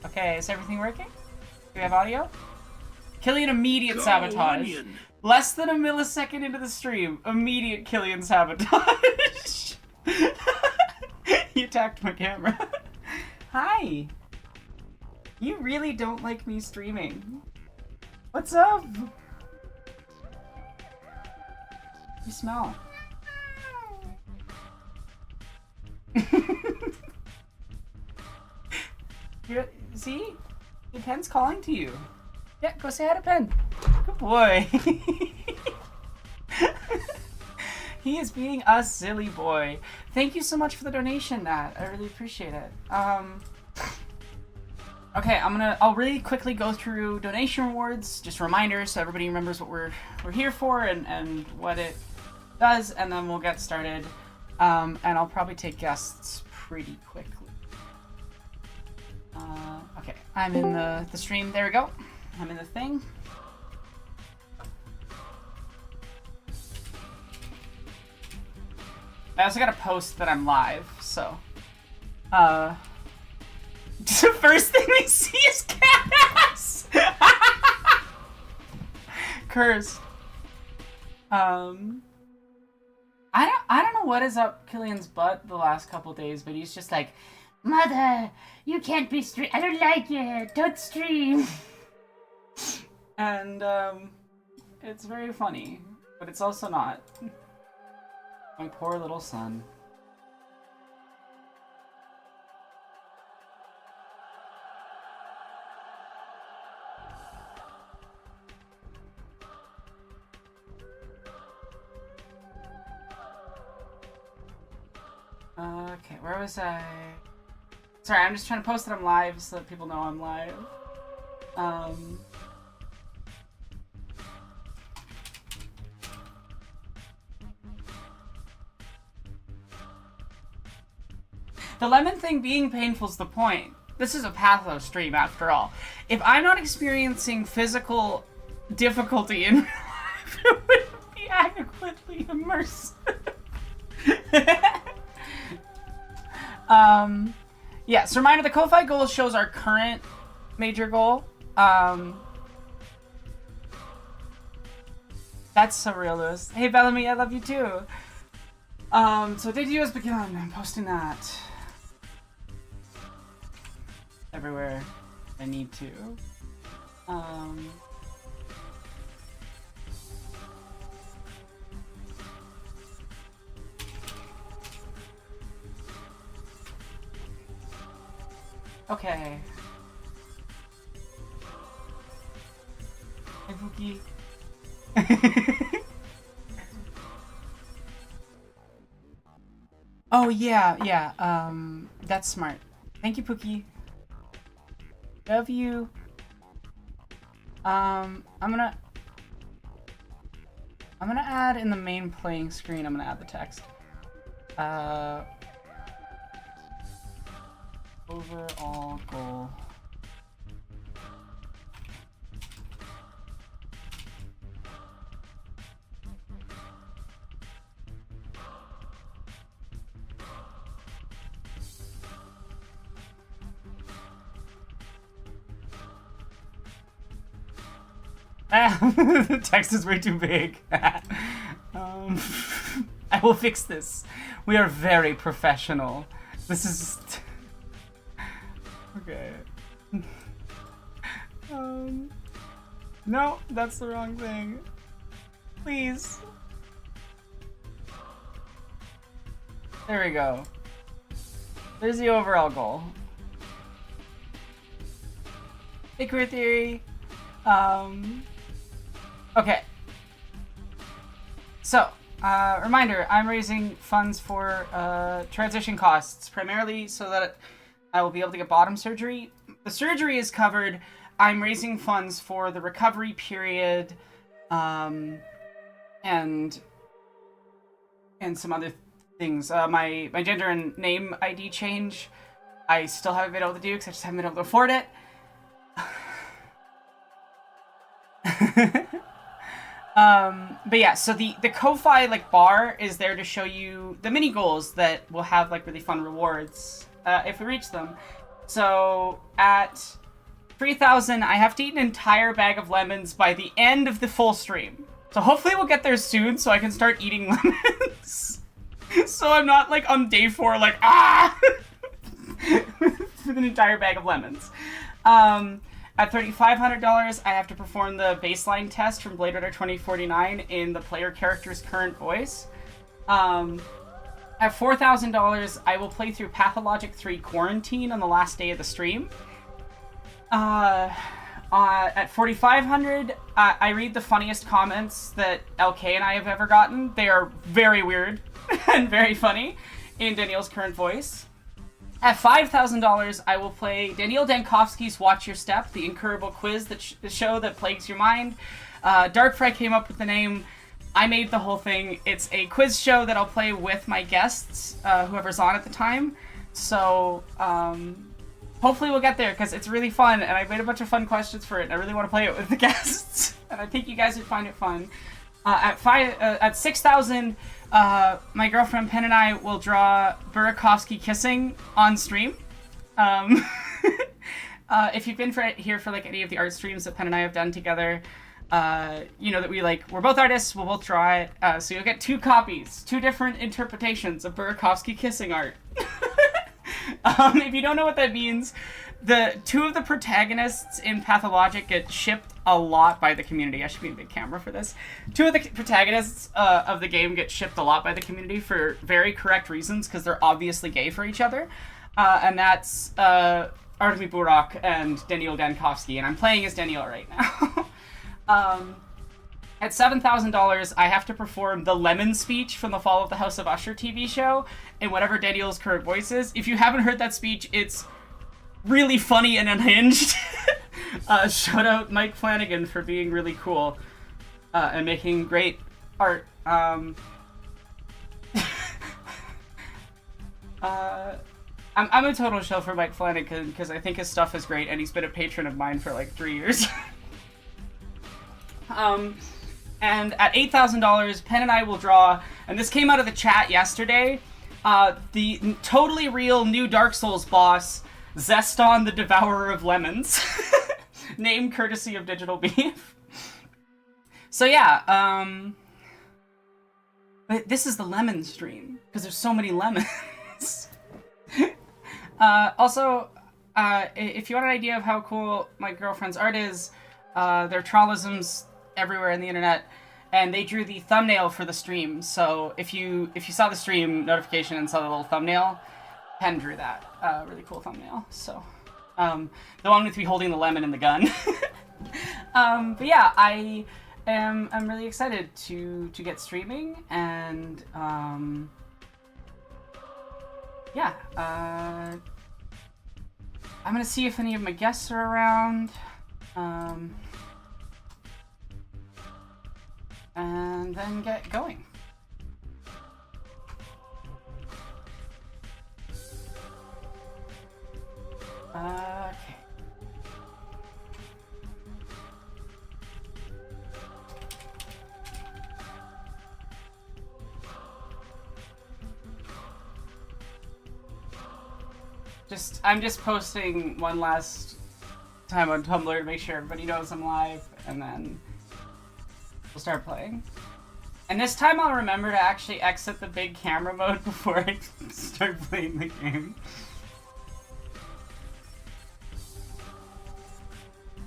Okay, is everything working? Do we have audio? Killian immediate sabotage. Onion. Less than a millisecond into the stream, immediate Killian sabotage. You attacked my camera. Hi. You really don't like me streaming. What's up? You smell. See? The pen's calling to you. Yeah, go say hi to Pen. Good boy. He is being a silly boy. Thank you so much for the donation, Nat. I really appreciate it. Okay, I'll really quickly go through donation rewards, just reminders so everybody remembers what we're here for and what it does, and then we'll get started. And I'll probably take guests pretty quickly. Okay, I'm in the stream. There we go. I'm in the thing. I also gotta post that I'm live, so. The first thing they see is cat ass! Curse. I don't know what is up Killian's butt the last couple days, but he's just like, Mother, you can't be stream. I don't like it. Don't stream. And it's very funny, but it's also not. My poor little son. Okay, where was I? Sorry, I'm just trying to post that I'm live so that people know I'm live. The lemon thing being painful is the point. This is a patho stream, after all. If I'm not experiencing physical difficulty in real life, it wouldn't be adequately immersive. Yeah, so reminder, the Ko-Fi goal shows our current major goal. That's so real, Lewis. Hey, Bellamy, I love you too. So Did You Has Begun. I'm posting that everywhere I need to. Okay. Hey, Pookie. Oh, yeah, that's smart. Thank you, Pookie. Love you. I'm gonna add in the main playing screen, I'm gonna add the text. Overall goal. The text is way too big. I will fix this. We are very professional. This is... Okay. No, that's the wrong thing. Please. There we go. There's the overall goal. Hey, Queer Theory. Okay. So, reminder, I'm raising funds for transition costs, primarily so that I will be able to get bottom surgery. The surgery is covered. I'm raising funds for the recovery period, and some other things. My gender and name ID change, I still haven't been able to do because I just haven't been able to afford it. But yeah, so the Ko-Fi bar is there to show you the mini goals that will have really fun rewards if we reach them. So at 3,000, I have to eat an entire bag of lemons by the end of the full stream. So hopefully we'll get there soon so I can start eating lemons. So I'm not like on day 4 like, ah! With an entire bag of lemons. At $3,500, I have to perform the baseline test from Blade Runner 2049 in the player character's current voice. At $4,000, I will play through Pathologic 3 Quarantine on the last day of the stream. At $4,500, I read the funniest comments that LK and I have ever gotten. They are very weird and very funny in Daniel's current voice. At $5,000, I will play Daniel Dankovsky's Watch Your Step, the incurable quiz, the show that plagues your mind. Darkfry came up with the name. I made the whole thing. It's a quiz show that I'll play with my guests, whoever's on at the time. So, hopefully we'll get there, because it's really fun, and I made a bunch of fun questions for it, and I really want to play it with the guests. And I think you guys would find it fun. At 6,000, my girlfriend Penn and I will draw Burakovsky kissing on stream. If you've been here for like any of the art streams that Penn and I have done together, you know that we're both artists, we'll both draw it. So you'll get 2 copies, 2 different interpretations of Burakovsky kissing art. If you don't know what that means, the 2 of the protagonists in Pathologic get shipped a lot by the community. I should be a big camera for this. 2 of the protagonists of the game get shipped a lot by the community for very correct reasons, because they're obviously gay for each other. And that's Artemy Burak and Daniel Dankovsky, and I'm playing as Daniel right now. At $7,000, I have to perform the Lemon speech from the Fall of the House of Usher TV show in whatever Daniel's current voice is. If you haven't heard that speech, it's really funny and unhinged. Shout out Mike Flanagan for being really cool and making great art. I'm a total shill for Mike Flanagan because I think his stuff is great, and he's been a patron of mine for like 3 years. And at $8,000, Penn and I will draw, and this came out of the chat yesterday, the totally real new Dark Souls boss, Zeston the Devourer of Lemons. Name courtesy of Digital Beef. So yeah, this is the lemon stream, because there's so many lemons. Also, if you want an idea of how cool my girlfriend's art is, there are trollisms everywhere on the internet, and they drew the thumbnail for the stream. So if you saw the stream notification and saw the little thumbnail, Penn drew that really cool thumbnail. So the one with me holding the lemon and the gun. But yeah, I'm really excited to get streaming, and yeah, I'm gonna see if any of my guests are around. And then get going. Okay. I'm just posting one last time on Tumblr to make sure everybody knows I'm live, and then we'll start playing. And this time I'll remember to actually exit the big camera mode before I start playing the game.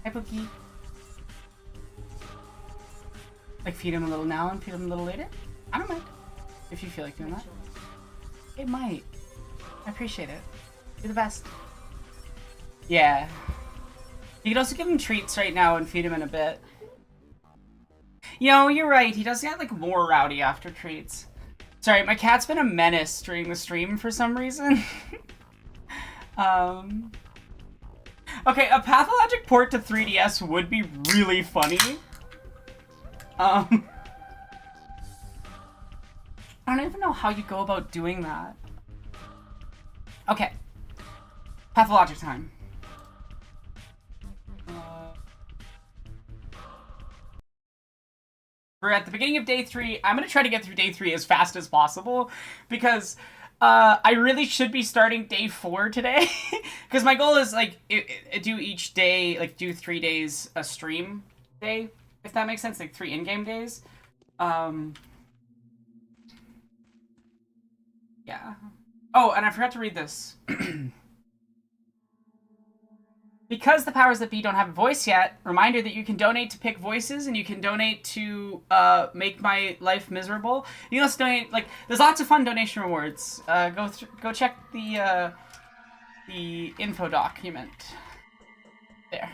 Hi, Pookie. Like, feed him a little now and feed him a little later? I don't mind. If you feel like doing that. It might. I appreciate it. You're the best. Yeah. You could also give him treats right now and feed him in a bit. You know, you're right. He does get, like, more rowdy after treats. Sorry, my cat's been a menace during the stream for some reason. Okay, a pathologic port to 3DS would be really funny. I don't even know how you go about doing that. Okay. Pathologic time. We're at the beginning of day 3. I'm going to try to get through day 3 as fast as possible, because I really should be starting day 4 today, because my goal is like do each day, like do 3 days a stream day, if that makes sense, like 3 in-game days. Yeah. Oh, and I forgot to read this. Because the powers that be don't have a voice yet, reminder that you can donate to pick voices, and you can donate to make my life miserable. You can also donate, like, there's lots of fun donation rewards. Go check the info document. There.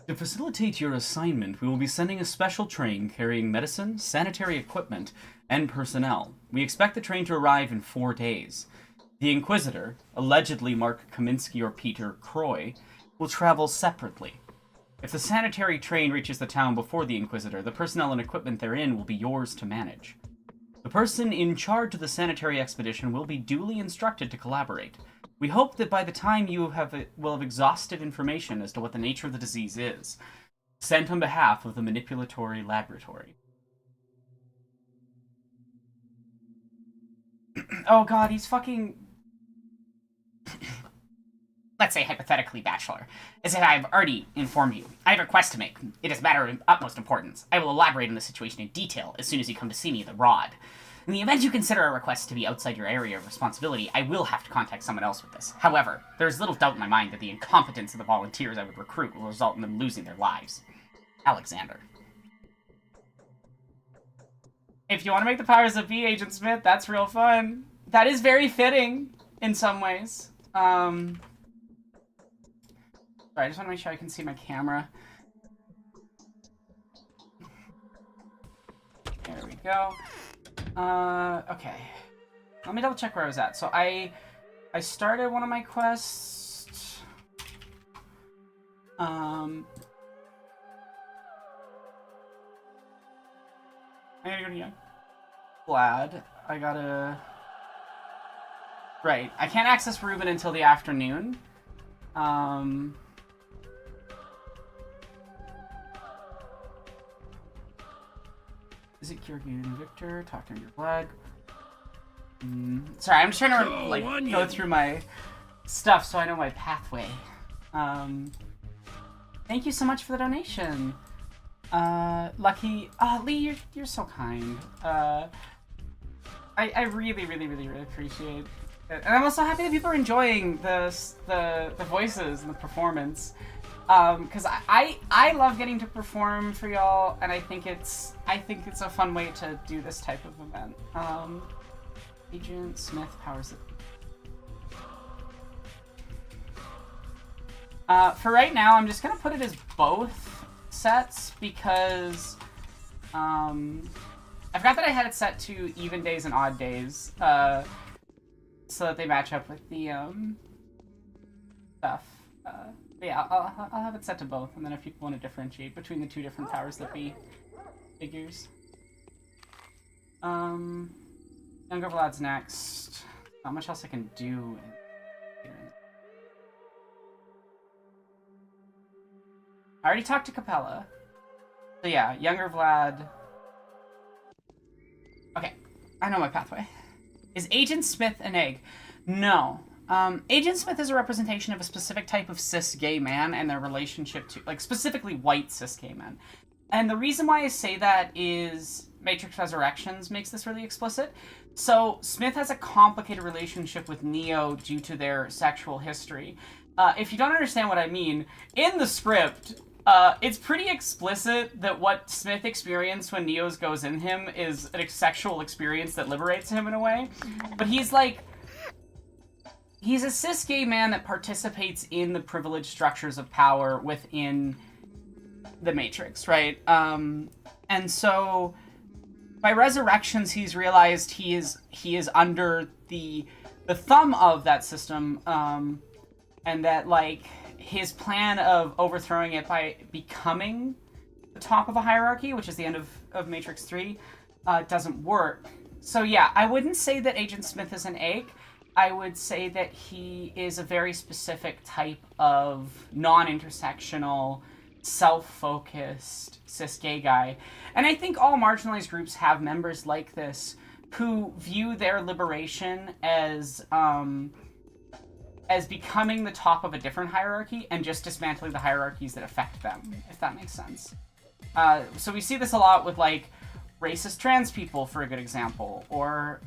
To facilitate your assignment, we will be sending a special train carrying medicine, sanitary equipment, and personnel. We expect the train to arrive in 4 days. The Inquisitor, allegedly Mark Kaminsky or Peter Croy, will travel separately. If the sanitary train reaches the town before the Inquisitor, the personnel and equipment therein will be yours to manage. The person in charge of the sanitary expedition will be duly instructed to collaborate. We hope that by the time you will have exhausted information as to what the nature of the disease is, sent on behalf of the manipulatory laboratory. Oh god, he's fucking... Let's say hypothetically, Bachelor. As if I have already informed you. I have a request to make. It is a matter of utmost importance. I will elaborate on the situation in detail as soon as you come to see me, the Rod. In the event you consider a request to be outside your area of responsibility, I will have to contact someone else with this. However, there is little doubt in my mind that the incompetence of the volunteers I would recruit will result in them losing their lives. Alexander. If you want to make the powers that be, Agent Smith, that's real fun. That is very fitting in some ways. Sorry, I just want to make sure I can see my camera. There we go. Okay. Let me double check where I was at. So I started one of my quests. I gotta go to Young Vlad. I gotta... Right. I can't access Ruben until the afternoon. Visit Kyrgyz and Victor. Talk to your flag. Sorry, I'm just trying to like go through my stuff so I know my pathway. Thank you so much for the donation. Lucky. Lee, you're so kind. I really, really, really, really appreciate it. And I'm also happy that people are enjoying the voices and the performance. Because I love getting to perform for y'all, and I think it's a fun way to do this type of event. Agent Smith powers it. For right now, I'm just gonna put it as both sets because I forgot that I had it set to even days and odd days, so that they match up with the stuff. Yeah, I'll have it set to both, and then if people want to differentiate between the two different powers that be figures. Younger Vlad's next. Not much else I can do here. I already talked to Capella. So yeah, Younger Vlad. Okay, I know my pathway. Is Agent Smith an egg? No. Agent Smith is a representation of a specific type of cis gay man and their relationship to, like, specifically white cis gay men. And the reason why I say that is Matrix Resurrections makes this really explicit. So, Smith has a complicated relationship with Neo due to their sexual history. If you don't understand what I mean, in the script, it's pretty explicit that what Smith experienced when Neo's goes in him is a sexual experience that liberates him in a way. But he's like... He's a cis gay man that participates in the privileged structures of power within the Matrix, right? And so by Resurrections, he's realized he is under the thumb of that system, and that like his plan of overthrowing it by becoming the top of a hierarchy, which is the end of Matrix 3, doesn't work. So yeah, I wouldn't say that Agent Smith is an egg. I would say that he is a very specific type of non-intersectional self-focused cis gay guy. And I think all marginalized groups have members like this who view their liberation as becoming the top of a different hierarchy and just dismantling the hierarchies that affect them, if that makes sense. So we see this a lot with, like, racist trans people, for a good example, or,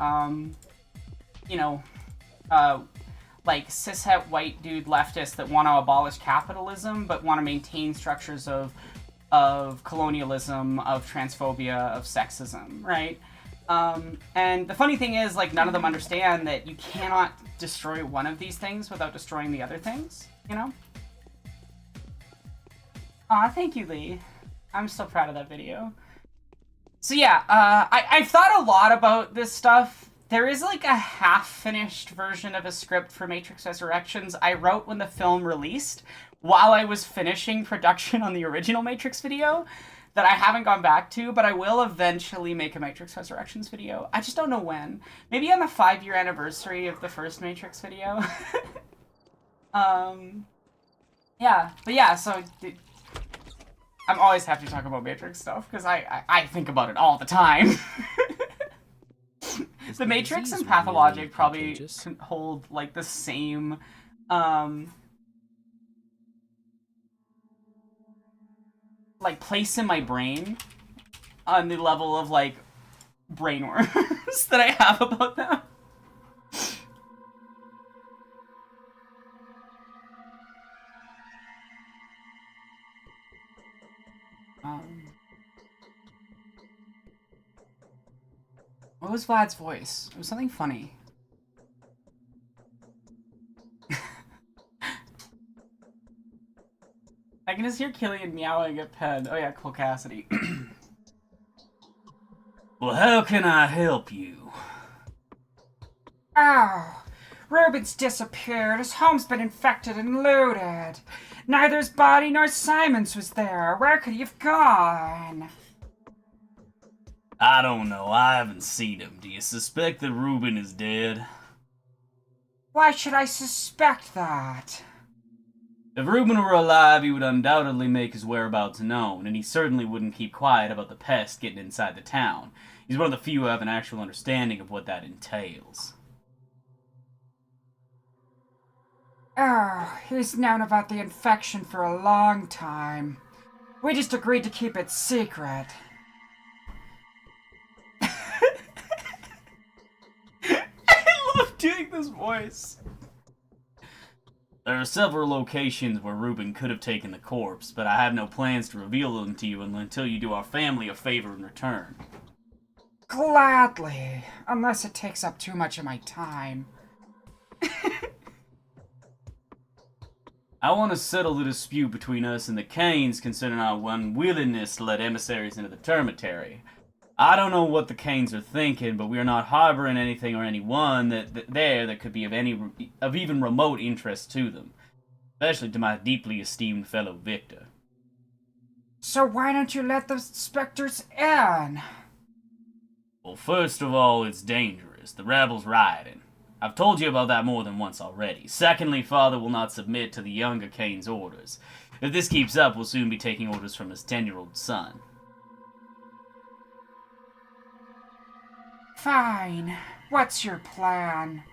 like, cishet white dude leftists that want to abolish capitalism but want to maintain structures of colonialism, of transphobia, of sexism, right? And the funny thing is, like, none of them understand that you cannot destroy one of these things without destroying the other things, you know? Aw, thank you, Lee. I'm so proud of that video. So yeah, I've thought a lot about this stuff. There is, like, a half-finished version of a script for Matrix Resurrections I wrote when the film released, while I was finishing production on the original Matrix video, that I haven't gone back to, but I will eventually make a Matrix Resurrections video. I just don't know when. Maybe on the 5-year anniversary of the first Matrix video. Yeah, but yeah, so I'm always happy to talk about Matrix stuff, because I think about it all the time. The Matrix and Pathologic really probably can hold, like, the same, like, place in my brain on the level of, like, brainworms that I have about them. What was Vlad's voice? It was something funny. I can just hear Killian meowing at Pen. Oh yeah, Cole Cassidy. Well, how can I help you? Oh, Ruben's disappeared. His home's been infected and looted. Neither his body nor Simon's was there. Where could he have gone? I don't know. I haven't seen him. Do you suspect that Ruben is dead? Why should I suspect that? If Ruben were alive, he would undoubtedly make his whereabouts known, and he certainly wouldn't keep quiet about the pest getting inside the town. He's one of the few who have an actual understanding of what that entails. Oh, he's known about the infection for a long time. We just agreed to keep it secret. I love doing this voice. There are several locations where Ruben could have taken the corpse, but I have no plans to reveal them to you until you do our family a favor in return. Gladly, unless it takes up too much of my time. I want to settle the dispute between us and the Canes concerning our unwillingness to let emissaries into the termitary. I don't know what the Canes are thinking, but we are not harboring anything or anyone that could be of even remote interest to them, especially to my deeply esteemed fellow Victor. So why don't you let the specters in? Well, first of all, it's dangerous. The rebels rioting. I've told you about that more than once already. Secondly, Father will not submit to the younger Cain's orders. If this keeps up, we'll soon be taking orders from his 10-year-old son. Fine. What's your plan?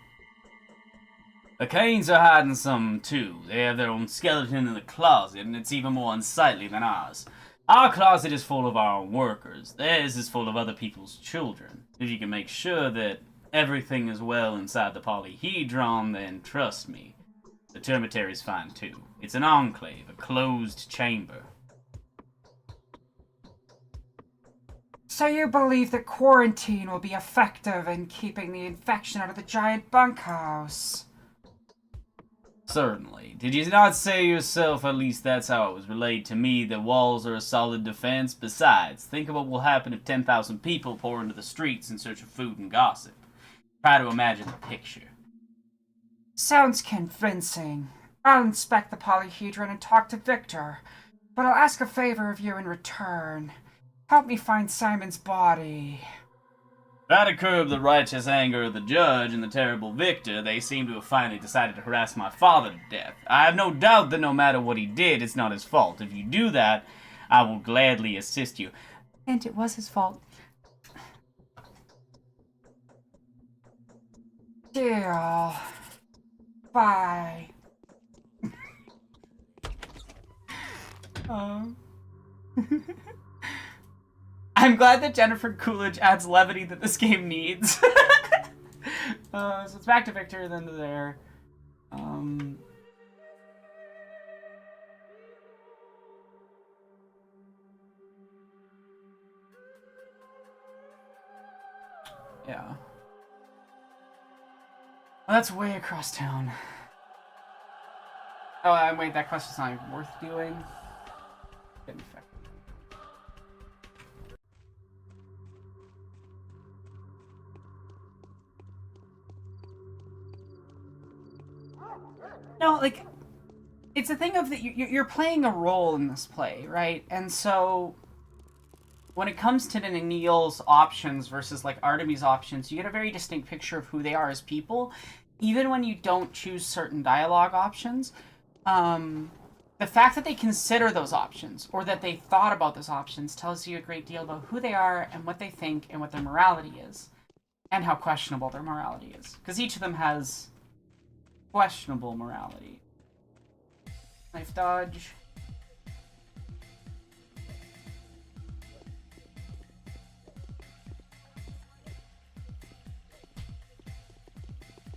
The Cains are hiding something, too. They have their own skeleton in the closet, and it's even more unsightly than ours. Our closet is full of our own workers. Theirs is full of other people's children. If you can make sure that everything is well inside the polyhedron, then trust me. The termitary's fine, too. It's an enclave, a closed chamber. So you believe that quarantine will be effective in keeping the infection out of the giant bunkhouse? Certainly. Did you not say yourself, at least that's how it was relayed to me, that walls are a solid defense? Besides, think of what will happen if 10,000 people pour into the streets in search of food and gossip. Try to imagine the picture. Sounds convincing. I'll inspect the polyhedron and talk to Victor, but I'll ask a favor of you in return. Help me find Simon's body. Try to curb the righteous anger of the judge and the terrible victor, they seem to have finally decided to harass my father to death. I have no doubt that no matter what he did, it's not his fault. If you do that, I will gladly assist you. And it was his fault. Yeah. Bye. I'm glad that Jennifer Coolidge adds levity that this game needs. So it's back to Victor, then to there. Yeah. Well, that's way across town. Oh, wait, that question's not even worth doing. Get infected. No, like, it's a thing of that you're playing a role in this play, right? And so when it comes to Neil's options versus like Artemy's options, you get a very distinct picture of who they are as people, even when you don't choose certain dialogue options. The fact that they consider those options or that they thought about those options tells you a great deal about who they are and what they think and what their morality is and how questionable their morality is, because each of them has questionable morality. Knife dodge.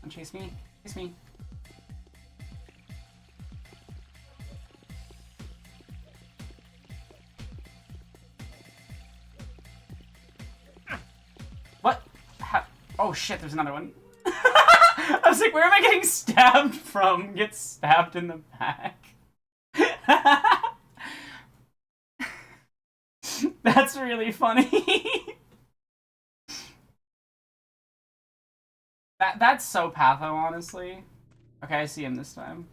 Don't chase me. Chase me. What? Oh shit, there's another one. I was like, where am I getting stabbed from? Get stabbed in the back. That's really funny. That's so patho, honestly. Okay, I see him this time.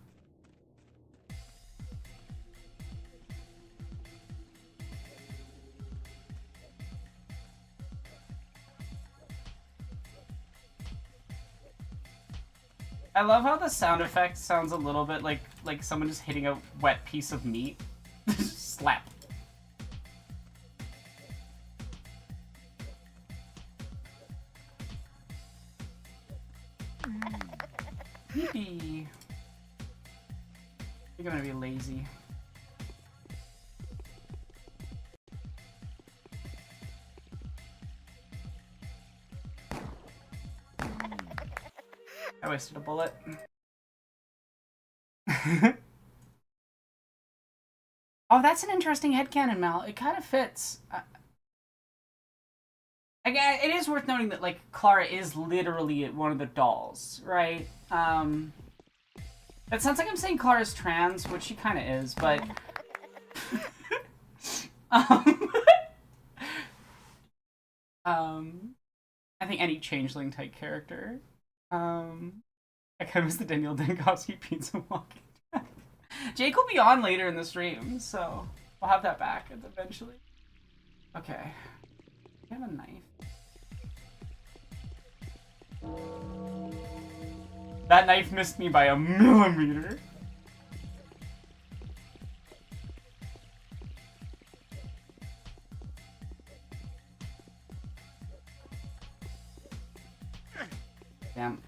I love how the sound effect sounds a little bit like someone just hitting a wet piece of meat. Slap. Yippee. You're gonna be lazy. I wasted a bullet. Oh, that's an interesting headcanon, Mal. It kind of fits. Again, it is worth noting that, like, Clara is literally one of the dolls, right? It sounds like I'm saying Clara's trans, which she kind of is, but... I think any changeling type character. I kind of was the Daniel Dankowski pizza walking. Jake will be on later in the stream, so we'll have that back eventually. Okay. I have a knife. That knife missed me by a millimeter. Damn.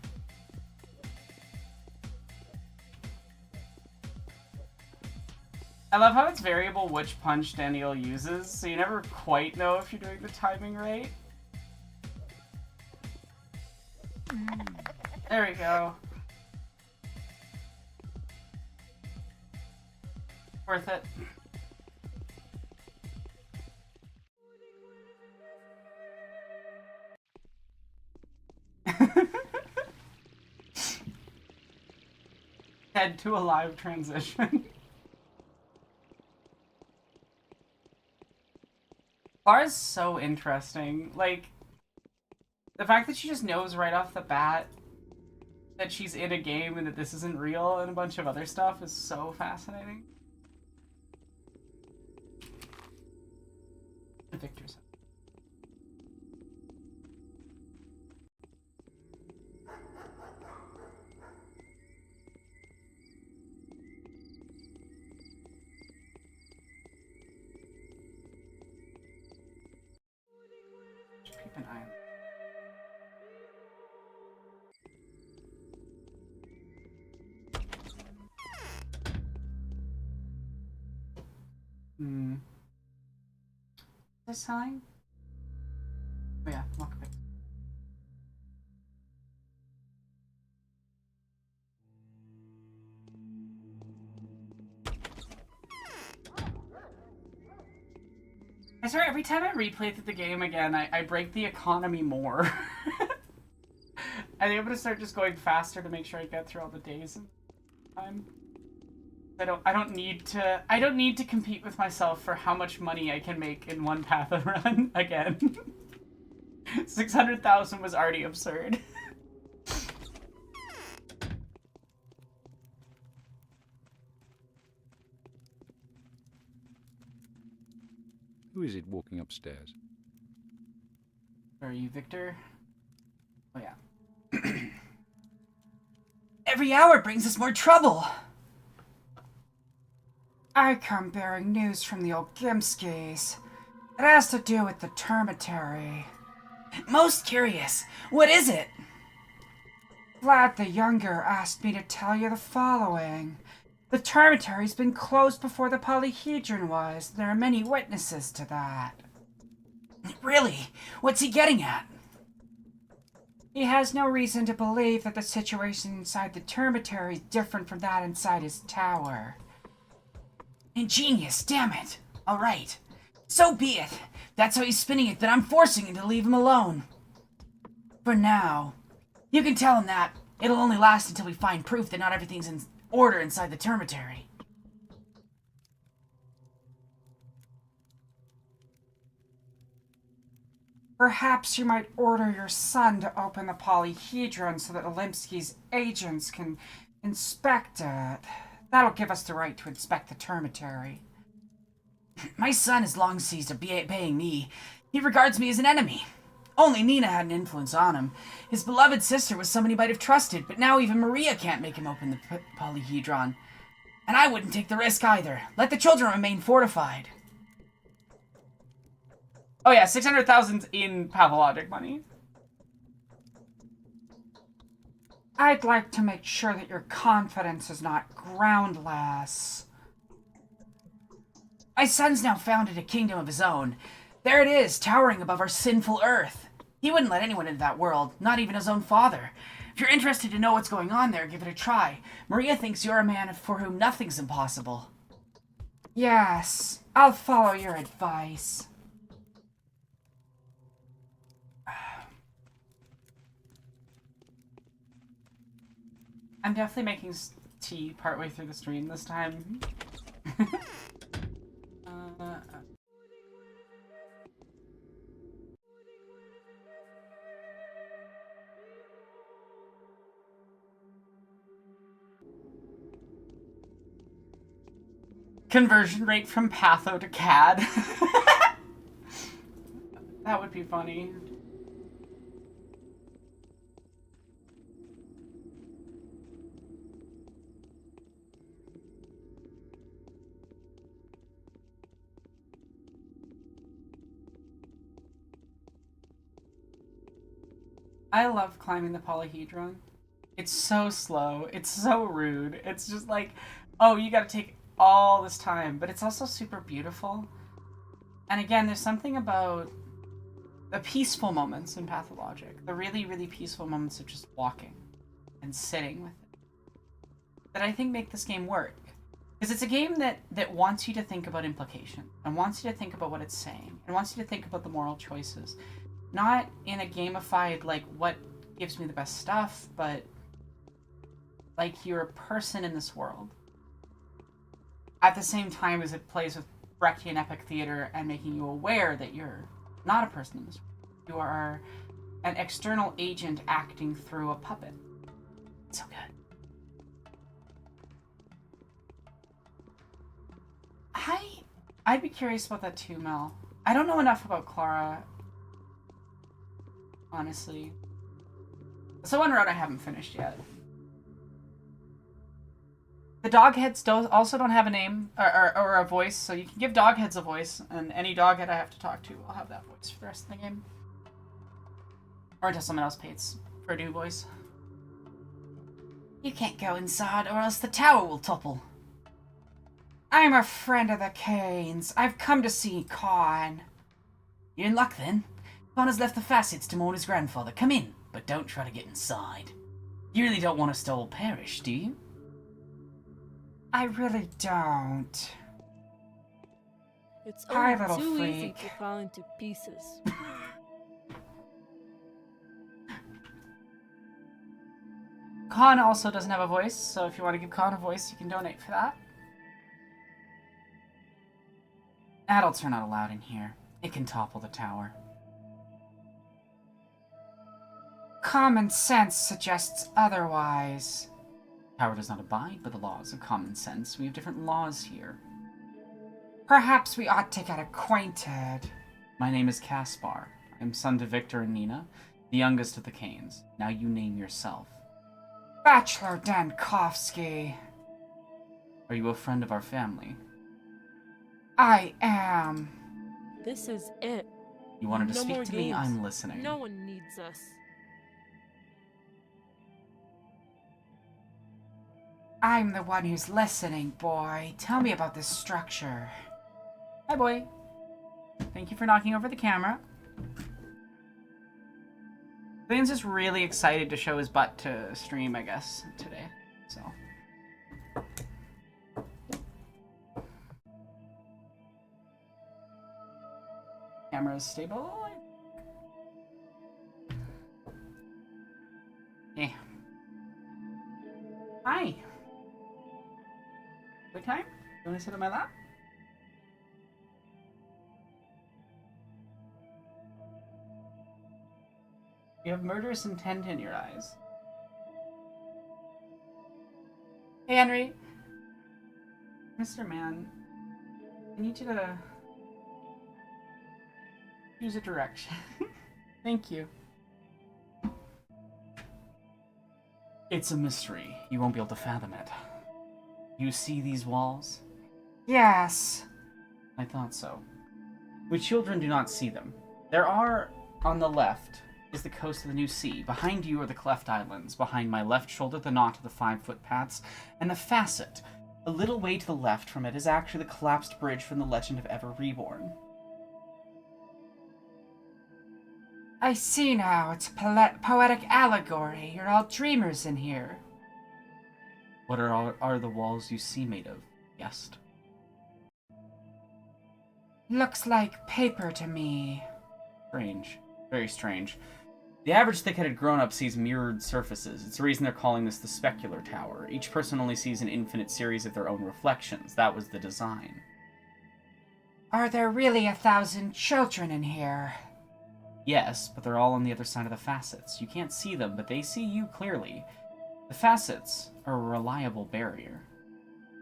I love how it's variable which punch Daniel uses, so you never quite know if you're doing the timing right. There we go. Worth it. Head to a live transition. Clara's so interesting. Like, the fact that she just knows right off the bat that she's in a game and that this isn't real and a bunch of other stuff is so fascinating. Victor's. An island. This time? Oh yeah, lock pick. I swear, every time I replay through the game again, I break the economy more. I think I'm gonna start just going faster to make sure I get through all the days in time. I don't need to compete with myself for how much money I can make in one path of run again. 600,000 was already absurd. Who is it walking upstairs? Are you Victor? Oh yeah. Every hour brings us more trouble. I come bearing news from the old Gimskis. It has to do with the Termitary. Most curious. What is it? Vlad the Younger asked me to tell you the following. The Termitary's been closed before the Polyhedron was. There are many witnesses to that. Really? What's he getting at? He has no reason to believe that the situation inside the Termitary is different from that inside his tower. Ingenious, damn it. All right. So be it. That's how he's spinning it, that I'm forcing him to leave him alone. For now. You can tell him that. It'll only last until we find proof that not everything's in order inside the Termitary. Perhaps you might order your son to open the Polyhedron so that Olimsky's agents can inspect it. That'll give us the right to inspect the Termitary. My son has long ceased obeying me. He regards me as an enemy. Only Nina had an influence on him. His beloved sister was somebody he might have trusted, but now even Maria can't make him open the Polyhedron. And I wouldn't take the risk either. Let the children remain fortified. Oh yeah, 600,000 in pathologic money. I'd like to make sure that your confidence is not groundless. My son's now founded a kingdom of his own. There it is, towering above our sinful earth. He wouldn't let anyone into that world, not even his own father. If you're interested to know what's going on there, give it a try. Maria thinks you're a man for whom nothing's impossible. Yes, I'll follow your advice. I'm definitely making tea partway through the stream this time. Conversion rate from Patho to CAD. That would be funny. I love climbing the Polyhedron. It's so slow. It's so rude. It's just like, oh, you gotta take all this time. But it's also super beautiful. And again, there's something about the peaceful moments in Pathologic. The really, really peaceful moments of just walking and sitting with it. That I think make this game work. Because it's a game that wants you to think about implication. And wants you to think about what it's saying. And wants you to think about the moral choices. Not in a gamified, like, what gives me the best stuff, but like you're a person in this world. At the same time as it plays with Brechtian epic theater and making you aware that you're not a person in this world. You are an external agent acting through a puppet. It's so good. I'd be curious about that too, Mel. I don't know enough about Clara. Honestly. So one route I haven't finished yet. The dogheads also don't have a name or a voice, so you can give dogheads a voice, and any doghead I have to talk to will have that voice for the rest of the game. Or until someone else pays for a new voice. You can't go inside or else the tower will topple. I'm a friend of the Kanes. I've come to see Khan. You're in luck then. Khan has left the facets to mourn his grandfather. Come in, but don't try to get inside. You really don't want us to all perish, do you? I really don't. It's Hi, only little too easy freak. to fall into pieces. Khan also doesn't have a voice, so if you want to give Khan a voice, you can donate for that. Adults are not allowed in here. It can topple the tower. Common sense suggests otherwise. Tower does not abide by the laws of common sense. We have different laws here. Perhaps we ought to get acquainted. My name is Caspar. I'm son to Victor and Nina, the youngest of the Kanes. Now you name yourself. Bachelor Dankovsky. Are you a friend of our family? I am. This is it. You wanted to No speak more to me? games. I'm listening. No one needs us. I'm the one who's listening, boy. Tell me about this structure. Hi, boy. Thank you for knocking over the camera. Leon's just really excited to show his butt to stream, I guess, today. So. Camera's stable. Yeah. Hi. Quick time? You want to sit on my lap? You have murderous intent in your eyes. Hey, Henry. Mr. Man, I need you to choose a direction. Thank you. It's a mystery. You won't be able to fathom it. You see these walls? Yes. I thought so. We children do not see them. There are, on the left, is the coast of the New Sea. Behind you are the Cleft Islands. Behind my left shoulder, the knot of the 5-foot paths. And the facet, a little way to the left from it, is actually the collapsed bridge from the Legend of Ever Reborn. I see now. It's a poetic allegory. You're all dreamers in here. What are the walls you see made of, guest? Looks like paper to me. Strange. Very strange. The average thick-headed grown-up sees mirrored surfaces. It's the reason they're calling this the specular tower. Each person only sees an infinite series of their own reflections. That was the design. Are there really 1,000 children in here? Yes, but they're all on the other side of the facets. You can't see them, but they see you clearly. The facets are a reliable barrier.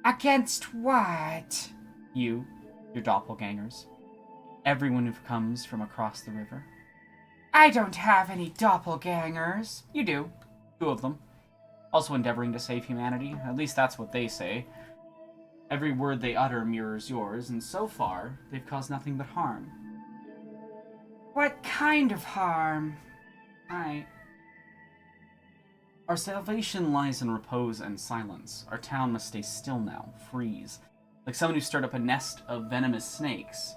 Against what? You, your doppelgangers. Everyone who comes from across the river. I don't have any doppelgangers. You do. 2 of them. Also endeavoring to save humanity. At least that's what they say. Every word they utter mirrors yours, and so far, they've caused nothing but harm. What kind of harm? Our salvation lies in repose and silence. Our town must stay still now, freeze. Like someone who stirred up a nest of venomous snakes.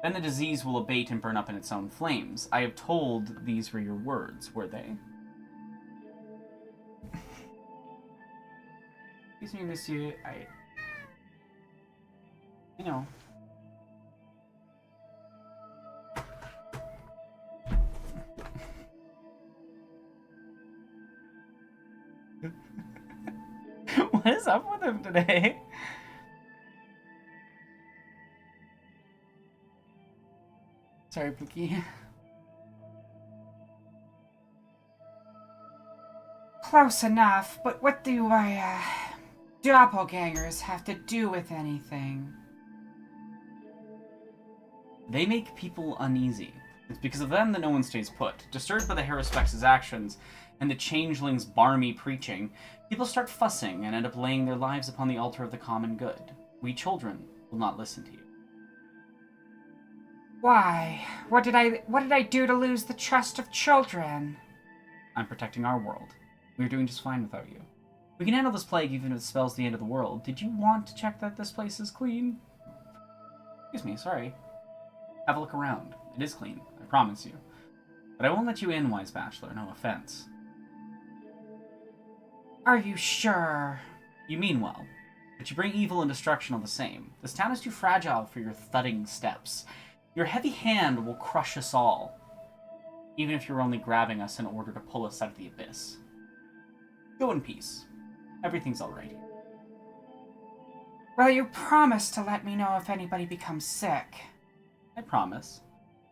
Then the disease will abate and burn up in its own flames. I have told these were your words, were they? Excuse me, monsieur, I know. What is up with him today? Sorry, Pookie. Close enough, but what do doppelgangers have to do with anything? They make people uneasy. It's because of them that no one stays put. Disturbed by the Haruspex' actions and the changeling's barmy preaching, people start fussing and end up laying their lives upon the altar of the common good. We children will not listen to you. Why? What did I do to lose the trust of children? I'm protecting our world. We're doing just fine without you. We can handle this plague even if it spells the end of the world. Did you want to check that this place is clean? Excuse me, sorry. Have a look around. It is clean, I promise you. But I won't let you in, wise bachelor, no offense. Are you sure? You mean well. But you bring evil and destruction all the same. This town is too fragile for your thudding steps. Your heavy hand will crush us all. Even if you're only grabbing us in order to pull us out of the abyss. Go in peace. Everything's alright here. Well, you promised to let me know if anybody becomes sick. I promise.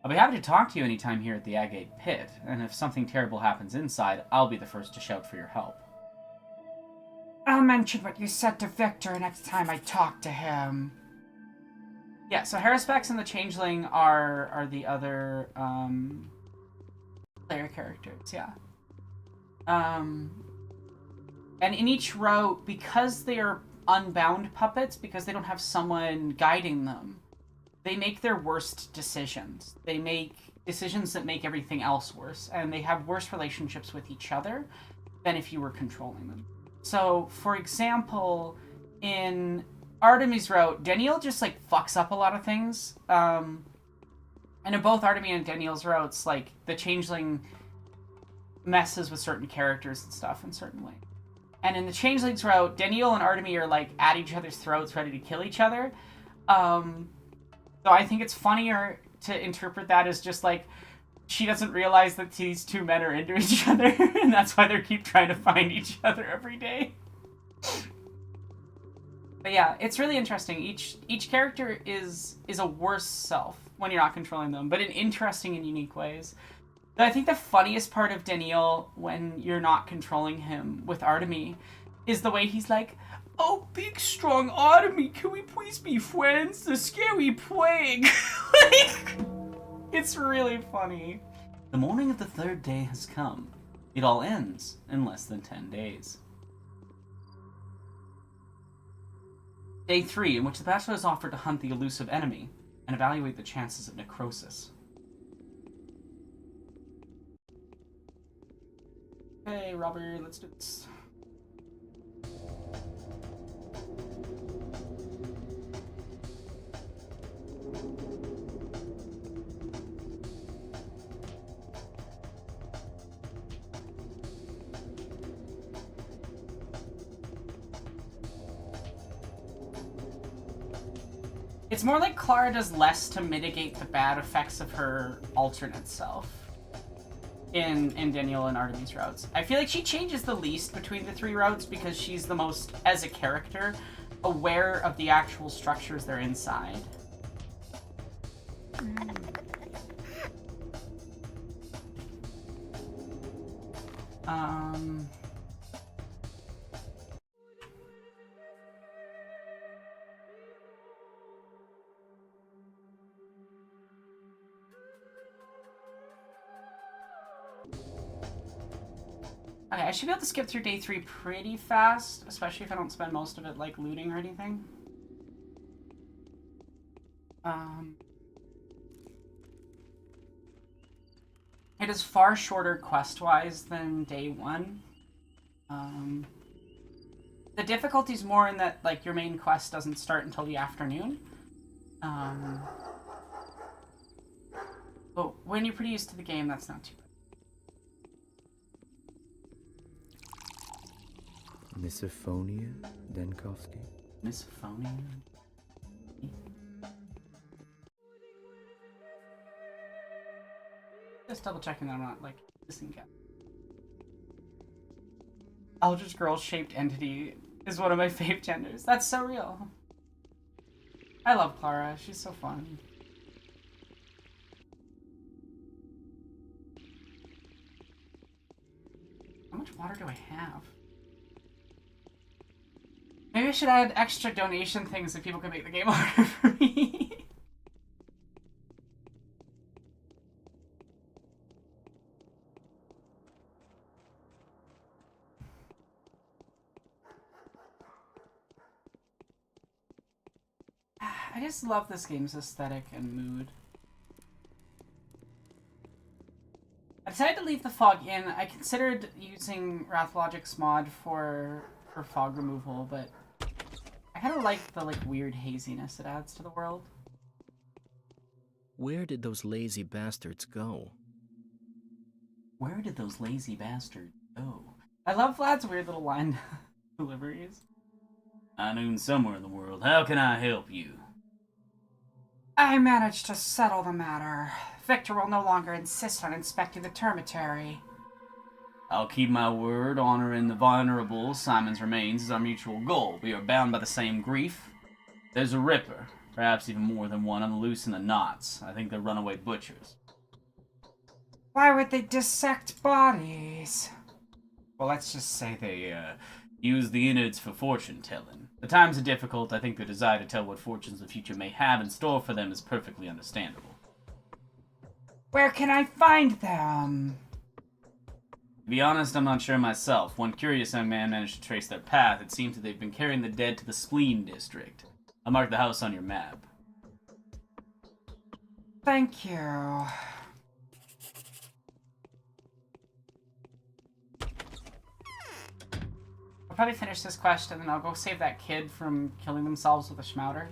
I'll be happy to talk to you anytime here at the Agate Pit, and if something terrible happens inside, I'll be the first to shout for your help. I'll mention what you said to Victor next time I talk to him. Yeah, so Haruspex and the Changeling are the other, player characters, yeah. And in each route, because they are unbound puppets, because they don't have someone guiding them, they make their worst decisions. They make decisions that make everything else worse, and they have worse relationships with each other than if you were controlling them. So, for example, in Artemis route, Daniel just, like, fucks up a lot of things. And in both Artemis and Daniel's routes, like, the Changeling messes with certain characters and stuff in certain ways. And in the Changeling's route, Daniel and Artemis are, like, at each other's throats, ready to kill each other. So I think it's funnier to interpret that as just, like, she doesn't realize that these two men are into each other, and that's why they keep trying to find each other every day. But yeah, it's really interesting. Each character is a worse self when you're not controlling them, but in interesting and unique ways. But I think the funniest part of Daniel when you're not controlling him with Artemis is the way he's like, "Oh, big, strong Artemis, can we please be friends? The scary plague." Like, it's really funny. The morning of the third day has come. It all ends in less than 10 days. Day 3, in which the Bachelor is offered to hunt the elusive enemy and evaluate the chances of necrosis. Hey, Robert, let's do this. It's more like Clara does less to mitigate the bad effects of her alternate self in Daniel and Artemis routes. I feel like she changes the least between the three routes because she's the most, as a character, aware of the actual structures they're inside. Okay, I should be able to skip through day 3 pretty fast, especially if I don't spend most of it, like, looting or anything. It is far shorter quest-wise than day 1. The difficulty's more in that, like, your main quest doesn't start until the afternoon. But when you're pretty used to the game, that's not too bad. Misophonia, Denkovsky. Misophonia? Just double checking that I'm not, like, missing cat. Eldritch Girl-shaped entity is one of my fave genders. That's so real. I love Clara. She's so fun. How much water do I have? Maybe I should add extra donation things so people can make the game harder for me. I just love this game's aesthetic and mood. decided to leave the fog in. I considered using Wrathlogic's mod for fog removal, but I kind of like the weird haziness it adds to the world. Where did those lazy bastards go? Where did those lazy bastards go? I love Vlad's weird little line deliveries. I noon somewhere in the world. How can I help you? I managed to settle the matter. Victor will no longer insist on inspecting the termitary. I'll keep my word. Honoring the vulnerable Simon's remains is our mutual goal. We are bound by the same grief. There's a Ripper, perhaps even more than one, on the loose in the knots. I think they're runaway butchers. Why would they dissect bodies? Well, let's just say they, use the innards for fortune-telling. The times are difficult. I think their desire to tell what fortunes the future may have in store for them is perfectly understandable. Where can I find them? To be honest, I'm not sure myself. One curious young man managed to trace their path. It seems that they've been carrying the dead to the Spleen district. I'll mark the house on your map. Thank you. I'll probably finish this quest and then I'll go save that kid from killing themselves with a schmouter.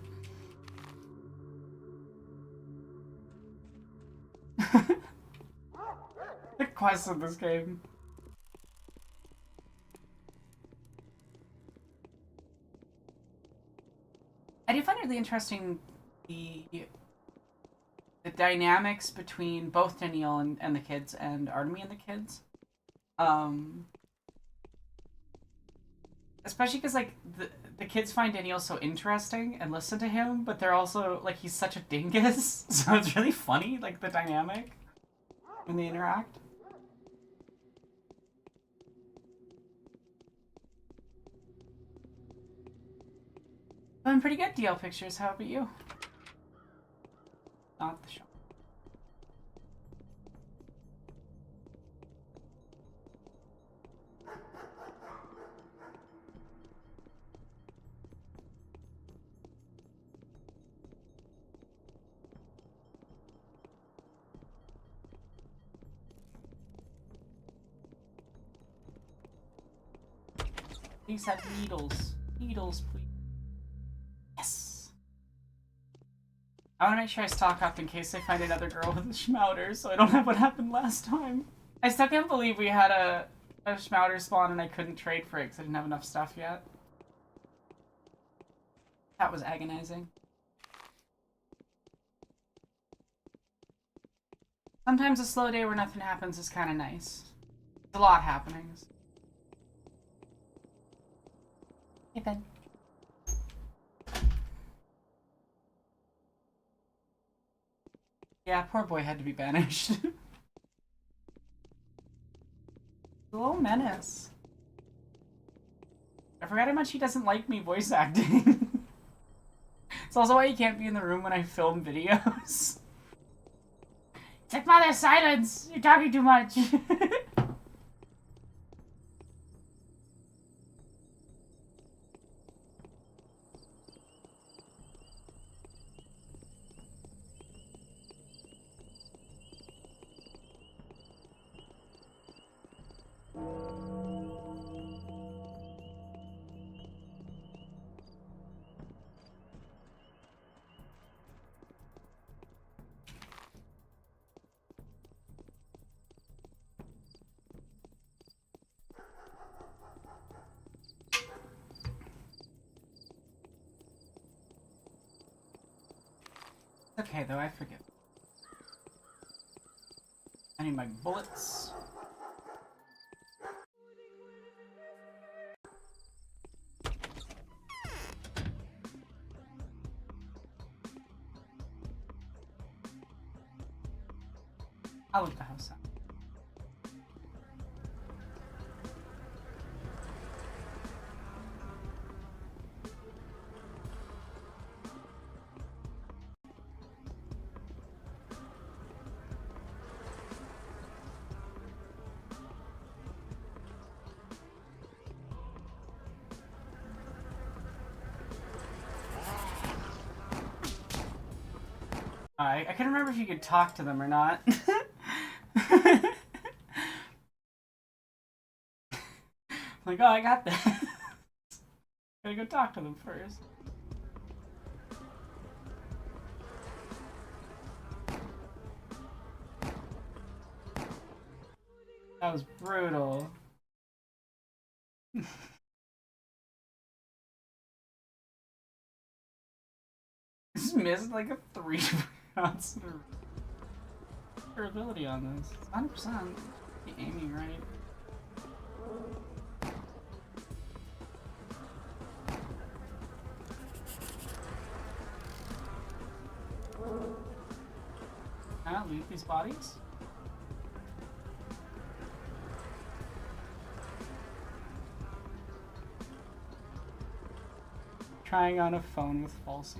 The quests in this game. I do find it really interesting the dynamics between both Danielle and the kids and Artemy and the kids. Especially because, like, the kids find Daniel so interesting and listen to him, but they're also, like, he's such a dingus, so it's really funny, like, the dynamic when they interact. I'm pretty good, DL Pictures. How about you? Not the show. Please have needles. Needles, please. Yes! I want to make sure I stock up in case I find another girl with a schmouter, so I don't have what happened last time. I still can't believe we had a schmouter spawn and I couldn't trade for it because I didn't have enough stuff yet. That was agonizing. Sometimes a slow day where nothing happens is kind of nice. There's a lot happening. Hey, Ben. Yeah, poor boy had to be banished. A little menace. I forgot how much he doesn't like me voice acting. It's also why he can't be in the room when I film videos. It's like, Mother, silence! You're talking too much! Okay, though, I forgive. I need my bullets. I'll look the house up. I couldn't remember if you could talk to them or not. Like, oh, I got this. Gotta go talk to them first. That was brutal. Just missed like a 3 rounds of durability on this. 100%. Be aiming right. Can I loot these bodies? Trying on a phone with falsy.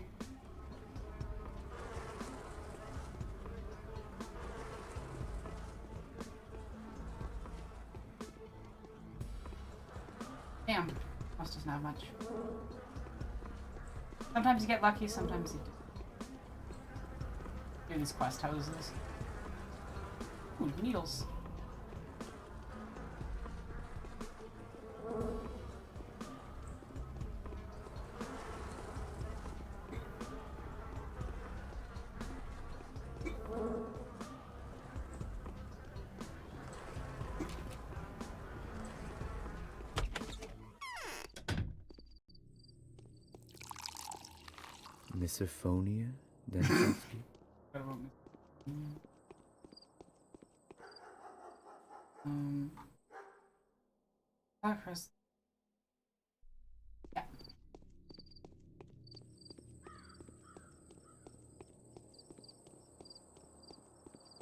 Damn, mouse doesn't have much. Sometimes you get lucky, sometimes you do. Do these quest houses. Ooh, needles. Misophonia, Denkowski. Chris. Yeah.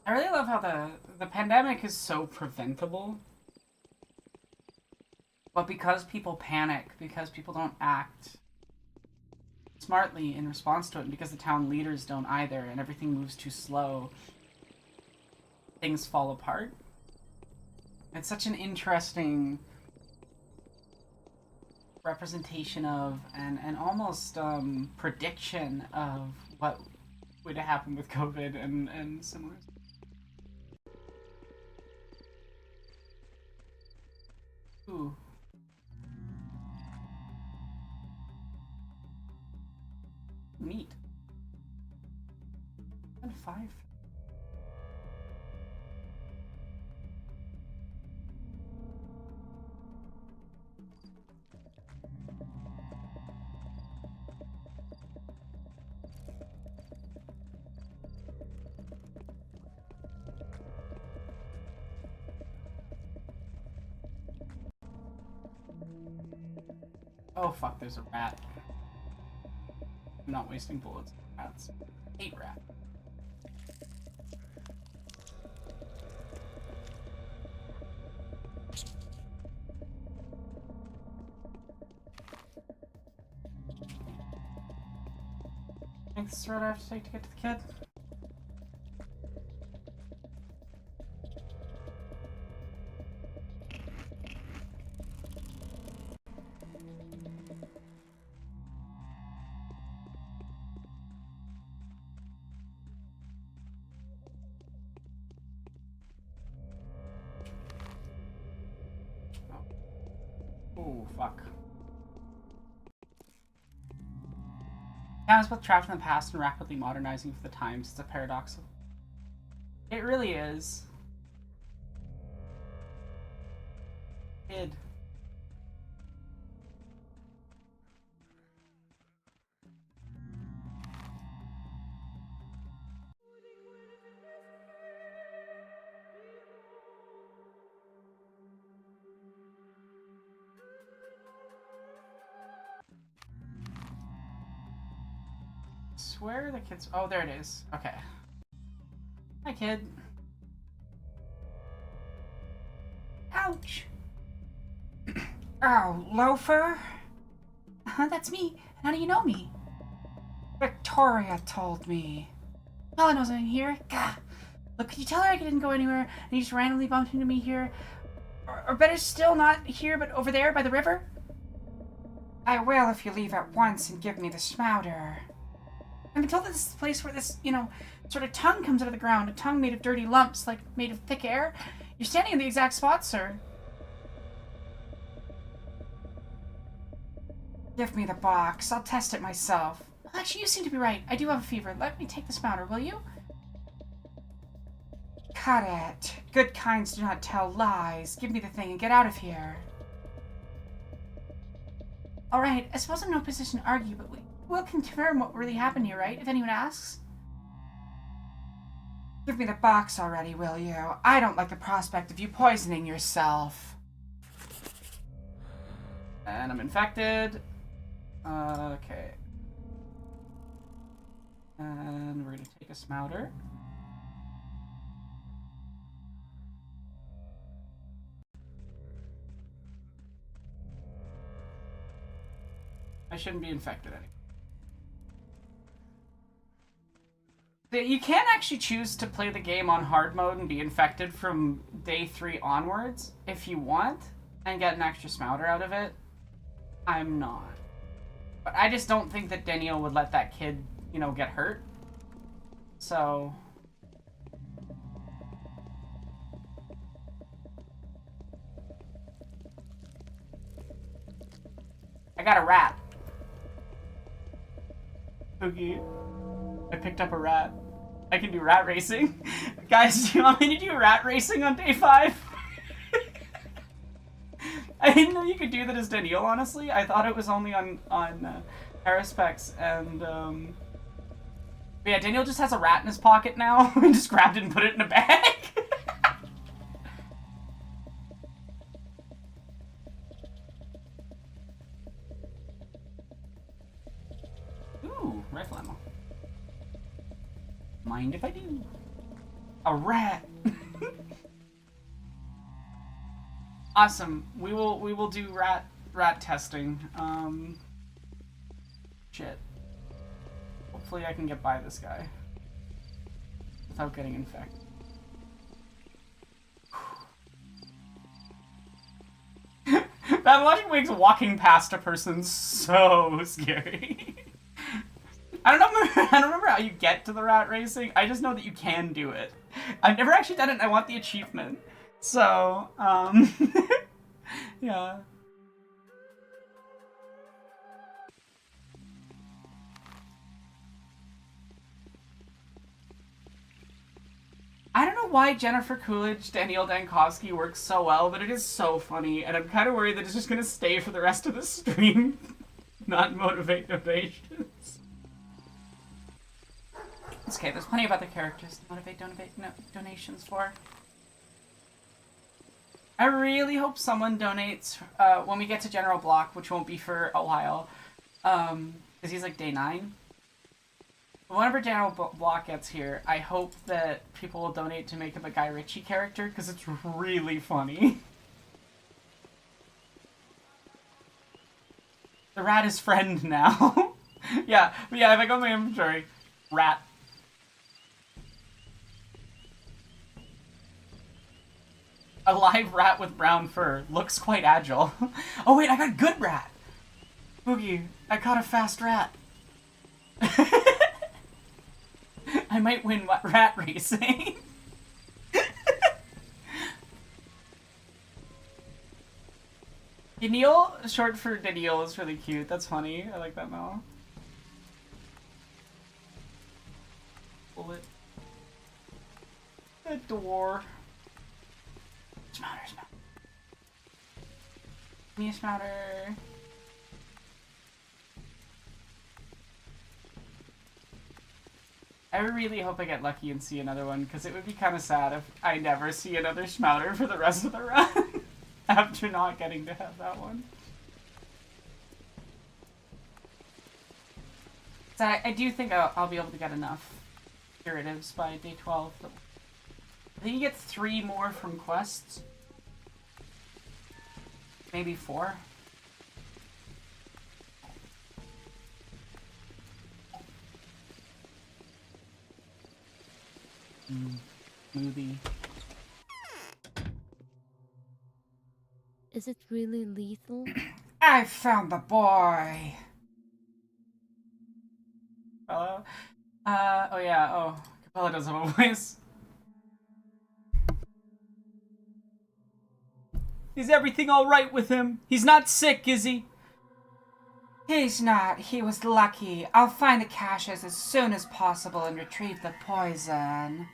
I really love how the pandemic is so preventable. But because people panic, because people don't act smartly in response to it, and because the town leaders don't either, and everything moves too slow, things fall apart. It's such an interesting representation of and almost prediction of what would happen with COVID and similar. Ooh. Neat. And 5. Oh fuck, there's a rat. I'm not wasting bullets on rats. Hate rat. I think this is the road I have to take to get to the kid. Oh, fuck. Town is both trapped in the past and rapidly modernizing for the times. It's a paradox. It really is. Kid. Swear the kid's... Oh, there it is. Okay. Hi, kid. Ouch! Oh, loafer? That's me. How do you know me? Victoria told me. Helen wasn't here. Gah. Look, could you tell her I didn't go anywhere and you just randomly bumped into me here? Or better still, not here, but over there by the river? I will if you leave at once and give me the smouter. I've been told that this is the place where this, sort of tongue comes out of the ground. A tongue made of dirty lumps, like made of thick air. You're standing in the exact spot, sir. Give me the box. I'll test it myself. Actually, you seem to be right. I do have a fever. Let me take this powder, will you? Cut it. Good kinds do not tell lies. Give me the thing and get out of here. Alright, I suppose I'm in no position to argue, but we'll confirm what really happened here, right? If anyone asks. Give me the box already, will you? I don't like the prospect of you poisoning yourself. And I'm infected. Okay. And we're gonna take a smouter. I shouldn't be infected anymore. You can actually choose to play the game on hard mode and be infected from day 3 onwards if you want and get an extra smouter out of it. I'm not. But I just don't think that Daniel would let that kid, you know, get hurt. So... I got a rat. Okay. I picked up a rat. I can do rat racing. Guys, do you want me to do rat racing on day 5? I didn't know you could do that as Daniel, honestly. I thought it was only on Aerospec, and but yeah, Daniel just has a rat in his pocket now. He just grabbed it and put it in a bag. Ooh, rifle ammo. Mind if I do? A rat. Awesome. We will do rat testing. Shit. Hopefully I can get by this guy without getting infected. That logic makes walking past a person so scary. I don't remember how you get to the rat racing. I just know that you can do it. I've never actually done it and I want the achievement. So, yeah. I don't know why Jennifer Coolidge, Daniel Dankowski works so well, but it is so funny, and I'm kind of worried that it's just going to stay for the rest of the stream, not motivate donations. It's okay, there's plenty of other characters to motivate donations for. I really hope someone donates when we get to General Block, which won't be for a while, because he's like day 9. But whenever General Block gets here, I hope that people will donate to make him a Guy Ritchie character, because it's really funny. The rat is friend now. Yeah, but yeah, if I go in my inventory, rat. A live rat with brown fur. Looks quite agile. Oh wait, I got a good rat! Boogie, I caught a fast rat. I might win rat racing. Daniel, short for Daniel, is really cute. That's funny. I like that Mel. Bullet. The door. Smouter. Give me a smouter. I really hope I get lucky and see another one, because it would be kind of sad if I never see another smouter for the rest of the run after not getting to have that one. So I do think I'll be able to get enough curatives by day 12. I think you get 3 more from quests. Maybe 4. Smoothie. Is it really lethal? I found the boy! Hello? Oh yeah, oh. Capella does have a voice. Is everything alright with him? He's not sick, is he? He's not. He was lucky. I'll find the caches as soon as possible and retrieve the poison.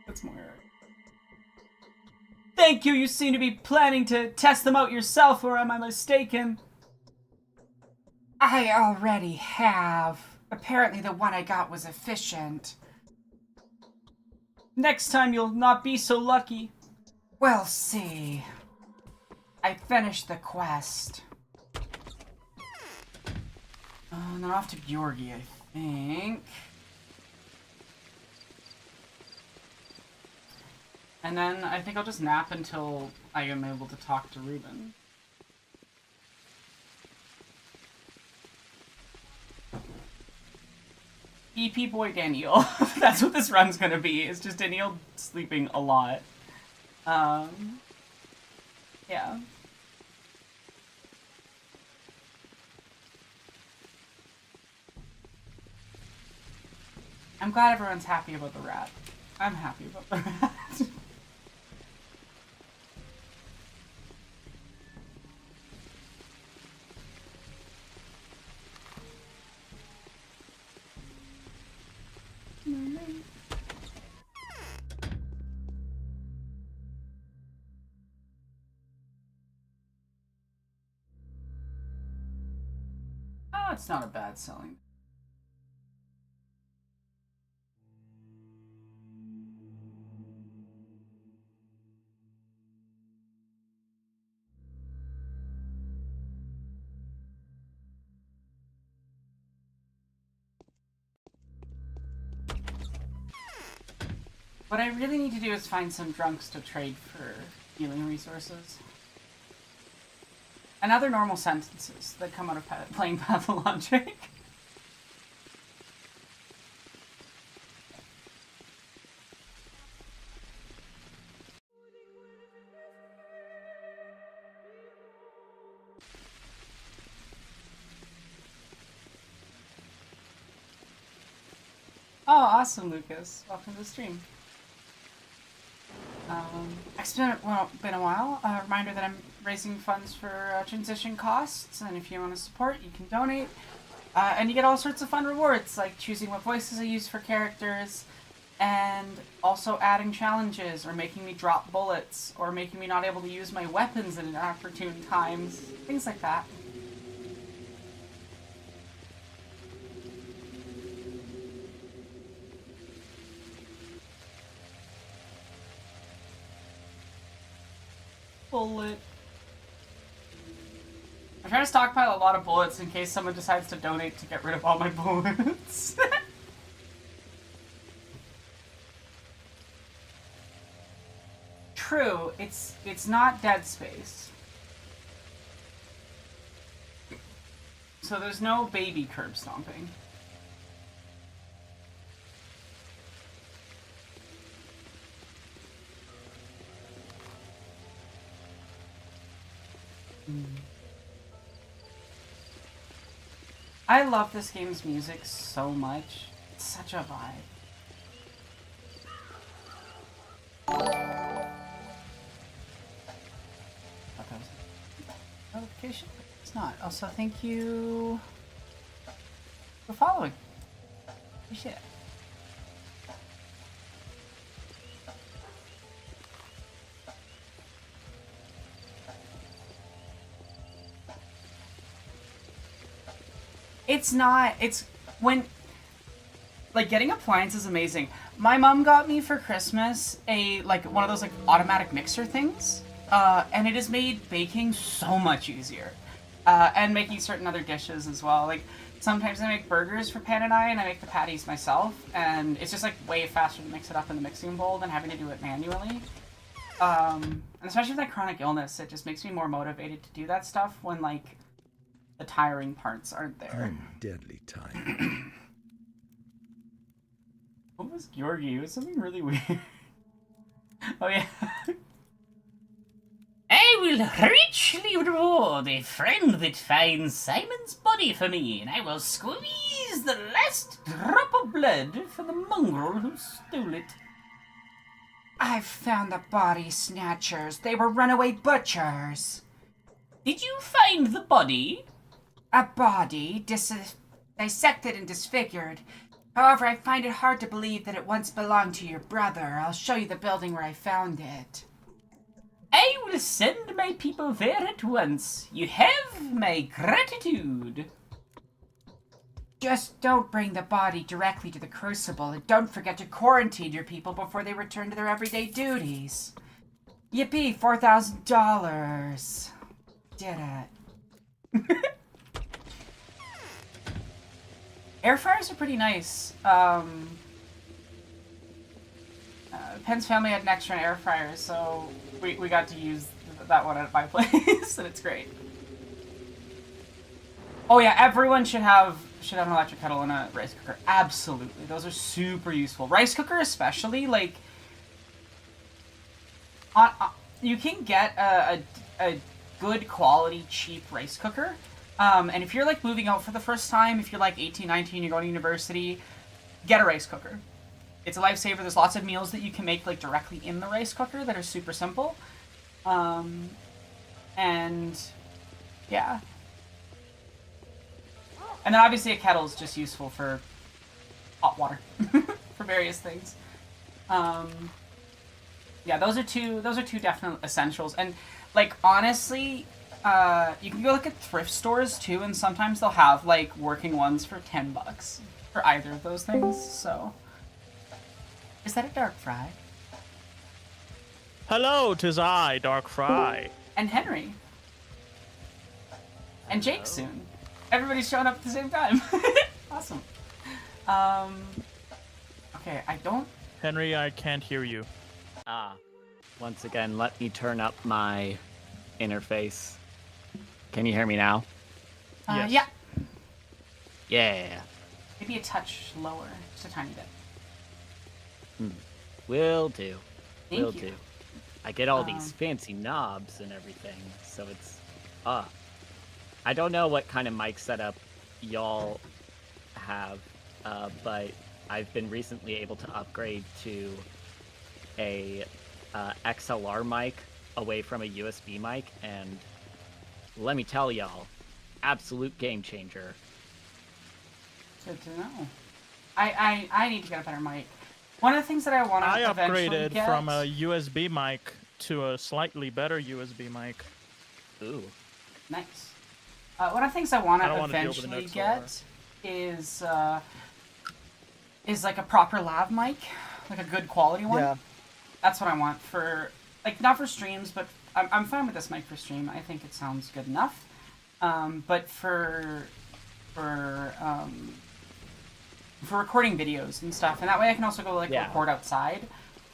That's more. Thank you. You seem to be planning to test them out yourself, or am I mistaken? I already have. Apparently the one I got was efficient. Next time you'll not be so lucky. We'll see. I finished the quest. And then off to Georgi, I think. And then I think I'll just nap until I am able to talk to Ruben. EP boy Daniel. That's what this run's gonna be. It's just Daniel sleeping a lot. Yeah. I'm glad everyone's happy about the rat. I'm happy about the rat. Oh, it's not a bad selling. What I really need to do is find some drunks to trade for healing resources. And other normal sentences that come out of playing Pathologic. Oh, awesome, Lucas. Welcome to the stream. It's been a while. A reminder that I'm raising funds for transition costs, and if you want to support, you can donate. And you get all sorts of fun rewards, like choosing what voices I use for characters, and also adding challenges, or making me drop bullets, or making me not able to use my weapons at inopportune times. Things like that. Bullet. I'm trying to stockpile a lot of bullets in case someone decides to donate to get rid of all my bullets. True, it's not Dead Space. So there's no baby curb stomping. I love this game's music so much. It's such a vibe. Thought that was a notification. It's not. Also, thank you for following. Appreciate it. It's when, like, getting appliances is amazing. My mom got me for Christmas one of those, like, automatic mixer things, and it has made baking so much easier, and making certain other dishes as well. Like, sometimes I make burgers for Pan and I make the patties myself, and it's just, like, way faster to mix it up in the mixing bowl than having to do it manually. And especially with, like, chronic illness, it just makes me more motivated to do that stuff when, like, the tiring parts aren't there. I'm deadly tired. What was Georgi? It was something really weird. Oh, yeah. I will richly reward a friend that finds Simon's body for me, and I will squeeze the last drop of blood for the mongrel who stole it. I've found the body snatchers. They were runaway butchers. Did you find the body? a body, dissected and disfigured. However, I find it hard to believe that it once belonged to your brother. I'll show you the building where I found it. I will send my people there at once. You have my gratitude. Just don't bring the body directly to the crucible, and don't forget to quarantine your people before they return to their everyday duties. Yippee, $4,000. Did it. Air fryers are pretty nice. Penn's family had an extra air fryer, so we got to use that one at my place, and it's great. Oh yeah, everyone should have an electric kettle and a rice cooker. Absolutely, those are super useful. Rice cooker especially, like, you can get a good quality cheap rice cooker. And if you're like moving out for the first time, if you're like 18, 19, you're going to university, get a rice cooker. It's a lifesaver. There's lots of meals that you can make like directly in the rice cooker that are super simple. And yeah. And then obviously a kettle is just useful for hot water for various things. Yeah, those are two definite essentials. And like honestly, you can go look at thrift stores too, and sometimes they'll have like working ones for $10 for either of those things. So, is that a dark fry? Hello, 'tis I, Dark Fry. And Henry. And Jake soon. Everybody's showing up at the same time. Awesome. Okay, I don't. Henry, I can't hear you. Once again, let me turn up my interface. Can you hear me now? Yes. Yeah. Yeah. Maybe a touch lower, just a tiny bit. Will do. Thank Will you. do. I get all these fancy knobs and everything, so it's... I don't know what kind of mic setup y'all have, but I've been recently able to upgrade to a XLR mic away from a USB mic, and let me tell y'all, absolute game changer. Good to know. I need to get a better mic. One of the things that I want to I eventually upgraded get... from a USB mic to a slightly better USB mic. Ooh. Nice. One of the things I want I to don't wanna deal with an eventually XLR. get is like a proper lav mic, like a good quality one. Yeah. That's what I want for, like, not for streams, but I'm fine with this mic for stream. I think it sounds good enough. But for recording videos and stuff, and that way I can also go like record outside,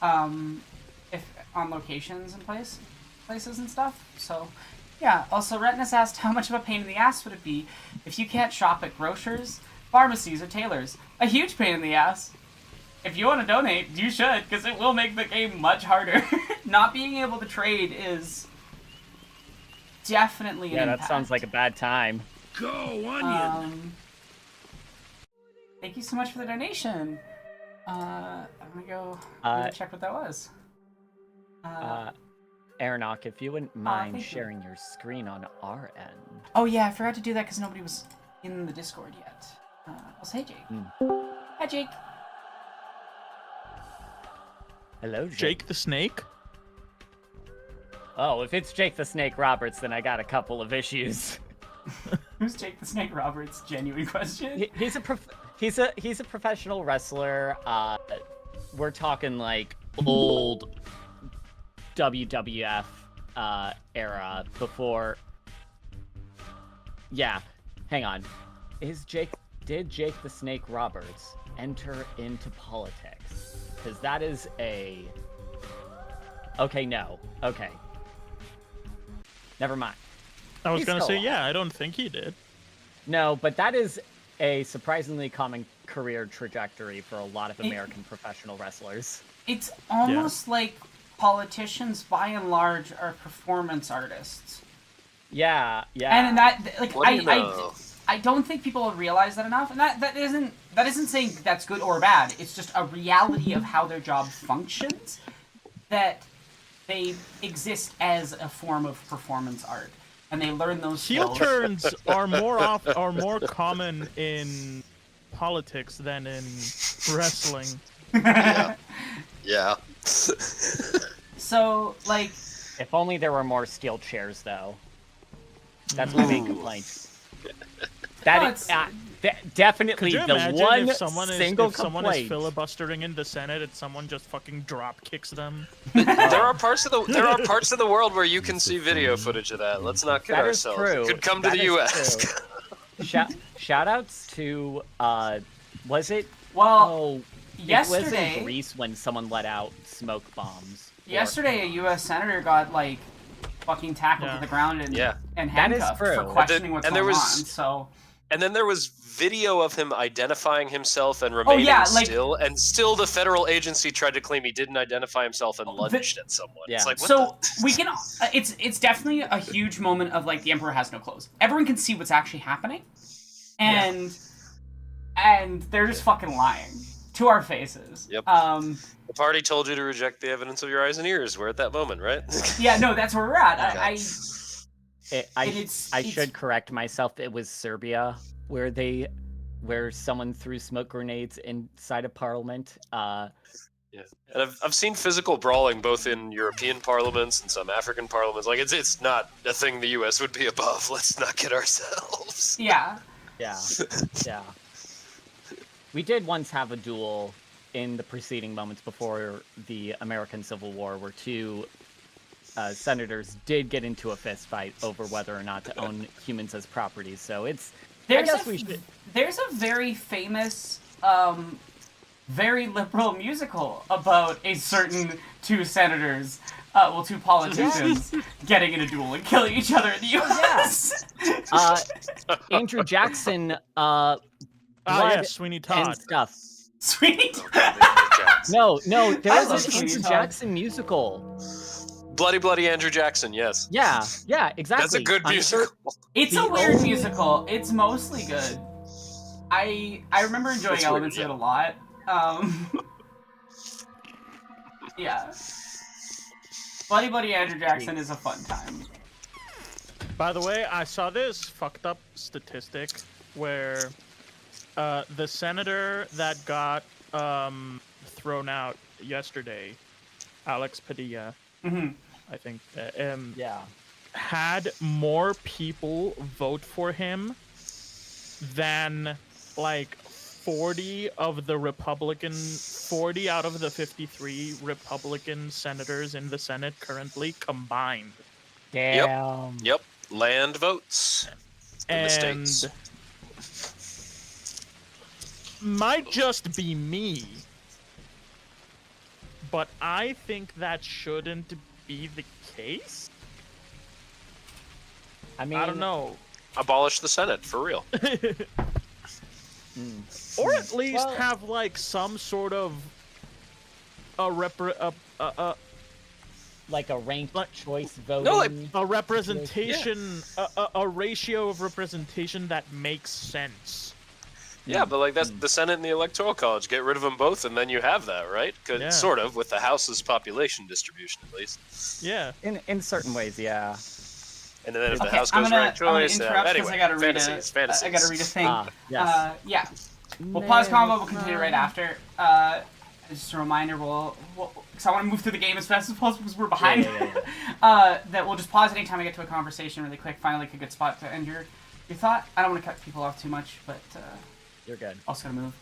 if on locations and places and stuff. So yeah. Also, Retinus asked how much of a pain in the ass would it be if you can't shop at grocers, pharmacies, or tailors? A huge pain in the ass. If you want to donate, you should, because it will make the game much harder. Not being able to trade is definitely an impact. That sounds like a bad time. Go, onion! Thank you so much for the donation. I'm gonna go check what that was. Aronok, if you wouldn't mind thank you. sharing your screen on our end. Oh yeah, I forgot to do that because nobody was in the Discord yet. I'll say Jake. Hi, Jake. Hello, Jake. Jake the Snake? Oh, if it's Jake the Snake Roberts, then I got a couple of issues. Who's Jake the Snake Roberts? Genuine question. He's a professional wrestler. We're talking like old WWF era before. Yeah, hang on. Did Jake the Snake Roberts enter into politics? Because that is a... Okay, no. Okay. Never mind. I was He's gonna still say, alive. yeah, I don't think he did. No, but that is a surprisingly common career trajectory for a lot of American professional wrestlers. It's almost like politicians, by and large, are performance artists. Yeah, yeah. And that, like, What do you know? I don't think people realize that enough. And that isn't saying that's good or bad. It's just a reality of how their job functions, that they exist as a form of performance art. and they learn those Heel skills. turns are more common in politics than in wrestling. Yeah. So, like, If only there were more steel chairs, though. That's my main complaint. That No, is it's- definitely Could you the imagine one if someone single is someone is complaint. filibustering in the Senate and someone just fucking drop kicks them? There are parts of the world where you can see video footage of that. Let's not kid That is ourselves. true. It could come to That the is U.S. true. Shout outs to was it? well, Oh, it was yesterday, in Greece when someone let out smoke bombs. yesterday a U.S. senator got like fucking tackled Yeah. to the ground and Yeah. and That is handcuffed true. for questioning what's And there going was- on. So And then there was video of him identifying himself and remaining still, and still the federal agency tried to claim he didn't identify himself and lunged at someone. Yeah. It's like, what so we can. It's definitely a huge moment of like the emperor has no clothes. Everyone can see what's actually happening, and they're just fucking lying to our faces. Yep. The party told you to reject the evidence of your eyes and ears. We're at that moment, right? Yeah, no, that's where we're at. I I should correct myself. It was Serbia where someone threw smoke grenades inside of parliament. Yeah, and I've seen physical brawling both in European parliaments and some African parliaments. Like it's not a thing the U.S. would be above. Let's not kid ourselves. yeah. Yeah, yeah. We did once have a duel in the preceding moments before the American Civil War, where two senators did get into a fist fight over whether or not to own humans as property. So it's. There's I guess a, we should. There's a very famous, very liberal musical about a certain two senators, two politicians getting in a duel and killing each other in the U.S. Andrew Jackson. Yeah, Sweeney And Todd. stuff. Sweet. No, there I was love an Sweeney Andrew Todd. Jackson musical. Bloody Andrew Jackson. Yes. Yeah, exactly. That's a good I'm musical. sure- It's a weird musical. It's mostly good. I remember enjoying It's elements weird, of it a lot. Yeah. Bloody Andrew Jackson is a fun time. By the way, I saw this fucked up statistic where the senator that got thrown out yesterday, Alex Padilla, I think, Yeah. had more people vote for him than like 40 out of the 53 Republican senators in the Senate currently combined. Damn. Yep. Land votes in the And states. might just be me, but I think that shouldn't be the case. I mean, I don't know. Abolish the Senate for real. Or at least Well- have like some sort of like a ranked Like- choice voting. No, like- a representation, a ratio of representation that makes sense. Yeah, but like that's the Senate and the Electoral College. Get rid of them both, and then you have that, right? Yeah. Sort of, with the House's population distribution at least. Yeah. in certain ways, yeah. And then if the Okay, House I'm goes gonna, ranked I'm gonna choice, interrupt because anyway, I gotta read fantasies. I gotta read a thing. Yes. Yeah. We'll pause combo. We'll continue right after. Just a reminder, because I want to move through the game as fast as possible because we're behind. That we'll just pause anytime I get to a conversation really quick. Finally, like a good spot to end your thought. I don't want to cut people off too much, but You're good. also gotta move.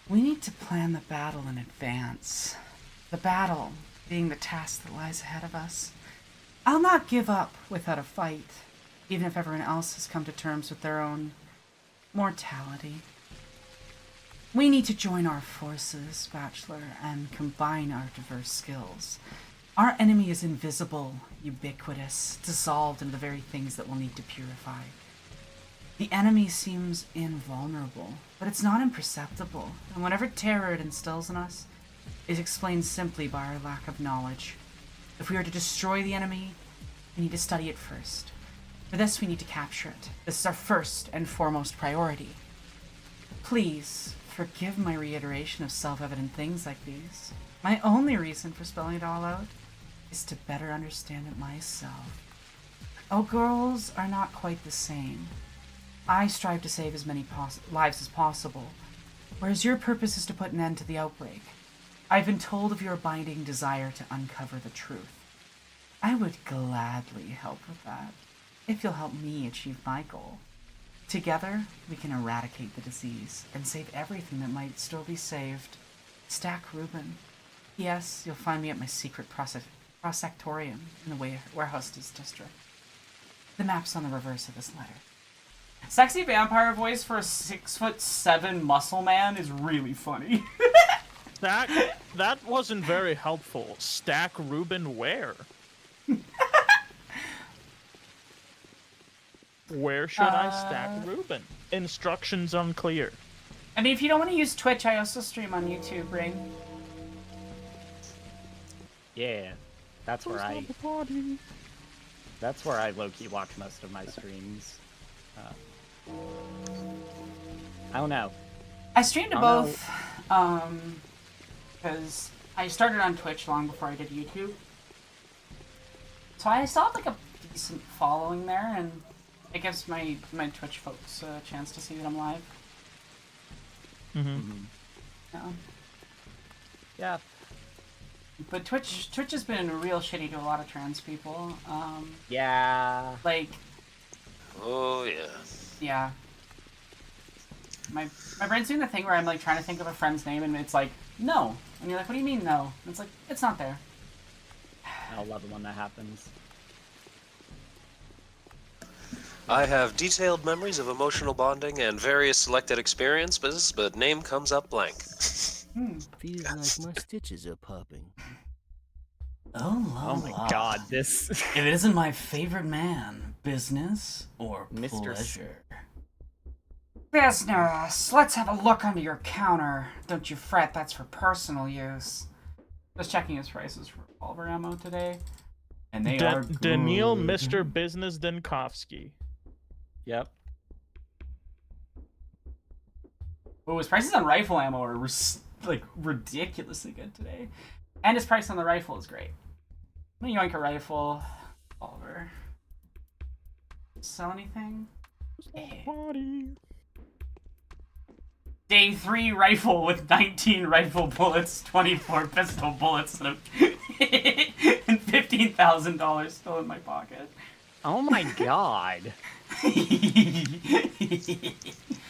We need to plan the battle in advance. The battle being the task that lies ahead of us. I'll not give up without a fight, even if everyone else has come to terms with their own mortality. We need to join our forces, Bachelor, and combine our diverse skills. Our enemy is invisible, ubiquitous, dissolved into the very things that we'll need to purify. The enemy seems invulnerable, but it's not imperceptible, and whatever terror it instills in us is explained simply by our lack of knowledge. If we are to destroy the enemy, we need to study it first. For this, we need to capture it. This is our first and foremost priority. Please, forgive my reiteration of self-evident things like these. My only reason for spelling it all out is to better understand it myself. Oh, girls are not quite the same. I strive to save as many lives as possible, whereas your purpose is to put an end to the outbreak. I've been told of your abiding desire to uncover the truth. I would gladly help with that, if you'll help me achieve my goal. Together, we can eradicate the disease and save everything that might still be saved. Stack Reuben. Yes, you'll find me at my secret prosectorium in the warehouse district. The map's on the reverse of this letter. Sexy vampire voice for a 6'7" muscle man is really funny. That wasn't very helpful. Stack Reuben where? Where should I stack Reuben? Instructions unclear. I mean, if you don't want to use Twitch, I also stream on YouTube, Ring. Yeah, that's where I low-key watch most of my streams. I don't know. I streamed to both, because I started on Twitch long before I did YouTube. So I still have like a decent following there, and it gives my Twitch folks a chance to see that I'm live. Yeah. But Twitch has been real shitty to a lot of trans people. Yeah. Like. Oh yeah. Yeah. My brain's doing the thing where I'm like trying to think of a friend's name and it's like, no. And you're like, what do you mean no? And it's like, it's not there. I'll love it when that happens. I have detailed memories of emotional bonding and various selected experiences, but name comes up blank. Feels like my stitches are popping. Oh my god, this... If it isn't my favorite man, business or Mr. pleasure? Business! Let's have a look under your counter. Don't you fret, that's for personal use. Just checking his prices for revolver ammo today. And they are good. Daniil Mr. Business Denkovsky. Yep. Oh, his prices on rifle ammo are like ridiculously good today. And his price on the rifle is great. I'm gonna yoink a rifle. Revolver. Sell anything? Day 3 rifle with 19 rifle bullets, 24 pistol bullets, and $15,000 still in my pocket. Oh my god.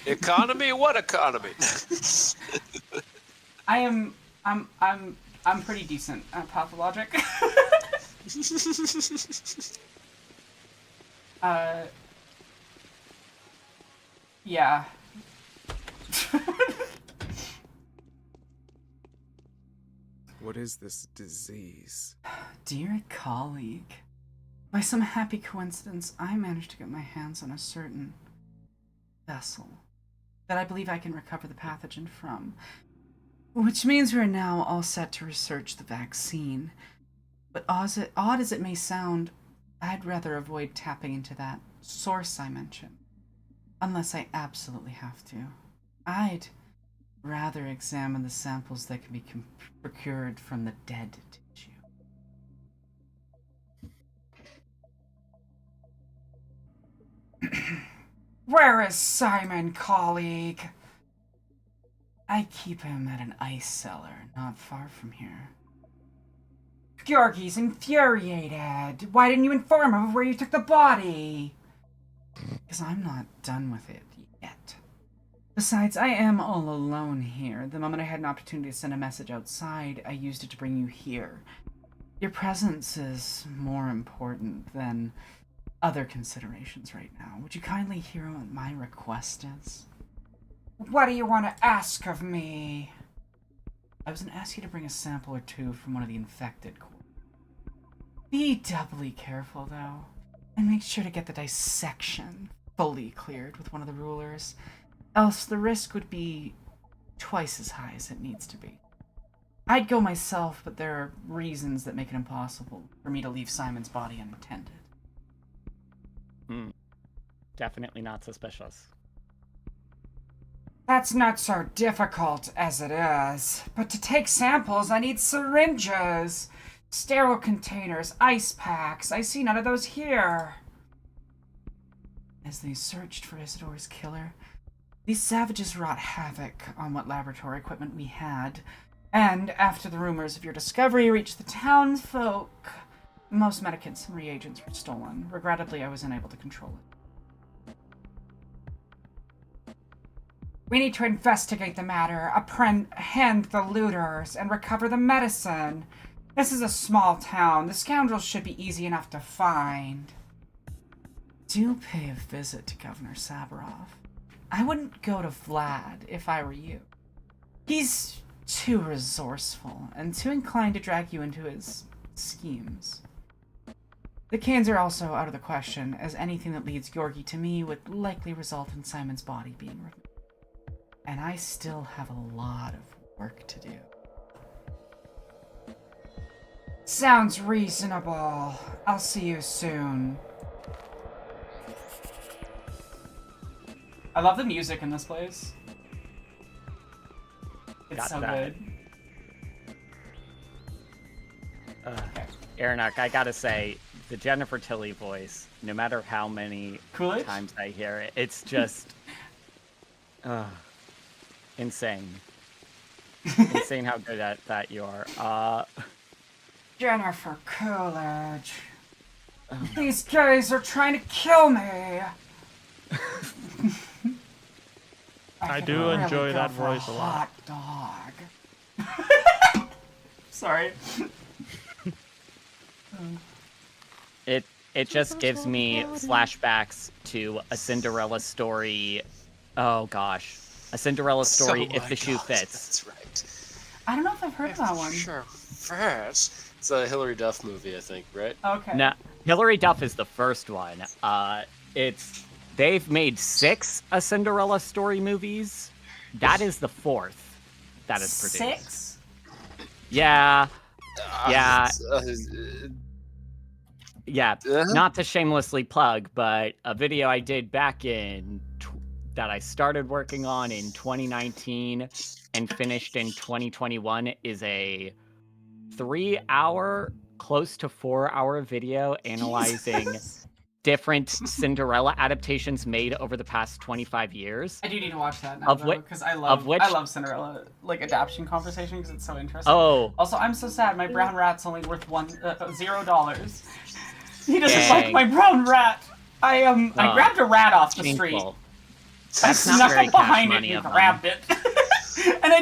Economy? What economy? I'm pretty decent at pathologic. Yeah. What is this disease? Dear colleague, by some happy coincidence, I managed to get my hands on a certain vessel that I believe I can recover the pathogen from, which means we're now all set to research the vaccine. But odd as it may sound, I'd rather avoid tapping into that source I mentioned, unless I absolutely have to. I'd rather examine the samples that can be procured from the dead tissue. Where is Simon, colleague? I keep him at an ice cellar not far from here. Georgie's infuriated. Why didn't you inform him of where you took the body? Because I'm not done with it yet. Besides, I am all alone here. The moment I had an opportunity to send a message outside, I used it to bring you here. Your presence is more important than other considerations right now. Would you kindly hear what my request is? What do you want to ask of me? I was going to ask you to bring a sample or two from one of the infected corpses. Be doubly careful, though, and make sure to get the dissection fully cleared with one of the rulers, else the risk would be twice as high as it needs to be. I'd go myself, but there are reasons that make it impossible for me to leave Simon's body unattended. Definitely not suspicious. That's not so difficult as it is. But to take samples, I need syringes, sterile containers, ice packs. I see none of those here. As they searched for Isidore's killer, these savages wrought havoc on what laboratory equipment we had, and after the rumors of your discovery reached the townsfolk, most medikits and reagents were stolen. Regrettably, I was unable to control it. We need to investigate the matter, apprehend the looters, and recover the medicine. This is a small town. The scoundrels should be easy enough to find. Do pay a visit to Governor Sabarov. I wouldn't go to Vlad if I were you. He's too resourceful and too inclined to drag you into his schemes. The cans are also out of the question, as anything that leads Georgi to me would likely result in Simon's body being removed. And I still have a lot of work to do. Sounds reasonable. I'll see you soon. I love the music in this place. It's Got so that. good. Okay. Aronach, I gotta say, the Jennifer Tilly voice, no matter how many Coolidge? times I hear it, it's just insane. Insane how good at that you are. Jennifer Coolidge. These guys are trying to kill me. I could do really enjoy go that for voice a lot. Hot dog. Sorry. It just gives me flashbacks to a Cinderella story. Oh gosh, a Cinderella story Oh if my the shoe God, fits. That's right. I don't know if I've heard of that one. Sure. First. It's a Hillary Duff movie, I think, right? Okay. No, Hillary Duff is the first one. They've made 6 A Cinderella Story movies. That is the 4th that is produced. 6? Yeah. Yeah. Uh, Yeah, not to shamelessly plug, but a video I did back that I started working on in 2019 and finished in 2021 is a 3-hour, close to 4-hour video analyzing different Cinderella adaptations made over the past 25 years. I do need to watch that now, because I love Cinderella adaptation conversation because it's so interesting. Oh. Also, I'm so sad. My brown rat's only worth $0. He doesn't Dang. like my brown rat. I grabbed a rat off the street. Shameful. I That's not snuck very up cash behind it money and of them. grabbed it. And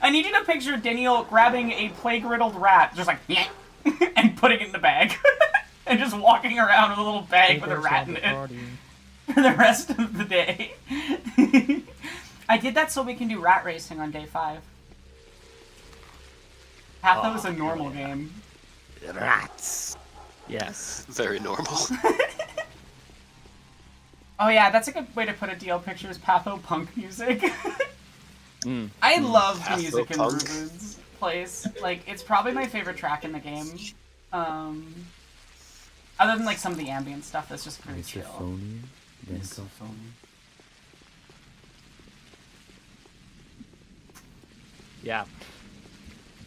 I need you to picture Daniel grabbing a plague-riddled rat, just like, yeah, and putting it in the bag. And just walking around with a little bag with a rat in it for the rest of the day. I did that so we can do rat racing on day 5. Patho is a normal game. Rats. Yes. Very normal. Oh yeah, that's a good way to put it, DL Pictures, Patho punk music. I love the music in Patho-punk. Ruben's place. Like, it's probably my favorite track in the game. Other than like some of the ambient stuff that's just pretty chill. Misophonia? Misophonia. Yeah.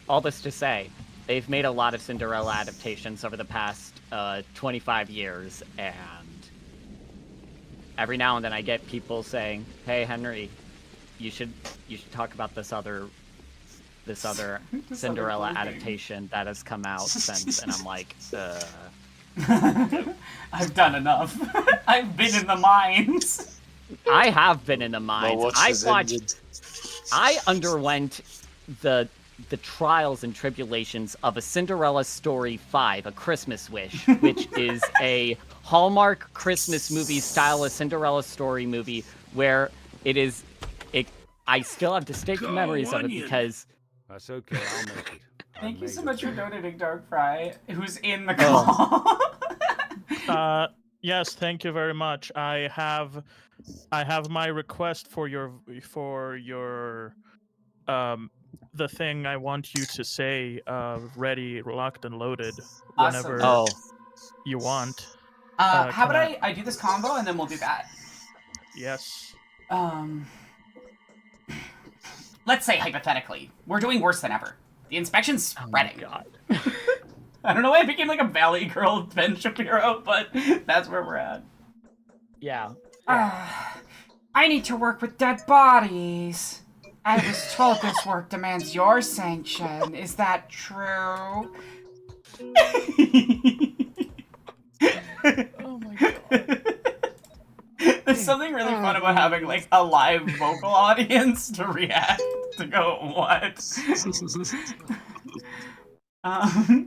All this to say, they've made a lot of Cinderella adaptations over the past 25 years, and every now and then I get people saying, "Hey, Henry, you should talk about this other Cinderella other game. adaptation that has come out since," and I'm like, I've done enough. I've been in the mines. I have been in the mines. My watch I has watched. ended. I underwent the trials and tribulations of A Cinderella Story 5, A Christmas Wish, which is a Hallmark Christmas movie style of Cinderella Story movie where I still have distinct memories of it because That's okay, I'll make it. Thank you so much for donating, Dark Fry, who's in the call. Yes, thank you very much. I have my request for your the thing I want you to say ready, locked, and loaded whenever Awesome. you want. How can about I do this combo and then we'll do that? Yes. Let's say hypothetically, we're doing worse than ever. The inspection's spreading. God. I don't know why I became like a Valley Girl Ben Shapiro, but that's where we're at. Yeah. I need to work with dead bodies. I was told this work demands your sanction. Is that true? Oh my god. There's something really fun about having like a live vocal audience to react to go what. I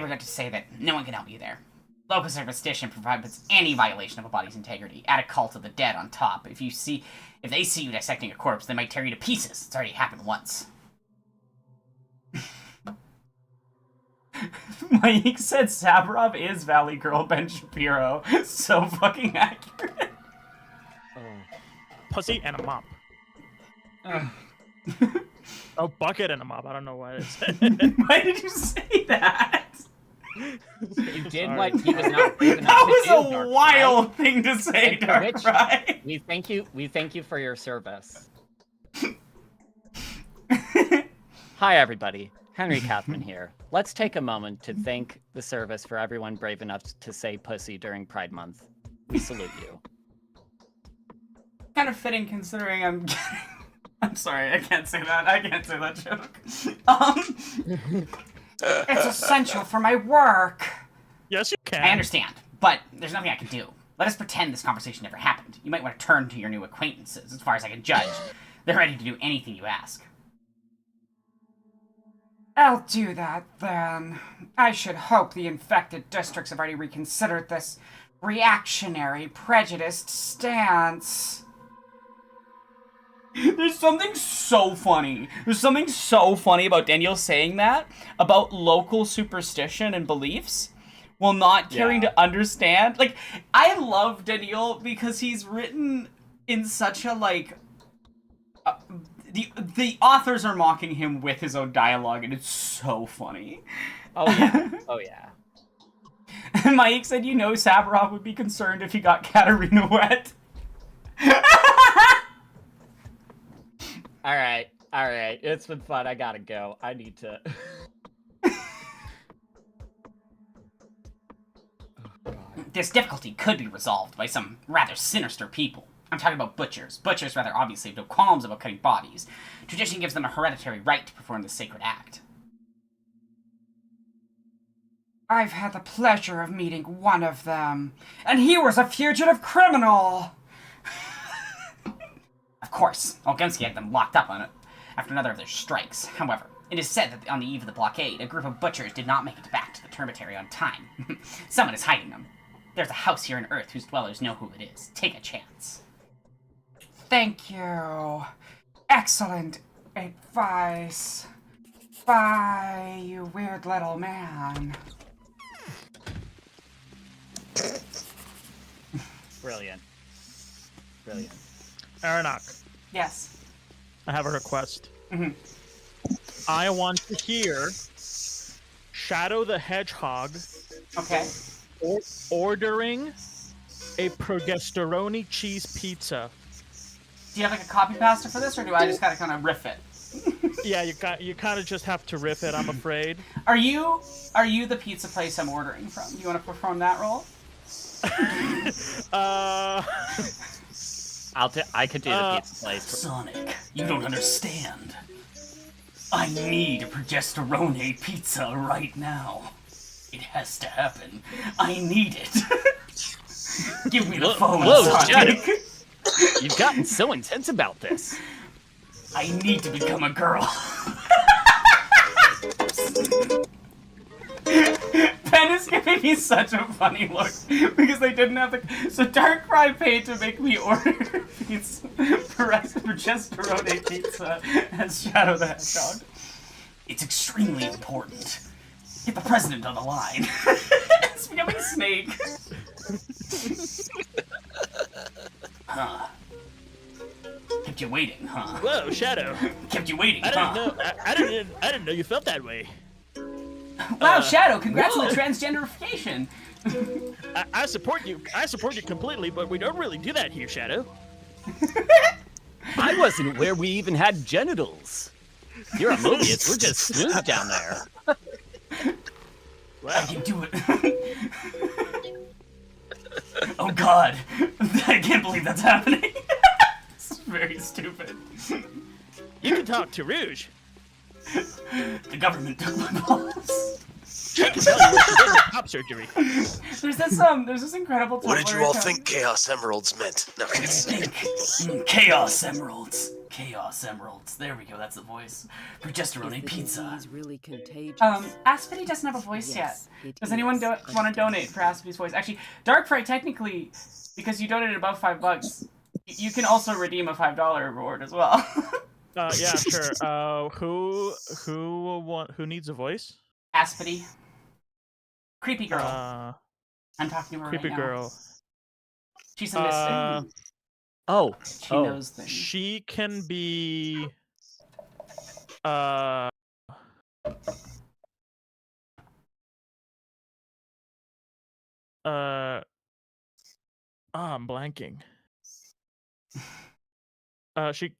forgot to say that no one can help you there. Local superstition provides any violation of a body's integrity. Add a cult of the dead on top. If they see you dissecting a corpse, they might tear you to pieces. It's already happened once. Mike said Saburov is Valley Girl Ben Shapiro. So fucking accurate. Pussy and a mop. Oh, bucket and a mop. I don't know why it said. Why did you say that? You did Sorry. what he was not brave enough That to was do, a Dark wild thing to say, And for Dark which- Ride. We thank you for your service. Hi everybody, Henry Kathman here. Let's take a moment to thank the service for everyone brave enough to say pussy during Pride Month. We salute you. Kind of fitting considering I'm getting... I'm sorry, I can't say that. I can't say that joke. It's essential for my work. Yes, you can. I understand, but there's nothing I can do. Let us pretend this conversation never happened. You might want to turn to your new acquaintances. As far as I can judge, they're ready to do anything you ask. I'll do that, then. I should hope the infected districts have already reconsidered this reactionary, prejudiced stance. There's something so funny. There's something so funny about Daniel saying that about local superstition and beliefs while not caring to understand. Like, I love Daniel because he's written in such a, like... the authors are mocking him with his own dialogue, and it's so funny. Oh yeah, oh yeah. Mike said, you know Saburov would be concerned if he got Katerina wet. Alright, it's been fun, I gotta go. I need to... This difficulty could be resolved by some rather sinister people. I'm talking about butchers. Butchers rather obviously have no qualms about cutting bodies. Tradition gives them a hereditary right to perform this sacred act. I've had the pleasure of meeting one of them, and he was a fugitive criminal! Of course, Olgensky had them locked up on it after another of their strikes. However, it is said that on the eve of the blockade, a group of butchers did not make it back to the termitary on time. Someone is hiding them. There's a house here on Earth whose dwellers know who it is. Take a chance. Thank you. Excellent advice. Bye, you weird little man. Brilliant. Brilliant. Aronach, Yes. I have a request. Mm-hmm. I want to hear Shadow the Hedgehog Okay. ordering a progesterone cheese pizza. Do you have like a copy pasta for this, or do I just gotta kind of riff it? Yeah, you kind of just have to riff it, I'm afraid. Are you the pizza place I'm ordering from? You want to perform that role? I could do the pizza place. Sonic, you don't understand. I need a progesterone pizza right now. It has to happen. I need it. Give me the phone, whoa, Sonic. You've gotten so intense about this. I need to become a girl. Ben is giving me such a funny look because they didn't have the. So Darkrai paid to make me order pizza, progesterone pizza, as Shadow the Hedgehog. It's extremely important. Get the president on the line. It's becoming Snake. Huh. Kept you waiting, huh? Whoa, Shadow! Kept you waiting, I huh? didn't know. I didn't know you felt that way. Wow, Shadow! Congrats on whoa. the transgenderification. I support you. I support you completely, but we don't really do that here, Shadow. I wasn't aware we even had genitals. You're a Mobius, we're just smooth down there. I can do it. Oh God, I can't believe that's happening. This is very stupid. You can talk to Rouge. The government took my boss. She can tell you what to do with top surgery. There's this incredible. What did Tumblr you all account- think Chaos Emeralds meant? No, it's... Chaos Emeralds. Chaos Emeralds. There we go. That's the voice. Progesterone Is the pizza. disease really contagious? Aspity doesn't have a voice Yes, yet. it Does anyone is. want to donate for Aspity's voice? Actually, Darkfright, technically, because you donated above $5, you can also redeem a $5 reward as well. Yeah, sure. Who needs a voice? Aspity. Creepy girl. I'm talking to her Creepy right now. girl. She's a mystic. Oh, She knows things. She can be. I'm blanking.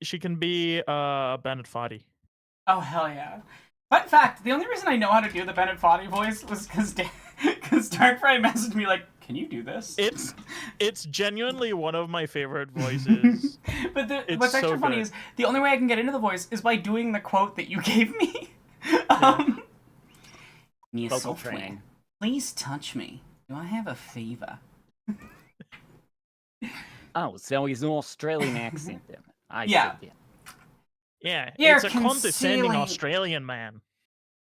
She can be Bennett Foddy. Oh hell yeah! Fun fact: the only reason I know how to do the Bennett Foddy voice was because Darkfright messaged me like, "Can you do this?" It's genuinely one of my favorite voices. But It's what's so extra funny good. is the only way I can get into the voice is by doing the quote that you gave me. New Vocal software. training. Please touch me. Do I have a fever? Oh, so he's an Australian accent then. Yeah. See. Yeah, You're it's a condescending concealing- Australian man.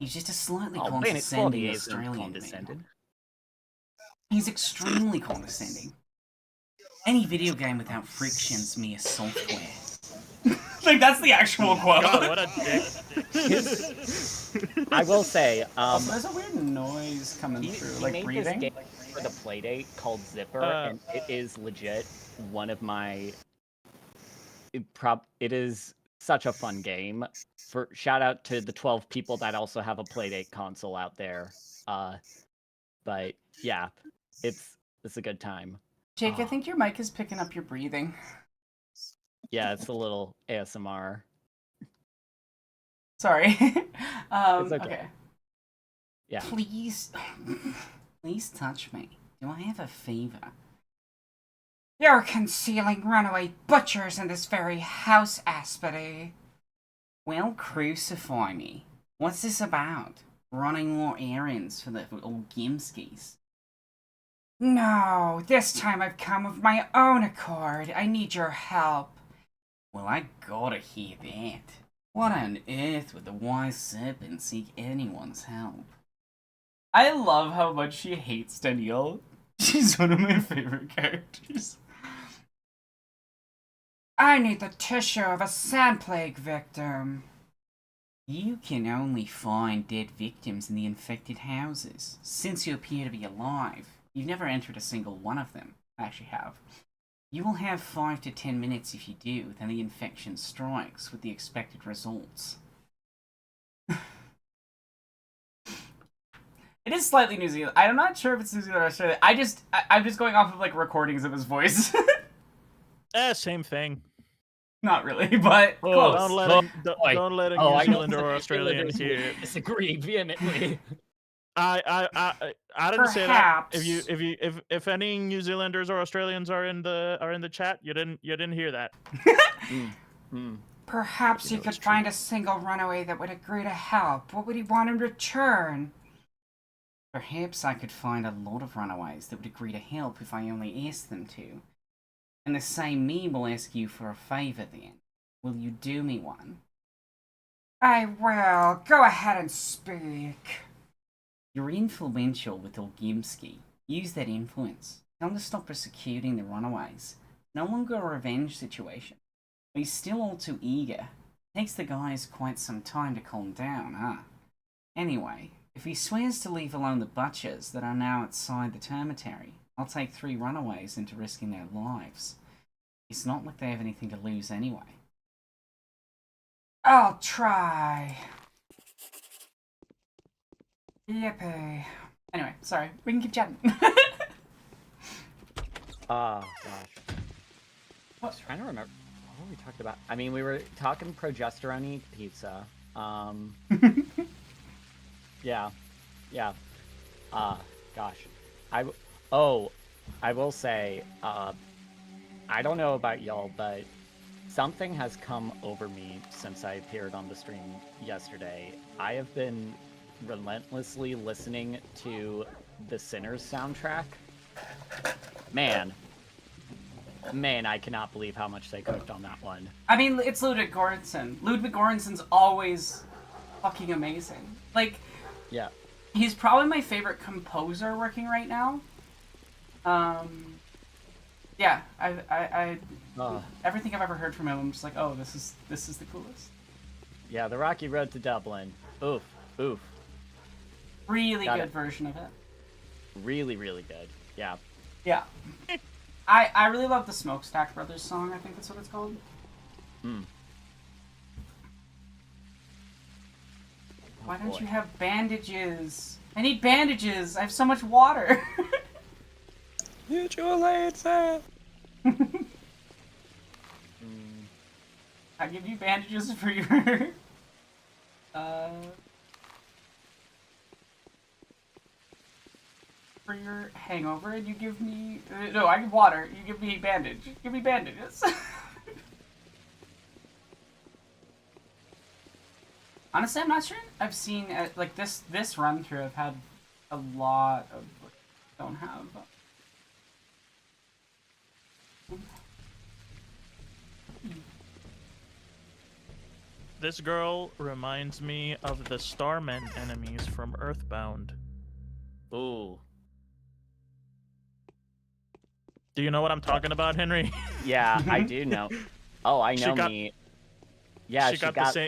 He's just a slightly Oh, Bennett condescending Foddy is Australian man. condescending. He's extremely condescending. Any video game without friction's mere software. Like, that's the actual quote. God, what a dick. I will say, Also, there's a weird noise coming he through, like made breathing. this game for the Playdate called Zipper, and it is legit one of my. It is such a fun game. For shout out to the 12 people that also have a Playdate console out there. But yeah, it's a good time. Jake, I think your mic is picking up your breathing. Yeah, it's a little ASMR. Sorry. It's okay. Yeah. Please touch me. Do I have a fever? You're concealing runaway butchers in this very house, Aspity. Well, crucify me. What's this about? Running more errands for the old Gimskis? No, this time I've come of my own accord. I need your help. Well, I gotta hear that. What on earth would the wise serpent seek anyone's help? I love how much she hates Danielle. She's one of my favorite characters. I need the tissue of a sand plague victim. You can only find dead victims in the infected houses. Since you appear to be alive, you've never entered a single one of them. I actually have. You will have 5 to 10 minutes if you do, then the infection strikes with the expected results. It is slightly New Zealand. I'm not sure if it's New Zealand or Australia. I'm just going off of like recordings of his voice. Same thing. Not really, but close. Don't let a New Zealander or Australian hear it. Disagree vehemently. I didn't say that. Perhaps. If any New Zealanders or Australians are in the chat, you didn't hear that. Perhaps you could find a single runaway that would agree to help. What would he want in return? Perhaps I could find a lot of runaways that would agree to help if I only asked them to. And the same me will ask you for a favour then. Will you do me one? I will. Go ahead and speak. You're influential with Olgimski. Use that influence. Tell him to stop persecuting the runaways. No longer a revenge situation. But he's still all too eager. Takes the guys quite some time to calm down, huh? Anyway, if he swears to leave alone the butchers that are now outside the termitary, I'll take 3 runaways into risking their lives. It's not like they have anything to lose anyway. I'll try. Yippee. Anyway, sorry. We can keep chatting. Oh, gosh. I was trying to remember. What were we talking about? I mean, we were talking progesterone pizza. Yeah. Gosh. I will say, I don't know about y'all, but something has come over me since I appeared on the stream yesterday. I have been relentlessly listening to the Sinners soundtrack. Man, I cannot believe how much they cooked on that one. I mean, it's Ludwig Göransson. Ludwig Göransson's always fucking amazing. Like, Yeah. he's probably my favorite composer working right now. Yeah, I everything I've ever heard from him, I'm just like, oh, this is the coolest. Yeah, the Rocky Road to Dublin. Oof. Really Got good it. version of it. Really, really good. Yeah. Yeah. I really love the Smokestack Brothers song, I think that's what it's called. Why don't you have bandages? I need bandages! I have so much water! Mutual aid, Sam. I give you bandages for your... for your hangover, and you give me... no, I give water. You give me bandage. Give me bandages. Honestly, I'm not sure. I've seen, like, this run-through, I've had a lot of... don't have... This girl reminds me of the Starmen enemies from Earthbound. Ooh. Do you know what I'm talking about, Henry? Yeah, I do know. Oh, I know got- me. Yeah,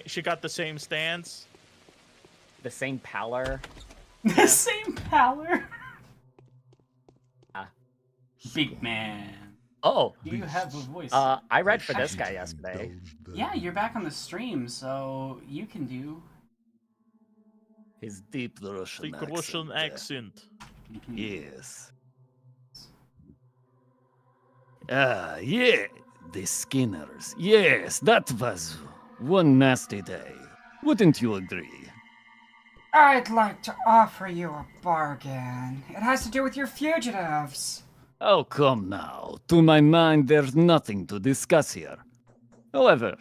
she got the same stance. the same pallor. The same pallor. Ah. Big man. Oh, You have a voice. I read for this guy yesterday. Yeah, you're back on the stream, so you can do... His deep Russian The Russian accent. Yes. Yeah, the Skinners. Yes, that was one nasty day. Wouldn't you agree? I'd like to offer you a bargain. It has to do with your fugitives. Oh, come now. To my mind, there's nothing to discuss here. However,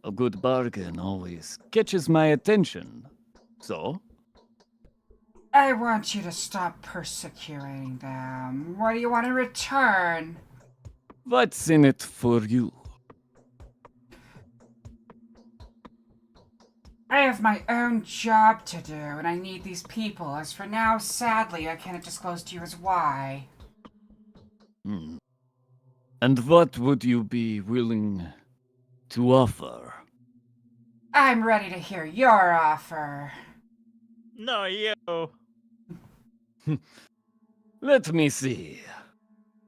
a good bargain always catches my attention. So? I want you to stop persecuting them. What do you want in return? What's in it for you? I have my own job to do, and I need these people. As for now, sadly, I cannot disclose to you as why. And what would you be willing to offer? I'm ready to hear your offer. No, yo. Let me see.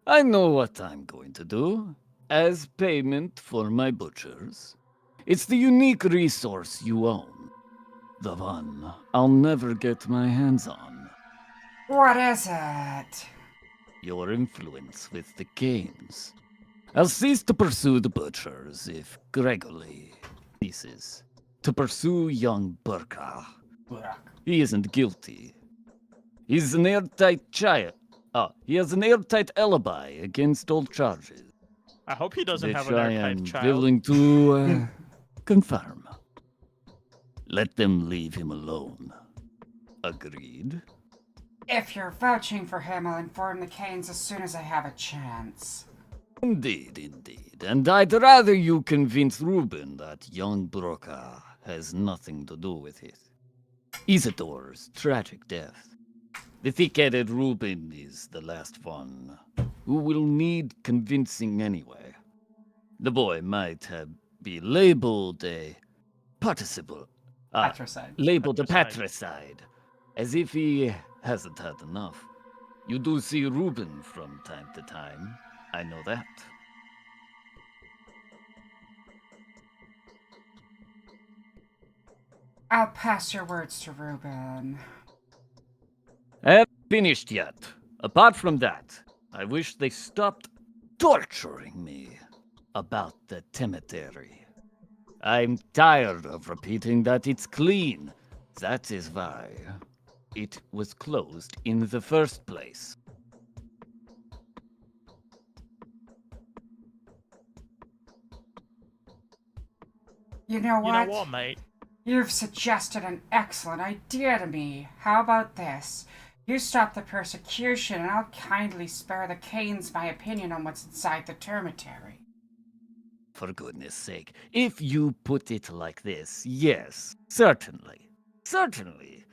I know what I'm going to do. As payment for my butchers, it's the unique resource you own. The one I'll never get my hands on. What is it? Your influence with the Canes. I'll cease to pursue the butchers if Gregory ceases to pursue young Burka. He isn't guilty. He's an airtight child. He has an airtight alibi against all charges. I hope he doesn't Which have an I archived am child. willing to confirm. Let them leave him alone. Agreed? If you're vouching for him, I'll inform the Canes as soon as I have a chance. Indeed, indeed. And I'd rather you convince Reuben that young Broca has nothing to do with it. Isidore's tragic death. The thick-headed Reuben is the last one, who will need convincing anyway. The boy might be labeled a participle. Patricide. Labeled a Patricide. patricide, as if he hasn't had enough. You do see Reuben from time to time. I know that. I'll pass your words to Reuben. Haven't finished yet. Apart from that, I wish they stopped torturing me about the cemetery. I'm tired of repeating that it's clean. That is why it was closed in the first place. You know You know what, mate? You've suggested an excellent idea to me. How about this? You stop the persecution, and I'll kindly spare the Canes my opinion on what's inside the dormitory. For goodness sake, if you put it like this, yes, certainly. Certainly.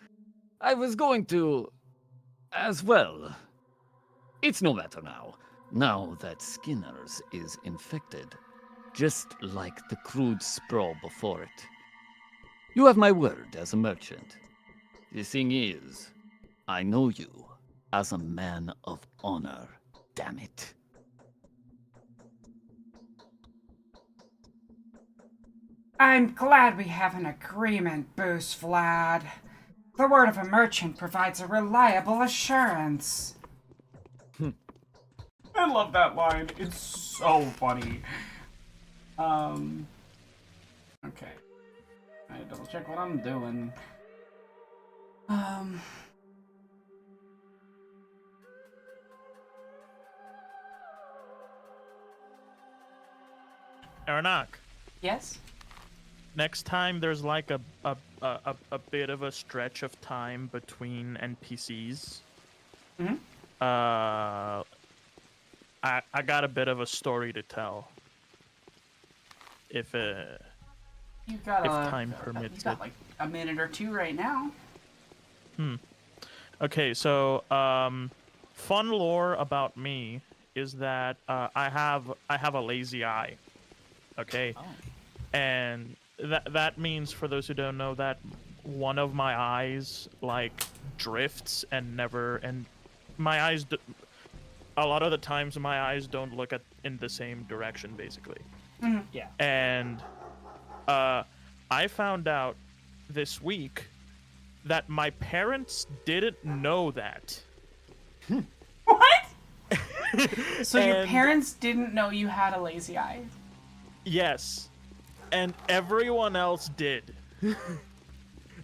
I was going to. As well. It's no matter now. Now that Skinner's is infected, just like the crude sprawl before it. You have my word as a merchant. The thing is, I know you as a man of honor. Damn it. I'm glad we have an agreement, Boost Vlad. The word of a merchant provides a reliable assurance. I love that line. It's so funny. Okay. I double check what I'm doing. Aranak, Yes? next time there's like a bit of a stretch of time between NPCs. Mhm. I got a bit of a story to tell. If You've got If time permits you've got it. like a minute or two right now. Okay, so fun lore about me is that I have a lazy eye. Okay, and that means, for those who don't know, that one of my eyes like drifts and my eyes. A lot of the times, my eyes don't look in the same direction, basically. Yeah. And I found out this week that my parents didn't know that. What? So your And- parents didn't know you had a lazy eye? Yes, and everyone else did.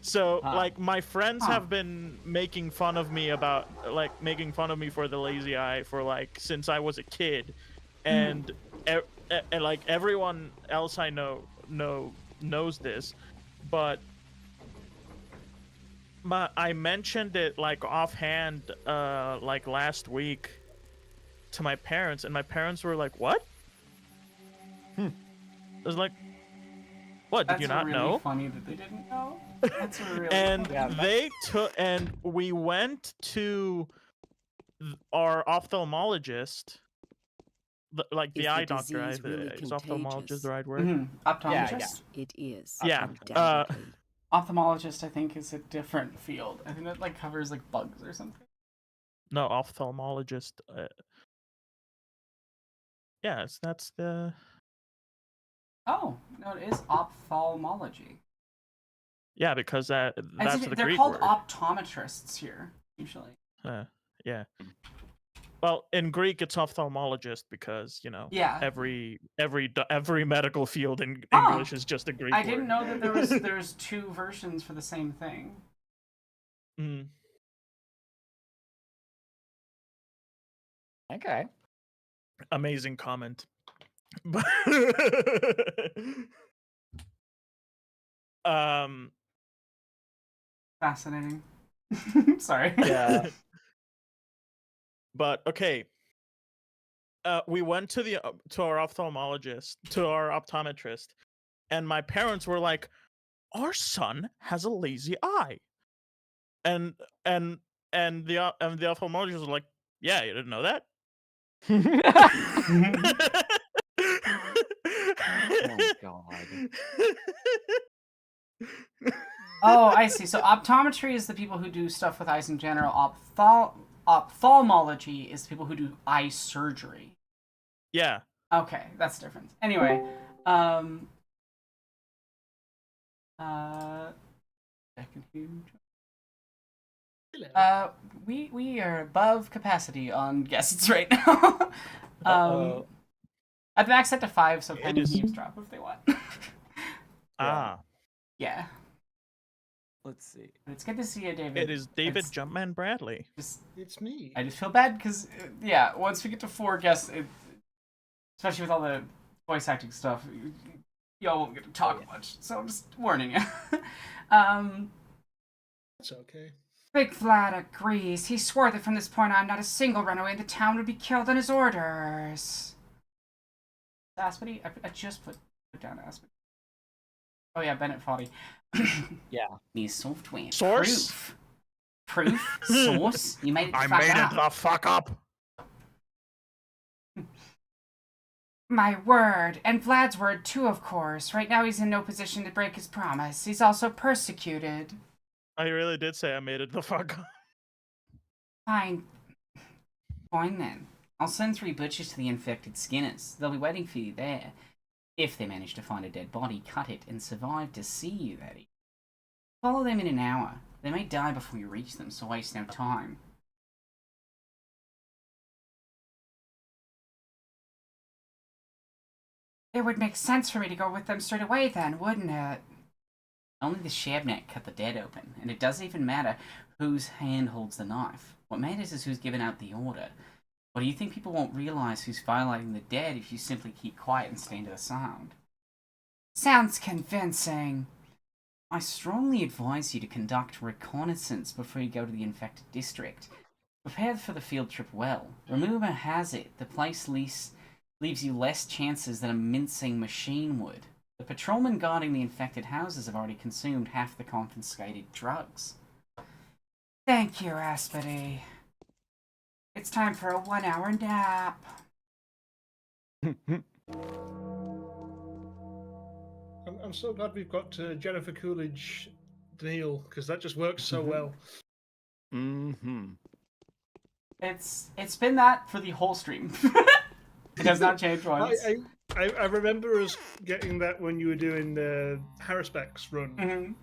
So, like, my friends have been making fun of me for the lazy eye for like since I was a kid, and and like everyone else I know knows this, but I mentioned it like offhand like last week to my parents, and my parents were like, "What?" I was like, "What? Did you not really know?" funny that they didn't know. That's really And funny. we went to our ophthalmologist, like the Is eye the doctor. disease really Is ophthalmologist contagious? the right word? Optometrist? It is. Yeah, Undoubtedly. Ophthalmologist, I think, is a different field. I think that like covers like bugs or something. No, ophthalmologist. Yes, that's the. Oh no, it is ophthalmology. Yeah, because that's the They're Greek called word. optometrists here usually. Yeah. Well, in Greek, it's ophthalmologist because Yeah. every medical field in Huh. English is just a Greek I word. didn't know that there's two versions for the same thing. Mm. Okay. Amazing comment. um. Fascinating. Sorry. Yeah. But okay. We went to our optometrist, and my parents were like, "Our son has a lazy eye," and the ophthalmologist was like, "Yeah, you didn't know that." Oh god. Oh, I see. So optometry is the people who do stuff with eyes in general. Ophthalmology is the people who do eye surgery. Yeah. Okay, that's different. Anyway, we are above capacity on guests right now. I've maxed it to 5, so Penny can eavesdrop if they want. Ah. Yeah. Let's see. It's good to see you, David. It is David Jumpman Bradley. It's me. I just feel bad because, yeah, once we get to 4 guests, especially with all the voice acting stuff, y'all won't get to talk much. So I'm just warning you. That's okay. Big Vlad agrees. He swore that from this point on, not a single runaway in the town would be killed on his orders. Aspity? I just put down Aspity. Oh yeah, Bennett Foddy. Yeah. Me software. Source? Proof? Source? You made it the I fuck made up. it the fuck up. My word, and Vlad's word too, of course. Right now he's in no position to break his promise. He's also persecuted. I really did say I made it the fuck up. Fine. Fine then. I'll send 3 butchers to the infected Skinners. They'll be waiting for you there. If they manage to find a dead body, cut it, and survive to see you, that is. Follow them in an hour. They may die before you reach them, so waste no time. It would make sense for me to go with them straight away then, wouldn't it? Only the Shabnak cut the dead open, and it doesn't even matter whose hand holds the knife. What matters is who's given out the order. Or do you think people won't realize who's violating the dead if you simply keep quiet and stand to the sound? Sounds convincing. I strongly advise you to conduct reconnaissance before you go to the infected district. Prepare for the field trip well. Rumor has it the place leaves you less chances than a mincing machine would. The patrolmen guarding the infected houses have already consumed half the confiscated drugs. Thank you, Aspity. It's time for a 1-hour nap. I'm so glad we've got Jennifer Coolidge Neil, because that just works so well. Mm-hmm. It's been that for the whole stream. It has not changed once. I remember us getting that when you were doing the Harrispex run. Mm-hmm.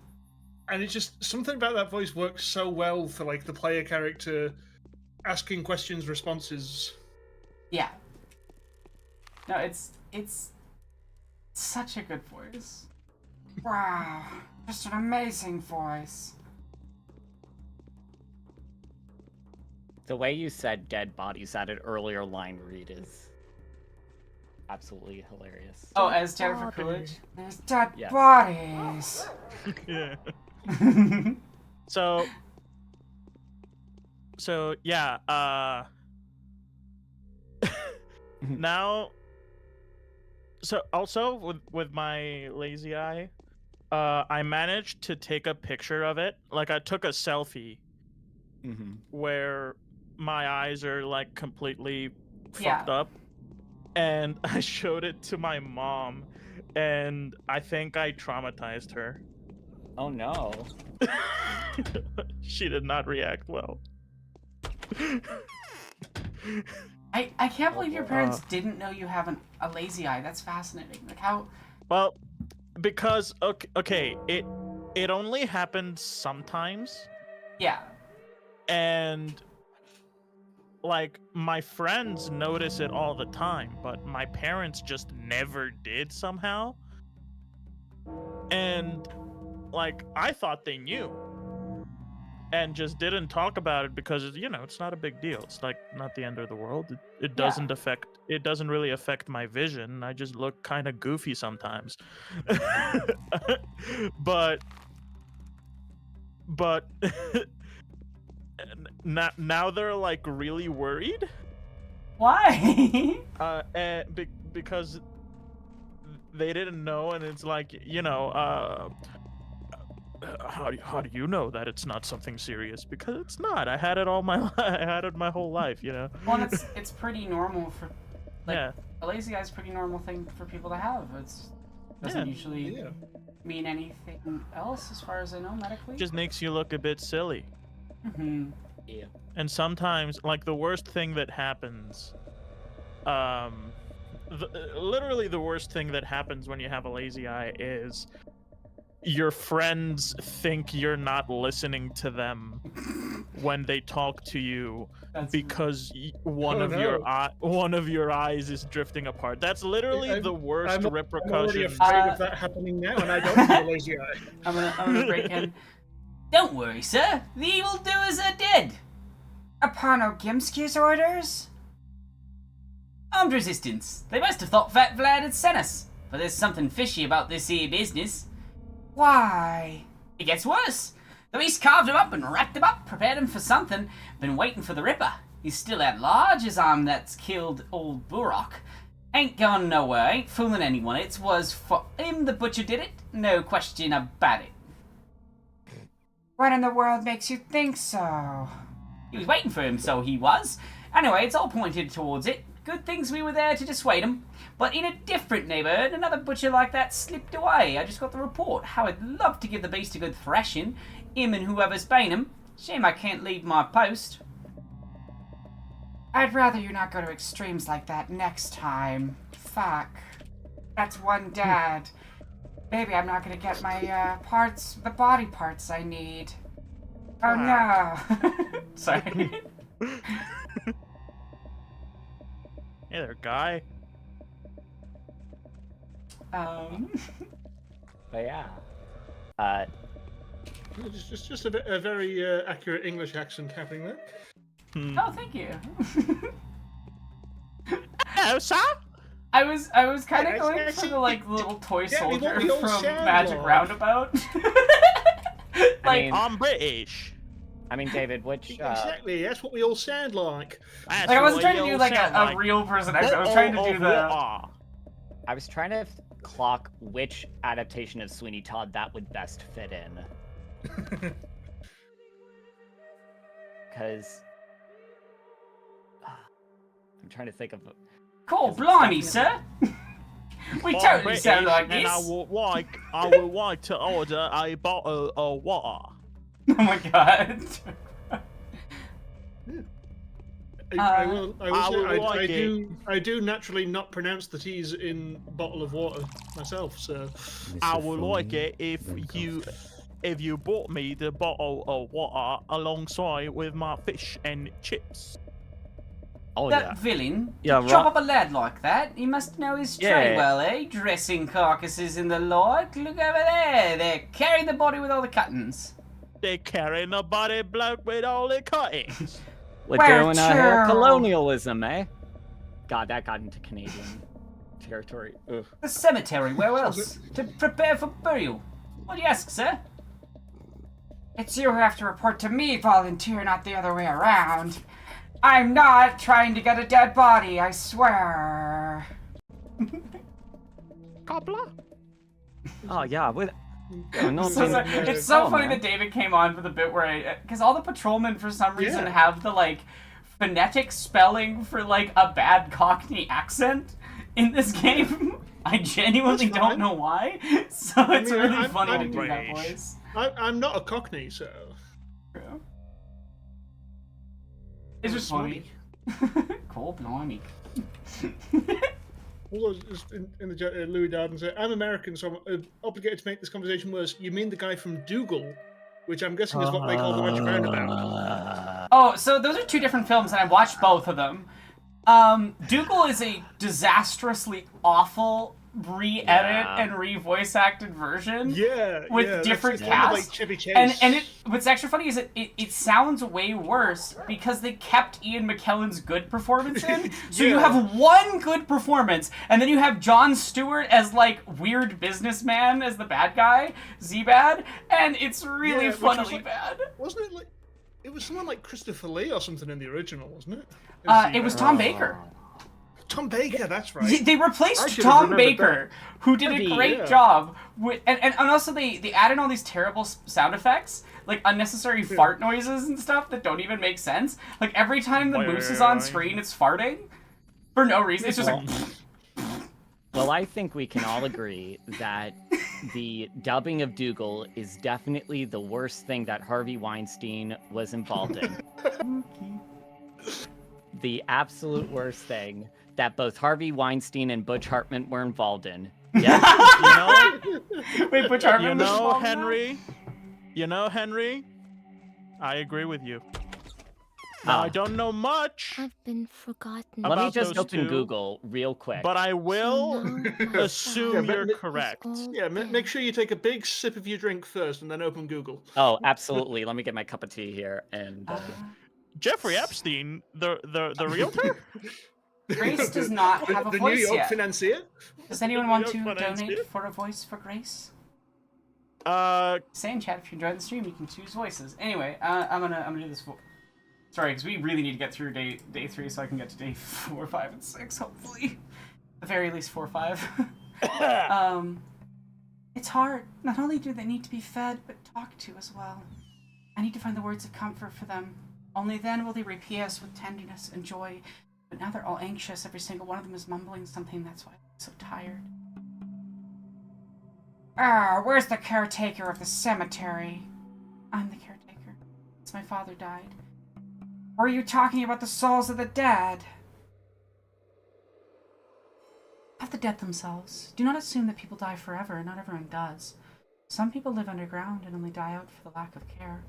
And it's just something about that voice works so well for like the player character asking questions, responses. Yeah. No, it's such a good voice. Wow, just an amazing voice. The way you said dead bodies at an earlier line read is absolutely hilarious. Oh, as Jennifer Coolidge? There's dead Yes. bodies. Yeah. So yeah, now, so also with my lazy eye, I managed to take a picture of it. Like I took a selfie where my eyes are like completely fucked up, and I showed it to my mom, and I think I traumatized her. Oh no. She did not react well. I can't believe your parents didn't know you have a lazy eye. That's fascinating. Like how? Well, because okay, it only happens sometimes. Yeah. And like my friends notice it all the time, but my parents just never did somehow. And like I thought they knew. And just didn't talk about it because it's not a big deal. It's like not the end of the world. It doesn't it doesn't really affect my vision. I just look kind of goofy sometimes. but now they're like really worried. Why? Because they didn't know, and it's like how do you know that it's not something serious? Because it's not. I had it I had it my whole life, Well, it's pretty normal for yeah. A lazy eye is a pretty normal thing for people to have. Doesn't usually mean anything else as far as I know medically. Just makes you look a bit silly. Mm-hmm. Yeah. And sometimes, like the worst thing that happens, literally the worst thing that happens when you have a lazy eye is your friends think you're not listening to them when they talk to you because one of your eyes is drifting apart. That's literally the worst repercussion. I'm already afraid of that happening now, and I don't have a lazy eye. I'm gonna break in. Don't worry, sir. The evildoers are dead. Upon Ogimski's orders? Armed resistance. They must have thought Fat Vlad had sent us. But there's something fishy about this here business. Why? It gets worse. The beast carved him up and wrapped him up, prepared him for something. Been waiting for the Ripper. He's still at large, his arm that's killed old Burok. Ain't gone nowhere, ain't fooling anyone. It was for him the butcher did it, no question about it. What in the world makes you think so? He was waiting for him, so he was. Anyway, it's all pointed towards it. Good things we were there to dissuade him. But in a different neighborhood, another butcher like that slipped away. I just got the report. How I'd love to give the beast a good thrashing. Him and whoever's paying him. Shame I can't leave my post. I'd rather you not go to extremes like that next time. Fuck. That's one dad. Maybe I'm not gonna get my the body parts I need. Oh no. Sorry. Hey there, guy. But yeah. Just a very accurate English accent happening there. Oh, thank you. Hello, sir. I was kind of Yeah, going actually, for the like little toy yeah, we soldier all from sound Magic like- Roundabout. I mean, I'm British. I mean, David, which Exactly, that's what we all sound like. That's Like I wasn't what trying to you do like sound a real person accent. I was trying to do the. I was trying to clock which adaptation of Sweeney Todd that would best fit in. Because I'm trying to think of. Cool, blimey, sir. We totally sound like and this. I would like to order a bottle of water. Oh my god. I do naturally not pronounce the T's in bottle of water myself, so I would like it if you bought me the bottle of water alongside with my fish and chips. Oh That villain, Yeah, to chop right. up a lad like that, he must know his Yeah. trade well, eh? Dressing carcasses in the like. Look over there, they're carrying the body with all the cuttings. They're carrying the body bloke with all the cuttings. We're Where doing our hair to? colonialism, eh? God, that got into Canadian territory. Ugh. The cemetery, where else? To prepare for burial. What do you ask, sir? It's you who have to report to me, volunteer, not the other way around. I'm not trying to get a dead body, I swear. Cobbler? Oh yeah, with. No, It's so funny that David came on for the bit where because all the patrolmen for some reason have the like phonetic spelling for like a bad Cockney accent in this game. I genuinely don't know why. So it's really funny to do that voice. I'm not a Cockney, so. It's just funny. Cool, blimey. All those in the Louis Darden said, "I'm American, so I'm obligated to make this conversation worse." You mean the guy from Dougal, which I'm guessing is what they call the Magic Roundabout. Oh, so those are two different films, and I watched both of them. Dougal is a disastrously awful re-edit and re-voice acted version. With different casts. And what's extra funny is that it sounds way worse because they kept Ian McKellen's good performance in. So you have one good performance, and then you have Jon Stewart as like weird businessman as the bad guy, Z-Bad, and it's really funnily bad. Wasn't it like it was someone like Christopher Lee or something in the original, wasn't it? It was Tom Baker. Tom Baker, that's right. Yeah, they replaced Tom Baker, who did a great job with, and also they added all these terrible sound effects, like unnecessary fart noises and stuff that don't even make sense. Like every time the moose is on screen, it's farting for no reason. It's just like. Well, I think we can all agree that the dubbing of Dougal is definitely the worst thing that Harvey Weinstein was involved in. The absolute worst thing that both Harvey Weinstein and Butch Hartman were involved in. Yeah. Wait, Butch Hartman was involved in that? Henry, I agree with you. Now, I don't know much. I've been forgotten. Let me about just those open two, Google real quick. But I will assume Yeah, you're but- correct. Yeah, make sure you take a big sip of your drink first and then open Google. Oh, absolutely. Let me get my cup of tea here and. Jeffrey Epstein, the realtor? Grace does not have a the voice New York yet. financier? Does anyone New want York to financier? donate for a voice for Grace? Say in chat if you're enjoying the stream, you can choose voices. Anyway, I'm gonna do this. Sorry, because we really need to get through day 3 so I can get to day 4, 5, and 6. Hopefully, at the very least 4, 5. It's hard. Not only do they need to be fed, but talked to as well. I need to find the words of comfort for them. Only then will they repay us with tenderness and joy. But now they're all anxious. Every single one of them is mumbling something. That's why I'm so tired. Where's the caretaker of the cemetery? I'm the caretaker. Since my father died. Were you talking about the souls of the dead? Of the dead themselves. Do not assume that people die forever. Not everyone does. Some people live underground and only die out for the lack of care.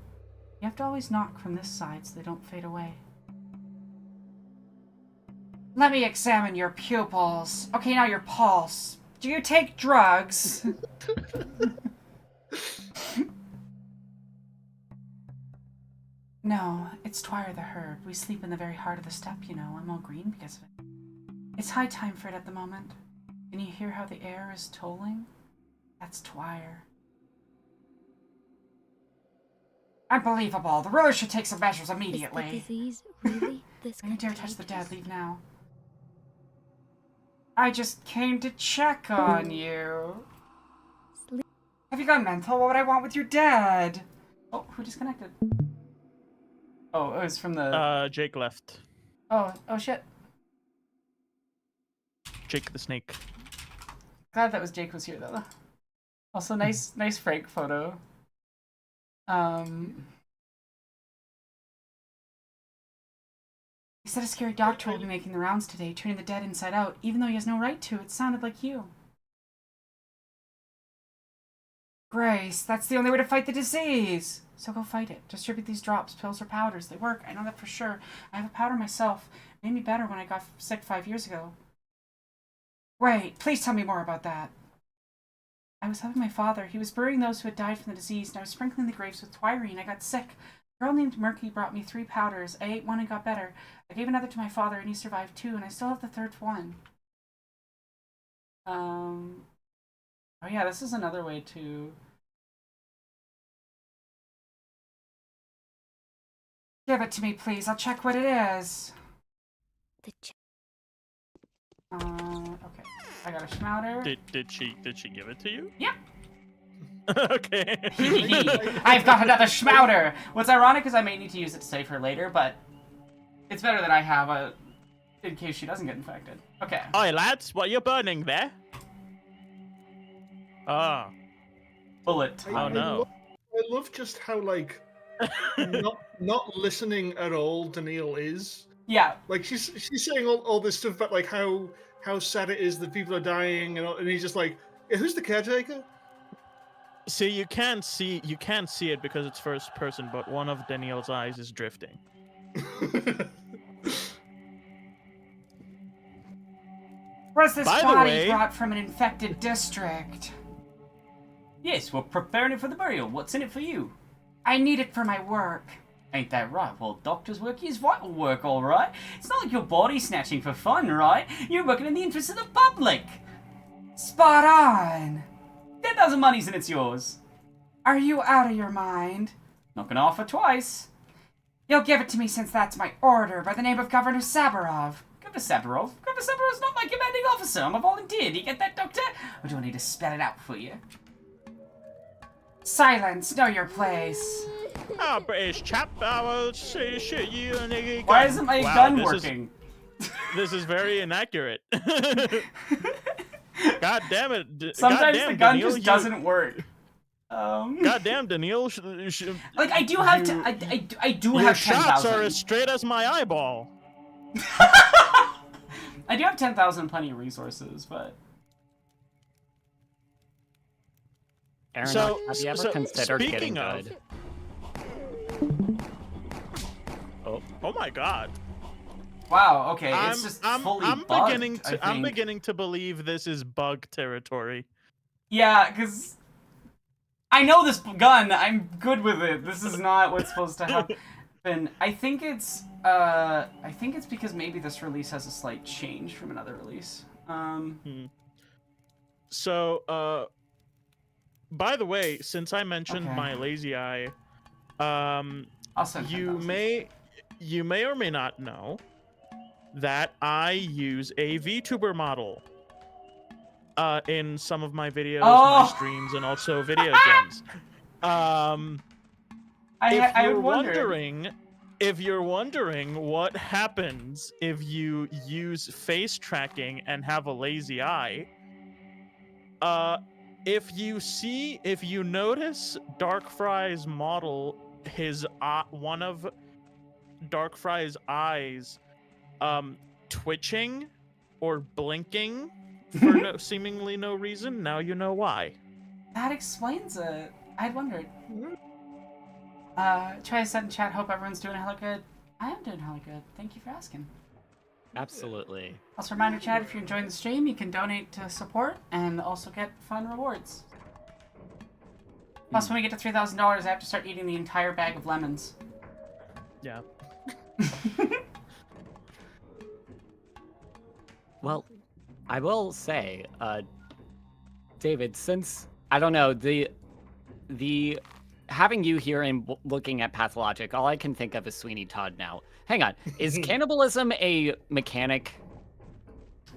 You have to always knock from this side so they don't fade away. Let me examine your pupils. Okay, now your pulse. Do you take drugs? No, it's Twire the herd. We sleep in the very heart of the steppe, you know. I'm all green because of it. It's high time for it at the moment. Can you hear how the air is tolling? That's Twire. Unbelievable. The ruler should take some measures immediately. Is the disease really this Don't you dare touch the contagious? dead. Leave now. I just came to check on you. Sleep. Have you gone mental? What would I want with your dad? Oh, who disconnected? Oh, it was from the... Jake left. Oh shit. Jake the snake. Glad that was Jake was here though. Also, nice Frank photo. He said a scary doctor will be making the rounds today, turning the dead inside out, even though he has no right to. It sounded like you. Grace, that's the only way to fight the disease. So go fight it. Distribute these drops, pills or powders. They work. I know that for sure. I have a powder myself. It made me better when I got sick 5 years ago. Wait, please tell me more about that. I was helping my father. He was burying those who had died from the disease, and I was sprinkling the graves with twirine. I got sick. A girl named Murky brought me 3 powders. I ate one and got better. I gave another to my father, and he survived too, and I still have the 3rd one. Oh yeah, this is another way to... Give it to me, please. I'll check what it is. Okay. I got a schmouter. Did she give it to you? Yeah. Okay. I've got another schmouter! What's ironic is I may need to use it to save her later, but it's better that I have in case she doesn't get infected. Okay. Oi, lads, what are you burning there? Ah. Bullet. Oh no. I love just how, like, not listening at all Daniil is. Yeah. Like, she's saying all this stuff about, like, how sad it is that people are dying, and he's just like, yeah, who's the caretaker? See, you can't see it because it's first person, but one of Daniel's eyes is drifting. Was this By the body way- brought from an infected district? Yes, we're preparing it for the burial. What's in it for you? I need it for my work. Ain't that right? Well, doctor's work is vital work, all right. It's not like you're body snatching for fun, right? You're working in the interest of the public. Spot on. 10,000 monies and it's yours. Are you out of your mind? Not gonna offer twice. You'll give it to me since that's my order by the name of Governor Sabarov. Governor Sabarov's not my commanding officer. I'm a volunteer. Do you get that, Doctor? Or do I need to spell it out for you? Silence. Know your place. Ah, British chap, I will shoot you and a gun. Why isn't my gun working? This is very inaccurate. God damn it. Sometimes goddamn, the gun Daniil, just doesn't work. Goddamn, Daniil. Like, I do have you- I do Your have shots are 10,000. as straight as my eyeball. I do have 10,000 and plenty of resources, but... Aaron, So- have you ever so, considered getting speaking of- good? Oh. Oh my god. Wow. Okay, it's just fully bugged, beginning to I I'm think. beginning to believe this is bug territory. Yeah, because I know this gun. I'm good with it. This is not what's supposed to happen. I think it's because maybe this release has a slight change from another release. So, by the way, since I mentioned Okay. my lazy eye, I'll send you 10,000. may or may not know that I use a VTuber model in some of my videos, my streams, and also video gems. If you're wondering what happens if you use face tracking and have a lazy eye, if you notice Darkfry's model, one of Darkfry's eyes twitching or blinking for seemingly no reason, now you know why. That explains it. I'd wondered. Try to set in chat. Hope everyone's doing hella good. I am doing hella good. Thank you for asking. Absolutely. Also, reminder, chat, if you're enjoying the stream, you can donate to support and also get fun rewards. Plus, when we get to $3,000, I have to start eating the entire bag of lemons. Yeah. Well, I will say, David, since I don't know the having you here and looking at Pathologic, all I can think of is Sweeney Todd now. Hang on, is cannibalism a mechanic?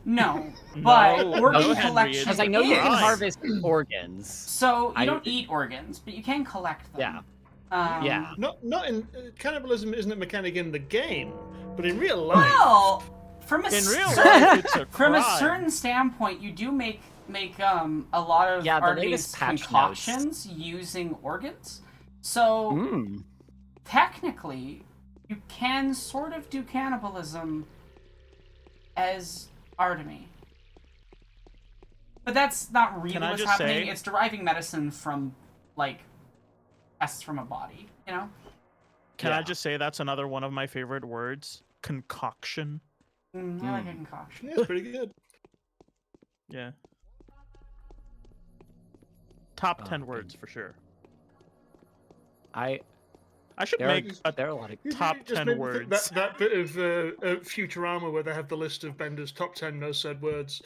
No, but No, organ Henry, collection. because I know you can harvest organs. So you don't eat organs, but you can collect them. Yeah. Yeah. Not in cannibalism isn't a mechanic in the game, but in real life. Well, from a In real certain, life, it's a from a crime. certain standpoint, you do make a lot of Yeah, the Artemis latest patch concoctions using organs. So technically, you can sort of do cannibalism as Artemis. But that's not really Can I what's just happening. say- It's deriving medicine from, like, tests from a body, you know? Can I just say that's another one of my favorite words? Concoction. I like a concoction. Yeah, it's pretty good. Yeah. Top 10 words for sure. I should make there are a lot of top Just 10 maybe words. That bit of Futurama where they have the list of Bender's top 10 no said words.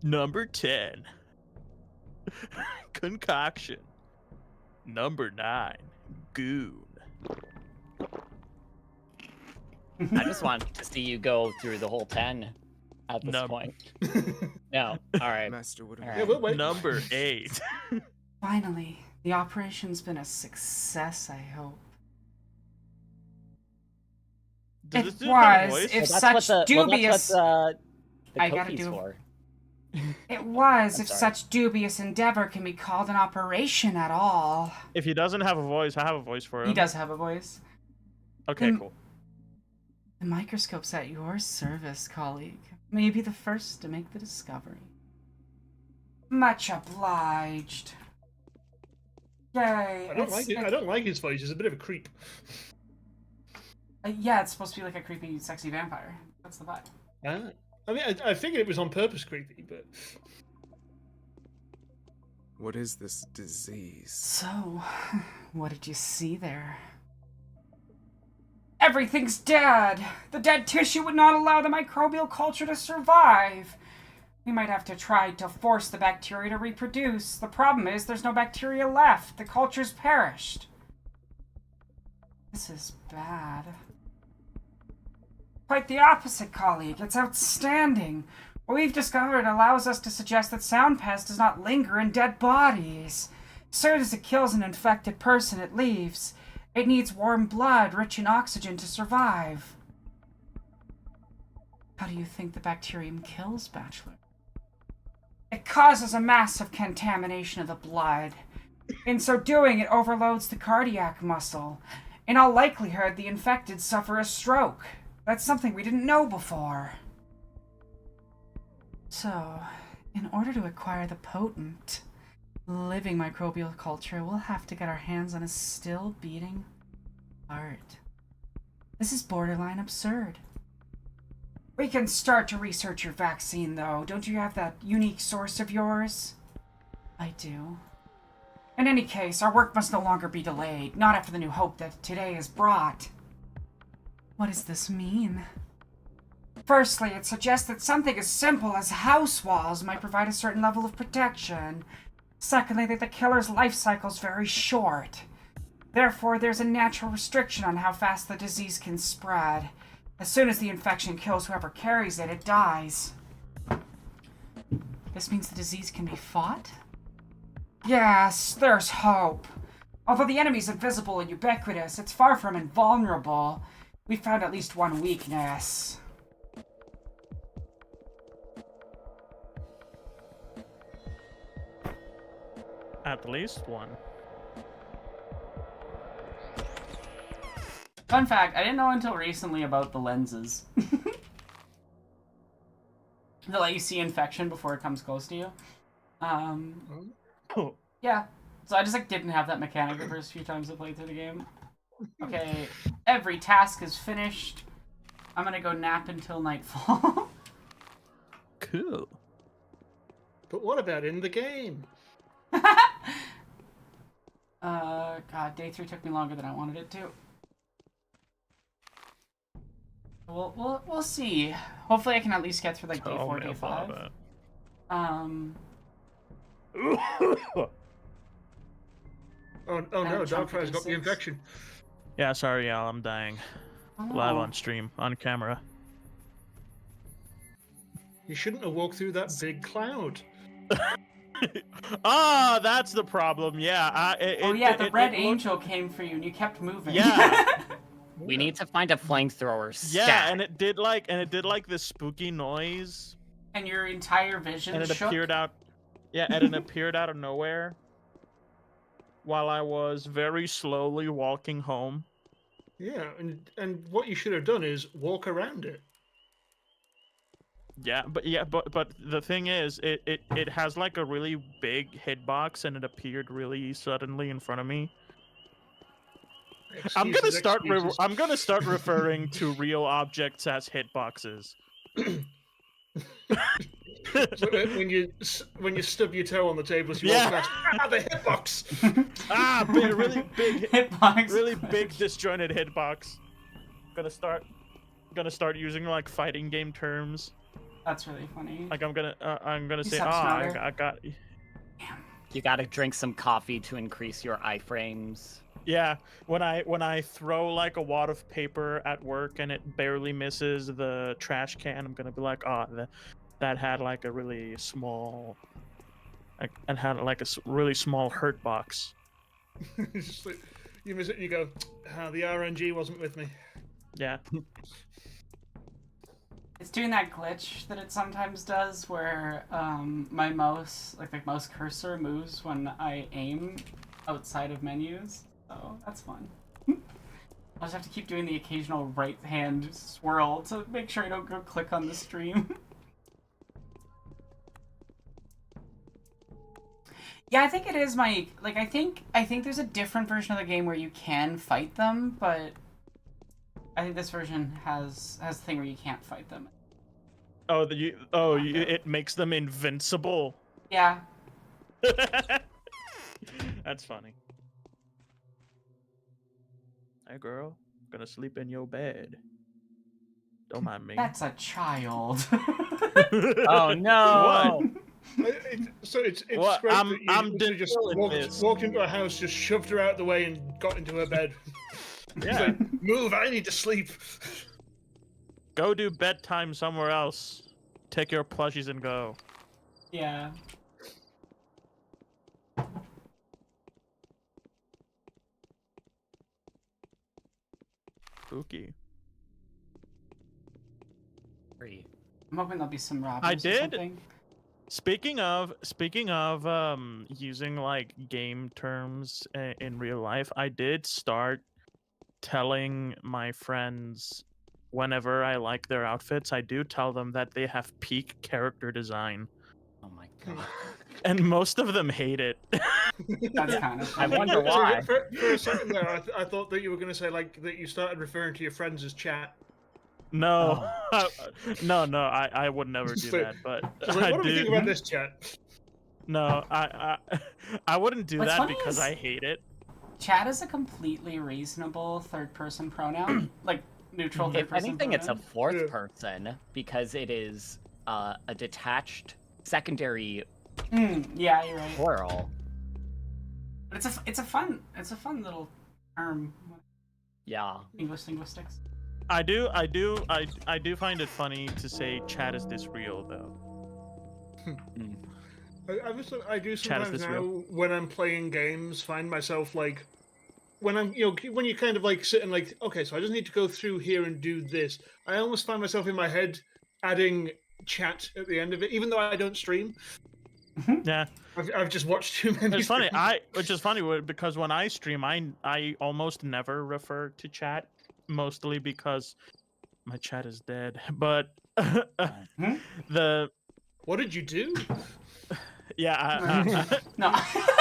Number 10. Concoction. Number 9. Goon. I just want to see you go through the whole 10 at this point. No. All right. Master, what All Yeah, we'll wait. Number 8. Finally, the operation's been a success, I hope. Does It this dude have a was, voice? if Well, such dubious... That's what the I gotta cookies do- for. It was, I'm if sorry. such dubious endeavor can be called an operation at all. If he doesn't have a voice, I have a voice for him. He does have a voice. Okay, Hmm. cool. The microscope's at your service, colleague. May you be the first to make the discovery. Much obliged. Yay. I don't like it. I don't like his voice. He's a bit of a creep. Yeah, it's supposed to be like a creepy, sexy vampire. That's the vibe. I mean, I figured it was on purpose creepy, but What is this disease? So, what did you see there? Everything's dead! The dead tissue would not allow the microbial culture to survive! We might have to try to force the bacteria to reproduce. The problem is there's no bacteria left. The culture's perished. This is bad. Quite the opposite, colleague. It's outstanding. What we've discovered allows us to suggest that sound pest does not linger in dead bodies. As soon as it kills an infected person, it leaves. It needs warm blood, rich in oxygen, to survive. How do you think the bacterium kills, Bachelor? It causes a massive contamination of the blood. In so doing, it overloads the cardiac muscle. In all likelihood, the infected suffer a stroke. That's something we didn't know before. So, in order to acquire the potent, living microbial culture, we'll have to get our hands on a still beating heart. This is borderline absurd. We can start to research your vaccine, though. Don't you have that unique source of yours? I do. In any case, our work must no longer be delayed, not after the new hope that today has brought. What does this mean? Firstly, it suggests that something as simple as house walls might provide a certain level of protection. Secondly, that the killer's life cycle is very short. Therefore, there's a natural restriction on how fast the disease can spread. As soon as the infection kills whoever carries it, it dies. This means the disease can be fought? Yes, there's hope. Although the enemy's invisible and ubiquitous, it's far from invulnerable. We found at least one weakness. At least one. Fun fact, I didn't know until recently about the lenses. They let you see infection before it comes close to you. Yeah. So I just didn't have that mechanic the first few times I played through the game. Okay, every task is finished. I'm gonna go nap until nightfall. Cool. But what about in the game? God, day 3 took me longer than I wanted it to. We'll see. Hopefully I can at least get through day 4, day 5. Oh no, Dogfire's got the infection. Yeah, sorry, y'all. I'm dying. Live on stream, on camera. You shouldn't have walked through that big cloud. Ah, that's the problem. Yeah. The red angel came for you, and you kept moving. Yeah. We need to find a flamethrower. Yeah, and it did like this spooky noise. And your entire vision And it shook? appeared out. Yeah, and it appeared out of nowhere. While I was very slowly walking home. Yeah, and what you should have done is walk around it. Yeah, but the thing is, it has like a really big hitbox, and it appeared really suddenly in front of me. I'm gonna start referring to real objects as hitboxes. So when you stub your toe on the table, you walk past. Ah, the hitbox. Really big hitbox. Really big disjointed hitbox. Gonna start using like fighting game terms. That's really funny. Like I'm gonna say, I got. You gotta drink some coffee to increase your iframes. Yeah, when I throw like a wad of paper at work and it barely misses the trash can, I'm gonna be like, that had like a really small, and had like a really small hurt box. Like, you miss it, and you go, the RNG wasn't with me. Yeah. It's doing that glitch that it sometimes does, where my mouse, like the mouse cursor, moves when I aim outside of menus. So that's fun. I'll just have to keep doing the occasional right hand swirl to make sure I don't go click on the stream. Yeah, I think it is I think there's a different version of the game where you can fight them, but I think this version has a thing where you can't fight them. It makes them invincible. Yeah. That's funny. Hey girl, gonna sleep in your bed. Don't mind me. That's a child. Oh no! What? It's What? great I'm that you just walked into a house, just shoved her out the way, and got into her bed. Yeah. Like, move! I need to sleep. Go do bedtime somewhere else. Take your plushies and go. Yeah. Spooky. I'm hoping there'll be some robbers. I or did. something. Speaking of using like game terms in real life, I did start telling my friends whenever I like their outfits, I do tell them that they have peak character design. Oh my god. and most of them hate it. That's kind of I funny. wonder why. For a second there, I thought that you were going to say like that you started referring to your friends as chat. No, no, I would never do that. But Just like, I what do we think do. about this chat? No, I wouldn't do What's that funny because is- I hate it. Chat is a completely reasonable third-person pronoun, like neutral If third-person anything, it's a pronoun. fourth Yeah. person because it is a detached secondary Yeah, you're right. plural. But it's a fun little term. Yeah. English linguistics. I do find it funny to say chat is this real though. I do Chat, is sometimes this now real? when I'm playing games find myself like when I'm when you kind of like sit and like okay, so I just need to go through here and do this. I almost find myself in my head adding chat at the end of it, even though I don't stream. Yeah, I've just watched too many. it's funny. streams. Which is funny because when I stream, I almost never refer to chat, mostly because my chat is dead. But the What did you do? yeah, No.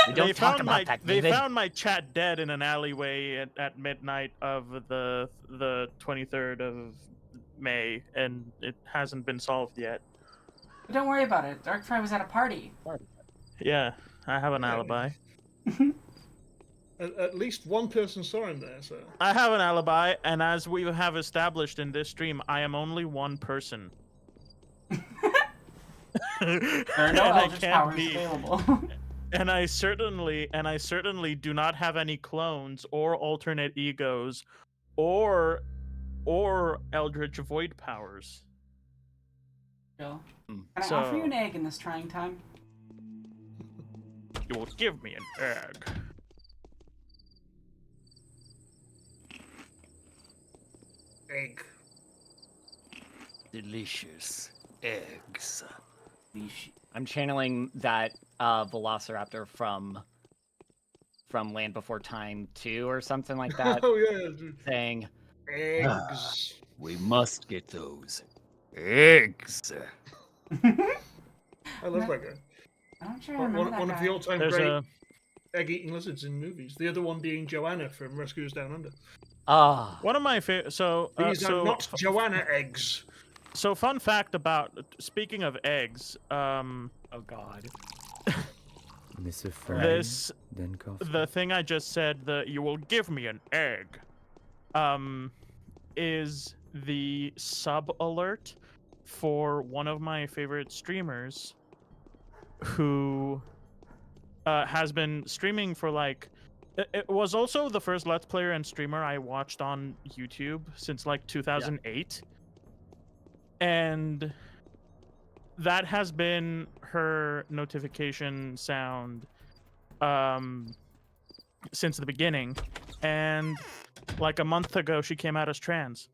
We don't they talk found about my that, they David. found my chat dead in an alleyway at midnight of the 23rd of May, and it hasn't been solved yet. Don't worry about it. Darkfry was at a party. Yeah, I have an Yeah. alibi. At least one person saw him there, so. I have an alibi, and as we have established in this stream, I am only one person. There are no And I Eldritch can't powers be. available. And I certainly do not have any clones or alternate egos or Eldritch Void powers. Jill, can I So- offer you an egg in this trying time? You will give me an egg. Egg. Delicious eggs. I'm channeling that Velociraptor from Land Before Time 2 or something like that, Oh yeah, dude. saying, Eggs. We must get those eggs. I love that guy. I don't sure One, remember that one of guy. the all-time There's great a egg-eating lizards in movies. The other one being Joanna from Rescuers Down Under. ah, one of my favorite. So These are not Joanna eggs. So fun fact about speaking of eggs, oh god. Mr. Fry, this then coffee. the thing I just said, the you will give me an egg, is the sub alert for one of my favorite streamers who has been streaming for like it was also the first Let's Player and streamer I watched on YouTube since like 2008. And that has been her notification sound since the beginning. And like a month ago, she came out as trans.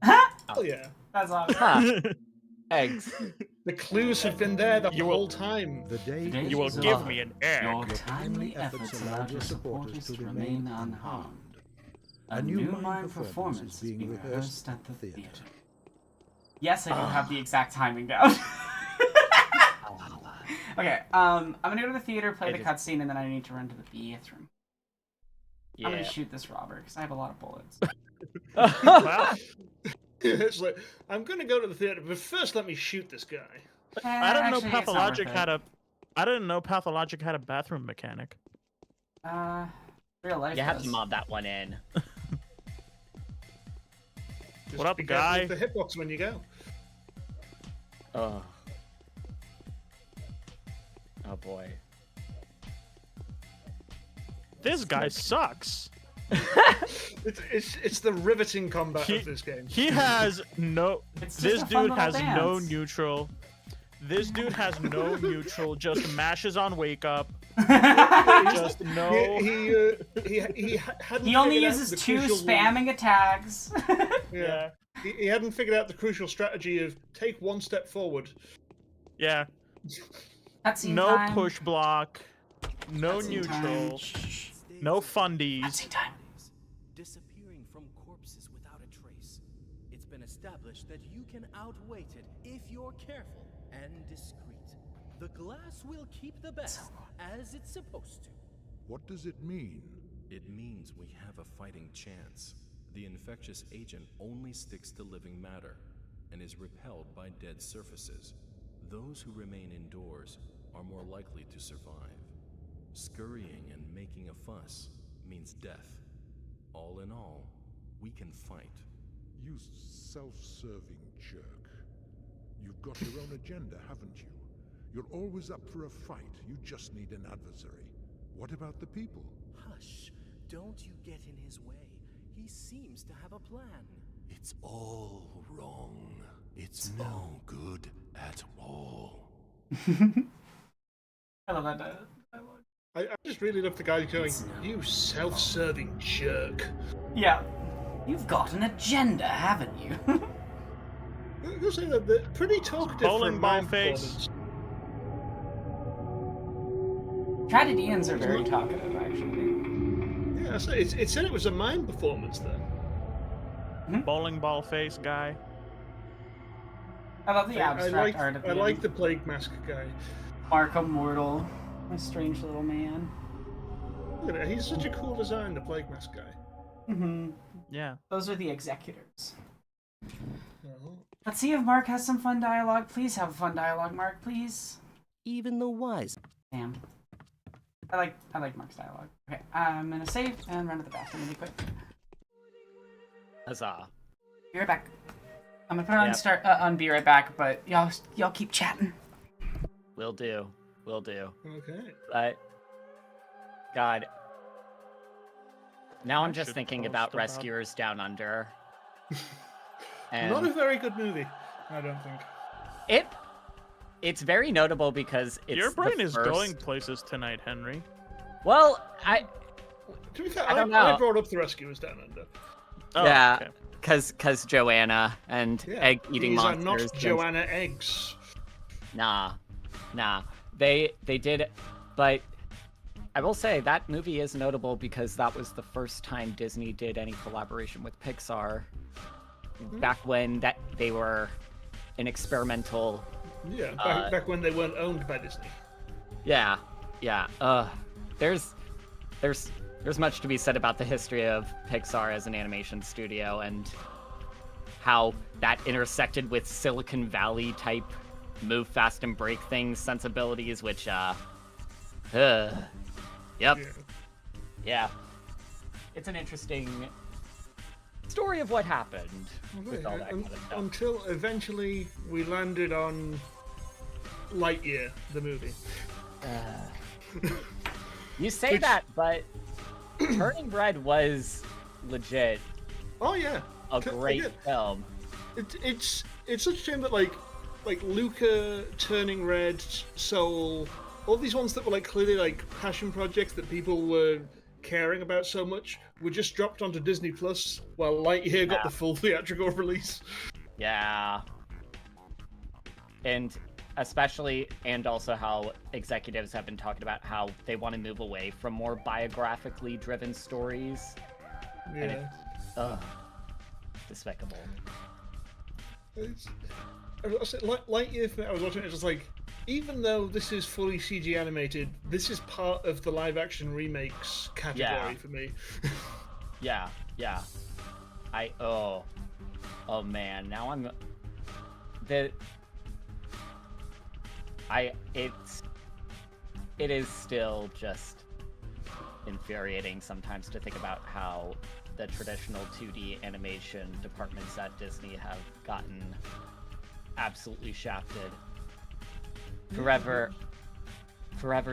Oh yeah. That's awesome. Huh. Eggs. The clues have been there the You will- whole time. The day Today You will is give love. me an egg. Your timely efforts allowed your supporters to remain unharmed. A new mime performance is being rehearsed at the theater. Yes, I don't have the exact timing down. Okay, I'm gonna go to the theater, play I the just- cutscene, and then I need to run to the bathroom. I'm Yeah. gonna shoot this robber because I have a lot of bullets. Wow. It's like I'm gonna go to the theater, but first let me shoot this guy. I didn't know Actually, it's not Pathologic worth had it. I didn't know Pathologic had a bathroom mechanic. Real life. You have does. to mob that one in. Just What up, be careful guy? with the hitbox when you go. Oh. Oh boy. This guy sucks. It's the riveting combat He- of this game. He has no. It's just This a fun dude little has no dance. neutral. This dude has no neutral. Just mashes on wake up. Just no. He hadn't He only figured out uses the 2 crucial- spamming attacks. Yeah. He hadn't figured out the crucial strategy of take one step forward. Yeah. Cutscene No time. push block. No Cutscene neutral. time. Shh. No fundies. Cutscene time. Disappearing from corpses without a trace. It's been established that you can outweight it if you're careful and discreet. The glass will keep the best, as it's supposed to. What does it mean? It means we have a fighting chance. The infectious agent only sticks to living matter and is repelled by dead surfaces. Those who remain indoors are more likely to survive. Scurrying and making a fuss means death. All in all, we can fight. You self-serving jerk. You've got your own agenda, haven't you? You're always up for a fight. You just need an adversary. What about the people? Hush. Don't you get in his way. He seems to have a plan. It's all wrong. It's no good at all. I love that dialogue. I just really love the guy going, "You self-serving jerk." Yeah. You've got an agenda, haven't you? You'll say that they're pretty talkative for a Bowling ball mime face. performance. Tragedians are very talkative, actually. Yeah, so it said it was a mime performance then. Bowling ball face guy. I love the abstract art at the I end. like the plague mask guy. Markham Mortal. My strange little man. Look at it, he's such a cool design, the plague mask guy. Mm-hmm. Yeah. Those are the executors. Oh. Let's see if Mark has some fun dialogue. Please have fun dialogue, Mark, please. Even the wise. Damn. I like Mark's dialogue. Okay, I'm gonna save and run to the bathroom really quick. Huzzah. Be right back. I'm gonna put it on Be Right Back, but y'all keep chatting. Will do. Will do. Okay. But God. Now I'm just thinking about Rescuers Down Under. And Not a very good movie, I don't think. It's very notable because it's Your brain the is first... going places tonight, Henry. Well, To be fair, I don't know. I brought up the Rescuers Down Under. Oh, yeah, okay. cause Joanna and egg-eating These monsters. are not and- Joanna eggs. Nah. They did, but I will say that movie is notable because that was the first time Disney did any collaboration with Pixar. Back when they were an experimental. Yeah, back when they weren't owned by Disney. Yeah. There's much to be said about the history of Pixar as an animation studio and how that intersected with Silicon Valley type move fast and break things sensibilities, which yeah. It's an interesting story of what happened with all that kind of stuff. Until eventually we landed on Lightyear, the movie. You say that, but Turning Red was legit. Oh yeah, a great film. It's such a shame that like Luca, Turning Red, Soul, all these ones that were like clearly like passion projects that people were caring about so much were just dropped onto Disney Plus while Lightyear got the full theatrical release. Yeah. And especially, and also how executives have been talking about how they want to move away from more biographically driven stories. Yeah. And despicable. Lightyear, I was watching it, just like, even though this is fully CG animated, this is part of the live action remakes category for me. Yeah. Oh man, now I'm it is still just infuriating sometimes to think about how the traditional 2D animation departments at Disney have gotten absolutely shafted. Forever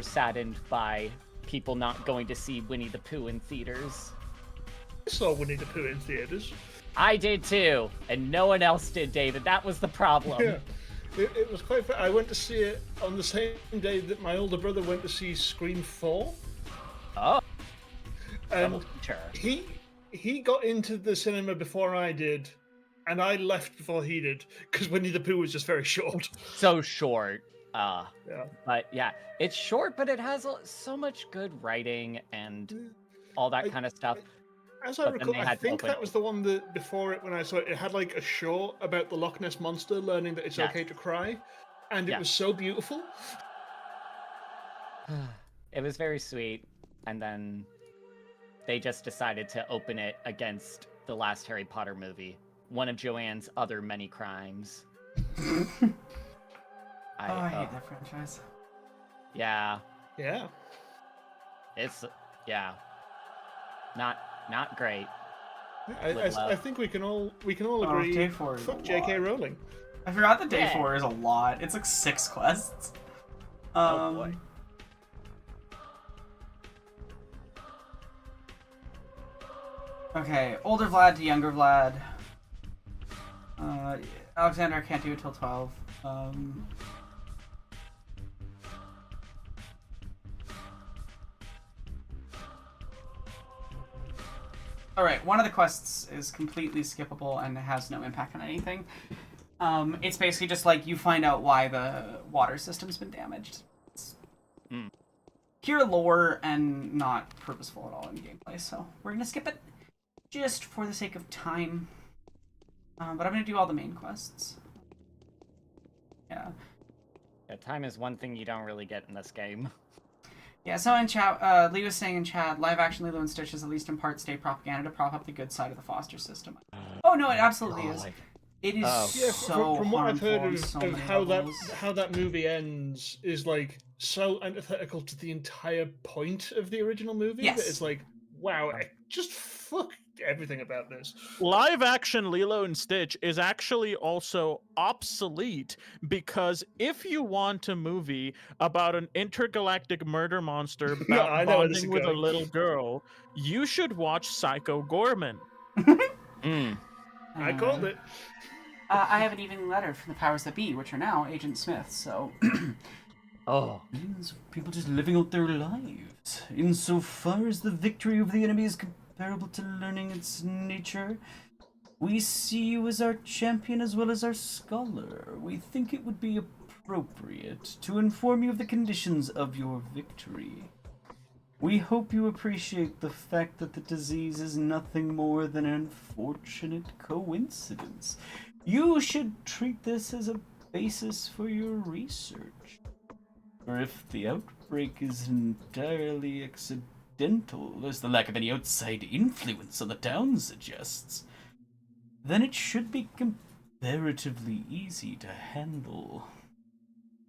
saddened by people not going to see Winnie the Pooh in theaters. I saw Winnie the Pooh in theaters. I did too, and no one else did, David. That was the problem. Yeah. It was quite fun. I went to see it on the same day that my older brother went to see Scream 4. Oh. And he got into the cinema before I did, and I left before he did, because Winnie the Pooh was just very short. So short. Yeah. But yeah, it's short, but it has so much good writing and all that kind of stuff. As I recall, I think that was the one that before it, when I saw it, it had like a short about the Loch Ness Monster learning that it's okay to cry, and it was so beautiful. It was very sweet, and then they just decided to open it against the last Harry Potter movie, one of Joanne's other many crimes. I hate that franchise. Yeah. Yeah. It's not great. I think we can all agree. Day 4 is Fuck a J.K. lot. Rowling. I forgot that day Yeah. 4 is a lot. It's like 6 quests. Oh boy. Okay, older Vlad to younger Vlad. Alexander can't do it till 12. Alright, one of the quests is completely skippable and has no impact on anything. It's basically just like you find out why the water system's been damaged. It's pure lore and not purposeful at all in gameplay, so we're gonna skip it just for the sake of time. But I'm gonna do all the main quests. Yeah. Yeah, time is one thing you don't really get in this game. Yeah, so in chat, Lee was saying in chat, live action Lilo and Stitch is at least in part state propaganda to prop up the good side of the foster system. Oh no, it absolutely is. It is so from what I've harmful heard on of, so of many how levels. that movie ends is like so antithetical to the entire point of the original movie Yes. that it's like, wow, just fuck everything about this. Live action Lilo and Stitch is actually also obsolete because if you want a movie about an intergalactic murder monster I know where this is bonding with a going. little girl, you should watch Psycho Gorman. I called it. I have an evening letter from the powers that be, which are now Agent Smith, so... Oh. Millions of people just living out their lives. Insofar as the victory of the enemy is comparable to learning its nature, we see you as our champion as well as our scholar. We think it would be appropriate to inform you of the conditions of your victory. We hope you appreciate the fact that the disease is nothing more than an unfortunate coincidence. You should treat this as a basis for your research. Or if the outbreak is entirely accidental, as the lack of any outside influence on the town suggests, then it should be comparatively easy to handle.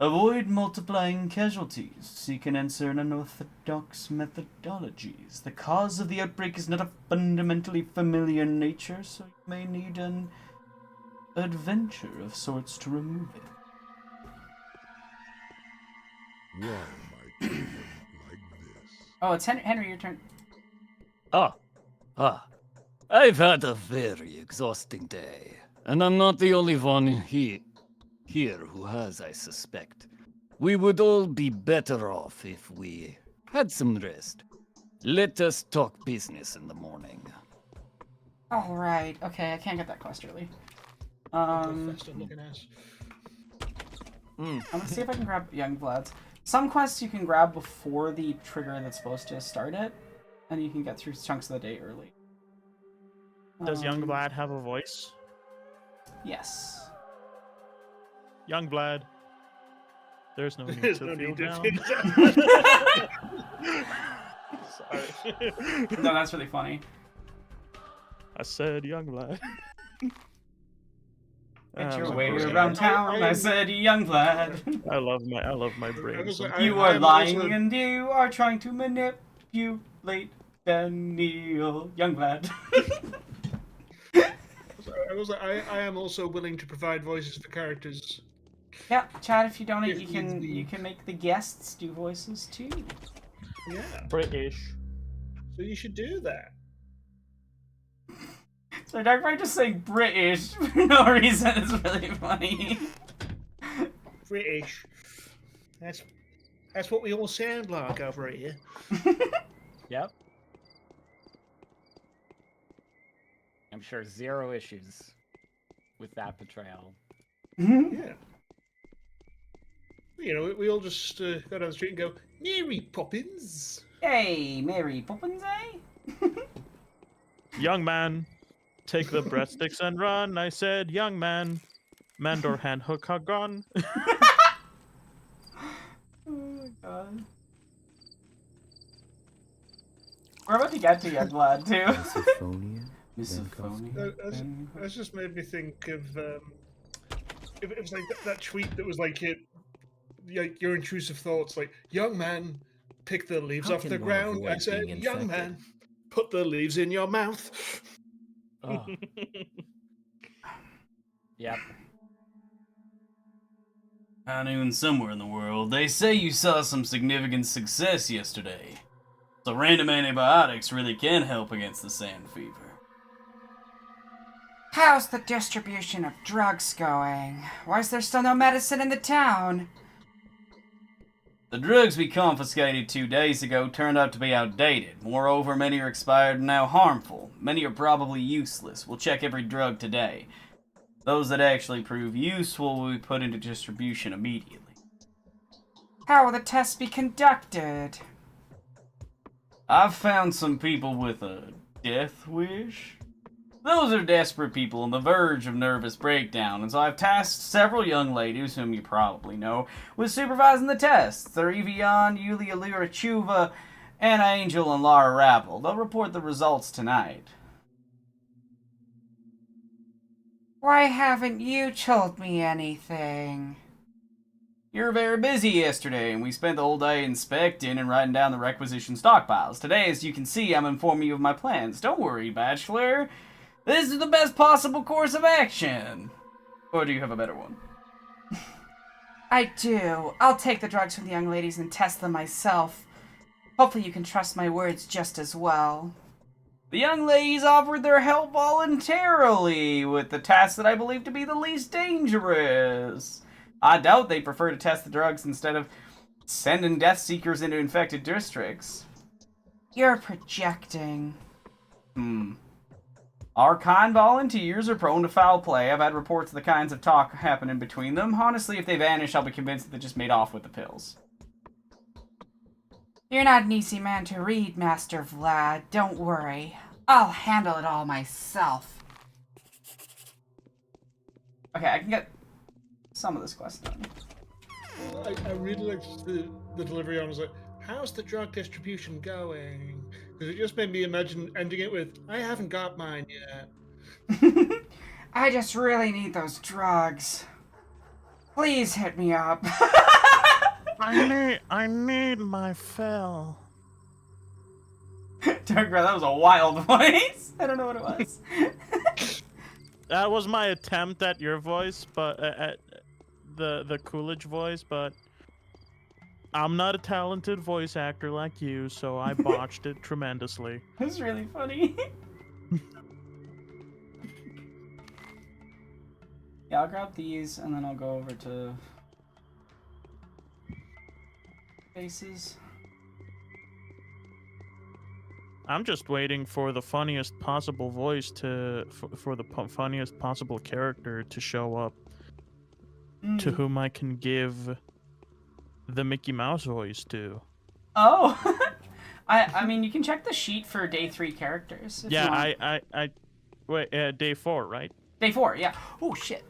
Avoid multiplying casualties. Seek an answer in unorthodox methodologies. The cause of the outbreak is not of fundamentally familiar nature, so you may need an adventure of sorts to remove it. Why, my children, like this? Oh, it's Henry, your turn. I've had a very exhausting day, and I'm not the only one here who has, I suspect. We would all be better off if we had some rest. Let us talk business in the morning. Alright, okay, I can't get that quest early. Looking ass. I'm gonna see if I can grab young Vlad's. Some quests you can grab before the trigger that's supposed to start it, and you can get through chunks of the day early. Does young Vlad have a voice? Yes. Young Vlad. There's no need There's to no feel need to down. feel Sorry. No, that's really funny. I said young Vlad. Get your I'm way sorry. around town, I said, young Vlad. I love my brain. You are lying and you are trying to manipulate Daniel, young Vlad. I am also willing to provide voices for characters. Yeah, Chad, if you donate, If you can needs be. you can make the guests do voices too. Yeah. British. So you should do that. So Dark Knight just saying British for no reason is really funny. British. That's what we all sound like over here. Yep. I'm sure 0 issues with that portrayal. Yeah. You know, we all just go down the street and go, Mary Poppins. Hey, Mary Poppins, eh? Young man, take the breadsticks and run. I said, young man. Mandor hand hook are gone. Oh my god. We're about to get to young lad too. Misophonia. Misophonia. That's just made me think of it was like that tweet that was like your intrusive thoughts, like young man, pick the leaves How off can the one ground. I avoid said, being young infected? man, put the leaves in your mouth. Oh. Yep. High noon somewhere in the world. They say you saw some significant success yesterday. So random antibiotics really can help against the sand fever. How's the distribution of drugs going? Why is there still no medicine in the town? The drugs we confiscated 2 days ago turned out to be outdated. Moreover, many are expired and now harmful. Many are probably useless. We'll check every drug today. Those that actually prove useful will be put into distribution immediately. How will the tests be conducted? I've found some people with a death wish. Those are desperate people on the verge of nervous breakdown, and so I've tasked several young ladies, whom you probably know, with supervising the tests. They're Evian, Yulia Lirachuva, Anna Angel, and Lara Rabble. They'll report the results tonight. Why haven't you told me anything? You were very busy yesterday, and we spent the whole day inspecting and writing down the requisition stockpiles. Today, as you can see, I'm informing you of my plans. Don't worry, Bachelor. This is the best possible course of action. Or do you have a better one? I do. I'll take the drugs from the young ladies and test them myself. Hopefully you can trust my words just as well. The young ladies offered their help voluntarily with the task that I believe to be the least dangerous. I doubt they prefer to test the drugs instead of sending death seekers into infected districts. You're projecting. Our kind volunteers are prone to foul play. I've had reports of the kinds of talk happening between them. Honestly, if they vanish, I'll be convinced that they just made off with the pills. You're not an easy man to read, Master Vlad. Don't worry. I'll handle it all myself. Okay, I can get some of this quest done. I really liked the delivery on. I was like, how's the drug distribution going? Because it just made me imagine ending it with, I haven't got mine yet. I just really need those drugs. Please hit me up. I need my fill. Dark Bro, that was a wild voice. I don't know what it was. That was my attempt at your voice, but at the Coolidge voice, but I'm not a talented voice actor like you, so I botched it tremendously. That's really funny. Yeah, I'll grab these and then I'll go over to faces. I'm just waiting for the funniest possible voice for the funniest possible character to show up, to whom I can give the Mickey Mouse voice to. Oh, I mean, you can check the sheet for day 3 characters. If you want. I wait, day 4, right? Day 4, yeah. Oh shit.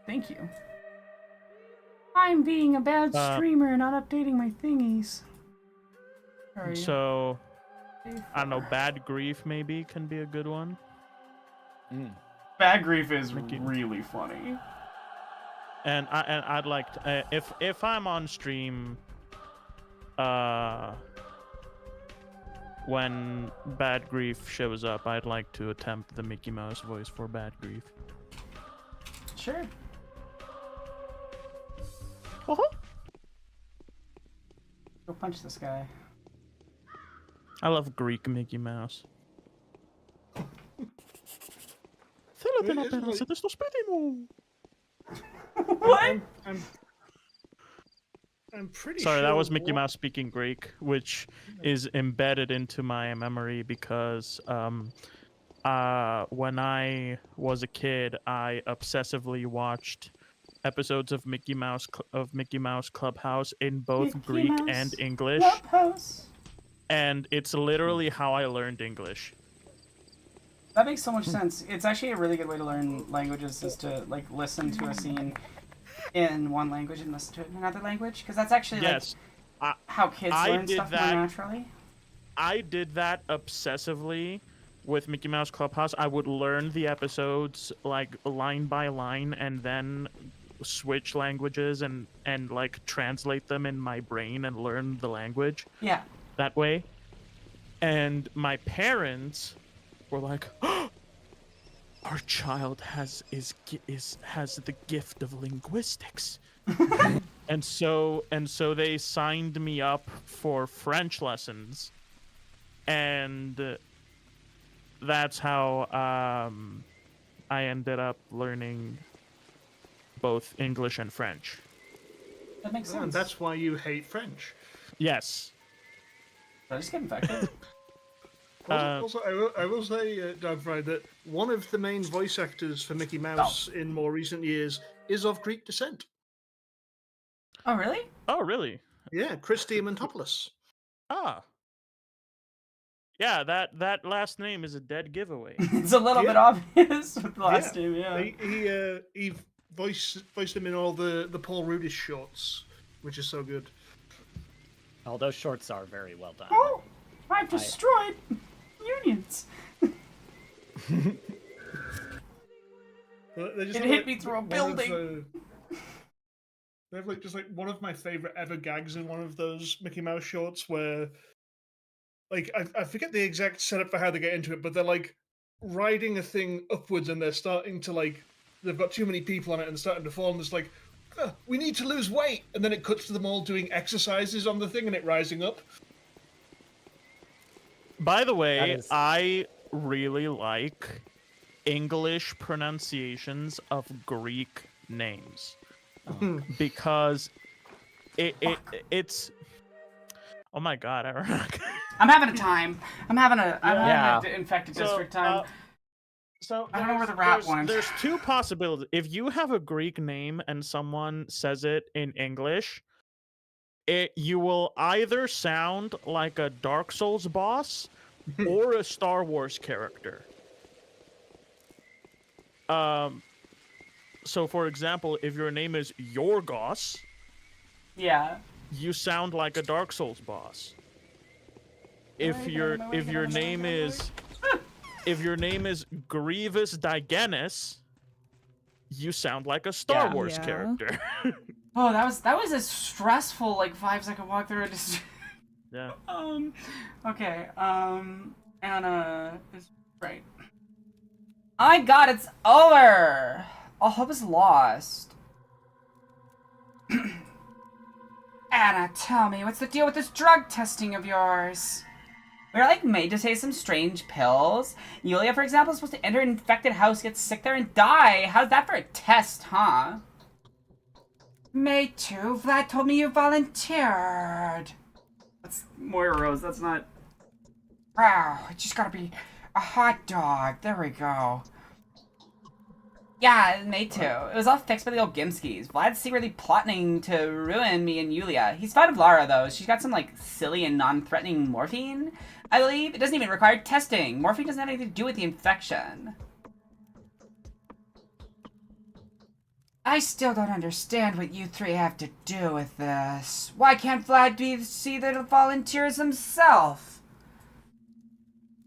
Thank you. I'm being a bad streamer, not updating my thingies. Sorry. So, I don't know, Bad Grief maybe can be a good one. Bad Grief is really funny. And I'd like to, if I'm on stream, when Bad Grief shows up, I'd like to attempt the Mickey Mouse voice for Bad Grief. Sure. Go punch this guy. I love Greek Mickey Mouse. What? I'm pretty Sorry, sure. that was Mickey Mouse speaking Greek, which is embedded into my memory because when I was a kid, I obsessively watched episodes of Mickey Mouse Clubhouse in both Mickey Greek Mouse and English. Clubhouse. And it's literally how I learned English. That makes so much sense. It's actually a really good way to learn languages, is to like listen to a scene in one language and listen to it in another language, because that's actually like how kids learn stuff more naturally. I did that obsessively with Mickey Mouse Clubhouse. I would learn the episodes like line by line and then switch languages and like translate them in my brain and learn the language. Yeah. That way. And my parents were like, oh, our child has the gift of linguistics. and so they signed me up for French lessons. And that's how I ended up learning both English and French. That makes sense. And that's why you hate French. Yes. Did I just get infected? Also, I will say, Dogfry, that one of the main voice actors for Mickey Mouse in more recent years is of Greek descent. Oh, really? Oh, really? Yeah, Chris Diamantopoulos. Ah. Yeah, that last name is a dead giveaway. It's a little bit obvious with the last name, yeah. He voiced him in all the Paul Rudish shorts, which is so good. All those shorts are very well done. Oh, I've destroyed unions. It hit me through a building. They have just one of my favorite ever gags in one of those Mickey Mouse shorts where, I forget the exact setup for how they get into it, but they're riding a thing upwards and they're starting to they've got too many people on it and starting to fall, and it's we need to lose weight, and then it cuts to them all doing exercises on the thing and it rising up. By the way, I really like English pronunciations of Greek names because it's. Oh my god, I'm having a time. I'm having an infected district time. So I don't know where the rat went. There's two possibilities. If you have a Greek name and someone says it in English, you will either sound like a Dark Souls boss or a Star Wars character. So for example, if your name is Yorgos, yeah, you sound like a Dark Souls boss. If your name is Grievous Digenis, you sound like a Star Wars character. Oh, that was a stressful 5-second walk through a district. Yeah. Okay. Anna is right. Oh my god, it's over. All hope is lost. Anna, tell me, what's the deal with this drug testing of yours? We're made to take some strange pills. Yulia, for example, is supposed to enter an infected house, get sick there, and die. How's that for a test, huh? Made to. Vlad told me you volunteered. That's Moira Rose. That's not. Wow, it just gotta be a hot dog. There we go. Yeah, me too. It was all fixed by the old Gimskis. Vlad's secretly plotting to ruin me and Yulia. He's fond of Lara, though. She's got some, silly and non-threatening morphine, I believe. It doesn't even require testing. Morphine doesn't have anything to do with the infection. I still don't understand what you three have to do with this. Why can't Vlad see the volunteers himself?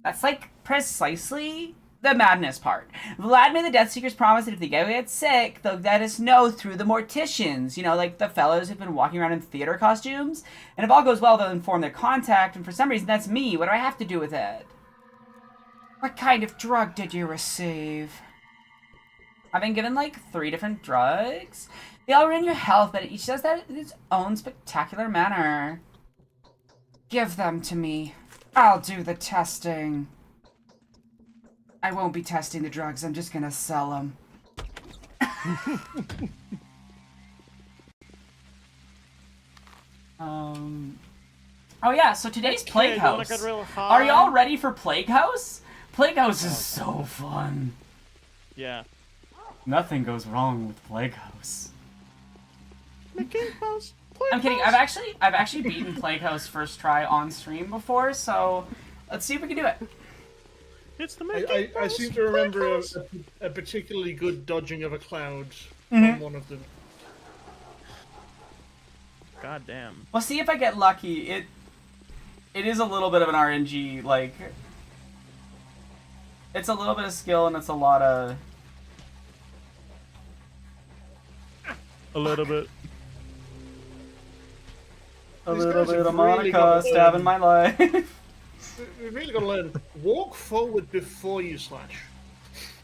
That's, precisely the madness part. Vlad made the Death Seekers promise that if they get sick, they'll let us know through the morticians. You know, the fellows who've been walking around in theater costumes. And if all goes well, they'll inform their contact, and for some reason, that's me. What do I have to do with it? What kind of drug did you receive? I've been given, 3 different drugs. They all ruin your health, but each does that in its own spectacular manner. Give them to me. I'll do the testing. I won't be testing the drugs, I'm just gonna sell them. Oh yeah, so today's Plague House. Are y'all ready for Plague House? Plague House is so fun. Yeah. Nothing goes wrong with Plague House. Mickey Mouse. I'm kidding. I've actually beaten Plague House first try on stream before, so let's see if we can do it. It's the Mickey I seem to remember a particularly good dodging of a cloud on one of them. God damn. We'll see if I get lucky. it is a little bit of an RNG, like, it's a little bit of skill and it's a lot of... A little bit. A These little guys bit have of really Monica gotta stabbing learn. my life. We've really got to learn. Walk forward before you slash.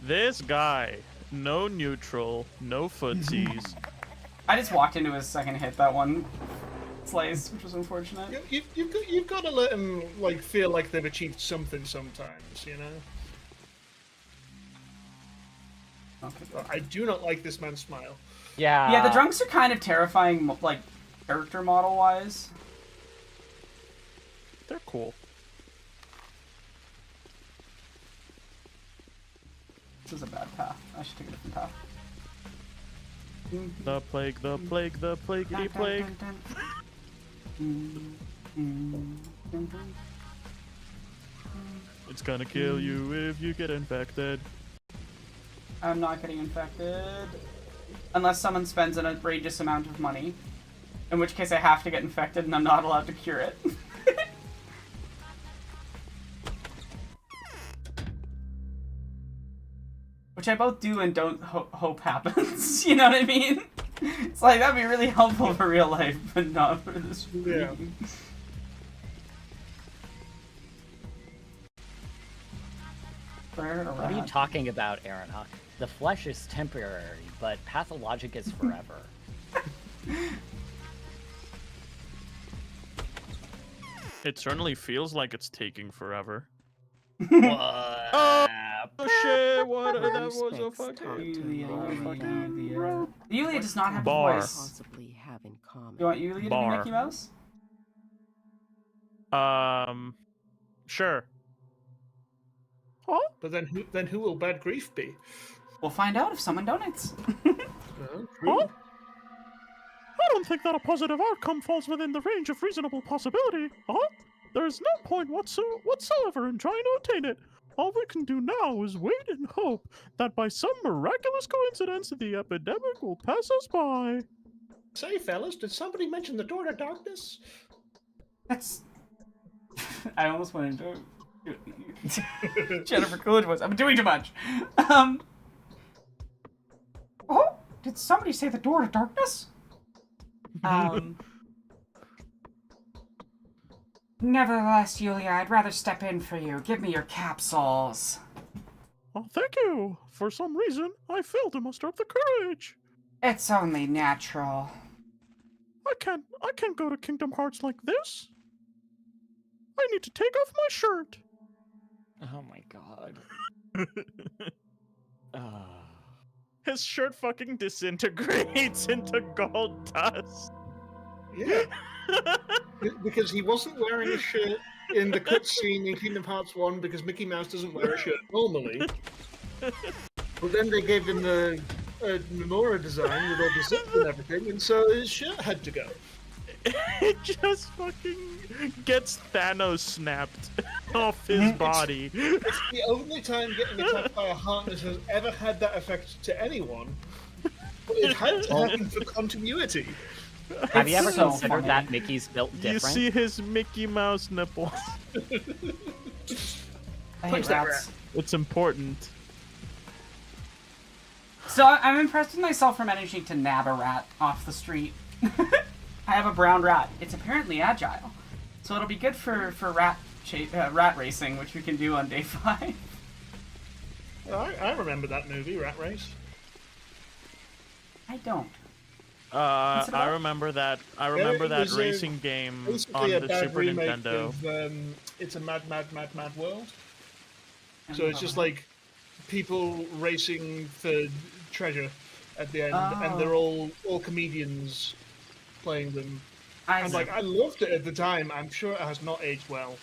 This guy, no neutral, no footsies. I just walked into his second hit that one slice, which was unfortunate. You've got to let them like feel like they've achieved something sometimes, you know. Okay. I do not like this man's smile. Yeah. Yeah, the drunks are kind of terrifying, like, character model-wise. They're cool. This is a bad path. I should take a different path. The plague, the plague, the plaguey plague. It's gonna kill you if you get infected. I'm not getting infected. Unless someone spends an outrageous amount of money. In which case I have to get infected and I'm not allowed to cure it. Which I both do and don't hope happens. You know what I mean? It's like, that'd be really helpful for real life, but not for this Yeah. game. What are you talking about, Aronok? The flesh is temporary, but pathologic is forever. It certainly feels like it's taking forever. What? Oh shit! What? That was a fucking. Yulia does not have Bar. a voice. Possibly have in common. You want Yulia to be Bar. Mickey Mouse? Sure. But then who will Bad Grief be? We'll find out if someone donates. Huh? I don't think that a positive outcome falls within the range of reasonable possibility. There is no point whatsoever in trying to attain it. All we can do now is wait and hope that by some miraculous coincidence the epidemic will pass us by. Say, fellas, did somebody mention the door to darkness? That's... I almost went into Jennifer Coolidge voice. I'm doing too much. Oh, did somebody say the door to darkness? Nevertheless, Yulia, I'd rather step in for you. Give me your capsules. Oh, thank you. For some reason, I failed to muster up the courage. It's only natural. I can't go to Kingdom Hearts like this. I need to take off my shirt. Oh my god. His shirt fucking disintegrates into gold dust. Yeah. Because he wasn't wearing a shirt in the cutscene in Kingdom Hearts 1 because Mickey Mouse doesn't wear a shirt normally. But then they gave him the Nomura design with all the zips and everything, and so his shirt had to go. It just fucking gets Thanos snapped off his body. It's the only time getting attacked by a Heartless has ever had that effect to anyone. But it had to happen for continuity. Have you ever so considered funny. that Mickey's built You different? see his Mickey Mouse nipples. I hate rats. It's important. So I'm impressed with myself for managing to nab a rat off the street. I have a brown rat. It's apparently agile, so it'll be good for rat racing, which we can do on day 5. I remember that movie, Rat Race. I don't. I remember that. I remember that was racing game on basically a the bad Super remake Nintendo. Of, it's a mad world. So it's just like people racing for treasure at the end, and they're all comedians playing them. And like, I loved it at the time. I'm sure it has not aged well.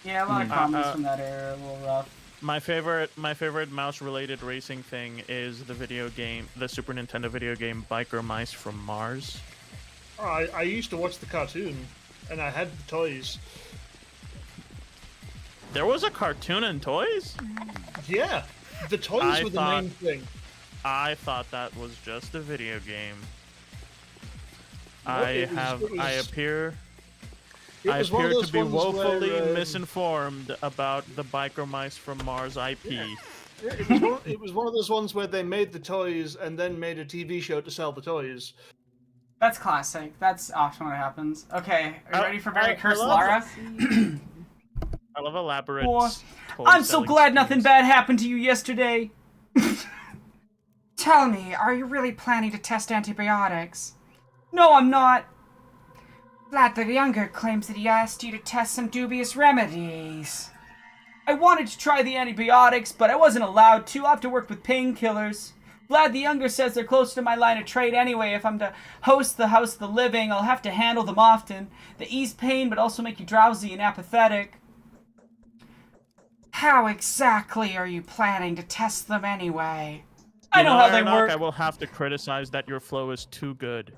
Yeah, a lot of comments from that era are a little rough. My favorite mouse-related racing thing is the Super Nintendo video game Biker Mice from Mars. Oh, I used to watch the cartoon, and I had the toys. There was a cartoon and toys? Yeah, the toys were the main thing. I thought that was just a video game. No, I appear It I was one of appear those to be ones woefully where, misinformed about the Micromice from Mars IP. Yeah, it was one of those ones where they made the toys and then made a TV show to sell the toys. That's classic. That's often what happens. Okay, are you ready for Very I Cursed love Lara? I love elaborate. Or, toy I'm so selling glad nothing bad happened to you yesterday. Tell me, are you really planning to test antibiotics? No, I'm not. Vlad the Younger claims that he asked you to test some dubious remedies. I wanted to try the antibiotics, but I wasn't allowed to. I have to work with painkillers. Vlad the Younger says they're close to my line of trade anyway. If I'm to host the House of the Living, I'll have to handle them often. They ease pain, but also make you drowsy and apathetic. How exactly are you planning to test them anyway? I know how they Aronok, work. I will have to criticize that your flow is too good.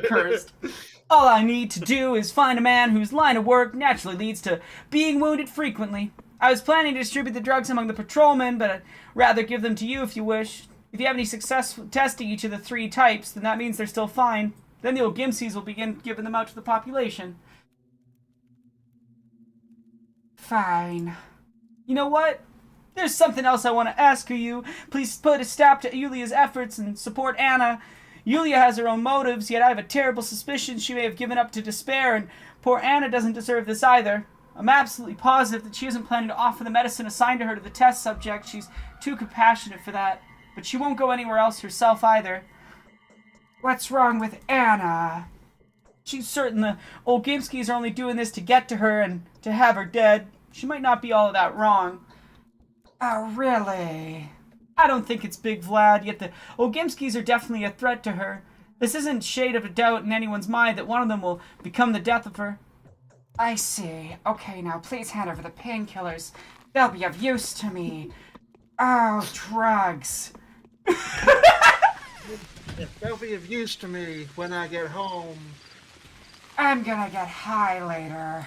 Cursed. All I need to do is find a man whose line of work naturally leads to being wounded frequently. I was planning to distribute the drugs among the patrolmen, but I'd rather give them to you if you wish. If you have any success testing each of the 3 types, then that means they're still fine. Then the old Gimsies will begin giving them out to the population. Fine. You know what? There's something else I want to ask of you. Please put a stop to Yulia's efforts and support Anna. Yulia has her own motives, yet I have a terrible suspicion she may have given up to despair, and poor Anna doesn't deserve this either. I'm absolutely positive that she isn't planning to offer the medicine assigned to her to the test subject. She's too compassionate for that. But she won't go anywhere else herself either. What's wrong with Anna? She's certain the old Gimskis are only doing this to get to her and to have her dead. She might not be all of that wrong. Oh, really? I don't think it's Big Vlad, yet the Ogimskis are definitely a threat to her. This isn't shade of a doubt in anyone's mind that one of them will become the death of her. I see. Okay, now please hand over the painkillers. They'll be of use to me. Oh, drugs. They'll be of use to me when I get home. I'm gonna get high later.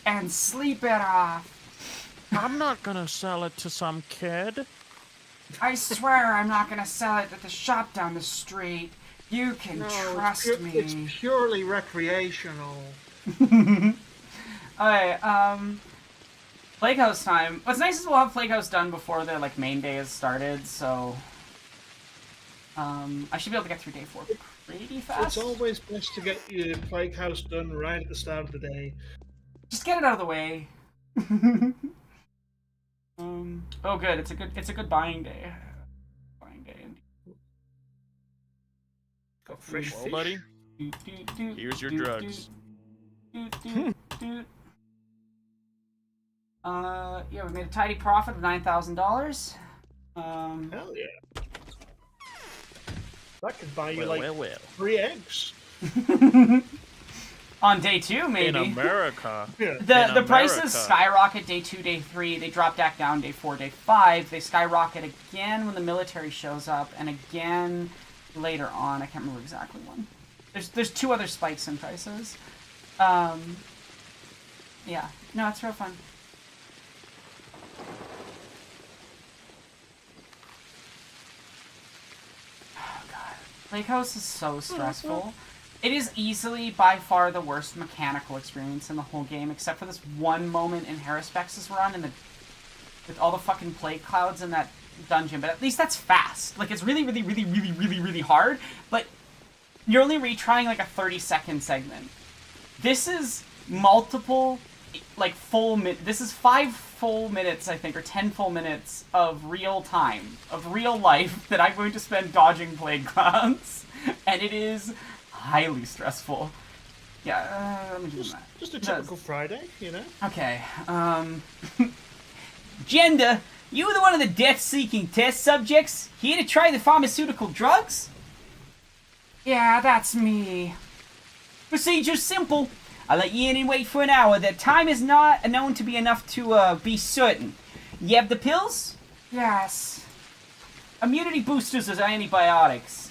And sleep it off. I'm not gonna sell it to some kid. I swear I'm not gonna sell it at the shop down the street. You can trust me. It's purely recreational. Alright, Plague House time. What's nice is we'll have Plague House done before the main day has started, so I should be able to get through day 4 pretty fast. It's always best to get your Plague House done right at the start of the day. Just get it out of the way. Oh good, it's a good buying day. Got fresh Well, fish. buddy, here's your drugs. Yeah, we made a tidy profit of $9,000. Hell yeah. That could buy you Well. 3 eggs. On day 2, maybe. In America. The In prices America. skyrocket day 2, day 3. They drop back down day 4, day 5. They skyrocket again when the military shows up, and again later on. I can't remember exactly when. There's 2 other spikes in prices. Yeah. No, it's real fun. Oh god. Lake House is so stressful. It is easily, by far, the worst mechanical experience in the whole game, except for this one moment in Harrispex's run with all the fucking plague clouds in that dungeon. But at least that's fast. Like, it's really, really, really, really, really, really hard, but you're only retrying like a 30-second segment. This is multiple, like, this is 5 full minutes, I think, or 10 full minutes of real time, of real life that I'm going to spend dodging plague clouds. And it is highly stressful. Yeah, let me do that. Just a typical Friday, you know? Okay, Jenda, you the one of the death-seeking test subjects? Here to try the pharmaceutical drugs? Yeah, that's me. Procedure's simple. I'll let you in and wait for an hour. That time is not known to be enough to be certain. You have the pills? Yes. Immunity boosters are antibiotics.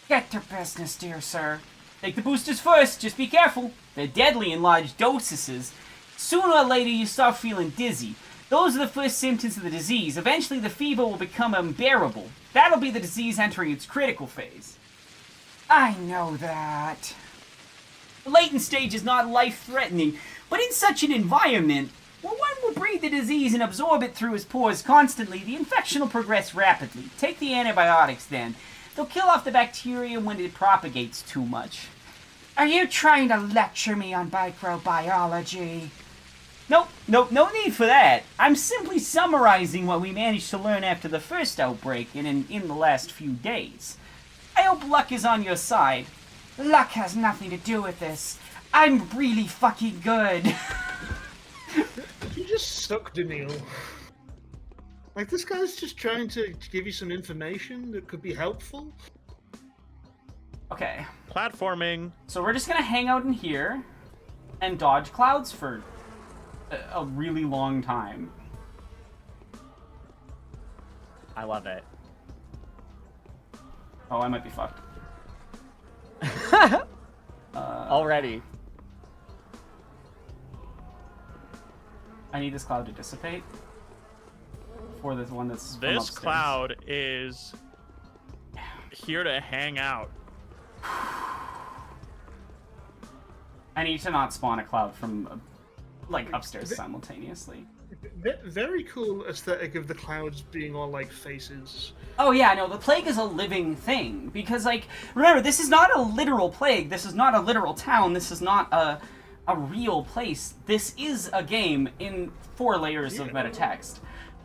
Get to business, dear sir. Take the boosters first, just be careful. They're deadly in large doses. Sooner or later you start feeling dizzy. Those are the first symptoms of the disease. Eventually the fever will become unbearable. That'll be the disease entering its critical phase. I know that. The latent stage is not life-threatening, but in such an environment, where one will breathe the disease and absorb it through his pores constantly, the infection will progress rapidly. Take the antibiotics then. They'll kill off the bacteria when it propagates too much. Are you trying to lecture me on microbiology? Nope, no need for that. I'm simply summarizing what we managed to learn after the first outbreak and in the last few days. I hope luck is on your side. Luck has nothing to do with this. I'm really fucking good. You just suck, Daniil. Like, this guy's just trying to give you some information that could be helpful. Okay. Platforming. So we're just gonna hang out in here and dodge clouds for a really long time. I love it. Oh, I might be fucked. Already. I need this cloud to dissipate. For this one that's from This upstairs. cloud is here to hang out. I need to not spawn a cloud from, like, upstairs simultaneously. Very cool aesthetic of the clouds being all like faces. Oh yeah, no, the plague is a living thing. Because, like, remember, this is not a literal plague. This is not a literal town. This is not a real place. This is a game in 4 layers of meta text.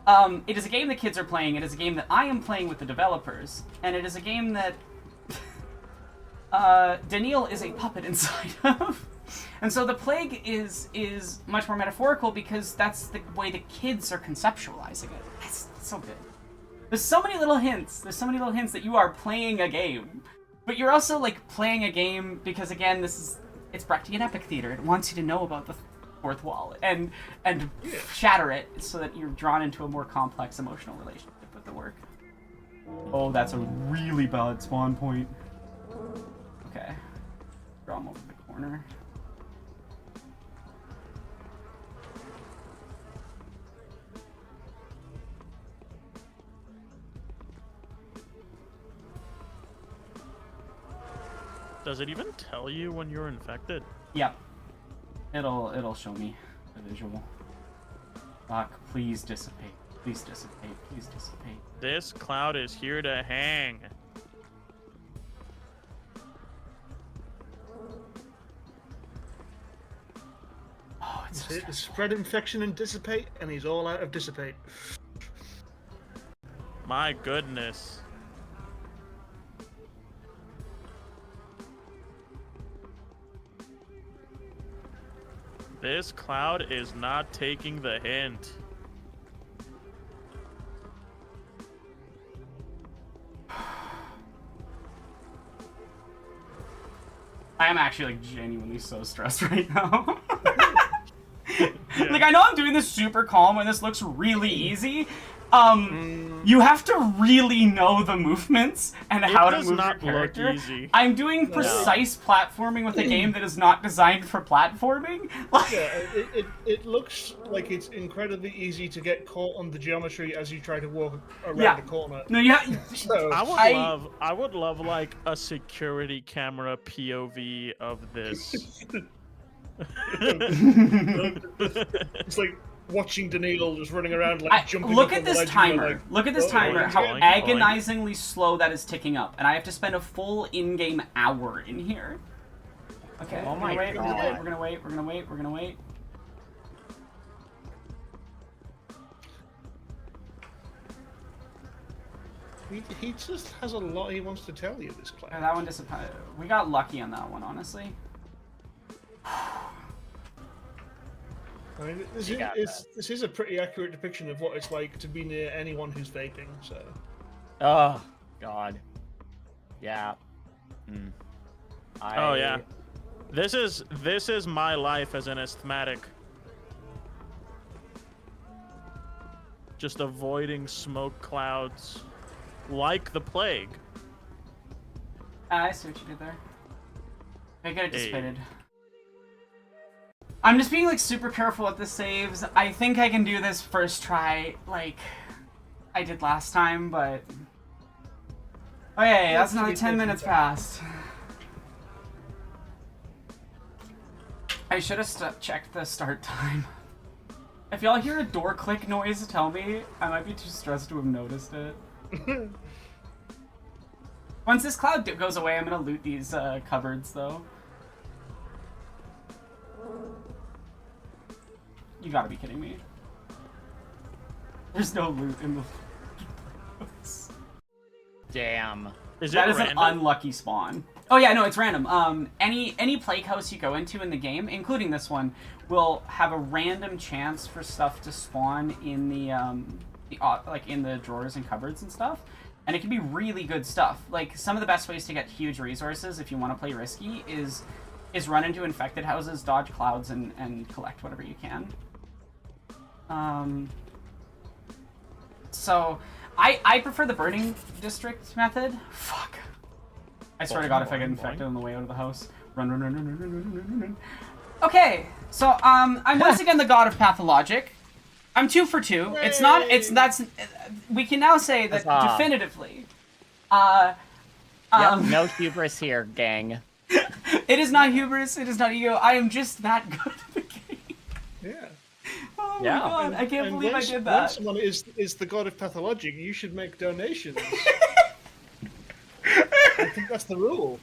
It is a game that kids are playing. It is a game that I am playing with the developers. And it is a game that Daniil is a puppet inside of. And so the plague is much more metaphorical because that's the way the kids are conceptualizing it. It's so good. There's so many little hints. There's so many little hints that you are playing a game. But you're also, like, playing a game because, again, it's Brechtian epic theater. It wants you to know about the fourth wall and shatter it so that you're drawn into a more complex emotional relationship with the work. Oh, that's a really bad spawn point. Okay. Draw him over the corner. Does it even tell you when you're infected? Yep. It'll show me the visual. Fuck, please dissipate. Please dissipate. Please dissipate. This cloud is here to hang. Oh, it's so stressful. Spread infection and dissipate, and he's all out of dissipate. My goodness. This cloud is not taking the hint. I am actually, like, genuinely so stressed right now. Like, I know I'm doing this super calm and this looks really easy. You have to really know the movements and how to move your character. Look easy. I'm doing precise platforming with a game that is not designed for platforming. Yeah, it looks like it's incredibly easy to get caught on the geometry as you try to walk around the corner. No, yeah. So, I would love like a security camera POV of this. It's like watching Daniil just running around like jumping. Look up at on the this ledge timer. like, Look at this timer. How agonizingly slow that is ticking up, and I have to spend a full in-game hour in here. Okay. Oh my God. God. We're gonna wait. We're gonna wait. We're gonna wait. He just has a lot he wants to tell you. This class. That one disappointed. We got lucky on that one, honestly. I mean, this is a pretty accurate depiction of what it's like to be near anyone who's vaping. So. Oh God. Yeah. Oh yeah. This is my life as an asthmatic. Just avoiding smoke clouds, like the plague. I see what you did there. I got it dissipated. I'm just being, like, super careful with the saves. I think I can do this first try, like I did last time, but... Okay, that's another 10 minutes passed. I should have checked the start time. If y'all hear a door click noise, tell me. I might be too stressed to have noticed it. Once this cloud goes away, I'm gonna loot these cupboards, though. You gotta be kidding me. There's no loot in the... Damn. That is an unlucky spawn. Oh yeah, no, it's random. Any plague house you go into in the game, including this one, will have a random chance for stuff to spawn in the like in the drawers and cupboards and stuff, and it can be really good stuff. Like some of the best ways to get huge resources if you want to play risky is run into infected houses, dodge clouds, and collect whatever you can. So I prefer the burning district method. Fuck. I swear to God, if I get infected on the way out of the house, run, run, run, run, run, run, run, run, run. Okay, so I'm once again the god of pathologic. I'm 2 for 2. Yay! We can now say that definitively. No hubris here, gang. It is not hubris. It is not ego. I am just that good at the game. Yeah. Oh my God, I can't believe I did that. When someone is the god of pathologic, you should make donations. I think that's the rule.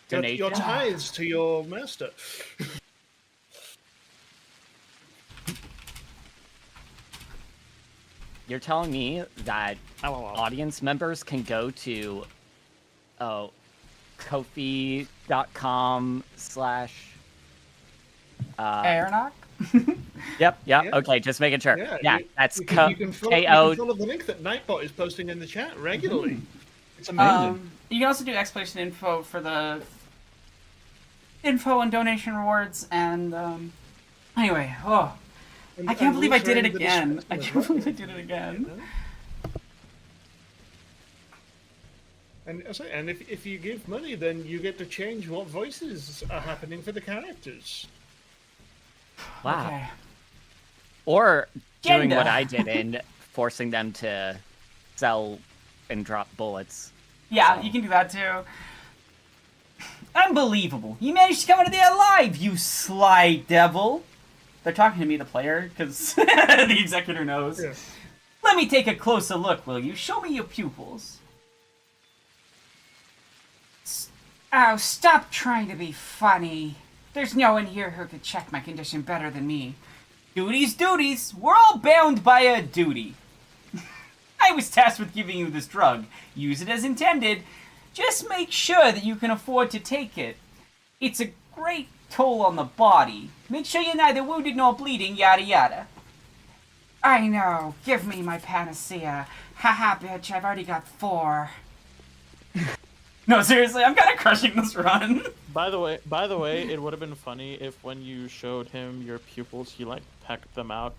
Your tithes to your master. You're telling me that audience members can go to Ko-fi.com/ Aeronoc? Yep. Okay, just making sure. That's you can K-O. follow the link that Nightbot is posting in the chat regularly. It's amazing. You can also do exploration info for the info and donation rewards, and anyway, I can't believe I did it again. I can't believe I did it again. And if you give money, then you get to change what voices are happening for the characters. Wow. Okay. Or doing what I did and forcing them to sell and drop bullets. Yeah, you can do that too. Unbelievable. You managed to come out of there alive, you sly devil. They're talking to me, the player, because the executor knows. Yeah. Let me take a closer look, will you? Show me your pupils. Oh, stop trying to be funny. There's no one here who could check my condition better than me. Duties, duties. We're all bound by a duty. I was tasked with giving you this drug. Use it as intended. Just make sure that you can afford to take it. It's a great toll on the body. Make sure you're neither wounded nor bleeding, yada yada. I know. Give me my panacea. Haha, bitch, I've already got 4. No, seriously, I'm kind of crushing this run. By the way, it would have been funny if when you showed him your pupils, he like pecked them out.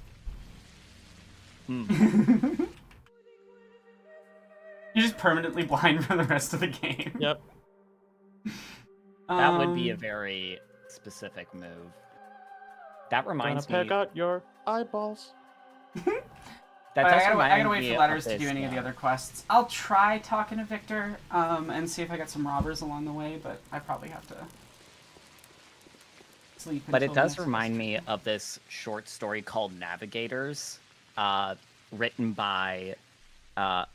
You're just permanently blind for the rest of the game. Yep. That would be a very specific move. That reminds me. Peck out your eyeballs. That I does gotta remind wait me for letters of to do this, any of the yeah. other quests. I'll try talking to Victor and see if I get some robbers along the way, but I probably have to sleep. But it until does next remind me of this short story called Navigators, written by, I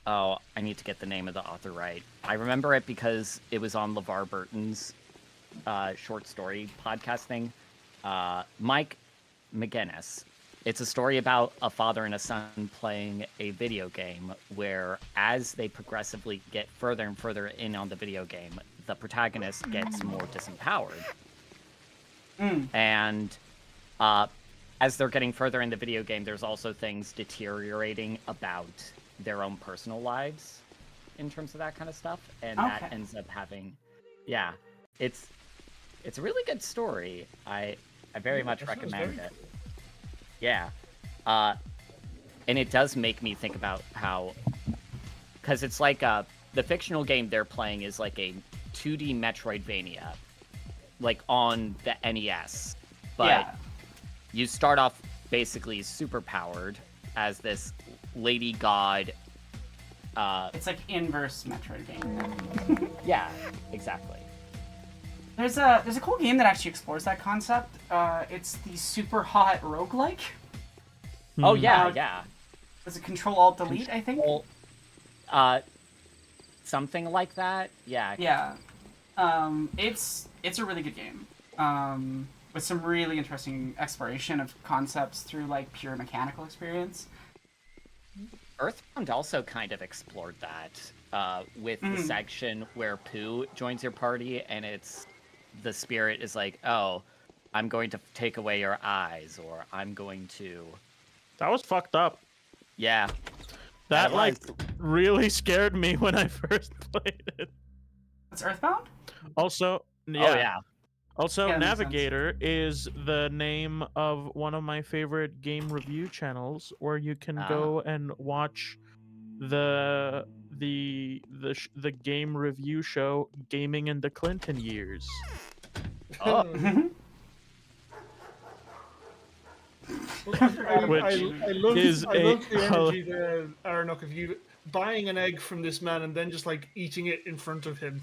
need to get the name of the author right. I remember it because it was on LeVar Burton's short story podcast thing. Mike McGinnis. It's a story about a father and a son playing a video game where, as they progressively get further and further in on the video game, the protagonist gets more disempowered. And as they're getting further in the video game, there's also things deteriorating about their own personal lives in terms of that kind of stuff. And that ends up having... Yeah, it's a really good story. I very much recommend it. Yeah. And it does make me think about how... Because it's like the fictional game they're playing is like a 2D Metroidvania, like on the NES. But you start off basically super powered as this lady god. It's like inverse Metroidvania. Yeah, exactly. There's a cool game that actually explores that concept. It's the Super Hot Roguelike. Oh yeah, yeah. Was it Control Alt Delete? I think. Something like that. Yeah. Yeah. It's a really good game. With some really interesting exploration of concepts through like pure mechanical experience. Earthbound also kind of explored that with the section where Pooh joins your party, and the spirit is like, oh, I'm going to take away your eyes, or I'm going to... That was fucked up. Yeah. That like really scared me when I first played it. It's Earthbound? Also, yeah. Oh, yeah. Also, Yeah, Navigator is the name of one of my favorite game review channels, where you can go and watch the game review show Gaming in the Clinton Years. Oh. I love the energy there, Aronok, of you buying an egg from this man and then just like eating it in front of him.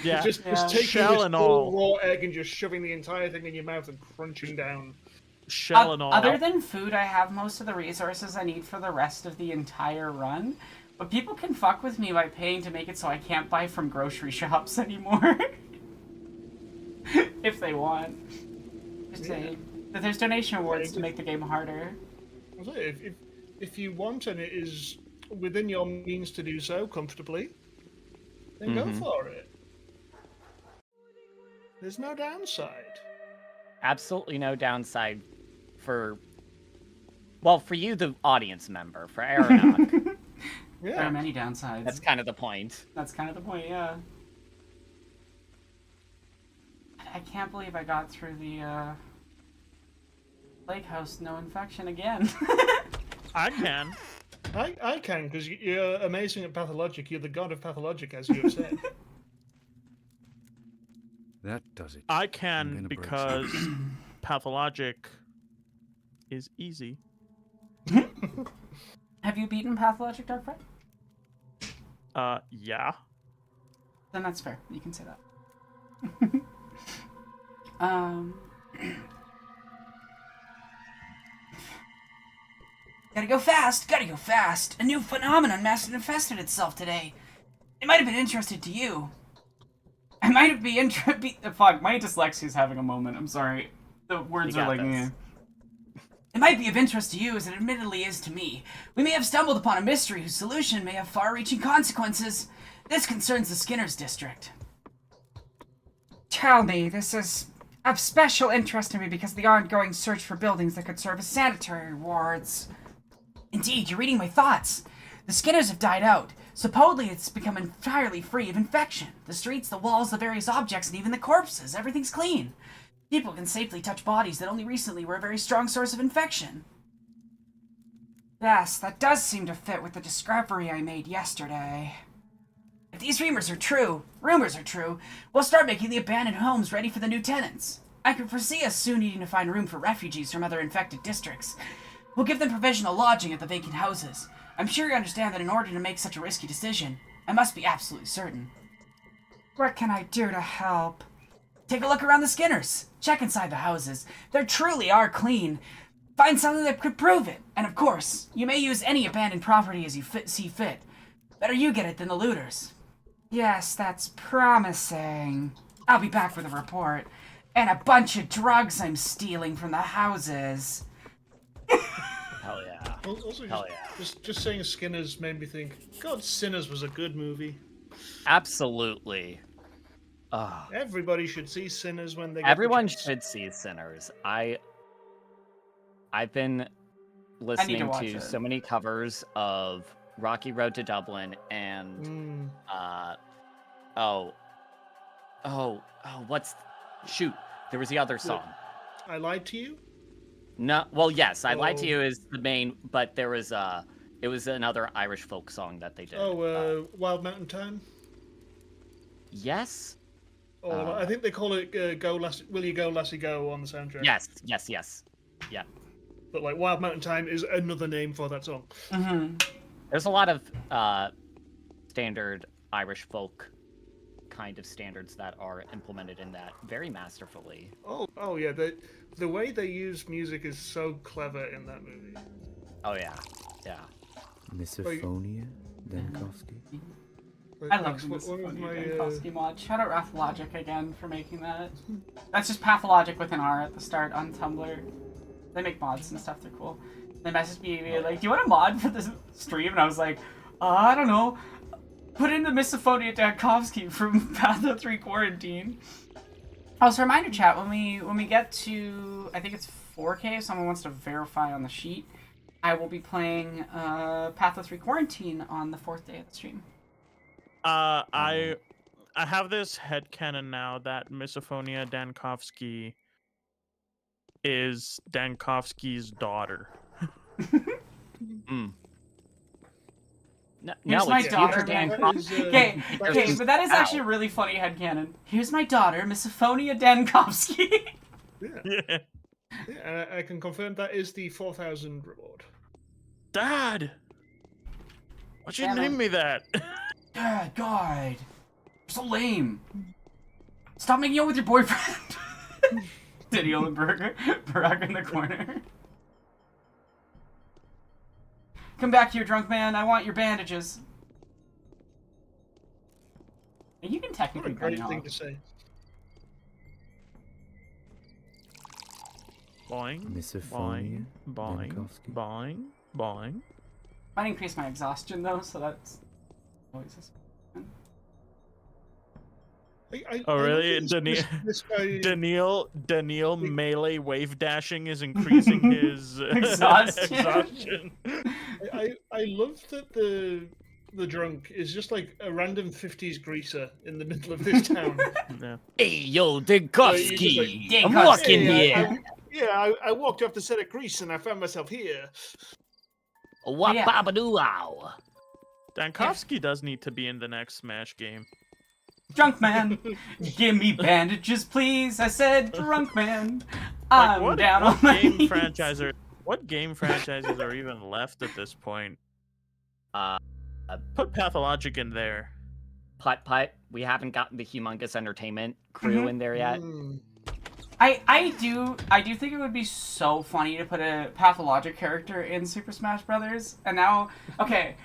Yeah, just taking shell this and full all. raw egg and just shoving the entire thing in your mouth and crunching down. Shell and all. Other than food, I have most of the resources I need for the rest of the entire run. But people can fuck with me by paying to make it so I can't buy from grocery shops anymore. If they want. Just saying. But there's donation rewards to make the game harder. If you want and it is within your means to do so comfortably, then go for it. There's no downside. Absolutely no downside for you, the audience member. For Aronok. There are many downsides. That's kind of the point. That's kind of the point, yeah. I can't believe I got through the lake house no infection again. I can. I can, because you're amazing at pathologic. You're the god of pathologic, as you have said. That does it. I can because pathologic is easy. Have you beaten pathologic, Darkfriend? Yeah. Then that's fair. You can say that. Gotta go fast! Gotta go fast! A new phenomenon manifested itself today. It might have been interesting to you. I might have been fuck, my dyslexia's having a moment. I'm sorry. The words are like, yeah. It might be of interest to you as it admittedly is to me. We may have stumbled upon a mystery whose solution may have far-reaching consequences. This concerns the Skinner's district. Tell me, this is of special interest to me because of the ongoing search for buildings that could serve as sanitary wards. Indeed, you're reading my thoughts. The Skinners have died out. Supposedly, it's become entirely free of infection. The streets, the walls, the various objects, and even the corpses, everything's clean. People can safely touch bodies that only recently were a very strong source of infection. Yes, that does seem to fit with the discovery I made yesterday. If these rumors are true, we'll start making the abandoned homes ready for the new tenants. I can foresee us soon needing to find room for refugees from other infected districts. We'll give them provisional lodging at the vacant houses. I'm sure you understand that in order to make such a risky decision, I must be absolutely certain. What can I do to help? Take a look around the Skinners. Check inside the houses. They truly are clean. Find something that could prove it. And of course, you may use any abandoned property as you see fit. Better you get it than the looters. Yes, that's promising. I'll be back with a report. And a bunch of drugs I'm stealing from the houses. Hell yeah. Also, Hell yeah. Just saying Skinner's made me think, God, Sinners was a good movie. Absolutely. Everybody should see Sinners when they get Everyone the chance. should see Sinners. I've been listening to so many covers of Rocky Road to Dublin and there was the other song. I Lied to You? No, well, yes, I Lied to You is the main, but there was it was another Irish folk song that they did. Wild Mountain Town? Yes. Or I think they call it Will You Go, Lassie Go on the soundtrack. Yes. Yeah. But like Wild Mountain Time is another name for that song. There's a lot of standard Irish folk kind of standards that are implemented in that very masterfully. Oh yeah. The way they use music is so clever in that movie. Oh yeah, yeah. Misophonia, Denkovsky. I love the Dankowski mod. Shout out Rathlogic again for making that. That's just Pathologic with an R at the start on Tumblr. They make mods and stuff, they're cool. They messaged me like, do you want a mod for this stream? And I was like, I don't know. Put in the Misophonia Dankowski from Patho 3 Quarantine. Also, reminder chat, when we get to, I think it's 4K, if someone wants to verify on the sheet, I will be playing Patho 3 Quarantine on the 4th day of the stream. I have this headcanon now that Misophonia Dankowski is Dankowski's daughter. Here's my daughter. Okay, but that is actually a really funny headcanon. Here's my daughter, Misophonia Dankowski. Yeah. Yeah, I can confirm that is the 4,000 reward. Dad! Why'd you name me that? God, you're so lame. Stop making out with your boyfriend. Daniel and Barack in the corner. Come back here, drunk man. I want your bandages. You can technically What a great bunny thing hop. to say. Boing, Misophonia, boing, Dankowski. boing, boing. Might increase my exhaustion though, so that's always Oh really? Daniel melee wave dashing is increasing his exhaustion. I love that the drunk is just like a random 50s greaser in the middle of this town. Yeah. Hey yo, Dankowski! I'm walking here. I walked off the set of Grease and I found myself here. What babadoo-ow? Dankowski does need to be in the next Smash game. Drunk man, give me bandages, please. I said, drunk man. I'm down on my knees. What game franchises are even left at this point? Put Pathologic in there. Putt. We haven't gotten the Humongous Entertainment crew in there yet. I do think it would be so funny to put a pathologic character in Super Smash Brothers. And now, okay,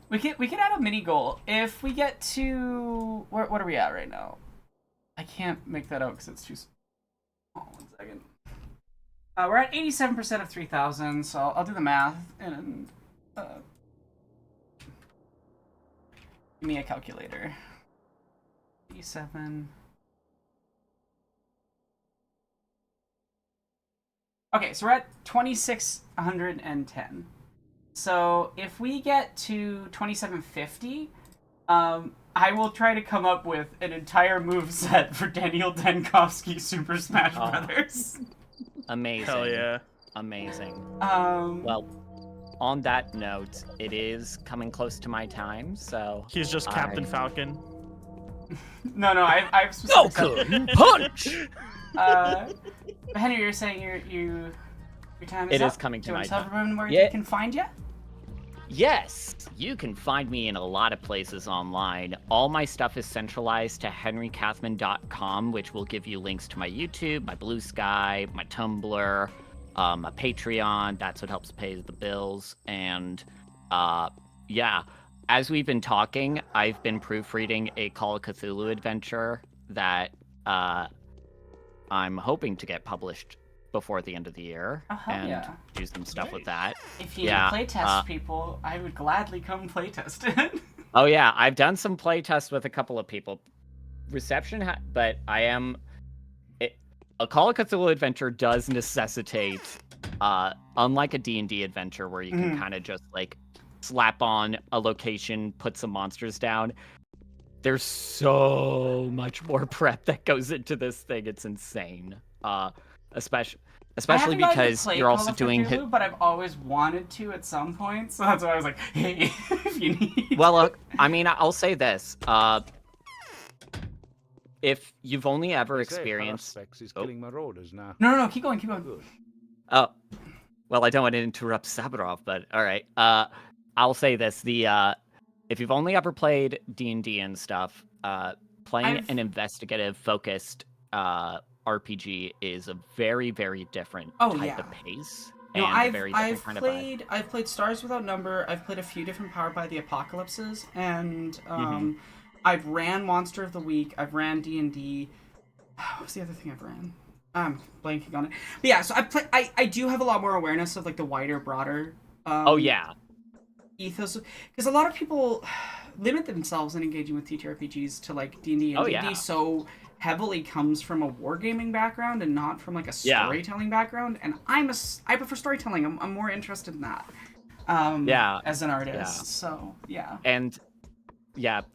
we can add a mini goal if we get to what are we at right now? I can't make that out because it's too small. 1 second. We're at 87% of 3,000, so I'll do the math and give me a calculator. 87. Okay, so we're at 2,610. So if we get to 2,750, I will try to come up with an entire move set for Daniel Dankowski Super Smash Brothers. Amazing. Hell yeah. Amazing. Well, on that note, it is coming close to my time, so... He's just Captain Falcon. No, I've specific... Goku, punch! Henry, you're saying your time is up? It is coming to my time. Do you want to tell everyone where they can find you? Yes, you can find me in a lot of places online. All my stuff is centralized to henrykathman.com, which will give you links to my YouTube, my Blue Sky, my Tumblr, my Patreon. That's what helps pay the bills. And yeah, as we've been talking, I've been proofreading a Call of Cthulhu adventure that I'm hoping to get published before the end of the year and do some stuff with that. If you playtest people, I would gladly come playtest it. Oh yeah, I've done some playtests with a couple of people. Reception, but I am... A Call of Cthulhu adventure does necessitate, unlike a D&D adventure where you can kind of just like slap on a location, put some monsters down. There's so much more prep that goes into this thing. It's insane. Especially because you're also doing Cthulhu, but I've always wanted to at some point, so that's why I was like, hey, if you need. Well, I mean, I'll say this: if you've only ever experienced, is killing marauders now. No, keep going. Oh, well, I don't want to interrupt Sabirov, but all right. I'll say this: if you've only ever played D&D and stuff, playing I've- an investigative focused RPG is a very, very different type of pace. No, and a very different I've kind of vibe. played I've played Stars Without Number. I've played a few different Powered by the Apocalypses, and I've ran Monster of the Week. I've ran D&D. What's the other thing I've ran? I'm blanking on it. But yeah, so I do have a lot more awareness of like the wider, broader. Ethos, because a lot of people limit themselves in engaging with TTRPGs to like D&D, and D&D so heavily comes from a wargaming background and not from like a storytelling background, and I prefer storytelling. I'm more interested in that as an artist. So and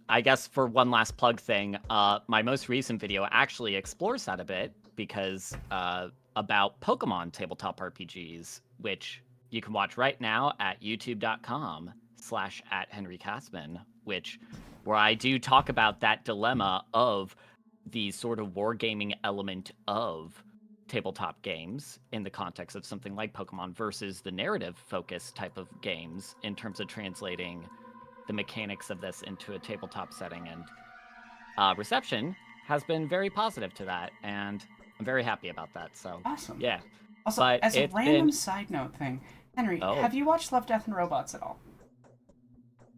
I guess for one last plug thing, my most recent video actually explores that a bit, because about Pokemon tabletop RPGs, which you can watch right now at youtube.com/@HenryCatsman, where I do talk about that dilemma of the sort of wargaming element of tabletop games in the context of something like Pokemon versus the narrative-focused type of games in terms of translating the mechanics of this into a tabletop setting. And reception has been very positive to that, and I'm very happy about that. So awesome. Yeah. Also, but as a random side note thing, Henry, have you watched Love, Death, and Robots at all?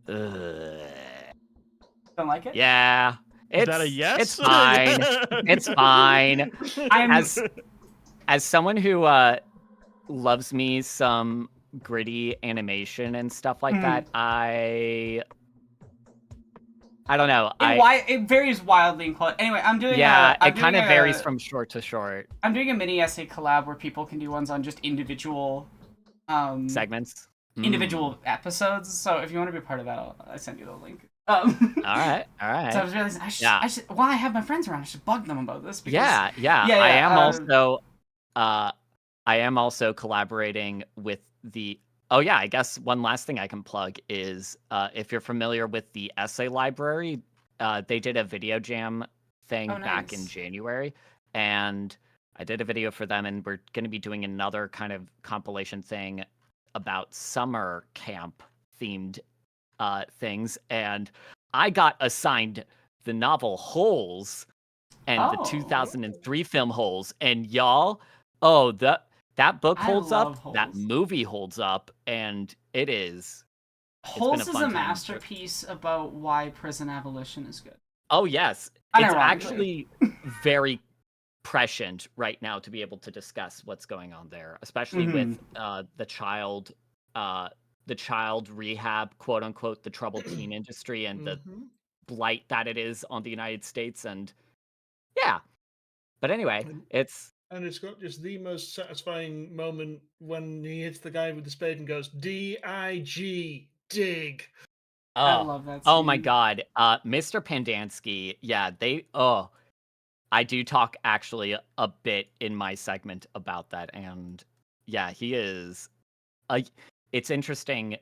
Don't like it? Yeah. Is that a yes? It's fine. It's fine. As someone who loves me some gritty animation and stuff like that, I don't know. It varies wildly in quality. Anyway, I'm doing it kind of varies from short to short. I'm doing a mini essay collab where people can do ones on just individual segments, individual episodes. So if you want to be a part of that, I'll send you the link. All right. So I was realizing I should. While I have my friends around, I should bug them about this. Because, I am also collaborating with the. Oh yeah, I guess one last thing I can plug is if you're familiar with the Essay Library, they did a video jam thing back in January, and I did a video for them, and we're going to be doing another kind of compilation thing about summer camp themed things, and I got assigned the novel Holes and the 2003 film Holes, and y'all, that book holds up, Holes. that movie holds up, and it is. Holes is a masterpiece about why prison abolition is good. Oh yes, it's actually very prescient right now to be able to discuss what's going on there, especially with the child rehab, quote unquote, the troubled teen industry and the blight that it is on the United States, and but anyway, it's got just the most satisfying moment when he hits the guy with the spade and goes D-I-G, dig. I love that scene. Oh my god, Mr. Pendanski, I do talk actually a bit in my segment about that, and he is it's interesting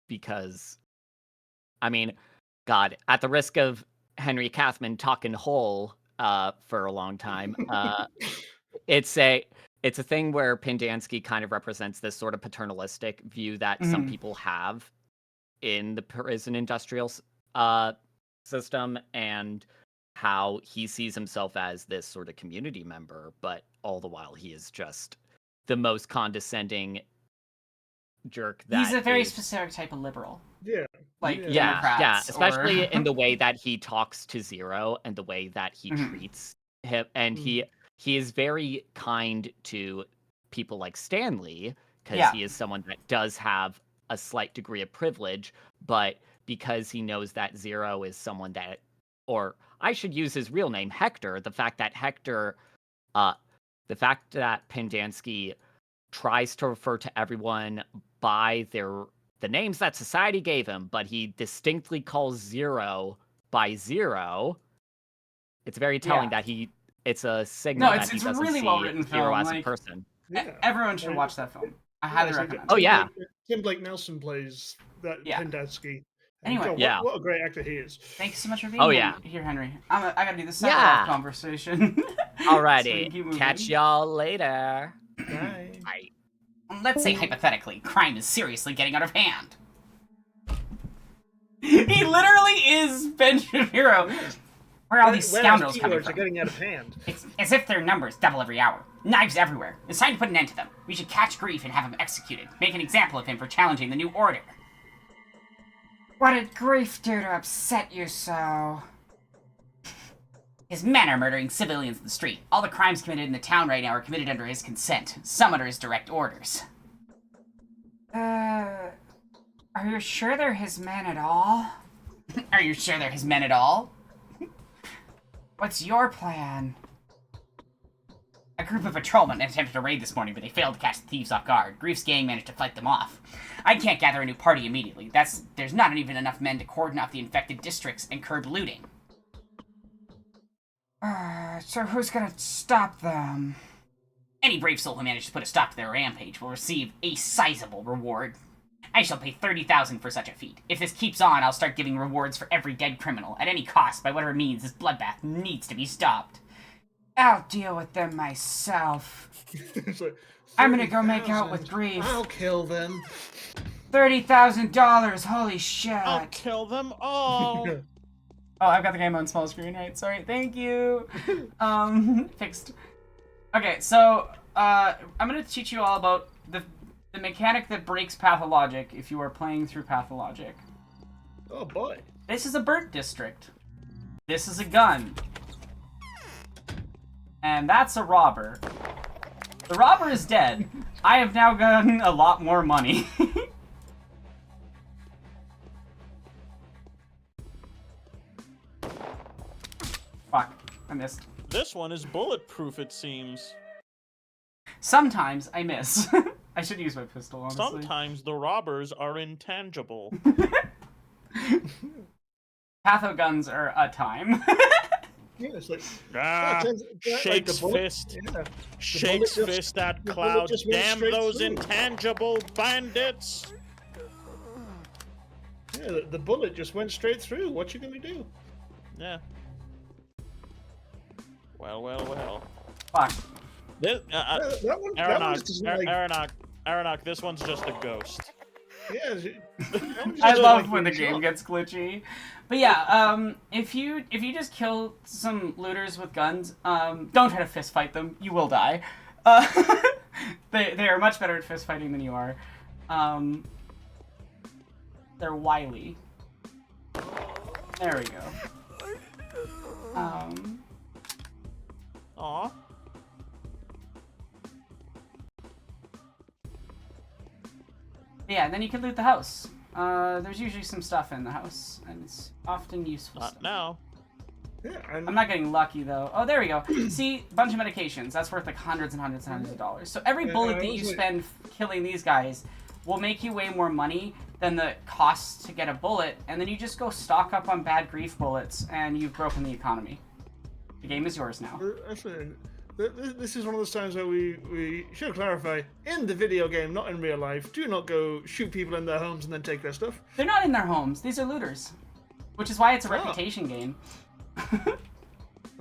because, I mean, God, at the risk of Henry Kathman talking whole for a long time, it's a thing where Pendanski kind of represents this sort of paternalistic view that some people have in the prison industrial system, and how he sees himself as this sort of community member, but all the while he is just the most condescending jerk. He's a very specific type of liberal. Democrats, especially in the way that he talks to Zero and the way that he treats him, and he is very kind to people like Stanley, because he is someone that does have a slight degree of privilege, but because he knows that Zero is someone that, or I should use his real name, Hector, the fact that Pendanski tries to refer to everyone by the names that society gave him, but he distinctly calls Zero by Zero. It's very telling that it's a signal that he doesn't really see well written Zero film. as a person. Everyone should watch that film. I highly recommend. Tim Blake Nelson plays that Pendanski. Anyway, what a great actor he is. Thank you so much for being here, Henry. I gotta do the second off conversation. Alrighty, so catch y'all later. Bye. Bye. Let's say hypothetically, crime is seriously getting out of hand. He literally is Ben Shapiro. Where are all these Where scoundrels these coming keywords are from? getting out of hand. It's as if their numbers double every hour. Knives everywhere. It's time to put an end to them. We should catch Grief and have him executed. Make an example of him for challenging the new order. What did Grief do to upset you so? His men are murdering civilians in the street. All the crimes committed in the town right now are committed under his consent. Some under his direct orders. Are you sure they're his men at all? Are you sure they're his men at all? What's your plan? A group of patrolmen attempted to raid this morning, but they failed to catch the thieves off guard. Grief's gang managed to fight them off. I can't gather a new party immediately. There's not even enough men to cordon off the infected districts and curb looting. So who's gonna stop them? Any brave soul who manages to put a stop to their rampage will receive a sizable reward. I shall pay 30,000 for such a feat. If this keeps on, I'll start giving rewards for every dead criminal. At any cost, by whatever means, this bloodbath needs to be stopped. I'll deal with them myself. Like, I'm gonna go make out with Grief. I'll kill them. $30,000, holy shit. I'll kill them all. Oh, I've got the game on small screen, right? Sorry, thank you. Fixed. Okay, so, I'm gonna teach you all about the mechanic that breaks Pathologic if you are playing through Pathologic. Oh boy. This is a burnt district. This is a gun. And that's a robber. The robber is dead. I have now gotten a lot more money. Fuck, I missed. This one is bulletproof, it seems. Sometimes I miss. I should use my pistol, honestly. Sometimes the robbers are intangible. Patho guns are a time. Yeah, it's like Shakes the bullet, fist. yeah. Shakes The bullet fist at the bullet Cloud. just went Damn straight those through. intangible bandits! Yeah, the bullet just went straight through. What you gonna do? Yeah. Well. Fuck. This, that one just like... Aronok, this one's just a ghost. Yeah. I love when the game gets glitchy. But yeah, if you just kill some looters with guns, don't try to fist fight them. You will die. They are much better at fist fighting than you are. They're wily. There we go. Aw. Yeah, and then you can loot the house. There's usually some stuff in the house, and it's often useful Not stuff. now. Yeah, I'm not getting lucky, though. Oh, there we go. See, bunch of medications. That's worth like hundreds and hundreds and hundreds of dollars. So every bullet that you spend killing these guys will make you way more money than the cost to get a bullet, and then you just go stock up on bad Grief bullets, and you've broken the economy. The game is yours now. Actually, this is one of those times where we should clarify, in the video game, not in real life, do not go shoot people in their homes and then take their stuff. They're not in their homes. These are looters. Which is why it's a reputation game.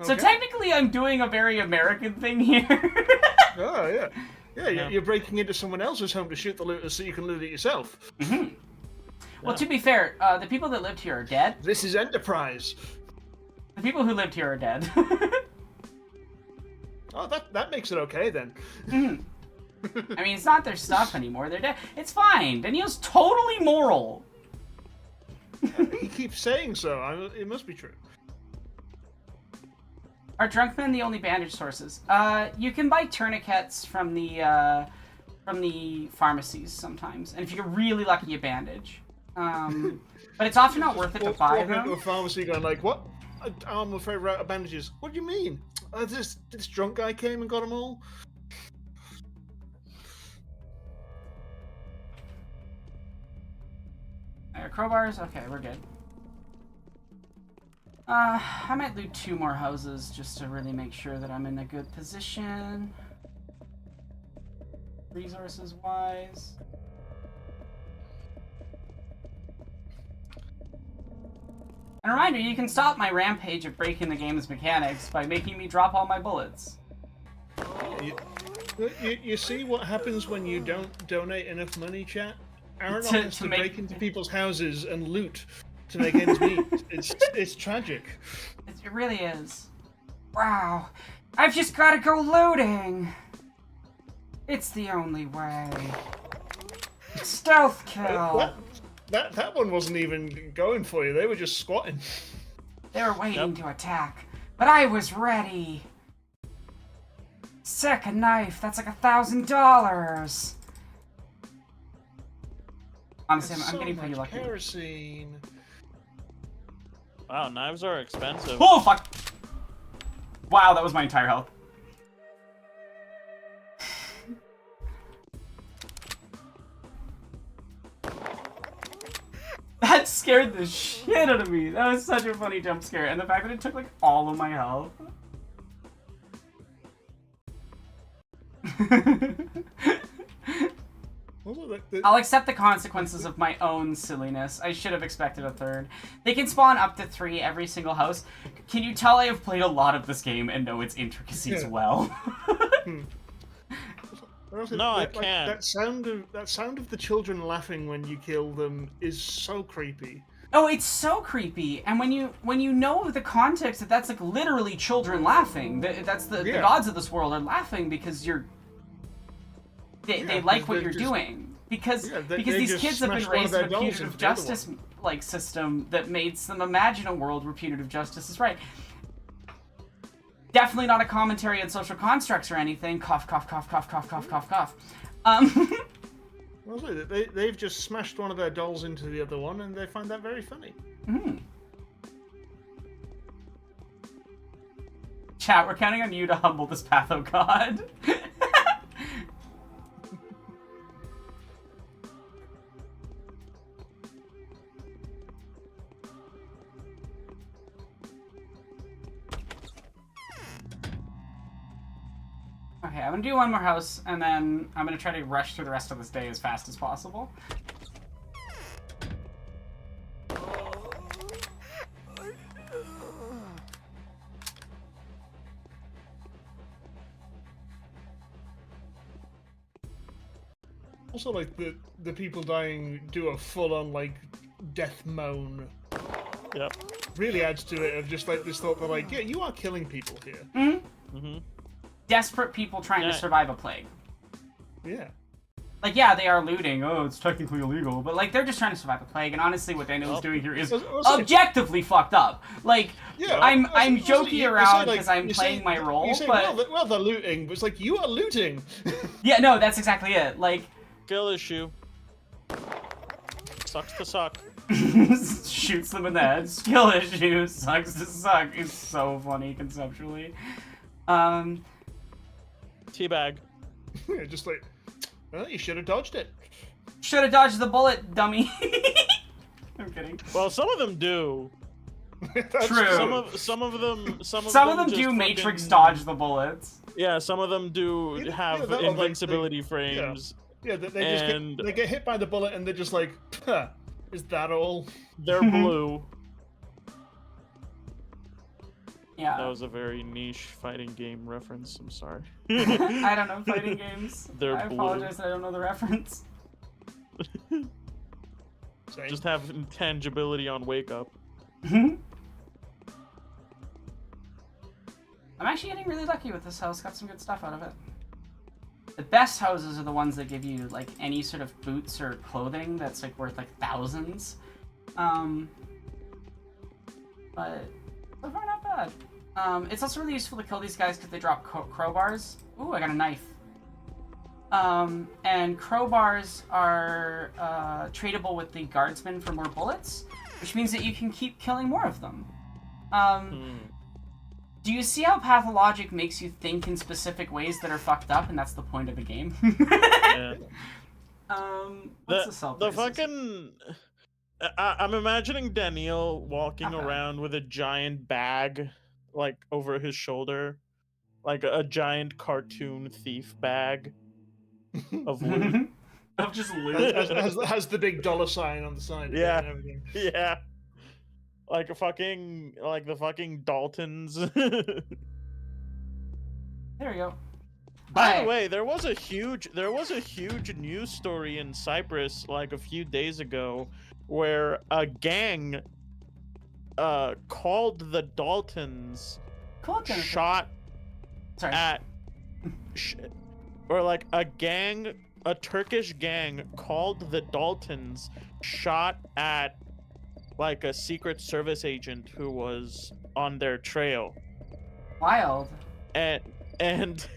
So technically I'm doing a very American thing here. Oh, yeah. Yeah, you're breaking into someone else's home to shoot the looters so you can loot it yourself. Mm-hmm. Well, to be fair, the people that lived here are dead. This is Enterprise. The people who lived here are dead. Oh, that makes it okay then. I mean, it's not their stuff anymore. They're dead. It's fine. Daniel's totally moral. He keeps saying so. It must be true. Are drunk men the only bandage sources? You can buy tourniquets from the pharmacies sometimes, and if you're really lucky, you bandage. But it's often not worth it to buy Walking them. into a pharmacy going like, what? I'm afraid we're out of bandages. What do you mean? This drunk guy came and got them all? Crowbars? Okay, we're good. I might loot 2 more houses just to really make sure that I'm in a good position. Resources-wise. And a reminder, you can stop my rampage of breaking the game's mechanics by making me drop all my bullets. You see what happens when you don't donate enough money, chat? Aaron To has to make- break into people's houses and loot to make ends meet. It's tragic. It really is. Wow. I've just gotta go looting. It's the only way. Stealth kill. That one wasn't even going for you. They were just squatting. They were waiting to attack, but I was ready. Second knife. That's like $1,000. Honestly, I'm getting pretty lucky. Kerosene. Wow, knives are expensive. Oh fuck! Wow, that was my entire health. That scared the shit out of me. That was such a funny jump scare, and the fact that it took like all of my health. I'll accept the consequences of my own silliness. I should have expected a third. They can spawn up to 3 every single house. Can you tell I have played a lot of this game and know its intricacies well? No, I can't. That sound of the children laughing when you kill them is so creepy. Oh, it's so creepy. And when you know the context that that's like literally children laughing, that's the gods of this world are laughing because they like what you're doing. Because these kids have been raised in a punitive justice like system that makes them imagine a world where punitive justice is right. Definitely not a commentary on social constructs or anything. Cough, cough, cough, cough, cough, cough, cough, cough. Well, they've just smashed one of their dolls into the other one, and they find that very funny. Chat, we're counting on you to humble this patho god. Okay, I'm gonna do one more house, and then I'm gonna try to rush through the rest of this day as fast as possible. Also, like the people dying do a full-on like death moan. Yep. Really adds to it of just like this thought that like, yeah, you are killing people here. Desperate people trying to survive a plague. Yeah. Like, yeah, they are looting. Oh, it's technically illegal. But, like, they're just trying to survive a plague. And honestly, what Daniel is doing here is objectively fucked up. Like, yeah, I'm joking around because I'm playing my role, you say, but... well, they're looting, but it's like, you are looting. Yeah, no, that's exactly it. Like... Skill issue. Sucks to suck. Shoots them in the head. Skill issue. Sucks to suck. It's so funny conceptually. Teabag. Yeah, just like, well, you should have dodged it. Should have dodged the bullet, dummy. I'm kidding. Well, some of them do. True. Some of them do Matrix dodge the bullets. Yeah, some of them do have invincibility frames. Yeah, they get hit by the bullet and they're just like, huh, is that all? They're blue. Yeah. That was a very niche fighting game reference. I'm sorry. I don't know fighting games. They're I blue. apologize that I don't know the reference. Just have intangibility on wake up. I'm actually getting really lucky with this house. Got some good stuff out of it. The best houses are the ones that give you like any sort of boots or clothing that's like worth like thousands. But so far not bad. It's also really useful to kill these guys because they drop crowbars. Ooh, I got a knife. And crowbars are tradable with the guardsmen for more bullets, which means that you can keep killing more of them. Do you see how pathologic makes you think in specific ways that are fucked up, and that's the point of the game? Yeah. What's the fucking... I'm imagining Daniel walking around with a giant bag, like, over his shoulder. Like a giant cartoon thief bag of loot. Of just loot. Has the big dollar sign on the side. Yeah. And everything. Yeah. Like the fucking Daltons. There we go. By the way, there was a huge news story in Cyprus like a few days ago where a gang called the Daltons shot at or like a Turkish gang called the Daltons shot at like a Secret Service agent who was on their trail. Wild. And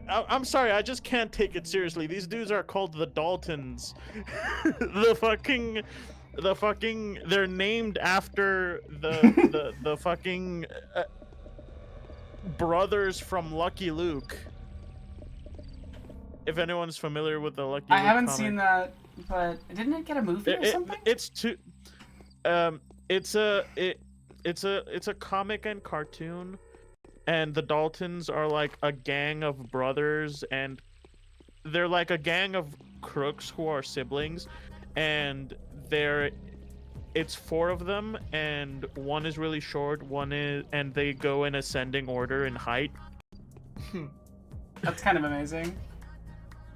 I'm sorry, I just can't take it seriously. These dudes are called the Daltons. the fucking they're named after the fucking brothers from Lucky Luke. If anyone's familiar with the Lucky Luke I haven't comic. seen that, but didn't it get a movie or something? It's a comic and cartoon, and the Daltons are like a gang of brothers, and they're like a gang of crooks who are siblings, and it's 4 of them, and one is really short, and they go in ascending order in height. That's kind of amazing.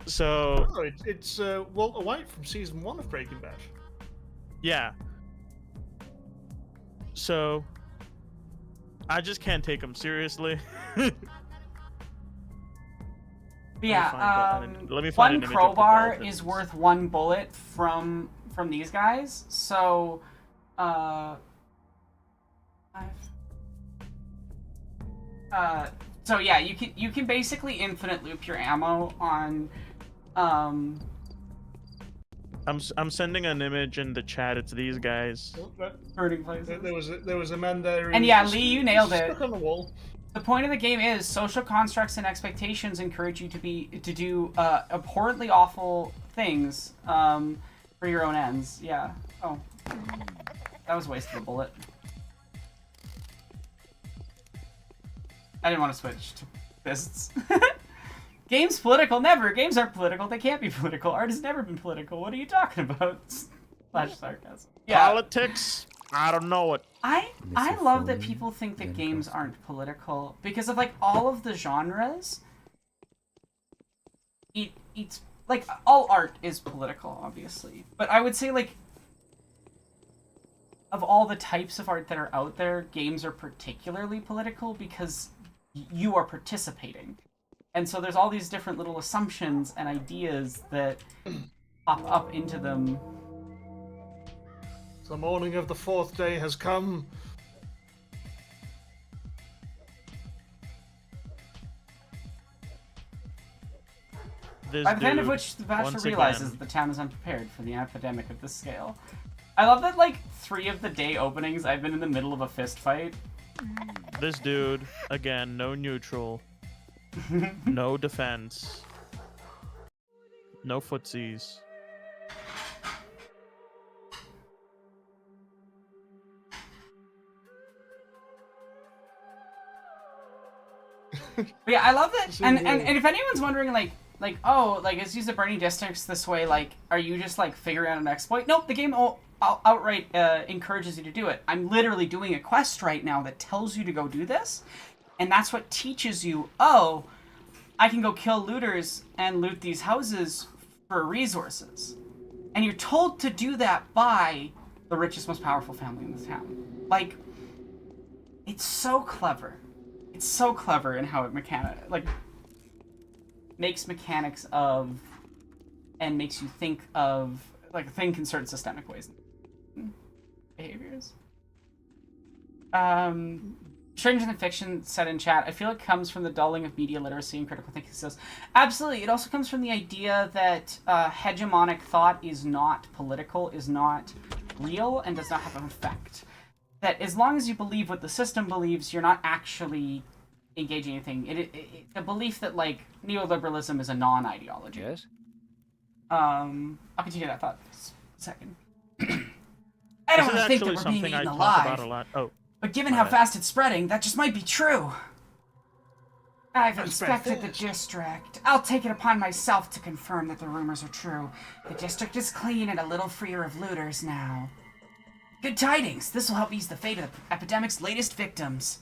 So it's Walter White from season 1 of Breaking Bad. Yeah. So I just can't take them seriously. Yeah, let me find one an image of the crowbar Daltons. is worth 1 bullet from these guys. So, so yeah, you can basically infinite loop your ammo on. I'm sending an image in the chat. It's these guys. Hurting places. There was a man there. And yeah, Lee, you nailed it. Stuck on the wall. The point of the game is social constructs and expectations encourage you to do abhorrently awful things for your own ends. Yeah. Oh, that was a waste of a bullet. I didn't want to switch to fists. Games political? Never. Games aren't political. They can't be political. Art has never been political. What are you talking about? Slash sarcasm. Yeah. Politics? I don't know it. I love that people think that games aren't political because of like all of the genres. It's like all art is political, obviously, but I would say like of all the types of art that are out there, games are particularly political because you are participating. And so there's all these different little assumptions and ideas that pop up into them. The morning of the 4th day has come. By the end of which, the Bachelor realizes that the town is unprepared for the epidemic of this scale. I love that, like, 3 of the day openings, I've been in the middle of a fist fight. This dude, again, no neutral, no defense, no footsies. But yeah, I love that. And if anyone's wondering, like, oh, like, is use the burning districts this way, like, are you just, like, figuring out an exploit? Nope, the game outright encourages you to do it. I'm literally doing a quest right now that tells you to go do this, and that's what teaches you, oh, I can go kill looters and loot these houses for resources. And you're told to do that by the richest, most powerful family in the town. Like, it's so clever. It's so clever in how it makes mechanics of, and makes you think of, like, think in certain systemic ways. Behaviors. Stranger Than Fiction said in chat, I feel it comes from the dulling of media literacy and critical thinking skills. Absolutely. It also comes from the idea that hegemonic thought is not political, is not real, and does not have an effect. That as long as you believe what the system believes, you're not actually engaging anything. The belief that, like, neoliberalism is a non-ideology. Yes? I'll continue that thought for a second. I don't want to think that we're being eaten alive. But given how fast it's spreading, that just might be true. I've inspected the district. I'll take it upon myself to confirm that the rumors are true. The district is clean and a little freer of looters now. Good tidings. This will help ease the fate of the epidemic's latest victims.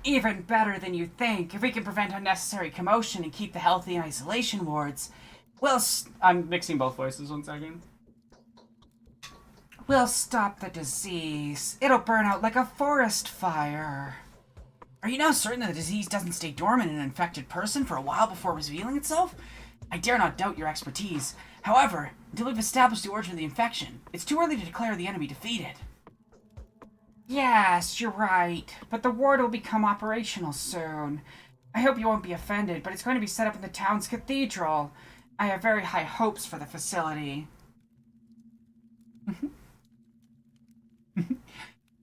Even better than you think. If we can prevent unnecessary commotion and keep the healthy in isolation wards. Well, I'm mixing both voices, 1 second. We'll stop the disease. It'll burn out like a forest fire. Are you now certain that the disease doesn't stay dormant in an infected person for a while before revealing itself? I dare not doubt your expertise. However, until we've established the origin of the infection, it's too early to declare the enemy defeated. Yes, you're right, but the ward will become operational soon. I hope you won't be offended, but it's going to be set up in the town's cathedral. I have very high hopes for the facility.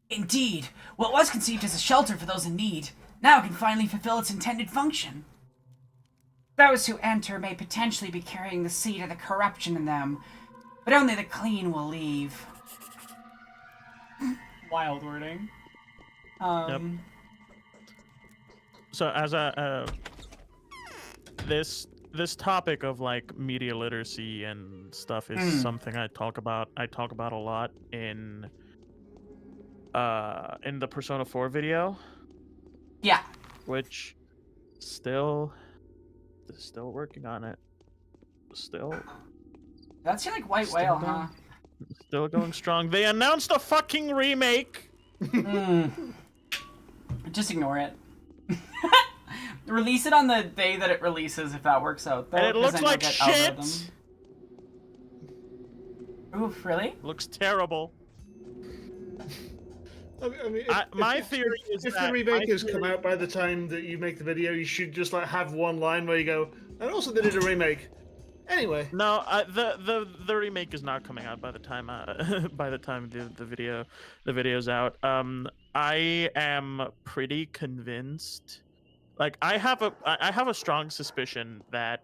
Indeed. Well, it was conceived as a shelter for those in need. Now it can finally fulfill its intended function. Those who enter may potentially be carrying the seed of the corruption in them, but only the clean will leave. Wild wording. Yep. So as this topic of like media literacy and stuff is something I talk about a lot in the Persona 4 video. Yeah. Which still working on it. That's your like white whale, huh? Still going strong. They announced a fucking remake. Just ignore it. Release it on the day that it releases if that works out. Though, And it looks like shit. Algorithm. Oof, really? Looks terrible. I mean, my theory is if that the remake has come out by the time that you make the video, you should just like have one line where you go, and also they did a remake. Anyway. No, the remake is not coming out by the time the video's out. I am pretty convinced. Like I have a strong suspicion that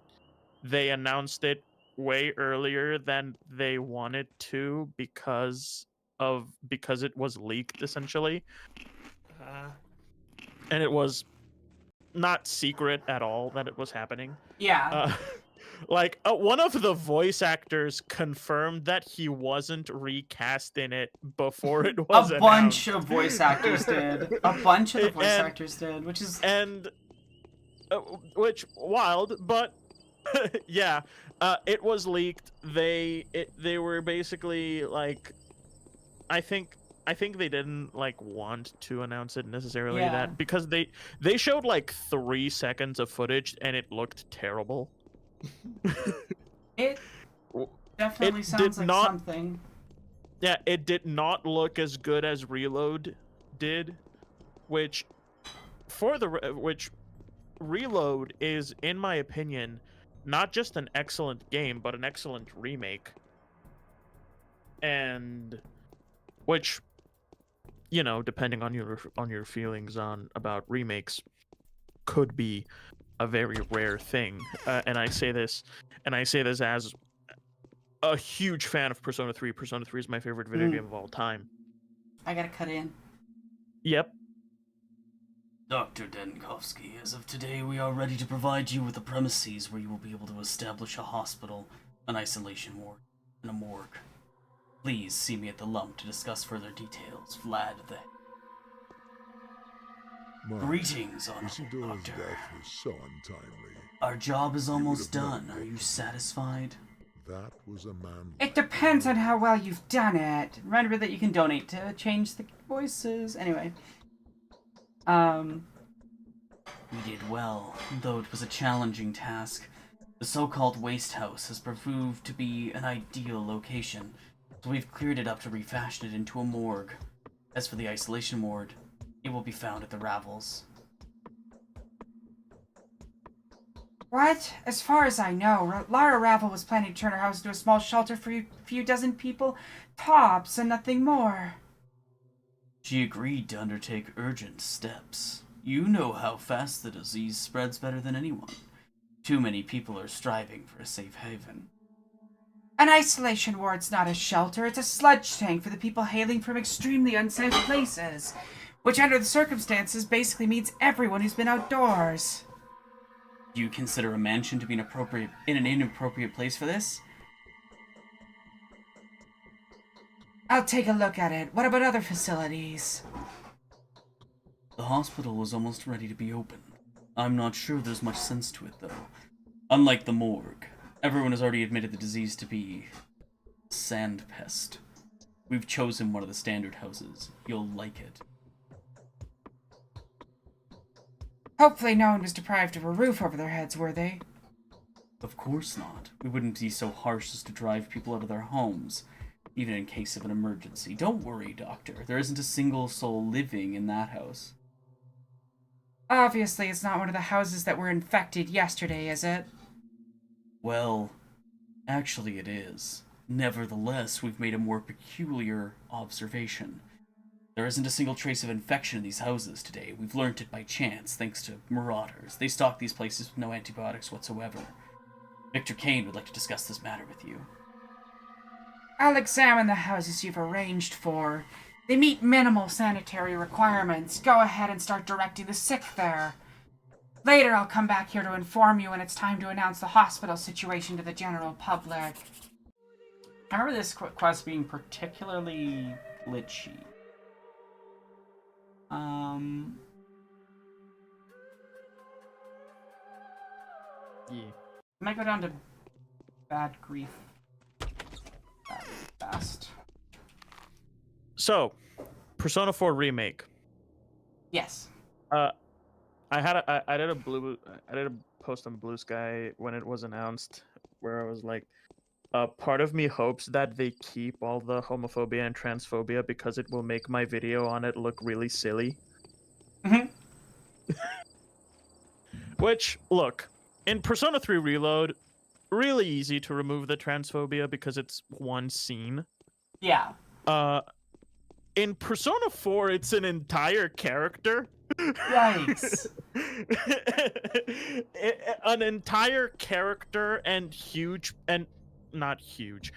they announced it way earlier than they wanted to because it was leaked essentially. And it was not secret at all that it was happening. Yeah. One of the voice actors confirmed that he wasn't recast in it before it was a bunch of voice actors did. A bunch of the voice actors did, which is which wild, but yeah, it was leaked. They were basically like, I think they didn't like want to announce it necessarily that because they showed like 3 seconds of footage and it looked terrible. It definitely sounds like something. Yeah, it did not look as good as Reload did, which Reload is, in my opinion, not just an excellent game, but an excellent remake. And which, you know, depending on your feelings about remakes, could be a very rare thing. And I say this as a huge fan of Persona 3. Persona 3 is my favorite video game of all time. I gotta cut in. Yep. Dr. Denkovsky, as of today, we are ready to provide you with the premises where you will be able to establish a hospital, an isolation ward, and a morgue. Please see me at the lump to discuss further details. Vlad the... Greetings, Honorable Doctor. Death was so untimely. Our job is almost done. Are you satisfied? That was a man. It depends on how well you've done it. Remember that you can donate to change the voices. Anyway. We did well, though it was a challenging task. The so-called waste house has proved to be an ideal location, so we've cleared it up to refashion it into a morgue. As for the isolation ward, it will be found at the Ravels. What? As far as I know, Lara Ravel was planning to turn her house into a small shelter for a few dozen people, tops, and nothing more. She agreed to undertake urgent steps. You know how fast the disease spreads better than anyone. Too many people are striving for a safe haven. An isolation ward's not a shelter, it's a sludge tank for the people hailing from extremely unsafe places, which under the circumstances basically means everyone who's been outdoors. Do you consider a mansion to be an inappropriate place for this? I'll take a look at it. What about other facilities? The hospital was almost ready to be open. I'm not sure there's much sense to it, though. Unlike the morgue, everyone has already admitted the disease to be sand pest. We've chosen one of the standard houses. You'll like it. Hopefully no one was deprived of a roof over their heads, were they? Of course not. We wouldn't be so harsh as to drive people out of their homes, even in case of an emergency. Don't worry, Doctor. There isn't a single soul living in that house. Obviously, it's not one of the houses that were infected yesterday, is it? Well, actually it is. Nevertheless, we've made a more peculiar observation. There isn't a single trace of infection in these houses today. We've learnt it by chance, thanks to marauders. They stock these places with no antibiotics whatsoever. Victor Kane would like to discuss this matter with you. I'll examine the houses you've arranged for. They meet minimal sanitary requirements. Go ahead and start directing the sick there. Later, I'll come back here to inform you when it's time to announce the hospital situation to the general public. I remember this quest being particularly glitchy. Yeah. I might go down to Bad Grief fast. So, Persona 4 remake. Yes. I did a post on Blue Sky when it was announced, where I was like, part of me hopes that they keep all the homophobia and transphobia because it will make my video on it look really silly. Which, look, in Persona 3 Reload, really easy to remove the transphobia because it's one scene. Yeah. In Persona 4, it's an entire character. Yikes. An entire character and huge, and not huge,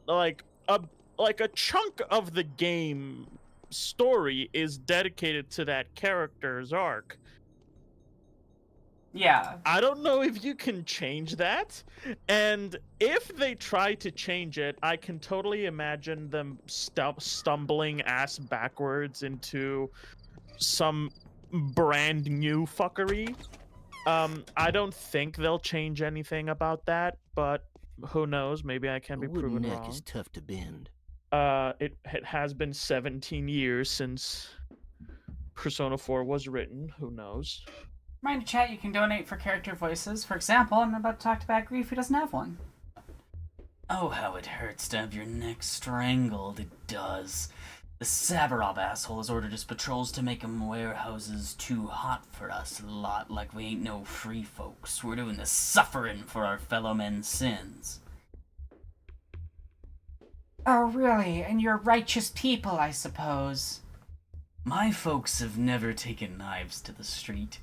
like a chunk of the game story is dedicated to that character's arc. Yeah. I don't know if you can change that, and if they try to change it, I can totally imagine them stumbling ass backwards into some brand new fuckery. I don't think they'll change anything about that, but who knows? Maybe I can be proven neck wrong. is tough to bend. It has been 17 years since Persona 4 was written. Who knows? Mind to chat, you can donate for character voices. For example, I'm about to talk to Bad Grief who doesn't have one. Oh, how it hurts to have your neck strangled. It does. The Sabarov asshole has ordered his patrols to make 'em warehouses too hot for us lot, like we ain't no free folks. We're doing the suffering for our fellow men's sins. Oh, really? And you're righteous people, I suppose. My folks have never taken knives to the street.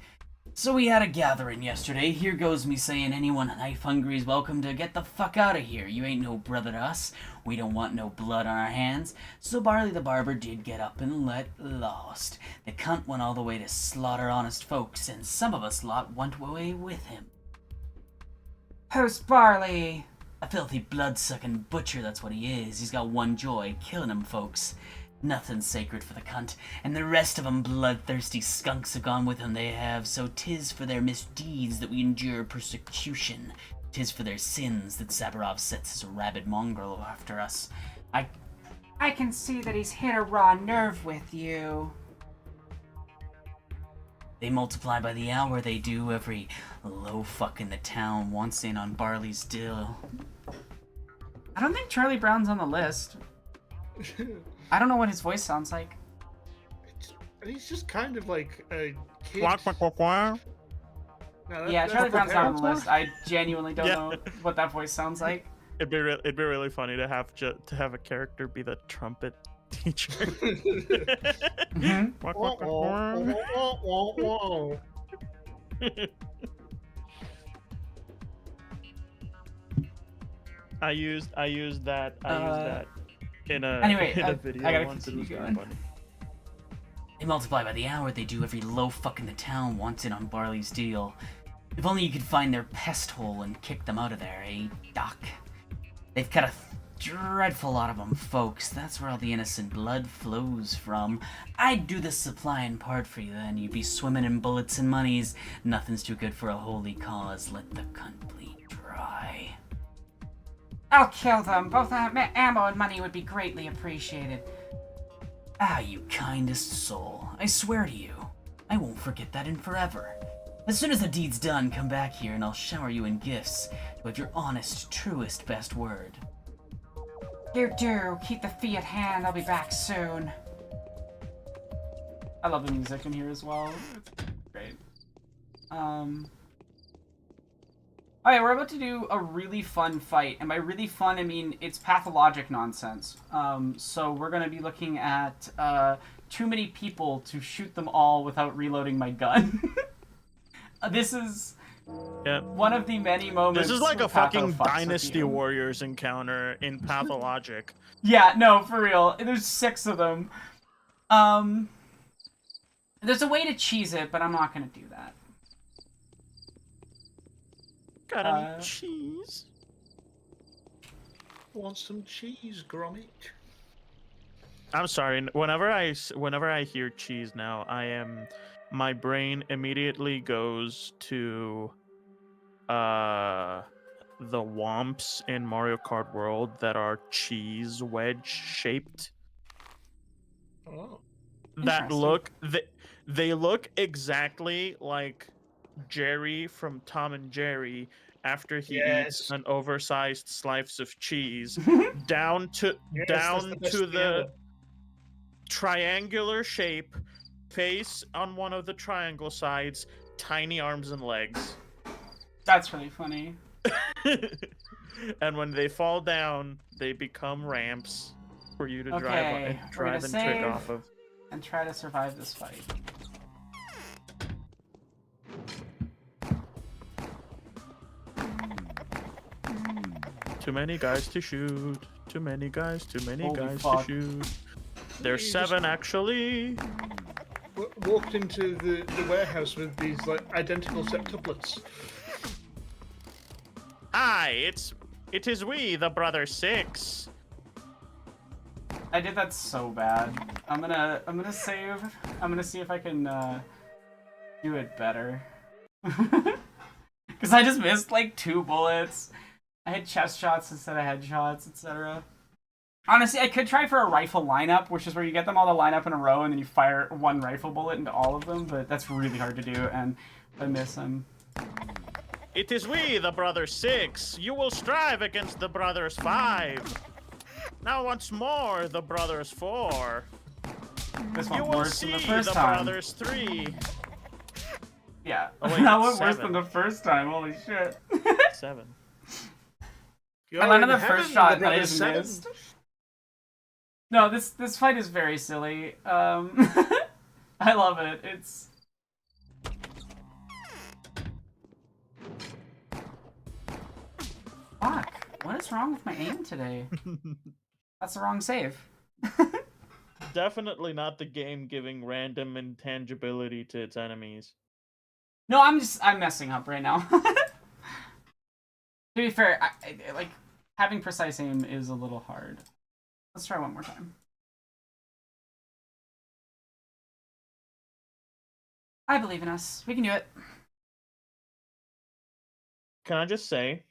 So we had a gathering yesterday. Here goes me saying anyone knife-hungry is welcome to get the fuck out of here. You ain't no brother to us. We don't want no blood on our hands. So Barley the Barber did get up and let lost. The cunt went all the way to slaughter honest folks, and some of us lot went away with him. Who's Barley? A filthy blood-sucking butcher, that's what he is. He's got one joy, killing 'em folks. Nothing sacred for the cunt, and the rest of 'em bloodthirsty skunks have gone with him they have, so 'tis for their misdeeds that we endure persecution. 'Tis for their sins that Sabarov sets his rabid mongrel after us. I can see that he's hit a raw nerve with you. They multiply by the hour, they do. Every low fuck in the town wants in on Barley's deal. I don't think Charlie Brown's on the list. I don't know what his voice sounds like. He's just kind of like a kid. Quack, quack, quack, quack. No, Yeah, Charlie Brown's not on the list. I genuinely don't know what that voice sounds like. It'd be really funny to have a character be the trumpet teacher. Quack, quack, quack, quack. I used that in a video I gotta once. It continue was really going. funny. They multiply by the hour, they do. Every low fuck in the town wants in on Barley's deal. If only you could find their pest hole and kick them out of there, eh, Doc? They've cut a dreadful lot of 'em folks. That's where all the innocent blood flows from. I'd do the supplying part for you then. You'd be swimming in bullets and monies. Nothing's too good for a holy cause. Let the cunt bleed dry. I'll kill them. Both ammo and money would be greatly appreciated. Ah, you kindest soul. I swear to you, I won't forget that in forever. As soon as the deed's done, come back here and I'll shower you in gifts with your honest, truest, best word. You do. Keep the fee at hand. I'll be back soon. I love the music in here as well. It's great. Alright, we're about to do a really fun fight. And by really fun, I mean it's pathologic nonsense. So we're going to be looking at too many people to shoot them all without reloading my gun. This is one of the many moments. This is like a where Patho fucking fucks with Dynasty you. Warriors encounter in Pathologic. Yeah, no, for real. There's 6 of them. There's a way to cheese it, but I'm not going to do that. Got any cheese? Want some cheese, Gromit? I'm sorry. Whenever I hear cheese now, my brain immediately goes to the womps in Mario Kart World that are cheese wedge shaped. Oh. That look they look exactly like Jerry from Tom and Jerry after he eats an oversized slice of cheese down to the triangular shape, face on one of the triangle sides, tiny arms and legs. That's really funny. And when they fall down, they become ramps for you to drive and trick off of. And try to survive this fight. Too many guys to shoot. Too many guys. Too many Holy guys fuck. to shoot. There's 7 actually. Walked into the warehouse with these like identical septuplets. Aye, it is we, the brother 6. I did that so bad. I'm gonna save. I'm gonna see if I can do it better. Because I just missed like 2 bullets. I had chest shots instead of headshots, etc. Honestly, I could try for a rifle lineup, which is where you get them all to line up in a row and then you fire 1 rifle bullet into all of them, but that's really hard to do, and if I miss them. It is we, the brother 6. You will strive against the brothers 5. Now once more, the brothers 4. This You one will worse see than the first the time. brothers 3. Yeah, Oh, wait, that went worse 7. than the first time, holy shit. 7. I landed the first shot and I just missed. No, this fight is very silly. I love it. It's... Fuck. What is wrong with my aim today? That's the wrong save. Definitely not the game giving random intangibility to its enemies. No, I'm messing up right now. To be fair, like, having precise aim is a little hard. Let's try one more time. I believe in us. We can do it. Can I just say,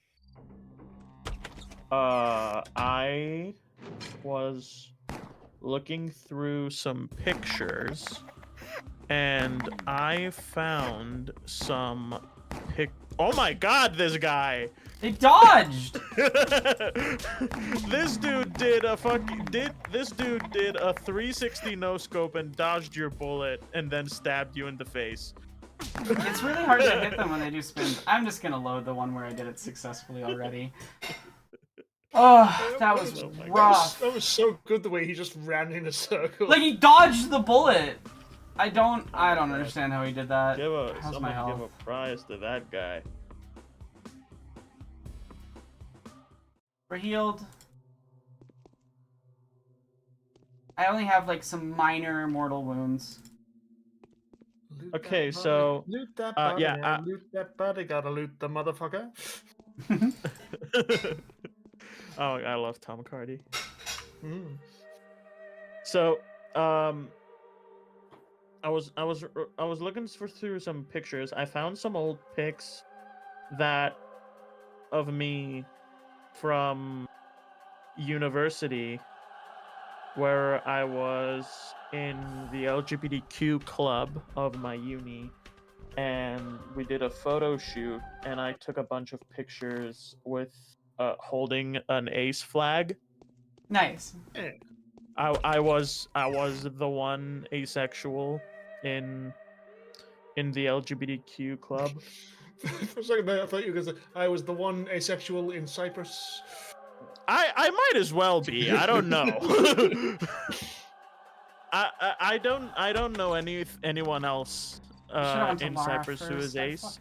I was looking through some pictures, and I found some Oh my god, this guy! They dodged! This dude did a 360 no scope and dodged your bullet and then stabbed you in the face. It's really hard to hit them when they do spins. I'm just gonna load the one where I did it successfully already. Oh, that was rough. That was so good the way he just ran in a circle. Like, he dodged the bullet! I don't understand how he did that. How's my health? Give a prize to that guy. We're healed. I only have like some minor mortal wounds. Okay, so loot that body, yeah, loot that body, gotta loot the motherfucker. Oh, I love Tom Hardy. Mm. So, I was looking through some pictures. I found some old pics of me from university where I was in the LGBTQ club of my uni, and we did a photo shoot, and I took a bunch of pictures with holding an ace flag. Nice. I was the one asexual in the LGBTQ club. For a second there, I thought you were going to say, I was the one asexual in Cyprus. I might as well be. I don't know. I don't know anyone else in Cyprus who is ace.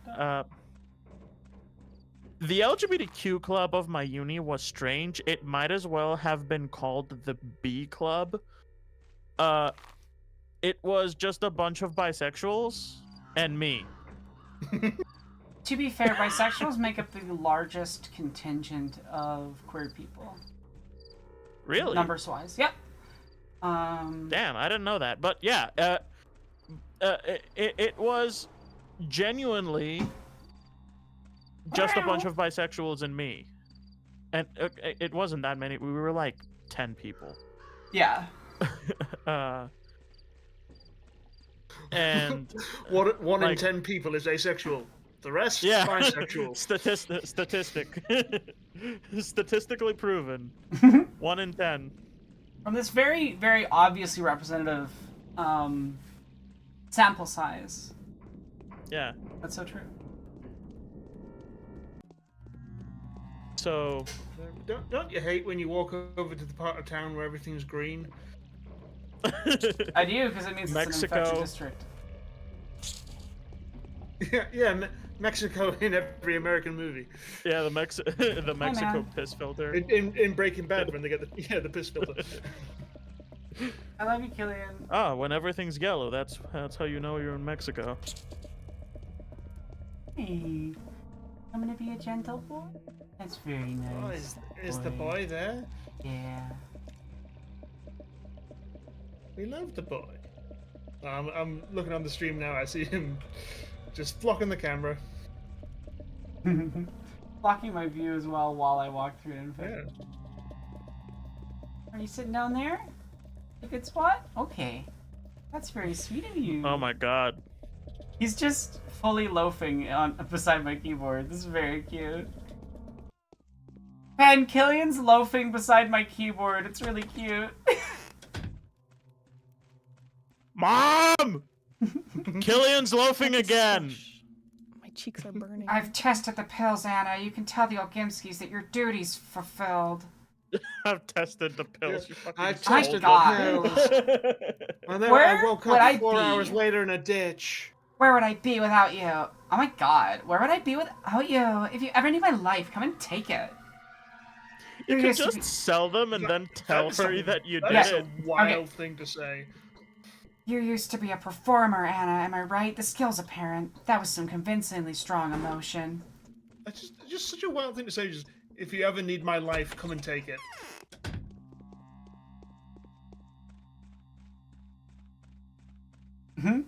The LGBTQ club of my uni was strange. It might as well have been called the B club. It was just a bunch of bisexuals and me. To be fair, bisexuals make up the largest contingent of queer people. Really? Numbers wise. Yep. Damn, I didn't know that. But yeah, it was genuinely just a bunch of bisexuals and me. And it wasn't that many. We were like 10 people. Yeah. And one in like, 10 people is asexual. The rest, yeah, bisexual. Statistically proven. 1 in 10. From this very, very obviously representative sample size. Yeah. That's so true. So, don't you hate when you walk over to the part of town where everything's green? I do, because it means it's an infected district. Yeah, Mexico in every American movie. Yeah, the Mexico piss filter. In Breaking Bad, when they get the piss filter. I love you, Killian. Ah, when everything's yellow, that's how you know you're in Mexico. Hey, I'm gonna be a gentle boy. That's very nice. Oh, is the boy there? Yeah. We love the boy. I'm looking on the stream now. I see him just blocking the camera. Blocking my view as well while I walk through it. Yeah. Are you sitting down there? A good spot? Okay. That's very sweet of you. Oh my god. He's just fully loafing beside my keyboard. This is very cute. And Killian's loafing beside my keyboard. It's really cute. Mom! Killian's loafing again. My cheeks are burning. I've tested the pills, Anna. You can tell the Ogimskis that your duty's fulfilled. I've tested the pills. I've tested the pills. And then I woke up 4 hours later in a ditch. Where would I be without you? Oh my god, where would I be without you? If you ever need my life, come and take it. You can just sell them and then tell her that you did. That's a wild thing to say. You used to be a performer, Anna, am I right? The skill's apparent. That was some convincingly strong emotion. That's just such a wild thing to say. Just, if you ever need my life, come and take it. Mm-hmm.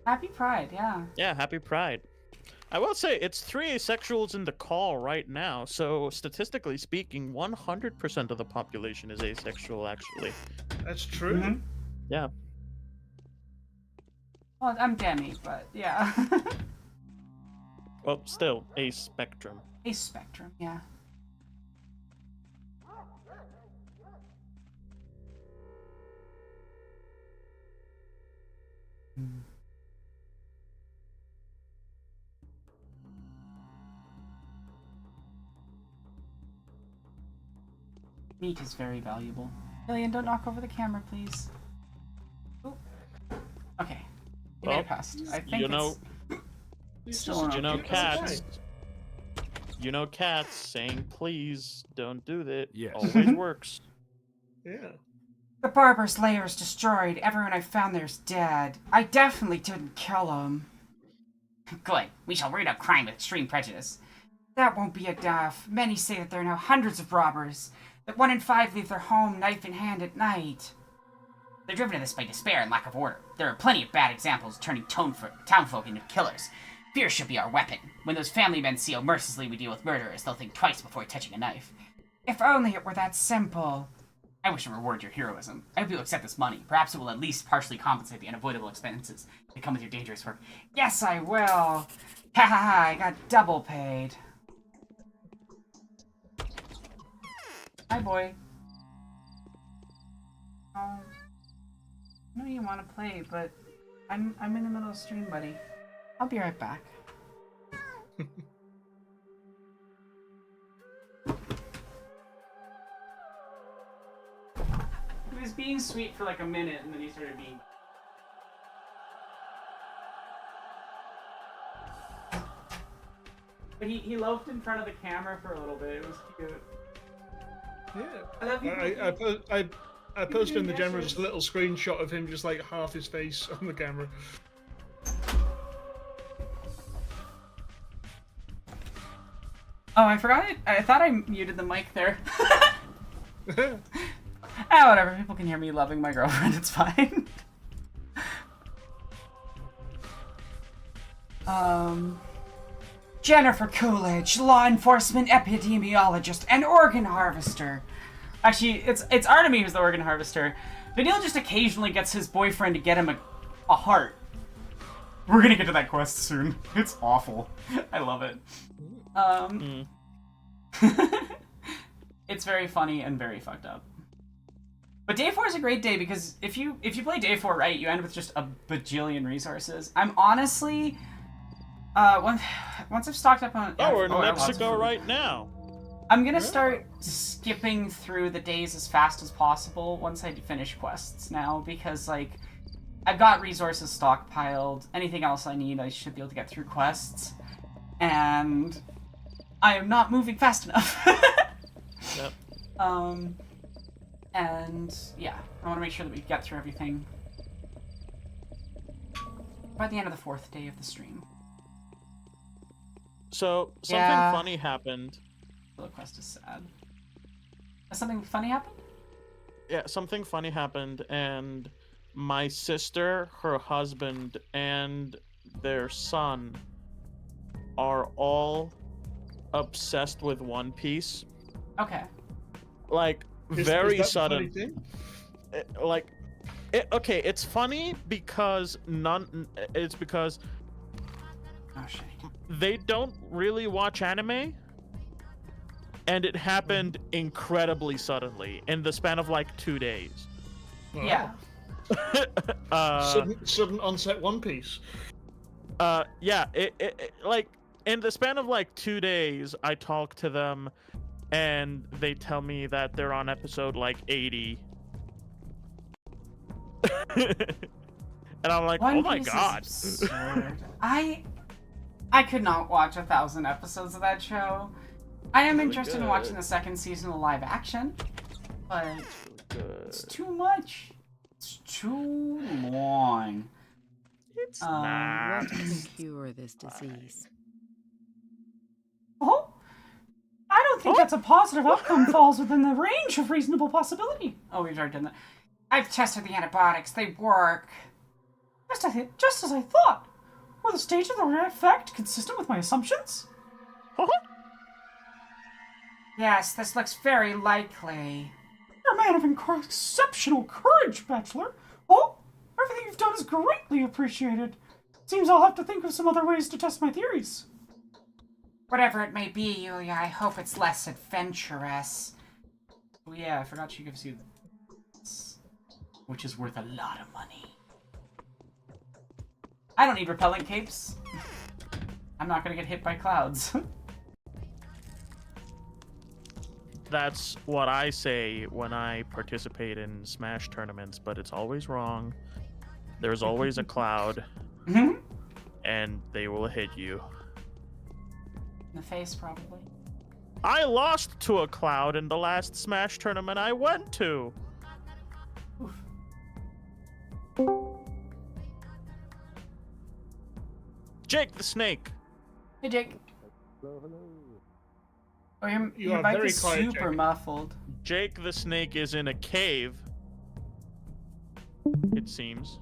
Happy Pride, yeah. Yeah, happy Pride. I will say, it's 3 asexuals in the call right now, so statistically speaking, 100% of the population is asexual, actually. That's true. Mm-hmm. Yeah. Well, I'm Demi, but yeah. Well, still, a spectrum. A spectrum, yeah. Meat is very valuable. Lillian, don't knock over the camera, please. Ooh. Okay. You made it past. I think you know, it's still you know, cats. You know, cats saying please don't do that. Yes. Always works. Yeah. The barber's lair is destroyed. Everyone I found there's dead. I definitely didn't kill him. Good. We shall root out crime with extreme prejudice. That won't be enough. Many say that there are now hundreds of robbers. That 1 in 5 leave their home knife in hand at night. They're driven to this by despair and lack of order. There are plenty of bad examples turning townfolk into killers. Fear should be our weapon. When those family men see how mercilessly we deal with murderers, they'll think twice before touching a knife. If only it were that simple. I wish to reward your heroism. I hope you'll accept this money. Perhaps it will at least partially compensate the unavoidable expenses that come with your dangerous work. Yes, I will. Ha ha ha, I got double paid. Hi, boy. I know you want to play, but I'm in the middle of stream, buddy. I'll be right back. He was being sweet for like a minute, and then he started being... But he loafed in front of the camera for a little bit. It was cute. Yeah. I posted in the general just a little screenshot of him just like half his face on the camera. Oh, I forgot it. I thought I muted the mic there. Whatever. People can hear me loving my girlfriend. It's fine. Jennifer Coolidge, law enforcement epidemiologist and organ harvester. Actually, it's Artemy who's the organ harvester. Vanille just occasionally gets his boyfriend to get him a heart. We're gonna get to that quest soon. It's awful. I love it. It's very funny and very fucked up. But day 4 is a great day because if you play day 4 right, you end with just a bajillion resources. I'm honestly, once I've stocked up on. Oh, we're in Mexico right now. I'm gonna start skipping through the days as fast as possible once I finish quests now, because like I've got resources stockpiled. Anything else I need, I should be able to get through quests, and I am not moving fast enough. Yep. And yeah, I want to make sure that we get through everything by the end of the 4th day of the stream. So something funny happened. The quest is sad. Has something funny happened? Yeah, something funny happened, and my sister, her husband, and their son are all obsessed with One Piece. Okay. Like, Is very that sudden. the funny thing? Okay, it's funny because it's because they don't really watch anime. And it happened incredibly suddenly in the span of like 2 days. Yeah. Sudden onset One Piece. Yeah. It like in the span of like 2 days, I talk to them, and they tell me that they're on episode like 80. And I'm like, One oh my Piece god. is absurd. I could not watch 1,000 episodes of that show. I am interested in watching the 2nd season of live action, but it's too much. It's too long. It's not. What can cure this disease? Oh, I don't think that's a positive outcome falls within the range of reasonable possibility. Oh, we've already done that. I've tested the antibiotics. They work. Just as I thought. Were the stage of the effect consistent with my assumptions? Yes, this looks very likely. You're a man of exceptional courage, Bachelor. Oh, everything you've done is greatly appreciated. Seems I'll have to think of some other ways to test my theories. Whatever it may be, Yulia, I hope it's less adventurous. Oh yeah, I forgot she gives you this, which is worth a lot of money. I don't need repellent capes. I'm not gonna get hit by clouds. That's what I say when I participate in Smash tournaments, but it's always wrong. There's always a cloud, and they will hit you. In the face, probably. I lost to a cloud in the last Smash tournament I went to. Oof. Jake the Snake. Hey, Jake. Hello, hello. Oh, your You are mic very is quiet, super Jake. muffled. Jake the Snake is in a cave. It seems.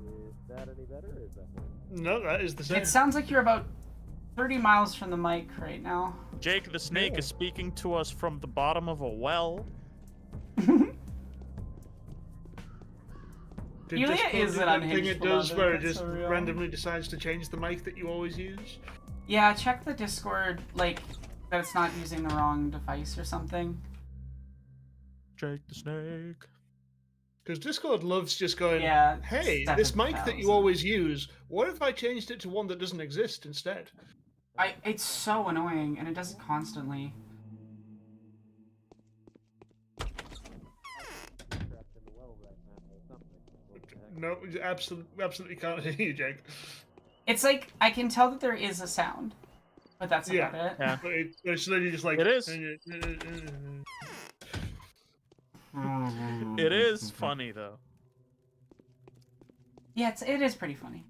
Is that any better? Or is that worse? No, that is the same. It sounds like you're about 30 miles from the mic right now. Jake the Snake is speaking to us from the bottom of a well. Did Yulia Discord is do an that thing unhinged it does beloved, where it that's just so real. randomly decides to change the mic that you always use? Yeah, check the Discord, like, that it's not using the wrong device or something. Jake the Snake. Because Discord loves just going, Yeah, hey, this mic that 7,000. you always use, what if I changed it to one that doesn't exist instead? It's so annoying, and it does it constantly. No, absolutely can't hear you, Jake. It's like, I can tell that there is a sound, but that's about it. Yeah. But it's literally just like... It is. It is funny, though. Yeah, it is pretty funny.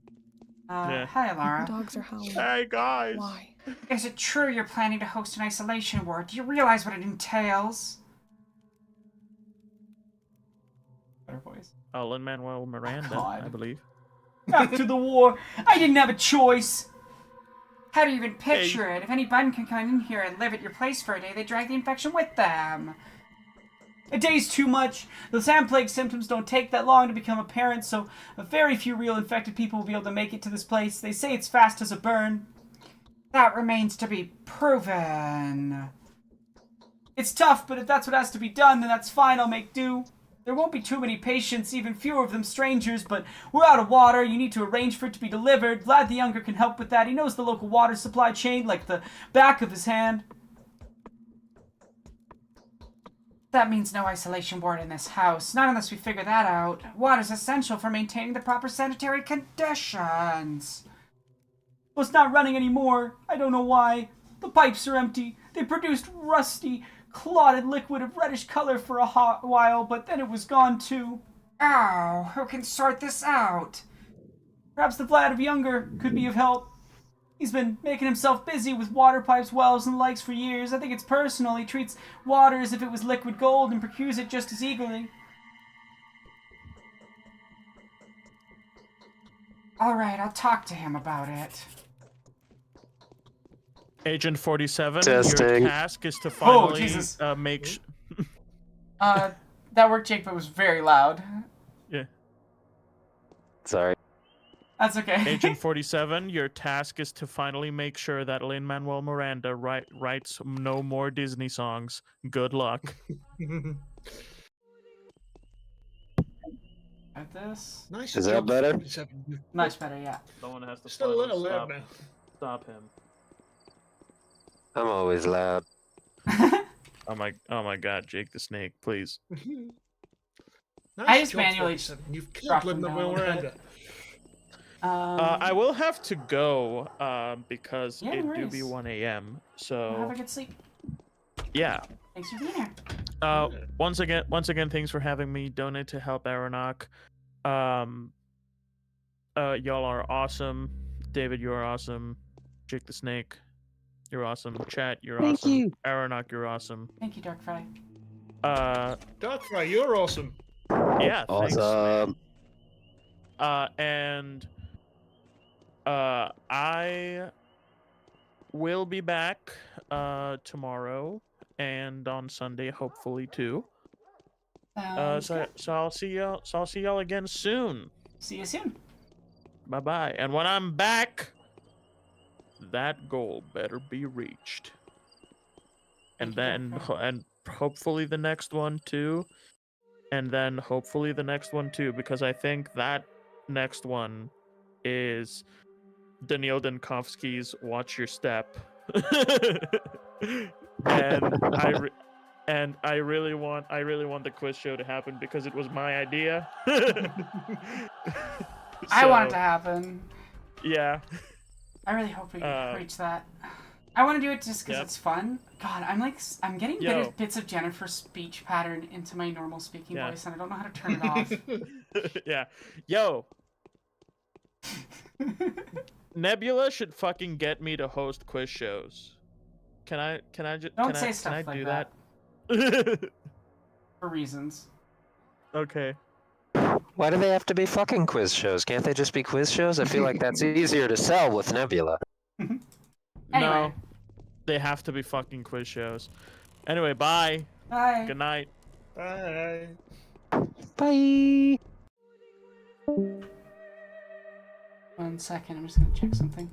Yeah. Hi, Alara. Dogs are howling. Hey, guys. Why? Is it true you're planning to host an isolation ward? Do you realize what it entails? Better voice. Lin-Manuel Miranda, God. I believe. After the war, I didn't have a choice. How do you even picture it? If any button can come in here and live at your place for a day, they drag the infection with them. A day's too much. The sand plague symptoms don't take that long to become apparent, so a very few real infected people will be able to make it to this place. They say it's fast as a burn. That remains to be proven. It's tough, but if that's what has to be done, then that's fine. I'll make do. There won't be too many patients, even fewer of them strangers, but we're out of water. You need to arrange for it to be delivered. Vlad the Younger can help with that. He knows the local water supply chain like the back of his hand. That means no isolation ward in this house, not unless we figure that out. Water's essential for maintaining the proper sanitary conditions. Well, it's not running anymore. I don't know why. The pipes are empty. They produced rusty, clotted liquid of reddish color for a hot while, but then it was gone too. Ow, who can sort this out? Perhaps the Vlad of Younger could be of help. He's been making himself busy with water pipes, wells, and the likes for years. I think it's personal. He treats water as if it was liquid gold and procures it just as eagerly. Alright, I'll talk to him about it. Agent 47, Testing. your task is to finally Jesus. make... That worked, Jake, but it was very loud. Yeah. Sorry. That's okay. Agent 47, your task is to finally make sure that Lin-Manuel Miranda writes no more Disney songs. Good luck. Like this. Nice. Is that job, better? 47. Much better, yeah. Someone has to Still a little loud stop, now. stop him. I'm always loud. Oh my god, Jake the Snake, please. Nice I just job, manually 47. You've killed dropped them Lin-Manuel down a Miranda. bit. I will have to go because Yeah, no it do be worries. 1 a.m. Have So a good sleep. yeah. Thanks for being here. Once again, thanks for having me. Donate to help Aronach. Y'all are awesome. David, you're awesome. Jake the Snake, you're awesome. Chat, you're Thank awesome. you. Aronach, you're awesome. Thank you, Darkfry. Darkfry, you're awesome. Yeah, thanks. Awesome. And I will be back tomorrow and on Sunday, hopefully too. So I'll see y'all. So I'll see y'all again soon. See you soon. Bye bye. And when I'm back, that goal better be reached. And then and hopefully the next one too. And then hopefully the next one too, because I think that next one is Daniil Dankovsky's "Watch Your Step," and I really want the quiz show to happen because it was my idea. I want it to happen. Yeah. I really hope we reach that. I want to do it just because it's fun. God, I'm getting bits of Jennifer's speech pattern into my normal speaking voice, and I don't know how to turn it off. Yeah. Yo. Nebula should fucking get me to host quiz shows. Can I just Don't say stuff like do that. that? For reasons. Okay. Why do they have to be fucking quiz shows? Can't they just be quiz shows? I feel like that's easier to sell with Nebula. No, Anyway. they have to be fucking quiz shows. Anyway, bye. Bye. Good night. Bye. Bye. 1 second, I'm just gonna check something.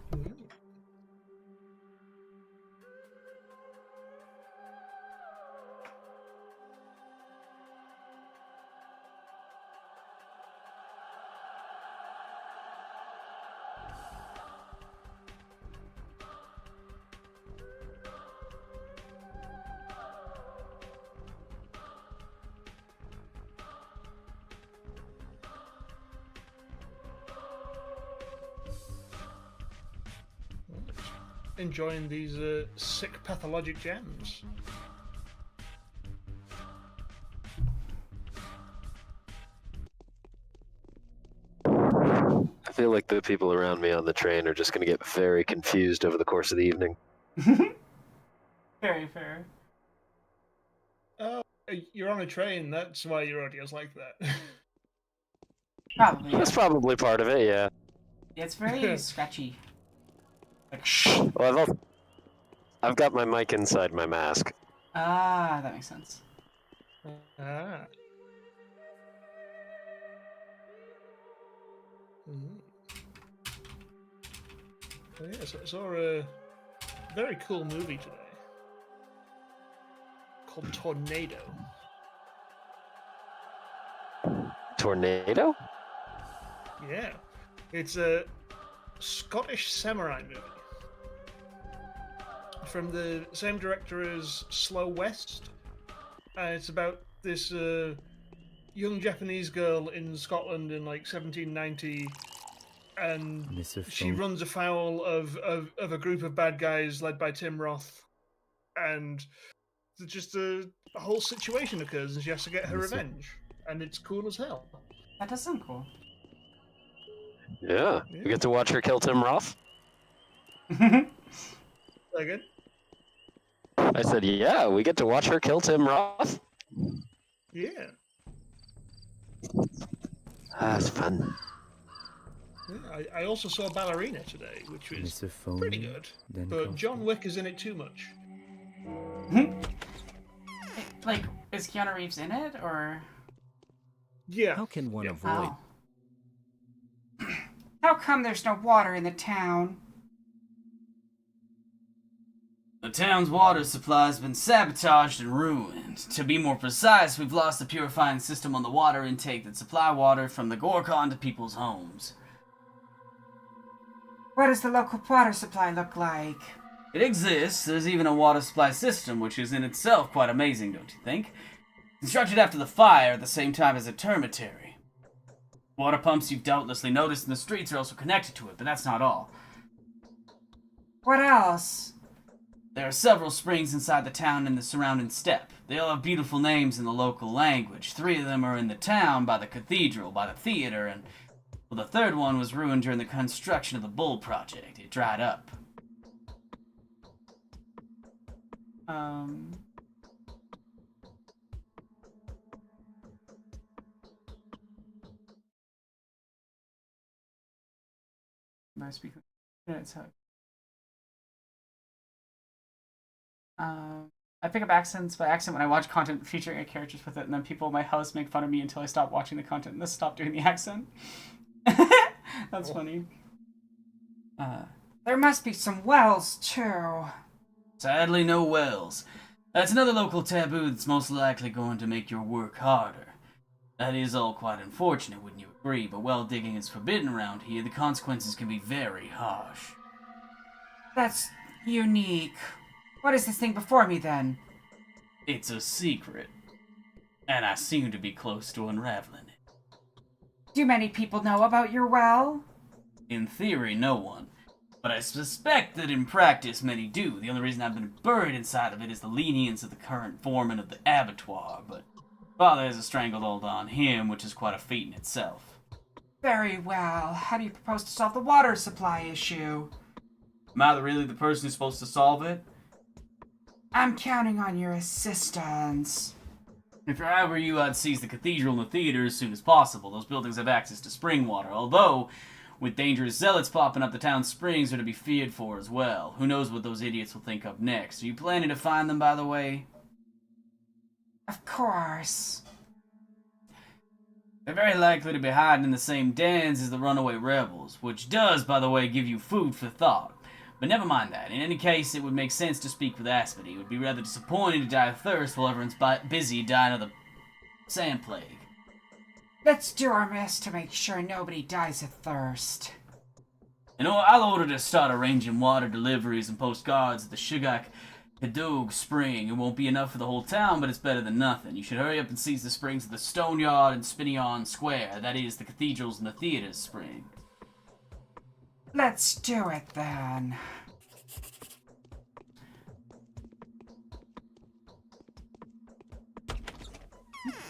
Enjoying these sick pathologic gems. I feel like the people around me on the train are just going to get very confused over the course of the evening. Very fair. Oh, you're on a train. That's why your audio's like that. Probably. That's probably part of it, yeah. Yeah, it's very scratchy. Like, Well, I've got my mic inside my mask. Ah, that makes sense. Ah. Mm. Oh, yeah, so I saw a very cool movie today called Tornado. Tornado? Yeah, it's a Scottish samurai movie from the same director as Slow West. It's about this young Japanese girl in Scotland in like 1790, and she runs afoul of a group of bad guys led by Tim Roth, and just a whole situation occurs, and she has to get her revenge, and it's cool as hell. That does sound cool. Yeah. You get to watch her kill Tim Roth? Again? I said, yeah, we get to watch her kill Tim Roth? Yeah. That's fun. Yeah, I also saw Ballerina today, which was pretty good. then But John Wick is in it too much. Like, is Keanu Reeves in it, or? Yeah. How can one avoid? Oh. How come there's no water in the town? The town's water supply has been sabotaged and ruined. To be more precise, we've lost the purifying system on the water intake that supply water from the Gorkon to people's homes. What does the local water supply look like? It exists. There's even a water supply system, which is in itself quite amazing, don't you think? Constructed after the fire at the same time as a termitary. Water pumps you've doubtlessly noticed in the streets are also connected to it, but that's not all. What else? There are several springs inside the town and the surrounding steppe. They all have beautiful names in the local language. 3 of them are in the town, by the cathedral, by the theater, and well, the third one was ruined during the construction of the Bull Project. It dried up. Am I speaking? It's I pick up accents by accident when I watch content featuring characters with it, and then people in my house make fun of me until I stop watching the content and then stop doing the accent. That's funny. There must be some wells, too. Sadly, no wells. That's another local taboo that's most likely going to make your work harder. That is all quite unfortunate, wouldn't you agree? But well digging is forbidden around here. The consequences can be very harsh. That's unique. What is this thing before me, then? It's a secret. And I seem to be close to unraveling it. Do many people know about your well? In theory, no one. But I suspect that in practice many do. The only reason I've been buried inside of it is the lenience of the current foreman of the abattoir, but Father has a stranglehold on him, which is quite a feat in itself. Very well. How do you propose to solve the water supply issue? Am I really the person who's supposed to solve it? I'm counting on your assistance. If I were you, I'd seize the cathedral and the theater as soon as possible. Those buildings have access to spring water, although, with dangerous zealots popping up, the town's springs are to be feared for as well. Who knows what those idiots will think of next? Are you planning to find them, by the way? Of course. They're very likely to be hiding in the same dens as the runaway rebels, which does, by the way, give you food for thought. But never mind that. In any case, it would make sense to speak with Aspity. It would be rather disappointing to die of thirst while everyone's busy dying of the sand plague. Let's do our best to make sure nobody dies of thirst. You know, I'll order to start arranging water deliveries and post guards at the Shugak Kadug Spring. It won't be enough for the whole town, but it's better than nothing. You should hurry up and seize the springs at the Stone Yard and Spinion Square. That is, the cathedrals and the theater's spring. Let's do it then.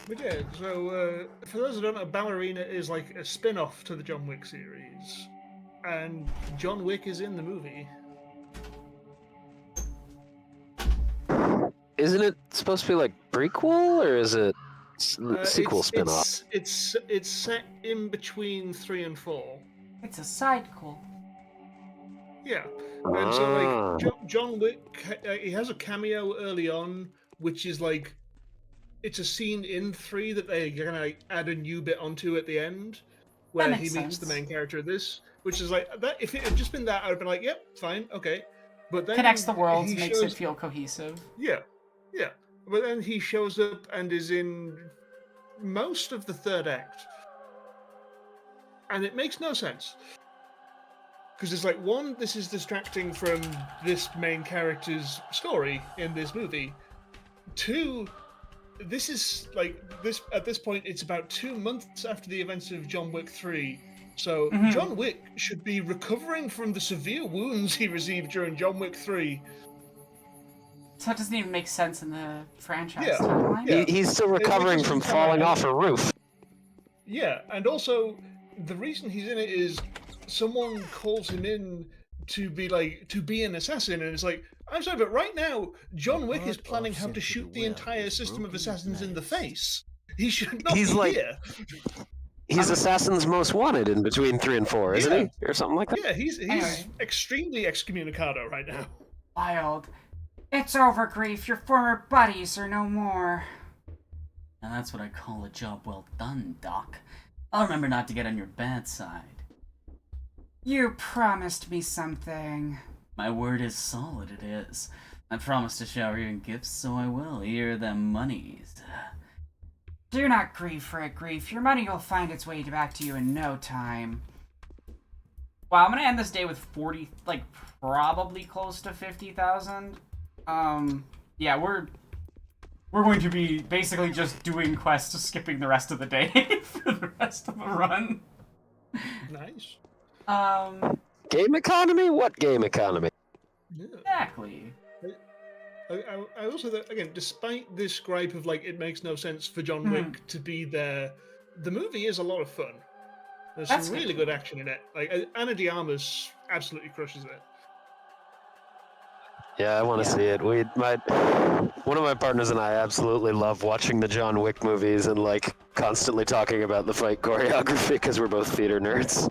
But yeah, so for those who don't know, Ballerina is like a spin-off to the John Wick series. And John Wick is in the movie. Isn't it supposed to be like prequel, or is it sequel spin-off? It's set in between 3 and 4. It's a sidequel. Yeah, and so like John Wick, he has a cameo early on, which is like, it's a scene in 3 that they're gonna like, add a new bit onto at the end, where he meets the main character of this, which is like that. If it had just been that, I'd have been like, yep, fine, okay. But then Connects the worlds, he makes shows, it feel cohesive. Yeah, yeah. But then he shows up and is in most of the 3rd act, and it makes no sense. Because it's like, one, this is distracting from this main character's story in this movie. 2, this is like this at this point. It's about 2 months after the events of John Wick 3, so John Wick should be recovering from the severe wounds he received during John Wick 3. So it doesn't even make sense in the franchise Yeah. timeline. Yeah. He's still recovering from falling off a roof. Yeah, and also the reason he's in it is someone calls him in to be an assassin, and it's like, I'm sorry, but right now John Wick is planning how to shoot the entire system of assassins in the face. He should not be here. He's Assassin's Most Wanted in between 3 and 4, isn't he? Or something like that? Yeah, he's extremely excommunicado right now. Wild. It's over, Grief. Your former buddies are no more. Now that's what I call a job well done, Doc. I'll remember not to get on your bad side. You promised me something. My word is solid, it is. I promised to shower you in gifts, so I will. Here are them monies. Do not grieve for it, Grief. Your money will find its way back to you in no time. Wow, I'm gonna end this day with 40, like, probably close to 50,000. Yeah, we're going to be basically just doing quests, skipping the rest of the day for the rest of the run. Nice. Game economy? What game economy? Yeah. Exactly. I also, again, despite this gripe of, like, it makes no sense for John Wick to be there, the movie is a lot of fun. There's some really good action in it. Like, Ana de Armas absolutely crushes it. Yeah, I want to see it. One of my partners and I absolutely love watching the John Wick movies and, like, constantly talking about the fight choreography because we're both theater nerds.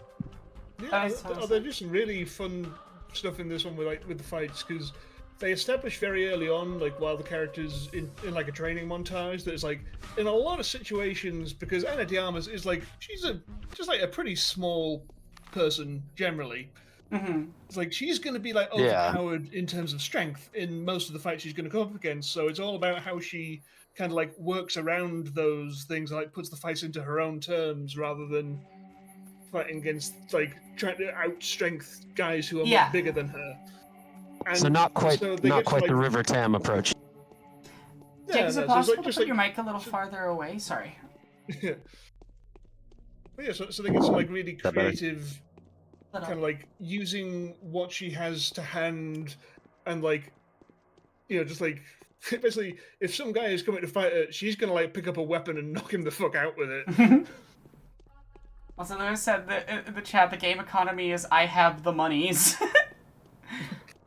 Yeah, there's just some really fun stuff in this one with the fights, because they establish very early on, like, while the character's in like a training montage, that it's like, in a lot of situations, because Ana de Armas is like, she's just like a pretty small person generally. It's like, she's going to be like overpowered in terms of strength in most of the fights she's going to come up against, so it's all about how she kind of like works around those things and like puts the fights into her own terms rather than fighting against, like, trying to out-strength guys who are much bigger than her. And so not quite like, the River Tam approach. Jake, is it possible to put your mic a little farther away? Sorry. Yeah. But yeah, so they get some, like, really creative, kind of like using what she has to hand, and, like, you know, just like basically, if some guy is coming to fight her, she's gonna, like, pick up a weapon and knock him the fuck out with it. Also, Lewis said that in the chat, the game economy is I have the monies.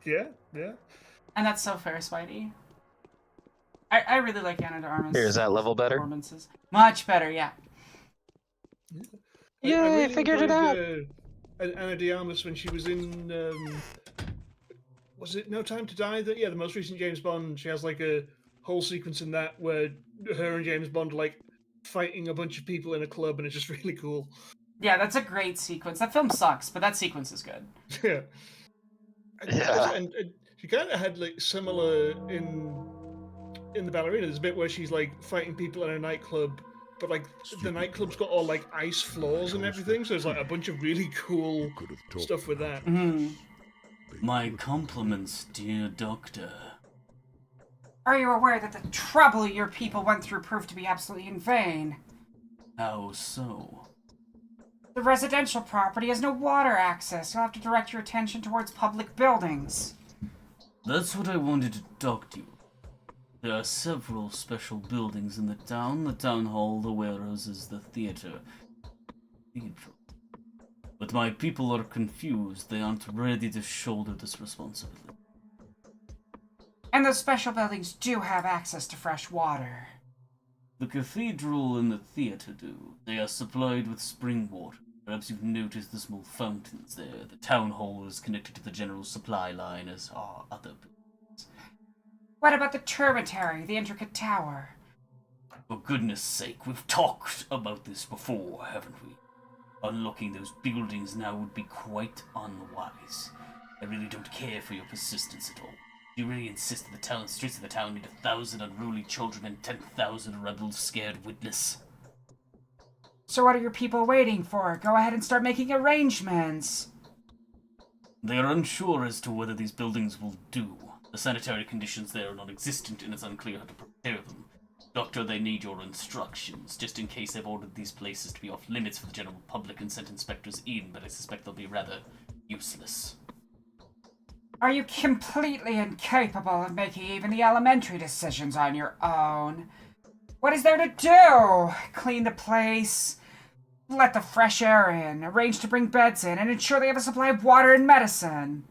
Yeah. And that's so fair, Spidey. I really like Anna de Armas. Here, is that level better? Performances. Much better, yeah. I figured it out. Anna de Armas when she was in was it No Time to Die? The most recent James Bond. She has like a whole sequence in that where her and James Bond are like fighting a bunch of people in a club, and it's just really cool. Yeah, that's a great sequence. That film sucks, but that sequence is good. Yeah. And she kind of had like similar in the ballerina. There's a bit where she's like fighting people in a nightclub, but like the nightclub's got all like ice floors and everything, so there's like a bunch of really cool stuff with that. My compliments, dear doctor. Are you aware that the trouble your people went through proved to be absolutely in vain? How so? The residential property has no water access. You'll have to direct your attention towards public buildings. That's what I wanted to talk to you. There are several special buildings in the town hall, the warehouses, the theater. But my people are confused. They aren't ready to shoulder this responsibility. And those special buildings do have access to fresh water. The cathedral and the theater do. They are supplied with spring water. Perhaps you've noticed the small fountains there. The town hall is connected to the general supply line, as are other buildings. What about the termitary, the intricate tower? For goodness sake, we've talked about this before, haven't we? Unlocking those buildings now would be quite unwise. I really don't care for your persistence at all. You really insist that the streets of the town need 1,000 unruly children and 10,000 rebels scared witless. So what are your people waiting for? Go ahead and start making arrangements. They are unsure as to whether these buildings will do. The sanitary conditions there are non-existent, and it's unclear how to prepare them. Doctor, they need your instructions, just in case they've ordered these places to be off limits for the general public and sent inspectors in, but I suspect they'll be rather useless. Are you completely incapable of making even the elementary decisions on your own? What is there to do? Clean the place, let the fresh air in, arrange to bring beds in, and ensure they have a supply of water and medicine.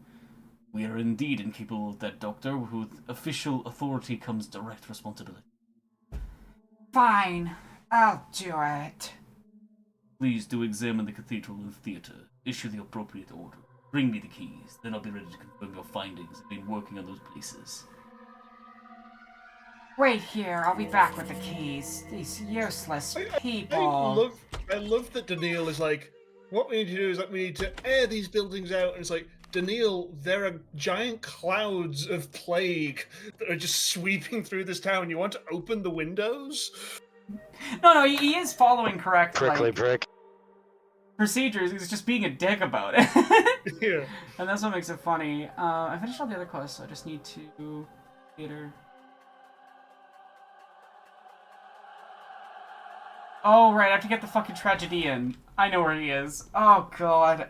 We are indeed incapable of that, Doctor. With official authority comes direct responsibility. Fine, I'll do it. Please do examine the cathedral and theater. Issue the appropriate order. Bring me the keys, then I'll be ready to confirm your findings. I've been working on those places. Wait here, I'll be back with the keys. These useless people. I love that Daniil is like, what we need to do is we need to air these buildings out, and it's like, Daniil, there are giant clouds of plague that are just sweeping through this town. You want to open the windows? No, he is following correct. Prickly prick. Procedures. He's just being a dick about it. Yeah. And that's what makes it funny. I finished all the other quests, so I just need to theater. Oh, right, I have to get the fucking tragedian. I know where he is. Oh, God.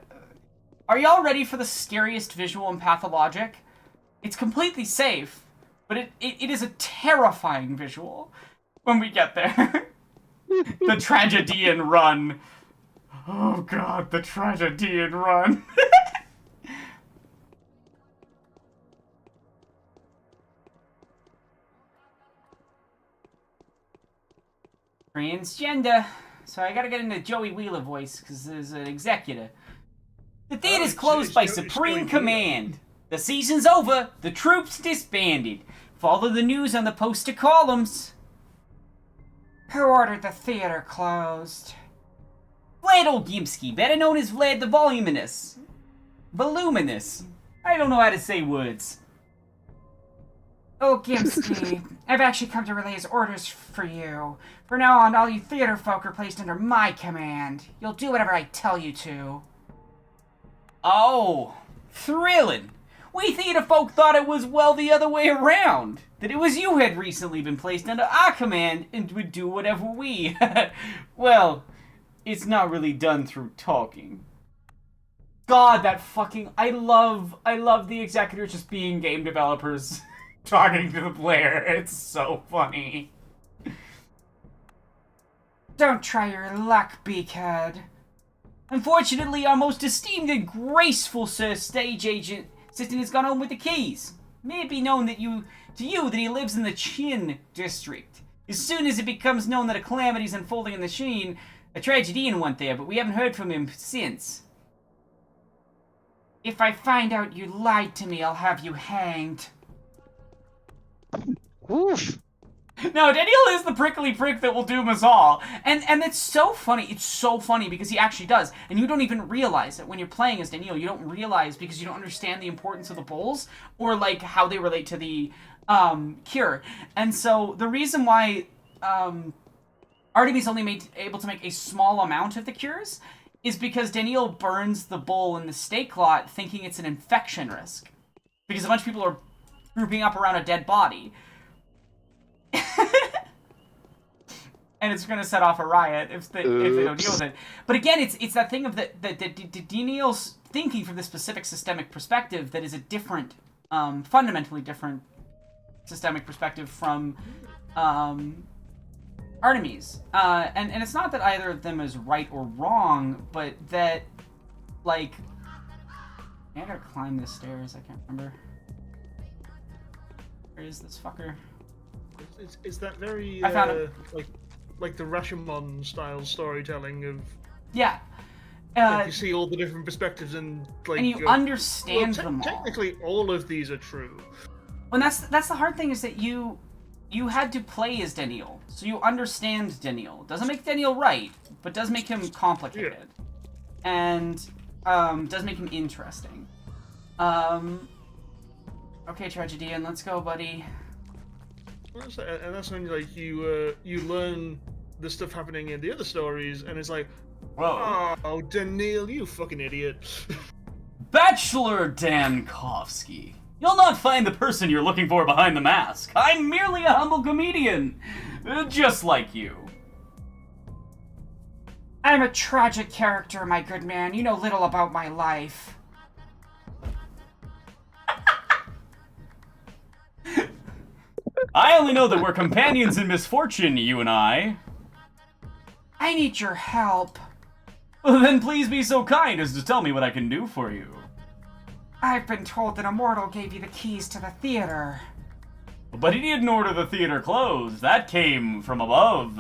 Are y'all ready for the scariest visual in Pathologic? It's completely safe, but it is a terrifying visual when we get there. The tragedian run. Oh, God, the tragedian run. Transgender. So I gotta get into Joey Wheeler voice, because there's an executor. The theater's closed by Supreme Command. The season's over. The troops disbanded. Follow the news on the poster columns. Who ordered the theater closed? Vlad Oldymsky, better known as Vlad the Voluminous. Voluminous. I don't know how to say words. Oh, Gimsky, I've actually come to relay his orders for you. From now on, all you theater folk are placed under my command. You'll do whatever I tell you to. Oh, thrilling. We theater folk thought it was, well, the other way around. That it was you who had recently been placed under our command and would do whatever we... Well, it's not really done through talking. God, that fucking... I love the executors just being game developers talking to the player. It's so funny. Don't try your luck, beakhead. Unfortunately, our most esteemed and graceful stage agent assistant has gone home with the keys. May it be known that to you that he lives in the Chin district. As soon as it becomes known that a calamity is unfolding in the Chin, a tragedy went there, but we haven't heard from him since. If I find out you lied to me, I'll have you hanged. Oof. No, Daniel is the prickly prick that will doom us all. And it's so funny. It's so funny because he actually does. And you don't even realize it when you're playing as Daniel. You don't realize because you don't understand the importance of the bowls or, like, how they relate to the cure. And so the reason why Artemis only able to make a small amount of the cures is because Daniel burns the bowl in the stake lot thinking it's an infection risk. Because a bunch of people are grouping up around a dead body. And it's going to set off a riot if they don't deal with it. But again, it's that thing of Daniel's thinking from this specific systemic perspective that is a different, fundamentally different systemic perspective from Artemis. And it's not that either of them is right or wrong, but that, like... I gotta climb this stairs, I can't remember. Where is this fucker? Is that very I found it. like the Rashomon style storytelling of yeah, like you see all the different perspectives and like and you understand them all. Technically, all of these are true. And that's the hard thing is that you had to play as Daniel, so you understand Daniel. Doesn't make Daniel right, but does make him complicated, and does make him interesting. Okay, Tragedian, let's go, buddy. And that's when like you learn the stuff happening in the other stories, and it's like, whoa, oh, Daniel, you fucking idiot. Bachelor Dankovsky. You'll not find the person you're looking for behind the mask. I'm merely a humble comedian, just like you. I'm a tragic character, my good man. You know little about my life. I only know that we're companions in misfortune, you and I. I need your help. Well, then please be so kind as to tell me what I can do for you. I've been told that Immortal gave you the keys to the theater. But he didn't order the theater closed. That came from above.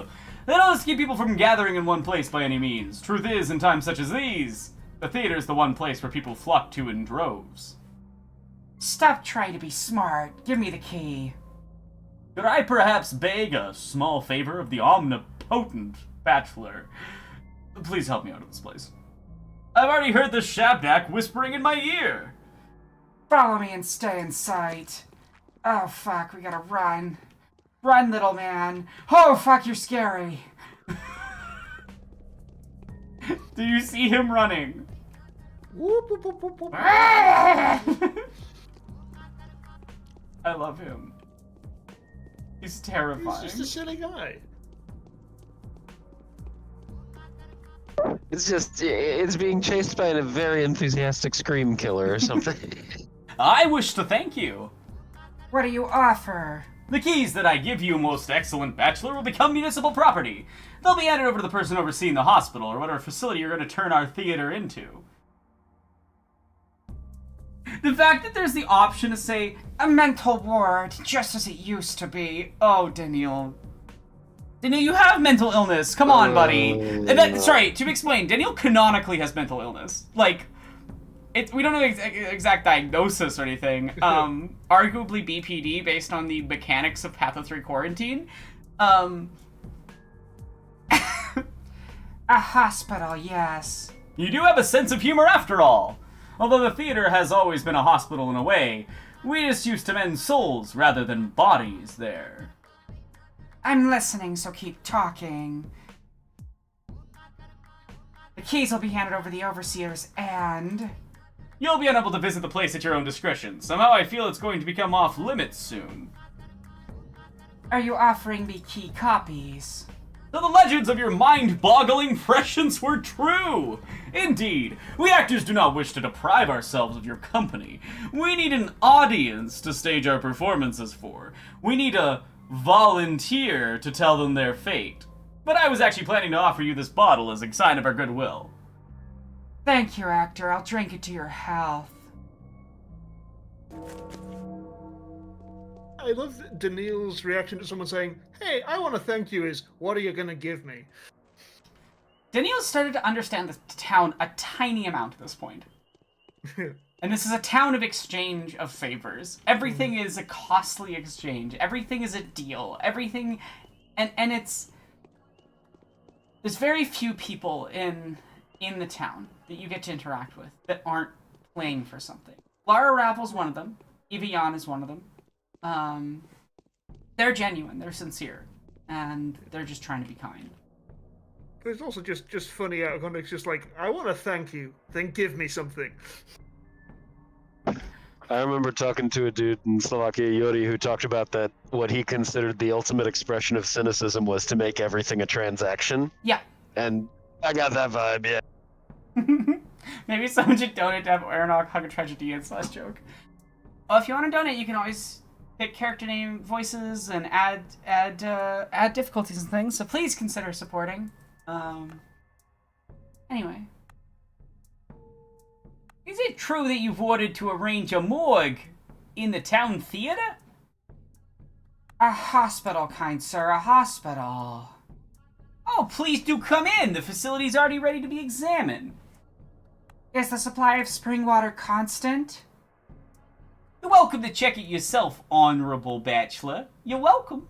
They don't just keep people from gathering in one place by any means. Truth is, in times such as these, the theater's the one place where people flock to in droves. Stop trying to be smart. Give me the key. Could I perhaps beg a small favor of the omnipotent Bachelor? Please help me out of this place. I've already heard the Shabnak whispering in my ear. Follow me and stay in sight. Oh, fuck, we gotta run. Run, little man. Oh, fuck, you're scary. Do you see him running? Whoop, whoop, whoop, whoop, whoop. I love him. He's terrifying. He's just a silly guy. It's being chased by a very enthusiastic scream killer or something. I wish to thank you. What do you offer? The keys that I give you, most excellent Bachelor, will become municipal property. They'll be handed over to the person overseeing the hospital or whatever facility you're going to turn our theater into. The fact that there's the option to say, a mental ward, just as it used to be. Oh, Daniel. Daniel, you have mental illness. Come on, buddy. Sorry, to explain, Daniel canonically has mental illness. Like, we don't know exact diagnosis or anything. Arguably BPD based on the mechanics of Patho 3 quarantine. A hospital, yes. You do have a sense of humor after all. Although the theater has always been a hospital in a way, we just used to mend souls rather than bodies there. I'm listening, so keep talking. The keys will be handed over to the overseers and... You'll be unable to visit the place at your own discretion. Somehow I feel it's going to become off limits soon. Are you offering me key copies? So the legends of your mind-boggling prescience were true! Indeed, we actors do not wish to deprive ourselves of your company. We need an audience to stage our performances for. We need a volunteer to tell them their fate. But I was actually planning to offer you this bottle as a sign of our goodwill. Thank you, actor. I'll drink it to your health. I love Daniil's reaction to someone saying, "Hey, I want to thank you." Is what are you gonna give me? Daniel started to understand the town a tiny amount at this point. And this is a town of exchange of favors. Everything is a costly exchange. Everything is a deal. Everything, and it's there's very few people in the town that you get to interact with that aren't playing for something. Lara Ravel's one of them. Evian is one of them. They're genuine. They're sincere, and they're just trying to be kind. But it's also just funny out of context. Just like, I want to thank you, then give me something. I remember talking to a dude in Slovakia, Yuri, who talked about that what he considered the ultimate expression of cynicism was to make everything a transaction. Yeah. And I got that vibe, yeah. Maybe someone should donate to have Aeronautic hug a tragedy and slash joke. Well, if you want to donate, you can always pick character name voices and add difficulties and things. So please consider supporting. Anyway. Is it true that you've ordered to arrange a morgue in the town theater? A hospital, kind sir, a hospital. Oh, please do come in. The facility's already ready to be examined. Is the supply of spring water constant? You're welcome to check it yourself, honorable bachelor. You're welcome.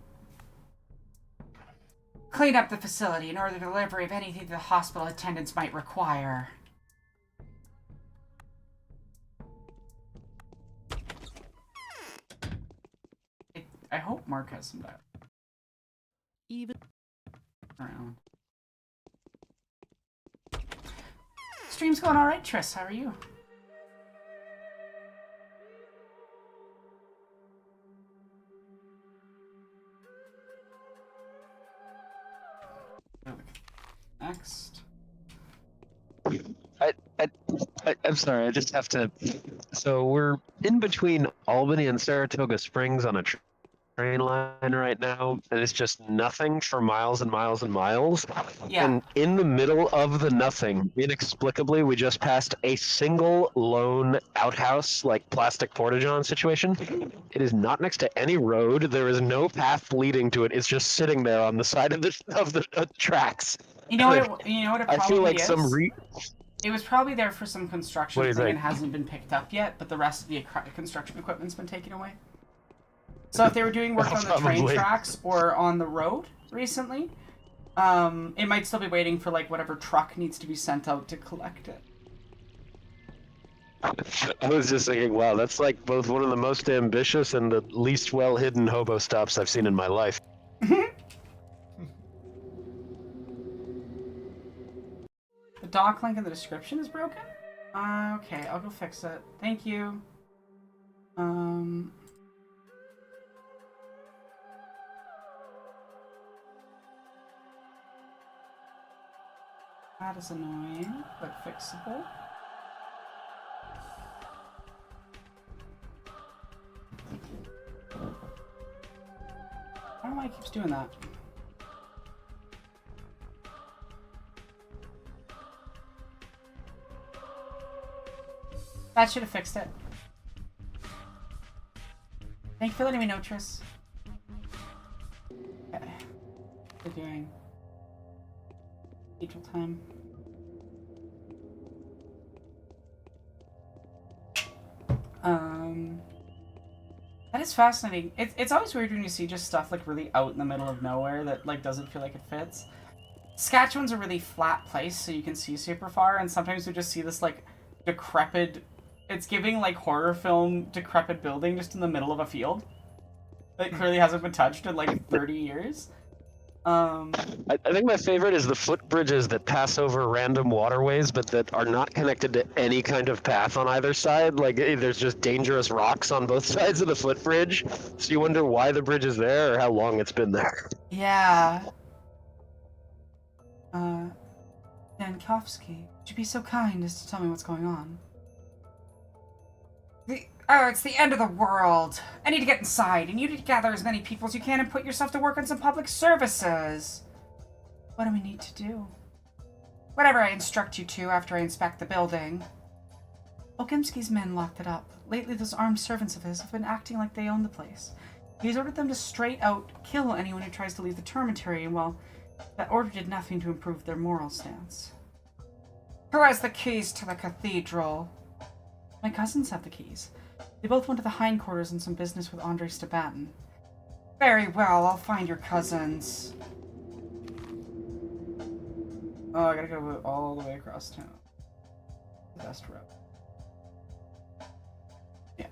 Clean up the facility in order to delivery of anything the hospital attendants might require. I hope Mark has some dialogue. Even around. Stream's going alright, Triss. How are you? Next. I'm sorry, I just have to. So we're in between Albany and Saratoga Springs on a train line right now, and it's just nothing for miles and miles and miles. Yeah. And in the middle of the nothing, inexplicably, we just passed a single lone outhouse, like plastic porta-john situation. It is not next to any road. There is no path leading to it. It's just sitting there on the side of the tracks. You know what? You know what it I probably feel like is. It was probably there for some construction What do you thing and think? hasn't been picked up yet, but the rest of the construction equipment's been taken away. So if they were doing work on the train Probably. tracks or on the road recently, it might still be waiting for like whatever truck needs to be sent out to collect it. I was just thinking, wow, that's like both one of the most ambitious and the least well-hidden hobo stops I've seen in my life. The dock link in the description is broken? Okay, I'll go fix it. Thank you. That is annoying, but fixable. I don't know why it keeps doing that. That should have fixed it. Thank you for letting me know, Triss. Okay. We're doing April time. That is fascinating. It's always weird when you see just stuff like really out in the middle of nowhere that like doesn't feel like it fits. Saskatchewan's a really flat place, so you can see super far, and sometimes we just see this like decrepit. It's giving like horror film decrepit building just in the middle of a field that clearly hasn't been touched in like 30 years. I think my favorite is the footbridges that pass over random waterways, but that are not connected to any kind of path on either side. Like, there's just dangerous rocks on both sides of the footbridge, so you wonder why the bridge is there or how long it's been there. Yeah. Yankowski, would you be so kind as to tell me what's going on? It's the end of the world. I need to get inside, and you need to gather as many people as you can and put yourself to work on some public services. What do we need to do? Whatever I instruct you to after I inspect the building. Okimski's men locked it up. Lately, those armed servants of his have been acting like they own the place. He's ordered them to straight out kill anyone who tries to leave the Tormentary, and well, that order did nothing to improve their moral stance. Who has the keys to the cathedral? My cousins have the keys. They both went to the hindquarters on some business with Andre Stabatin. Very well, I'll find your cousins. Oh, I gotta go all the way across town. The best route. Yeah.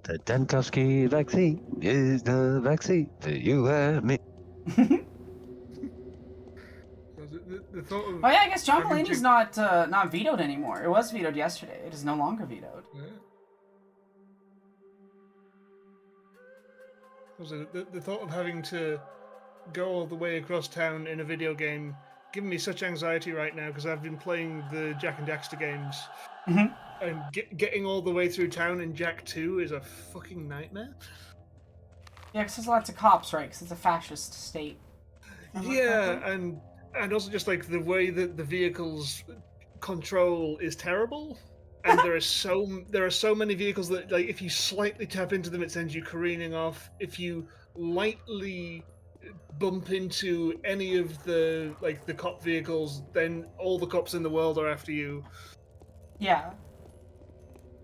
The Denkovsky vaccine is the vaccine for you and me. Oh yeah, I guess John Mulaney's not vetoed anymore. It was vetoed yesterday. It is no longer vetoed. Yeah. The thought of having to go all the way across town in a video game giving me such anxiety right now because I've been playing the Jack and Daxter games, and getting all the way through town in Jak 2 is a fucking nightmare. Yeah, because there's lots of cops, right? Because it's a fascist state. Yeah, and also just like the way that the vehicles control is terrible, and there are so many vehicles that like if you slightly tap into them, it sends you careening off. If you lightly bump into any of the cop vehicles, then all the cops in the world are after you. Yeah.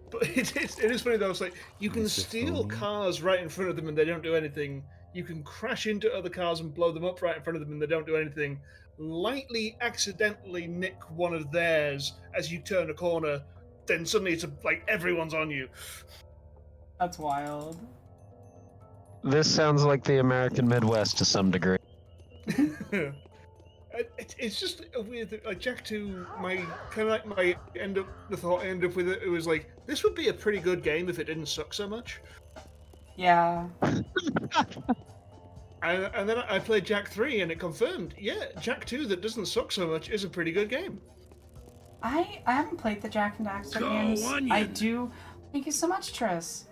But it is funny though. It's like you can steal cars right in front of them and they don't do anything. You can crash into other cars and blow them up right in front of them and they don't do anything. Lightly, accidentally nick one of theirs as you turn a corner, then suddenly it's like everyone's on you. That's wild. This sounds like the American Midwest to some degree. It's just a weird thing. Like Jak 2, the thought I ended up with it was like, this would be a pretty good game if it didn't suck so much. Yeah. And then I played Jak 3 and it confirmed, yeah, Jak 2 that doesn't suck so much is a pretty good game. I haven't played the Jak and Daxter games. I do. Thank you so much, Tris.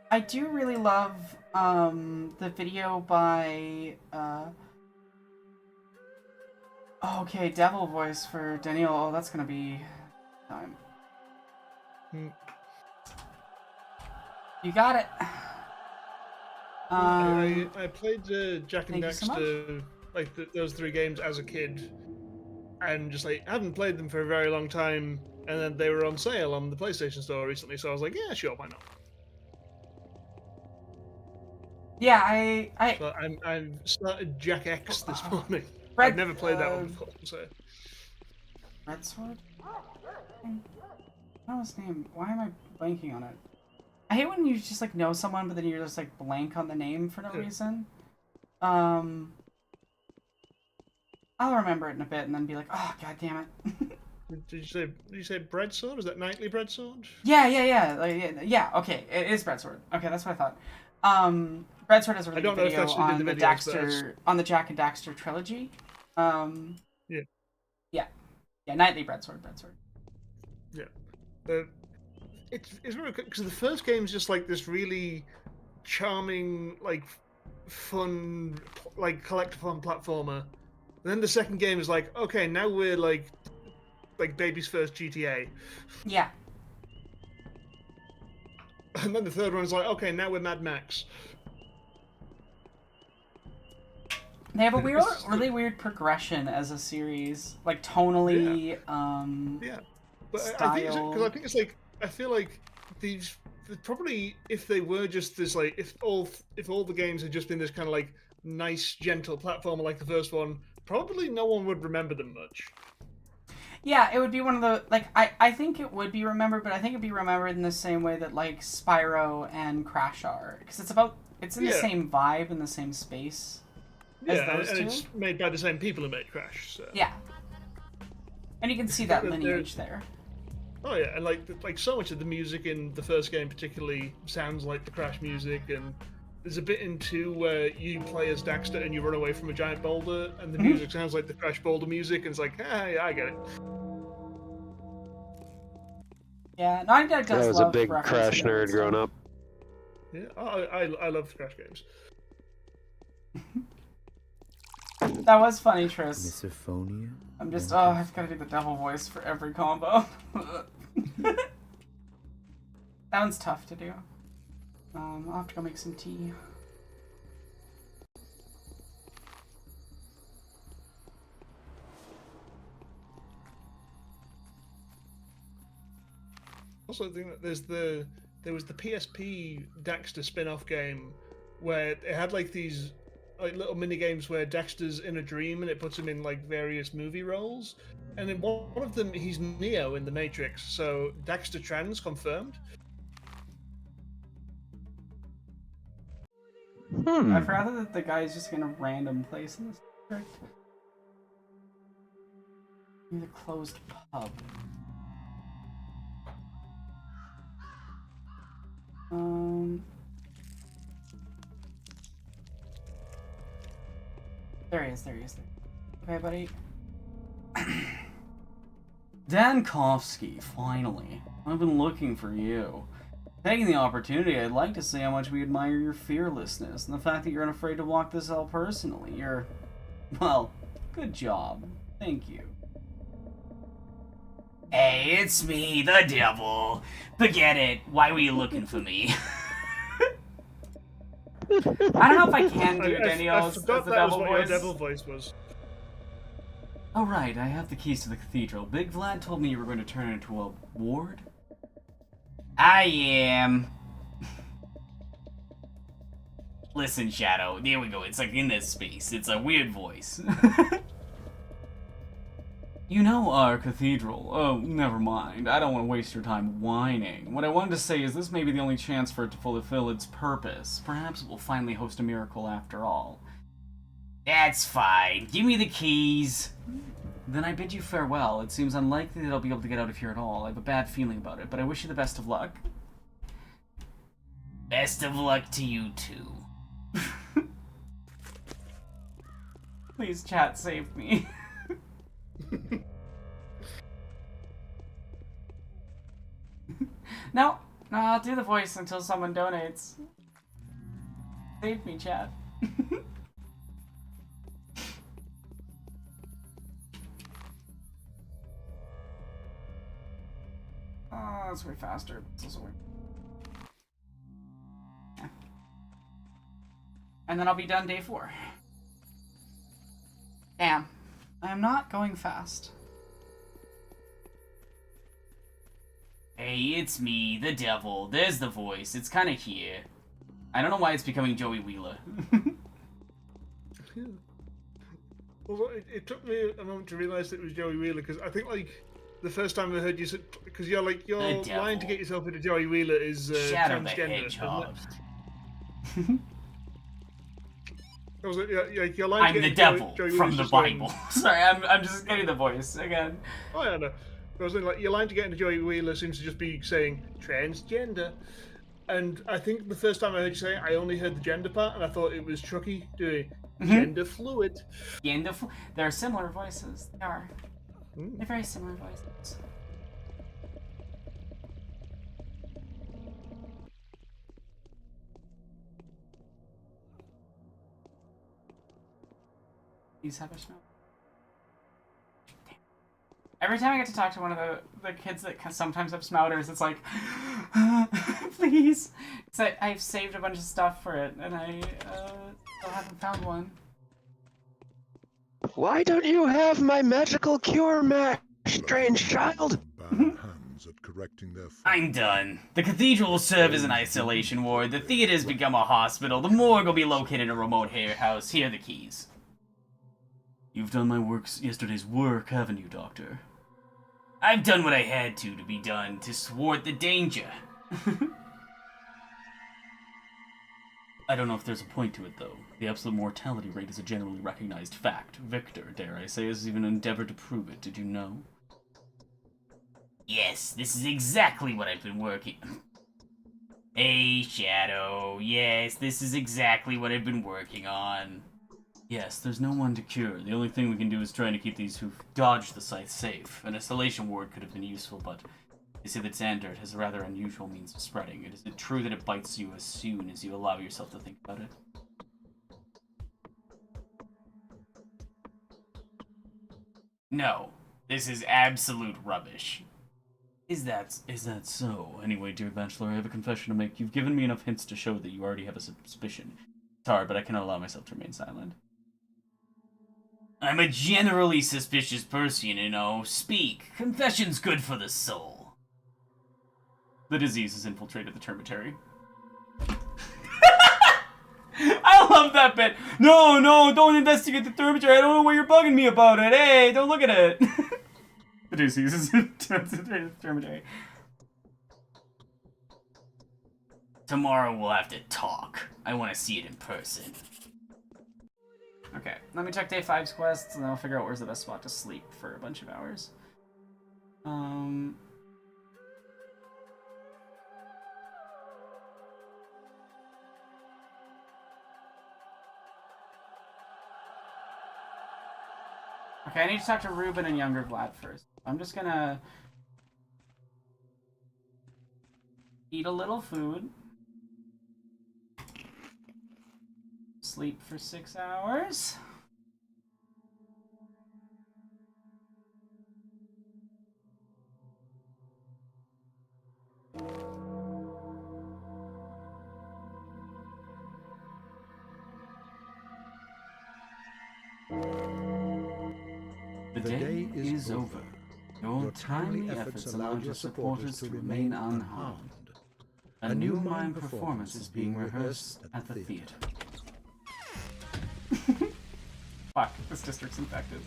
I do really love the video by okay, Devil Voice for Daniel. Oh, that's gonna be time. You got it. I played Jak and Daxter, so those 3 games as a kid, and just like hadn't played them for a very long time, and then they were on sale on the PlayStation Store recently, so I was like, yeah, sure, why not? Yeah, So I started Jak X this morning. Red, I've never played that one before, so. Red Sword? What was his name? Why am I blanking on it? I hate when you just like know someone, but then you're just like blank on the name for no reason. I'll remember it in a bit and then be like, oh god damn it. Did you say Bread Sword? Is that Knightly Bread Sword? Yeah. Yeah. Okay, it is Bread Sword. Okay, that's what I thought. Bread Sword has a really good video on the Daxter, on the Jak and Daxter trilogy. Yeah, Knightly Bread Sword. Yeah. It's really good because the first game is just like this really charming, like fun, like collect-a-fun platformer. And then the second game is like, okay, now we're like baby's first GTA. Yeah. And then the third one is like, okay, now we're Mad Max. They have a really weird progression as a series, like tonally. Yeah, but style. I think it's like I feel like these probably if they were just this like if all the games had just been this kind of like nice gentle platformer like the first one, probably no one would remember them much. Yeah, it would be one of the like I think it would be remembered, but I think it'd be remembered in the same way that like Spyro and Crash are, because it's in the same vibe and the same space. Yeah, and it's made by the same people who made Crash. So. Yeah, and you can see that lineage there. Oh yeah, and like so much of the music in the first game particularly sounds like the Crash music, and there's a bit in 2 where you play as Daxter and you run away from a giant boulder, and the music sounds like the Crash boulder music, and it's like, yeah, I get it. Yeah, Naughty Dog does. I was a big Crash nerd growing up. Yeah, I love Crash games. That was funny, Tris. Misophonia? I'm just, I've got to do the devil voice for every combo. That one's tough to do. I'll have to go make some tea. Also, I think that there was the PSP Dexter spin-off game where it had like these like little mini games where Dexter's in a dream and it puts him in like various movie roles. And in one of them, he's Neo in the Matrix. So Dexter trans confirmed. I'd rather that the guy's just in a random place in this district. In the closed pub. There he is, there he is. Okay, buddy. Dankovsky, finally. I've been looking for you. Taking the opportunity, I'd like to say how much we admire your fearlessness and the fact that you're unafraid to walk this out personally. Well, good job. Thank you. Hey, it's me, the devil. Forget it. Why were you looking for me? I don't know if I can do Daniel's I forgot as the that devil was what voice. your devil voice was. Oh right, I have the keys to the cathedral. Big Vlad told me you were going to turn it into a ward? I am. Listen, Shadow. There we go. It's like in this space. It's a weird voice. You know our cathedral. Oh, never mind. I don't want to waste your time whining. What I wanted to say is this may be the only chance for it to fulfill its purpose. Perhaps it will finally host a miracle after all. That's fine. Give me the keys. Then I bid you farewell. It seems unlikely that I'll be able to get out of here at all. I have a bad feeling about it, but I wish you the best of luck. Best of luck to you too. Please, chat, save me. No, I'll do the voice until someone donates. Save me, chat. That's way faster. It's also way... Yeah. And then I'll be done day 4. Damn. I am not going fast. Hey, it's me, the devil. There's the voice. It's kind of here. I don't know why it's becoming Joey Wheeler. Well, it took me a moment to realize that it was Joey Wheeler because I think like the first time I heard you say, because you're like your line to get yourself into Joey Wheeler is Shadow the transgender. Hedgehog. I was like, your line I'm to the get devil into Joey from Wheeler's the just Bible. Sorry, I'm just getting the voice again. Oh, yeah, no. I was like, your line to get into Joey Wheeler seems to just be saying transgender. And I think the first time I heard you say it, I only heard the gender part, and I thought it was Chucky doing gender fluid. They're similar voices. They are. They're very similar voices. These have a smell. Every time I get to talk to one of the kids that sometimes have smouters, it's like, please. Because I've saved a bunch of stuff for it, and I still haven't found one. Why don't you have my magical cure, strange child? Hands at correcting their I'm done. The cathedral will serve as an isolation ward. The theater's become a hospital. The morgue will be located in a remote house. Here are the keys. You've done my yesterday's work, haven't you, Doctor? I've done what I had to be done to thwart the danger. I don't know if there's a point to it, though. The absolute mortality rate is a generally recognized fact. Victor, dare I say, has even endeavored to prove it. Did you know? Yes, this is exactly what I've been working... Hey, Shadow. Yes, this is exactly what I've been working on. Yes, there's no one to cure. The only thing we can do is try to keep these who've dodged the scythe safe. An isolation ward could have been useful, but they say that Xandert has a rather unusual means of spreading it. Is it true that it bites you as soon as you allow yourself to think about it? No, this is absolute rubbish. Is that so? Anyway, dear Bachelor, I have a confession to make. You've given me enough hints to show that you already have a suspicion. It's hard, but I cannot allow myself to remain silent. I'm a generally suspicious person, you know. Speak. Confession's good for the soul. The disease has infiltrated the termitary. I love that bit. No, don't investigate the termitary. I don't know what you're bugging me about it. Hey, don't look at it. The disease has infiltrated the termitary. Tomorrow we'll have to talk. I want to see it in person. Okay, let me check day 5's quests, and then I'll figure out where's the best spot to sleep for a bunch of hours. Okay, I need to talk to Ruben and younger Vlad first. I'm just gonna eat a little food. Sleep for 6 hours. The day is over. Your timely efforts allowed your supporters to remain unharmed. A new mime performance is being rehearsed at the theater. Fuck, this district's infected.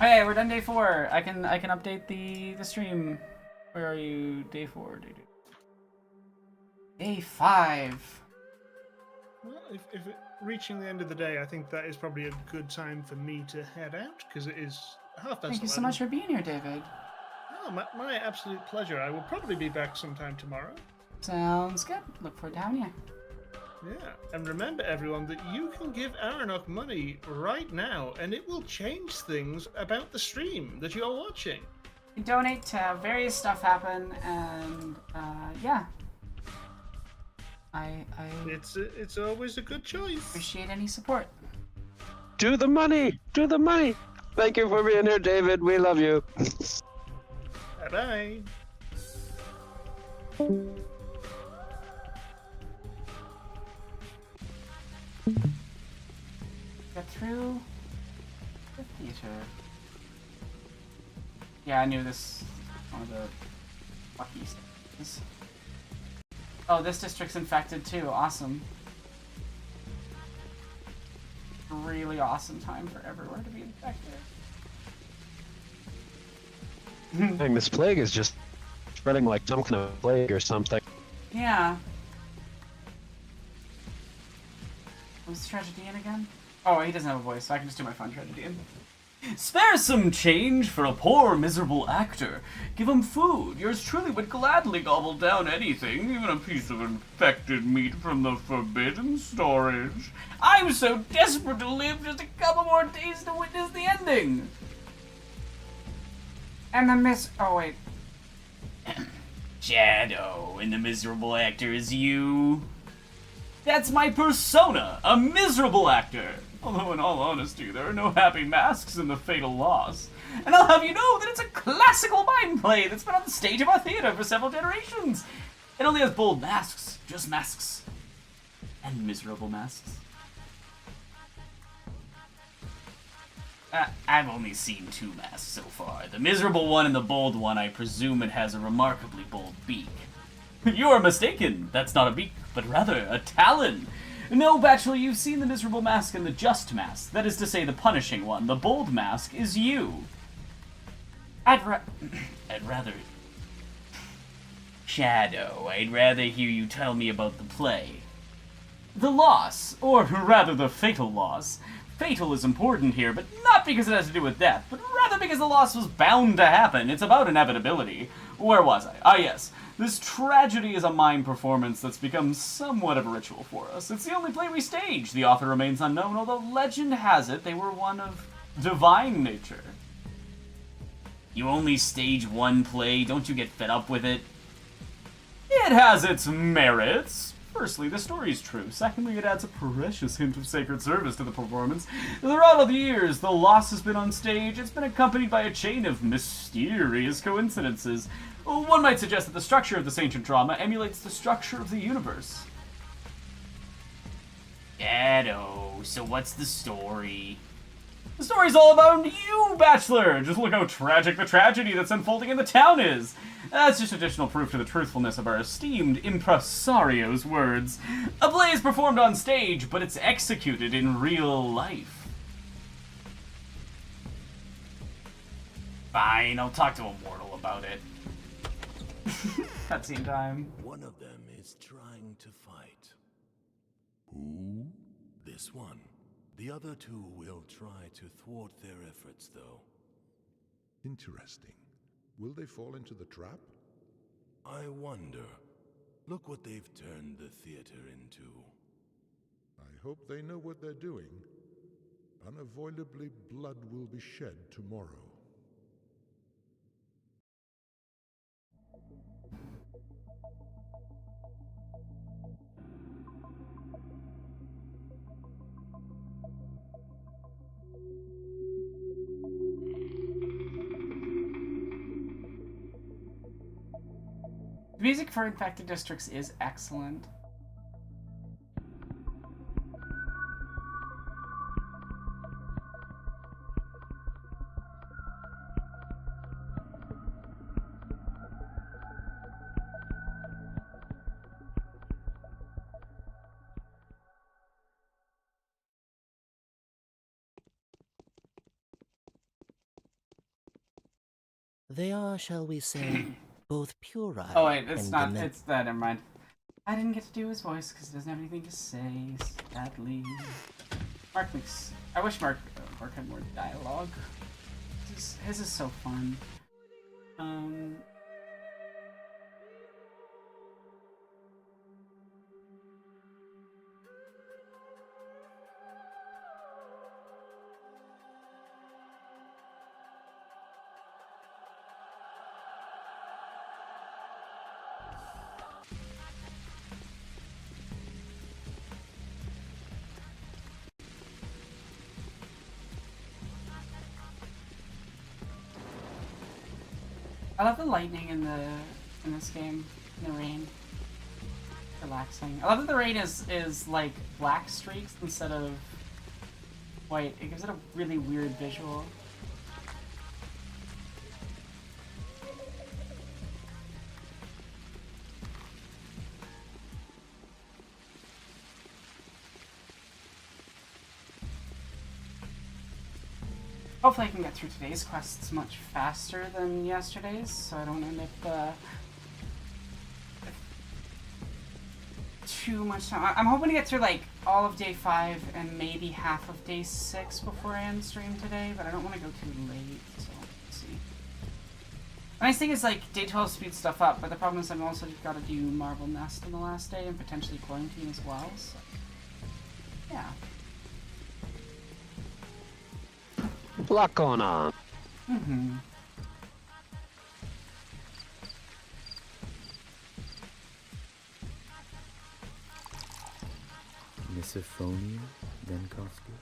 Hey, we're done day 4. I can update the stream. Where are you? Day 4, day 5. Well, if reaching the end of the day, I think that is probably a good time for me to head out, because it is 11:30. Thank you so much for being here, David. Oh, my absolute pleasure. I will probably be back sometime tomorrow. Sounds good. Look forward to having you. Yeah, and remember everyone that you can give Aranok money right now, and it will change things about the stream that you're watching. You donate to have various stuff happen, and yeah. It's always a good choice. Appreciate any support. Do the money! Do the money! Thank you for being here, David. We love you. Bye-bye. Get through the theater. Yeah, I knew this one of the lucky things. Oh, this district's infected too. Awesome. Really awesome time for everywhere to be infected. Dang, this plague is just spreading like some kind of plague or something. Yeah. What's Tragedian again? Oh, he doesn't have a voice, so I can just do my fun Tragedian. Spare some change for a poor, miserable actor. Give him food. Yours truly would gladly gobble down anything, even a piece of infected meat from the forbidden storage. I'm so desperate to live, just a couple more days to witness the ending. And the oh wait. Shadow, and the miserable actor is you. That's my persona, a miserable actor. Although in all honesty, there are no happy masks in The Fatal Loss. And I'll have you know that it's a classical mime play that's been on the stage of our theater for several generations. It only has bold masks, just masks. And miserable masks. I've only seen 2 masks so far. The miserable one and the bold one, I presume it has a remarkably bold beak. You are mistaken. That's not a beak, but rather a talon. No, Bachelor, you've seen the miserable mask and the just mask. That is to say, the punishing one. The bold mask is you. I'd rather... Shadow, I'd rather hear you tell me about the play. The loss, or rather the fatal loss. Fatal is important here, but not because it has to do with death, but rather because the loss was bound to happen. It's about inevitability. Where was I? Ah, yes. This tragedy is a mime performance that's become somewhat of a ritual for us. It's the only play we stage. The author remains unknown, although legend has it they were one of divine nature. You only stage one play, don't you get fed up with it? It has its merits. Firstly, the story is true. Secondly, it adds a precious hint of sacred service to the performance. Throughout all the years the loss has been on stage, it's been accompanied by a chain of mysterious coincidences. One might suggest that the structure of this ancient drama emulates the structure of the universe. Shadow, so what's the story? The story's all about you, Bachelor! Just look how tragic the tragedy that's unfolding in the town is! That's just additional proof to the truthfulness of our esteemed impresario's words. A play is performed on stage, but it's executed in real life. Fine, I'll talk to a mortal about it. Cutscene time. One of them is trying to fight. Who? This one. The other two will try to thwart their efforts, though. Interesting. Will they fall into the trap? I wonder. Look what they've turned the theater into. I hope they know what they're doing. Unavoidably, blood will be shed tomorrow. The music for Infected Districts is excellent. They are, shall we say, both puerile. Oh wait, it's and not. deme- It's that. Never mind. I didn't get to do his voice because he doesn't have anything to say. Sadly, Mark makes. I wish Mark had more dialogue. His is so fun. I love the lightning in this game, in the rain. Relaxing. I love that the rain is like black streaks instead of white. It gives it a really weird visual. Hopefully I can get through today's quests much faster than yesterday's, so I don't end up too much time. I'm hoping to get through like all of day 5 and maybe half of day 6 before I end stream today, but I don't want to go too late, so let's see. The nice thing is like day 12 speeds stuff up, but the problem is I've also got to do Marble Nest on the last day and potentially Quarantine as well, so yeah. A lot going on. Mm-hmm. Misophonia, Denkowski.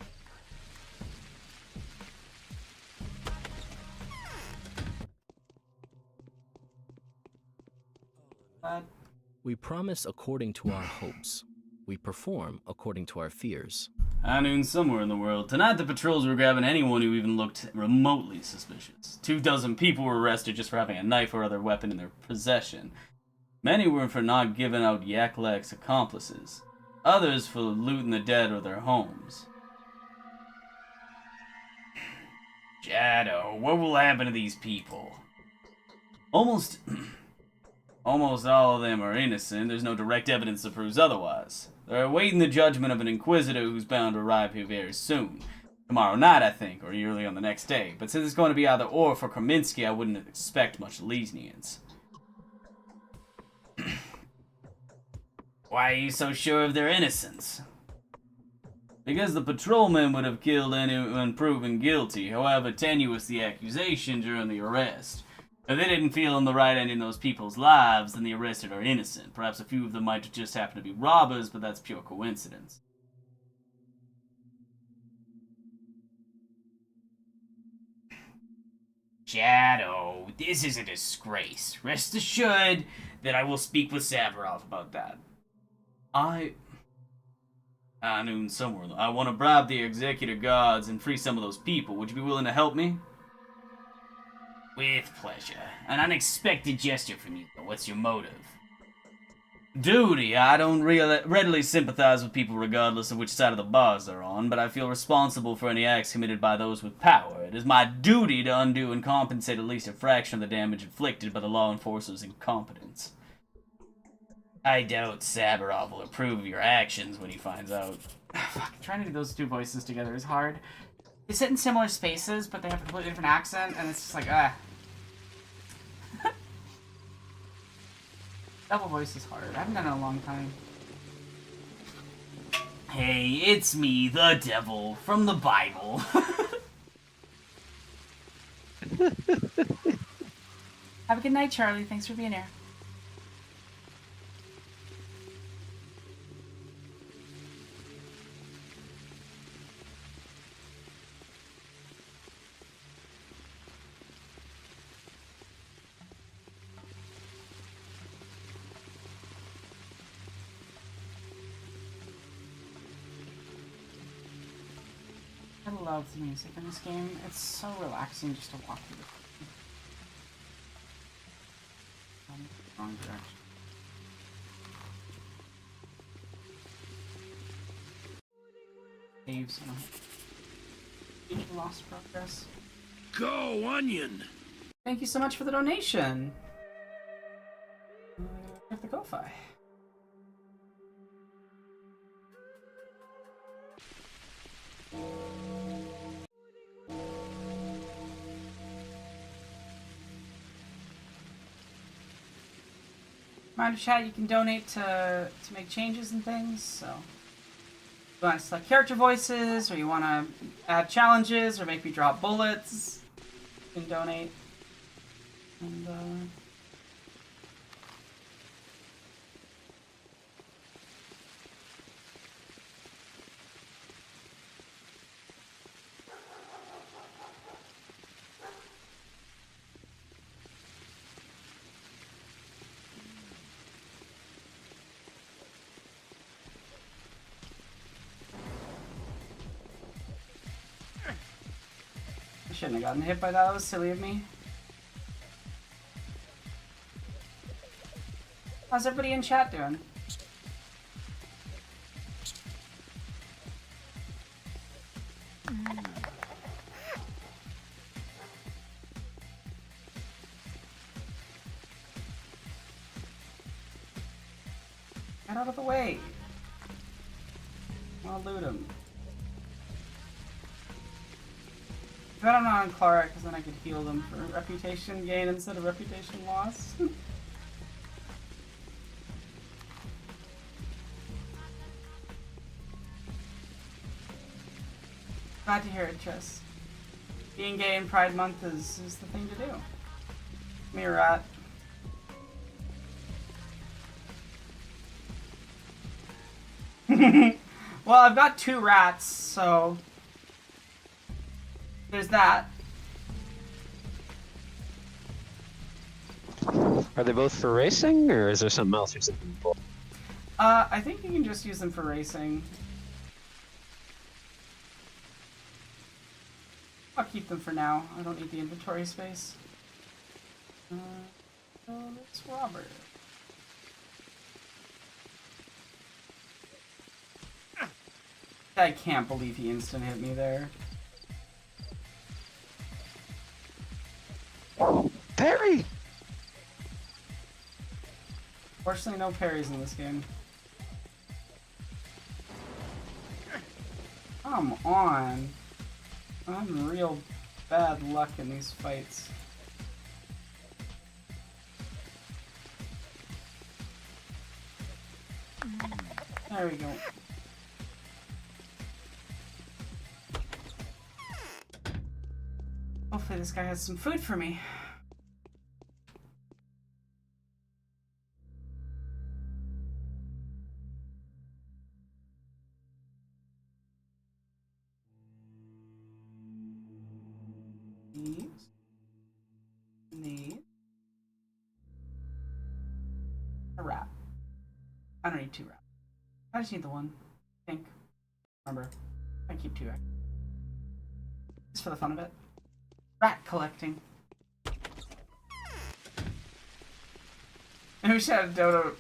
We promise according to our hopes. We perform according to our fears. High noon somewhere in the world. Tonight the patrols were grabbing anyone who even looked remotely suspicious. 24 people were arrested just for having a knife or other weapon in their possession. Many were for not giving out Yaklak's accomplices. Others for looting the dead or their homes. Shadow, what will happen to these people? Almost all of them are innocent. There's no direct evidence that proves otherwise. They're awaiting the judgment of an inquisitor who's bound to arrive here very soon. Tomorrow night, I think, or early on the next day. But since it's going to be either or for Krominski, I wouldn't expect much lenience. Why are you so sure of their innocence? Because the patrolmen would have killed anyone proven guilty, however tenuous the accusation during the arrest. If they didn't feel on the right end in those people's lives, then the arrested are innocent. Perhaps a few of them might just happen to be robbers, but that's pure coincidence. Shadow, this is a disgrace. Rest assured that I will speak with Savarov about that. I knew somewhere. I want to bribe the executive guards and free some of those people. Would you be willing to help me? With pleasure. An unexpected gesture from you, though. What's your motive? Duty. I don't readily sympathize with people regardless of which side of the bars they're on, but I feel responsible for any acts committed by those with power. It is my duty to undo and compensate at least a fraction of the damage inflicted by the law enforcer's incompetence. I doubt Sabarov will approve of your actions when he finds out. Fuck, trying to do those two voices together is hard. They sit in similar spaces, but they have a completely different accent, and it's just like, Double voice is hard. I haven't done it in a long time. Hey, it's me, the devil, from the Bible. Have a good night, Charlie. Thanks for being here. I love the music in this game. It's so relaxing just to walk through the wrong direction. Saves, lost progress. Go, Onion! Thank you so much for the donation. Get the Ko-Fi. Reminder chat, you can donate to make changes and things, so if you want to select character voices, or you want to add challenges, or make me drop bullets, you can donate. And, I shouldn't have gotten hit by that. That was silly of me. How's everybody in chat doing? Get out of the way. I'll loot him. But I'm not on Clara, because then I could heal them for reputation gain instead of reputation loss. Glad to hear it, Triss. Being gay in Pride Month is the thing to do. Come here, rat. Well, I've got 2 rats, so there's that. Are they both for racing, or is there something else you're thinking for? I think you can just use them for racing. I'll keep them for now. I don't need the inventory space. So it's Robert. I can't believe he instant hit me there. Parry! Fortunately, no parries in this game. Come on. I'm having real bad luck in these fights. There we go. Hopefully this guy has some food for me. These. A rat. I don't need 2 rats. I just need the one. I think. Remember, I keep 2 extra. Just for the fun of it. Rat collecting. And we should have Dodo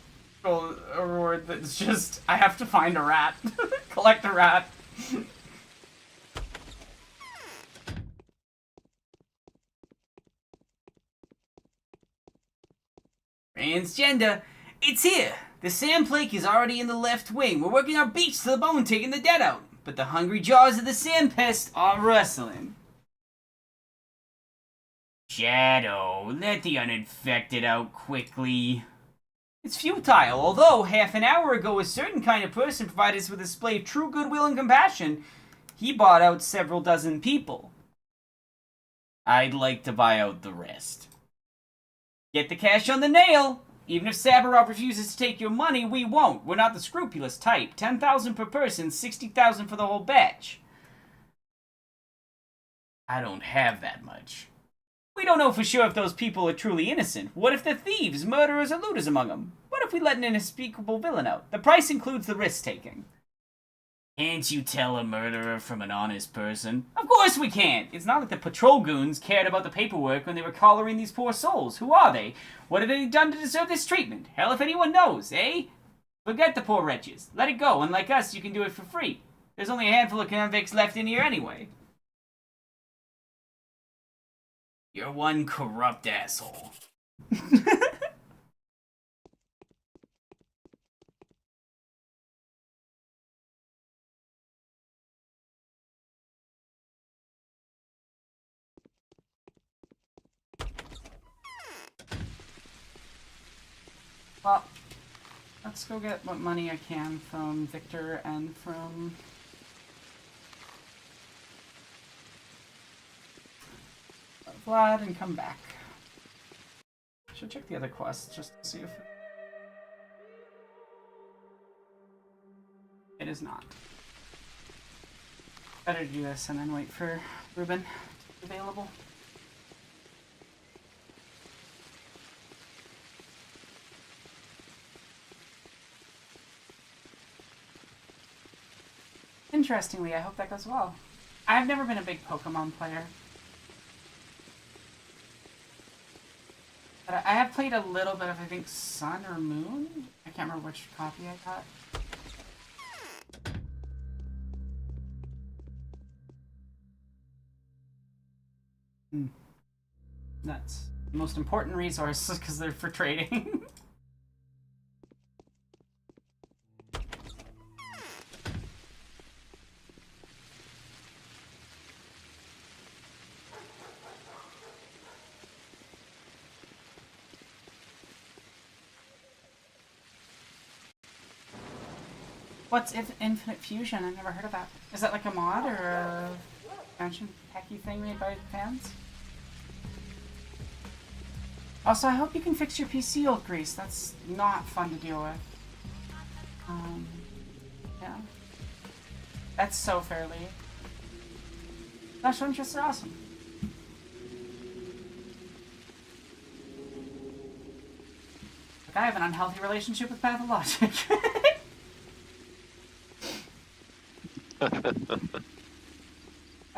goal award that's just, I have to find a rat. Collect a rat. Transgender, it's here! The sand plague is already in the left wing. We're working our beaks to the bone, taking the dead out. But the hungry jaws of the sand pest are wrestling. Shadow, let the uninfected out quickly. It's futile, although half an hour ago a certain kind of person provided us with a display of true goodwill and compassion. He bought out several dozen people. I'd like to buy out the rest. Get the cash on the nail! Even if Sabarov refuses to take your money, we won't. We're not the scrupulous type. 10,000 per person, 60,000 for the whole batch. I don't have that much. We don't know for sure if those people are truly innocent. What if they're thieves, murderers, or looters among them? What if we let an unspeakable villain out? The price includes the risk-taking. Can't you tell a murderer from an honest person? Of course we can't! It's not like the patrol goons cared about the paperwork when they were collaring these poor souls. Who are they? What have they done to deserve this treatment? Hell if anyone knows, eh? Forget the poor wretches. Let it go. Unlike us, you can do it for free. There's only a handful of convicts left in here anyway. You're one corrupt asshole. Well, let's go get what money I can from Victor and from Vlad and come back. Should check the other quests just to see if it is not. Better do this and then wait for Ruben to be available. Interestingly, I hope that goes well. I've never been a big Pokemon player. But I have played a little bit of, I think, Sun or Moon? I can't remember which copy I got. Nuts. The most important resource because they're for trading. What's Infinite Fusion? I've never heard of that. Is that like a mod or a expansion hacky thing made by fans? Also, I hope you can fix your PC, old grease. That's not fun to deal with. Yeah. That's so fairly. Special interests are awesome. Like, I have an unhealthy relationship with Pathologic. I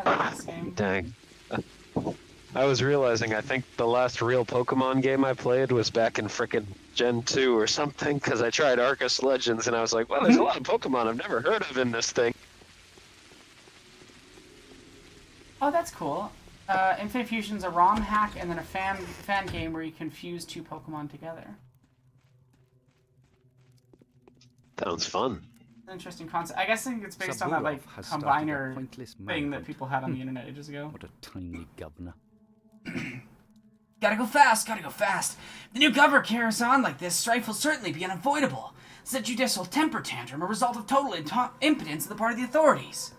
love this game. Dang. I was realizing I think the last real Pokemon game I played was back in frickin' Gen 2 or something, because I tried Arceus Legends and I was like, well, there's a lot of Pokemon I've never heard of in this thing. Oh, that's cool. Infinite Fusion's a ROM hack and then a fan game where you can fuse 2 Pokemon together. Sounds fun. Interesting concept. I guess it's based on that like combiner thing that people had on the internet ages ago. What a tiny governor. Gotta go fast, gotta go fast. The new governor carries on like this, strife will certainly be unavoidable. It's a judicial temper tantrum, a result of total impotence on the part of the authorities.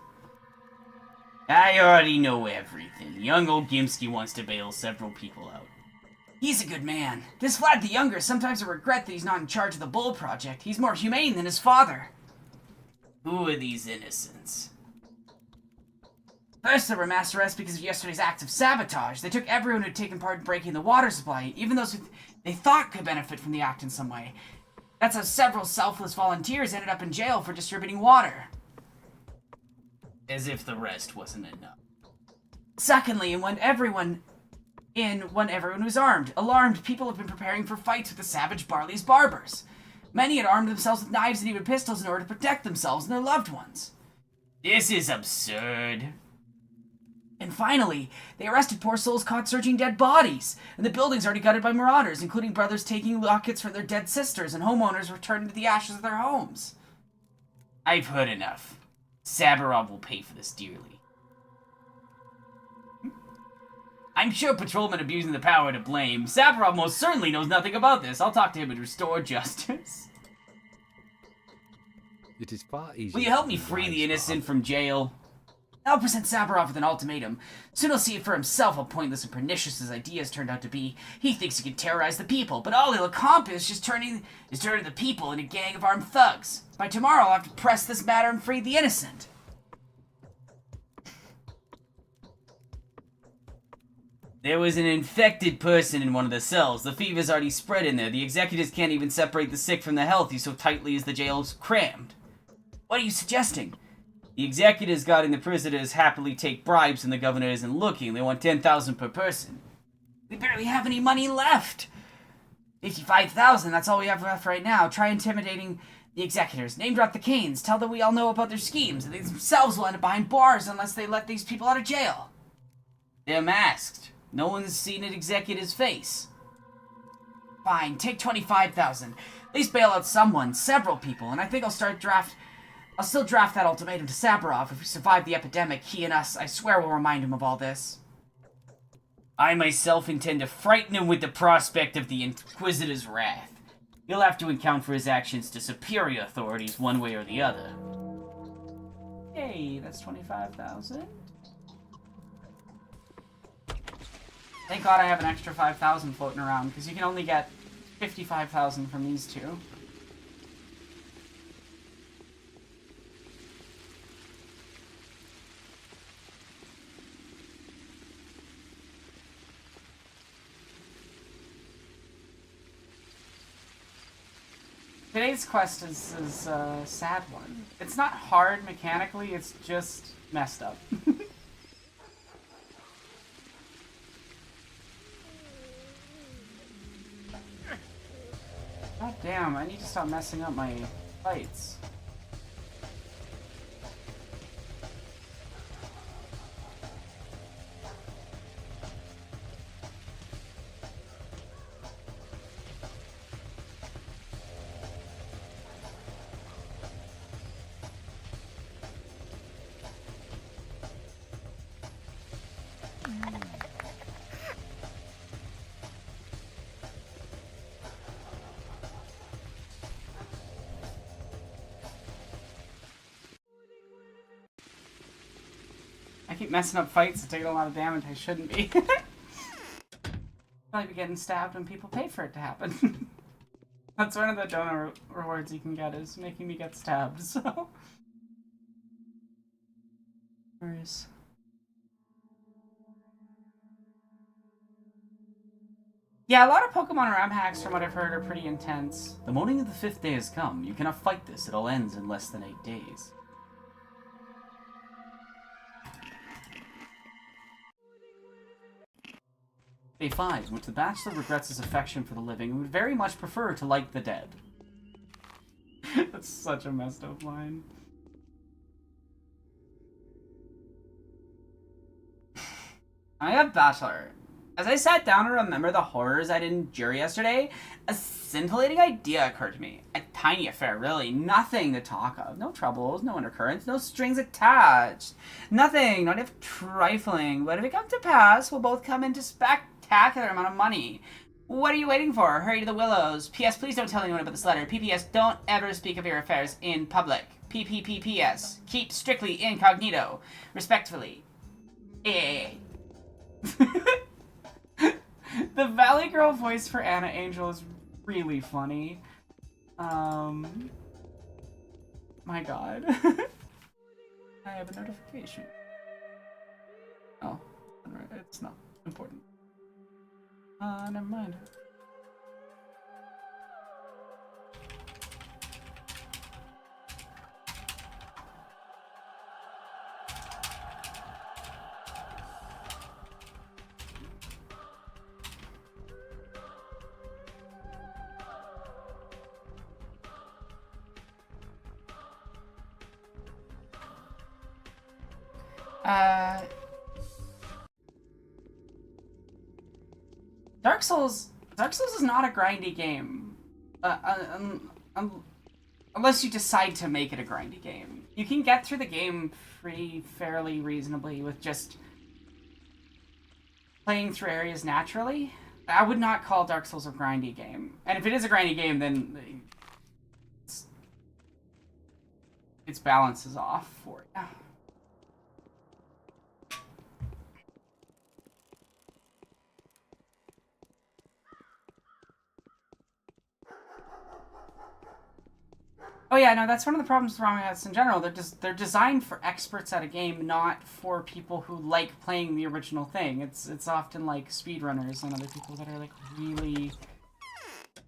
I already know everything. Young old Gimsky wants to bail several people out. He's a good man. This Vlad the Younger sometimes I regret that he's not in charge of the Bull Project. He's more humane than his father. Who are these innocents? First, there were mass arrests because of yesterday's acts of sabotage. They took everyone who had taken part in breaking the water supply, even those who they thought could benefit from the act in some way. That's how several selfless volunteers ended up in jail for distributing water. As if the rest wasn't enough. Secondly, when everyone was armed. Alarmed, people have been preparing for fights with the savage Barley's barbers. Many had armed themselves with knives and even pistols in order to protect themselves and their loved ones. This is absurd. And finally, they arrested poor souls caught searching dead bodies, and the building's already gutted by marauders, including brothers taking lockets from their dead sisters and homeowners returning to the ashes of their homes. I've heard enough. Saburov will pay for this dearly. I'm sure patrolmen abusing the power to blame. Saburov most certainly knows nothing about this. I'll talk to him and restore justice. It is far easier. Will you help me free the innocent from jail? I'll present Saburov with an ultimatum. Soon he'll see for himself how pointless and pernicious his ideas turned out to be. He thinks he can terrorize the people, but all he'll accomplish is turning the people into a gang of armed thugs. By tomorrow, I'll have to press this matter and free the innocent. There was an infected person in one of the cells. The fever's already spread in there. The executives can't even separate the sick from the healthy, so tightly is the jail's crammed. What are you suggesting? The executives guarding the prisoners happily take bribes and the governor isn't looking. They want 10,000 per person. We barely have any money left. 55,000, that's all we have left right now. Try intimidating the executors. Name drop the Canes. Tell them we all know about their schemes, and they themselves will end up behind bars unless they let these people out of jail. They're masked. No one's seen an executive's face. Fine, take 25,000. At least bail out someone, several people, and I think I'll still draft that ultimatum to Saburov. If we survive the epidemic, he and us, I swear we'll remind him of all this. I myself intend to frighten him with the prospect of the Inquisitor's wrath. He'll have to account for his actions to superior authorities one way or the other. Yay, that's 25,000. Thank God I have an extra 5,000 floating around, because you can only get 55,000 from these two. Today's quest is a sad one. It's not hard mechanically, it's just messed up. God damn, I need to stop messing up my fights. I keep messing up fights and taking a lot of damage I shouldn't be. Probably be getting stabbed when people pay for it to happen. That's one of the donor rewards you can get, is making me get stabbed, so... Where's... Yeah, a lot of Pokemon RAM hacks, from what I've heard, are pretty intense. The morning of the 5th day has come. You cannot fight this. It all ends in less than 8 days. Day 5, in which the bachelor regrets his affection for the living and would very much prefer to like the dead. That's such a messed up line. I have Bachelor. As I sat down to remember the horrors I'd endure yesterday, a scintillating idea occurred to me. A tiny affair, really. Nothing to talk of. No troubles, no undercurrents, no strings attached. Nothing, not if trifling. But if it comes to pass, we'll both come into spectacular amount of money. What are you waiting for? Hurry to the Willows. P.S. Please don't tell anyone about this letter. P.P.S. Don't ever speak of your affairs in public. P.P.P.P.S. Keep strictly incognito. Respectfully. A. The Valley Girl voice for Anna Angel is really funny. My god. I have a notification. Oh, it's not important. Never mind. Dark Souls is not a grindy game. Unless you decide to make it a grindy game. You can get through the game fairly reasonably with just playing through areas naturally. I would not call Dark Souls a grindy game. And if it is a grindy game, then its balance is off for you. Oh yeah, no, that's one of the problems with ROM hacks in general. They're designed for experts at a game, not for people who like playing the original thing. It's often like speedrunners and other people that are like really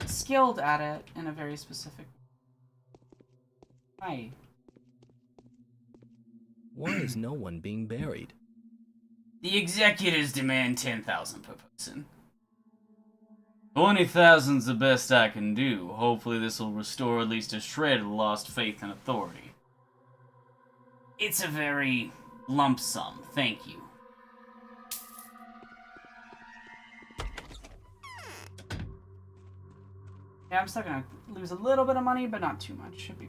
skilled at it in a very specific way. Why is no one being buried? The executors demand 10,000 per person. 20,000's the best I can do. Hopefully this will restore at least a shred of lost faith and authority. It's a very lump sum, thank you. Yeah, I'm still gonna lose a little bit of money, but not too much. Should be.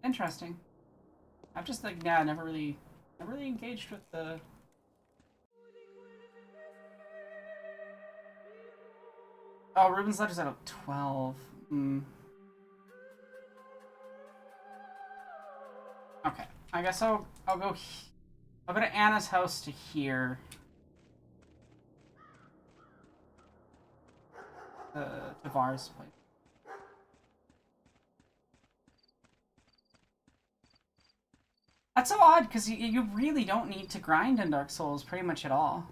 Interesting. I've just like never really engaged with the. Oh, Ruben's Ledger's out of 12. Okay, I guess I'll go to Anna's house to here. To Var's place. That's so odd, because you really don't need to grind in Dark Souls pretty much at all.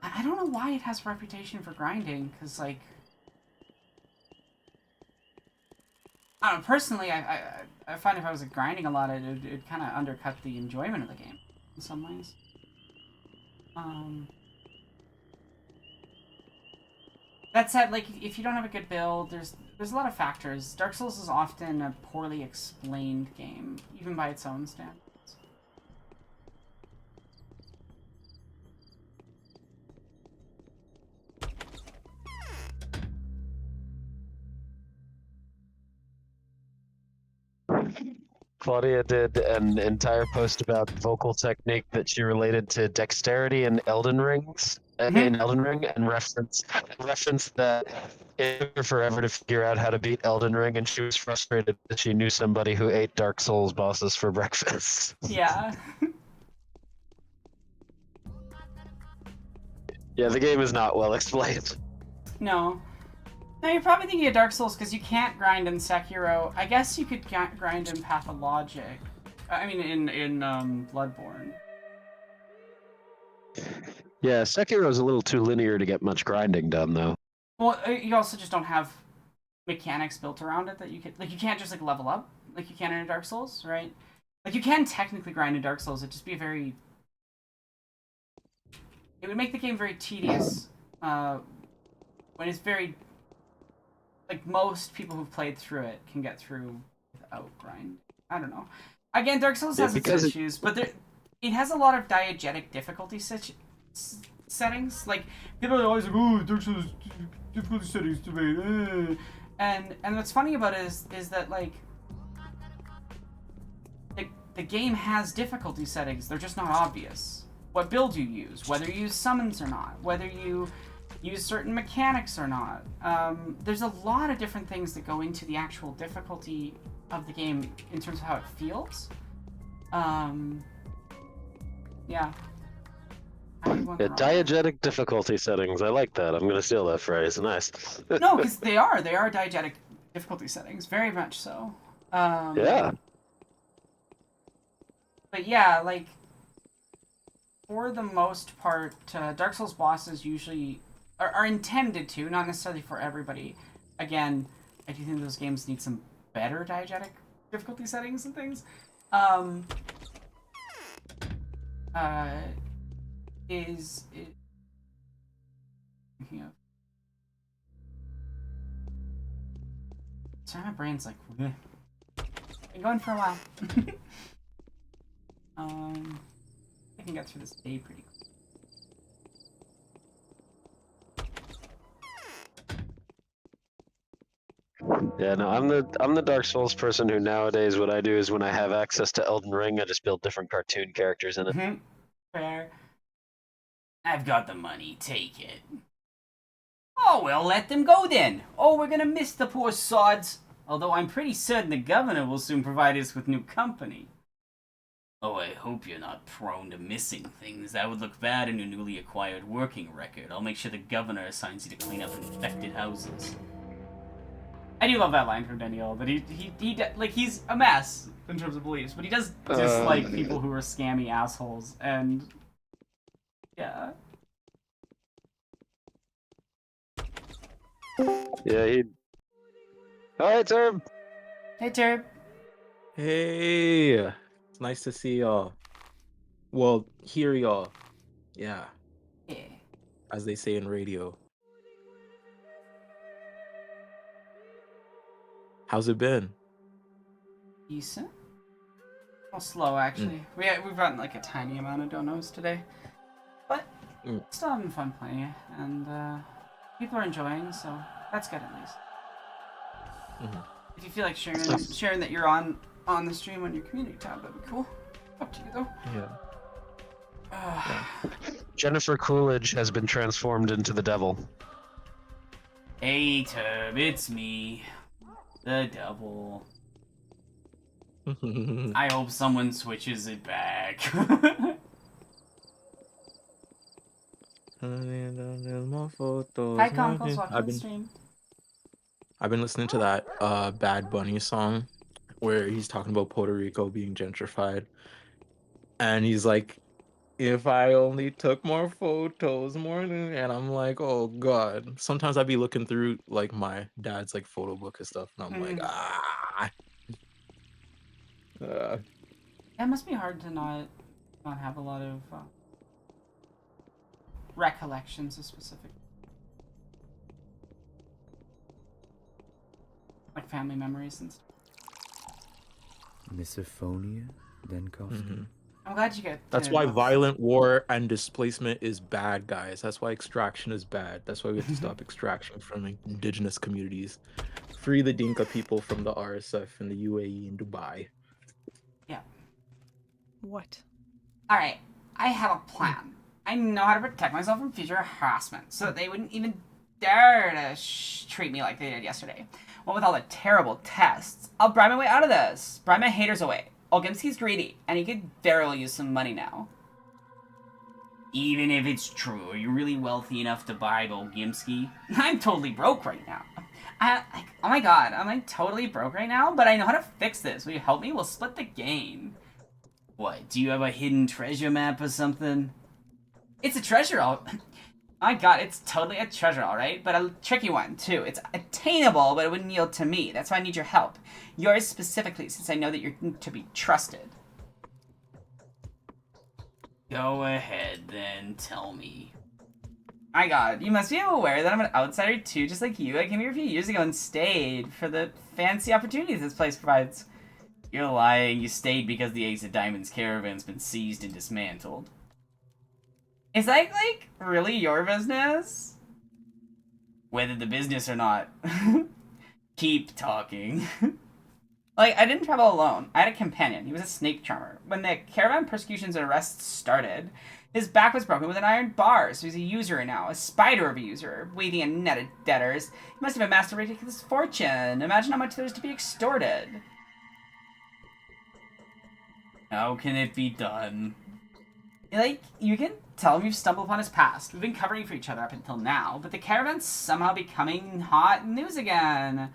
I don't know why it has a reputation for grinding, because, like... I don't know, personally, I find if I was grinding a lot, it'd kind of undercut the enjoyment of the game, in some ways. That said, like, if you don't have a good build, there's a lot of factors. Dark Souls is often a poorly explained game, even by its own standards. Claudia did an entire post about vocal technique that she related to dexterity in Elden Rings. In Elden Ring, and reference that it took her forever to figure out how to beat Elden Ring, and she was frustrated that she knew somebody who ate Dark Souls bosses for breakfast. Yeah. Yeah, the game is not well explained. No. No, you're probably thinking of Dark Souls because you can't grind in Sekiro. I guess you could grind in Pathologic. I mean, in Bloodborne. Yeah, Sekiro's a little too linear to get much grinding done, though. Well, you also just don't have mechanics built around it that you can... Like, you can't just, like, level up like you can in Dark Souls, right? Like, you can technically grind in Dark Souls. It'd just be very... It would make the game very tedious. When it's very... Like, most people who've played through it can get through without grind. I don't know. Again, Dark Souls has its issues, but it has a lot of diegetic difficulty settings. Like, people are always like, oh, Dark Souls difficulty settings to me. And what's funny about it is that, like, the game has difficulty settings. They're just not obvious. What build you use, whether you use summons or not, whether you use certain mechanics or not. There's a lot of different things that go into the actual difficulty of the game in terms of how it feels. Yeah. Diegetic difficulty settings. I like that. I'm gonna steal that phrase. Nice. No, because they are diegetic difficulty settings, very much so. Yeah. But yeah, like, for the most part, Dark Souls bosses usually are intended to, not necessarily for everybody. Again, I do think those games need some better diegetic difficulty settings and things. Thinking of. Sorry, my brain's like, bleh. Been going for a while. I can get through this day pretty quick. Yeah, no, I'm the Dark Souls person who nowadays what I do is when I have access to Elden Ring, I just build different cartoon characters in it. Fair. I've got the money, take it. Oh, well, let them go then. Oh, we're gonna miss the poor sods. Although I'm pretty certain the governor will soon provide us with new company. Oh, I hope you're not prone to missing things. That would look bad in your newly acquired working record. I'll make sure the governor assigns you to clean up infected houses. I do love that line from Daniel, that he's a mess in terms of beliefs, but he does dislike people who are scammy assholes, and yeah. Yeah, he. Alright, Turb. Hey, Turb. Hey, it's nice to see y'all. Well, hear y'all. Yeah. Yeah. As they say in radio. How's it been? Decent. Well, slow actually. We've gotten like a tiny amount of donos today, but still having fun playing it, and people are enjoying, so that's good at least. If you feel like sharing that you're on the stream on your community tab, that'd be cool. Up to you though. Yeah. Jennifer Coolidge has been transformed into the devil. Hey Turb, it's me, the devil. I hope someone switches it back. Hi, Conkles, welcome to the stream. I've been listening to that Bad Bunny song where he's talking about Puerto Rico being gentrified. And he's like, if I only took more photos, and I'm like, oh god. Sometimes I'd be looking through like my dad's like photo book and stuff, and I'm like, Yeah, it must be hard to not have a lot of recollections of specific, like family memories and stuff. Misophonia, then Koski. I'm glad you get. That's why violent war and displacement is bad, guys. That's why extraction is bad. That's why we have to stop extraction from indigenous communities. Free the Dinka people from the RSF in the UAE and Dubai. Yeah. What? All right, I have a plan. I know how to protect myself from future harassment, so that they wouldn't even dare to treat me like they did yesterday. What with all the terrible tests, I'll bribe my way out of this. Bribe my haters away. Olgimski's greedy, and he could very well use some money now. Even if it's true, are you really wealthy enough to bribe Olgimski? I'm totally broke right now. Oh my god, I'm like totally broke right now, but I know how to fix this. Will you help me? We'll split the gain. What, do you have a hidden treasure map or something? It's a treasure, oh my god, it's totally a treasure, alright? But a tricky one, too. It's attainable, but it wouldn't yield to me. That's why I need your help. Yours specifically, since I know that you're to be trusted. Go ahead, then. Tell me. My god, you must be aware that I'm an outsider, too, just like you. I came here a few years ago and stayed for the fancy opportunities this place provides. You're lying. You stayed because the Ace of Diamonds caravan's been seized and dismantled. Is that, like, really your business? Whether the business or not. Keep talking. Like, I didn't travel alone. I had a companion. He was a snake charmer. When the caravan persecutions and arrests started, his back was broken with an iron bar, so he's a usurer now. A spider of a usurer, weaving a net of debtors. He must have amassed a ridiculous fortune. Imagine how much there's to be extorted. How can it be done? Like, you can tell him you've stumbled upon his past. We've been covering for each other up until now, but the caravan's somehow becoming hot news again.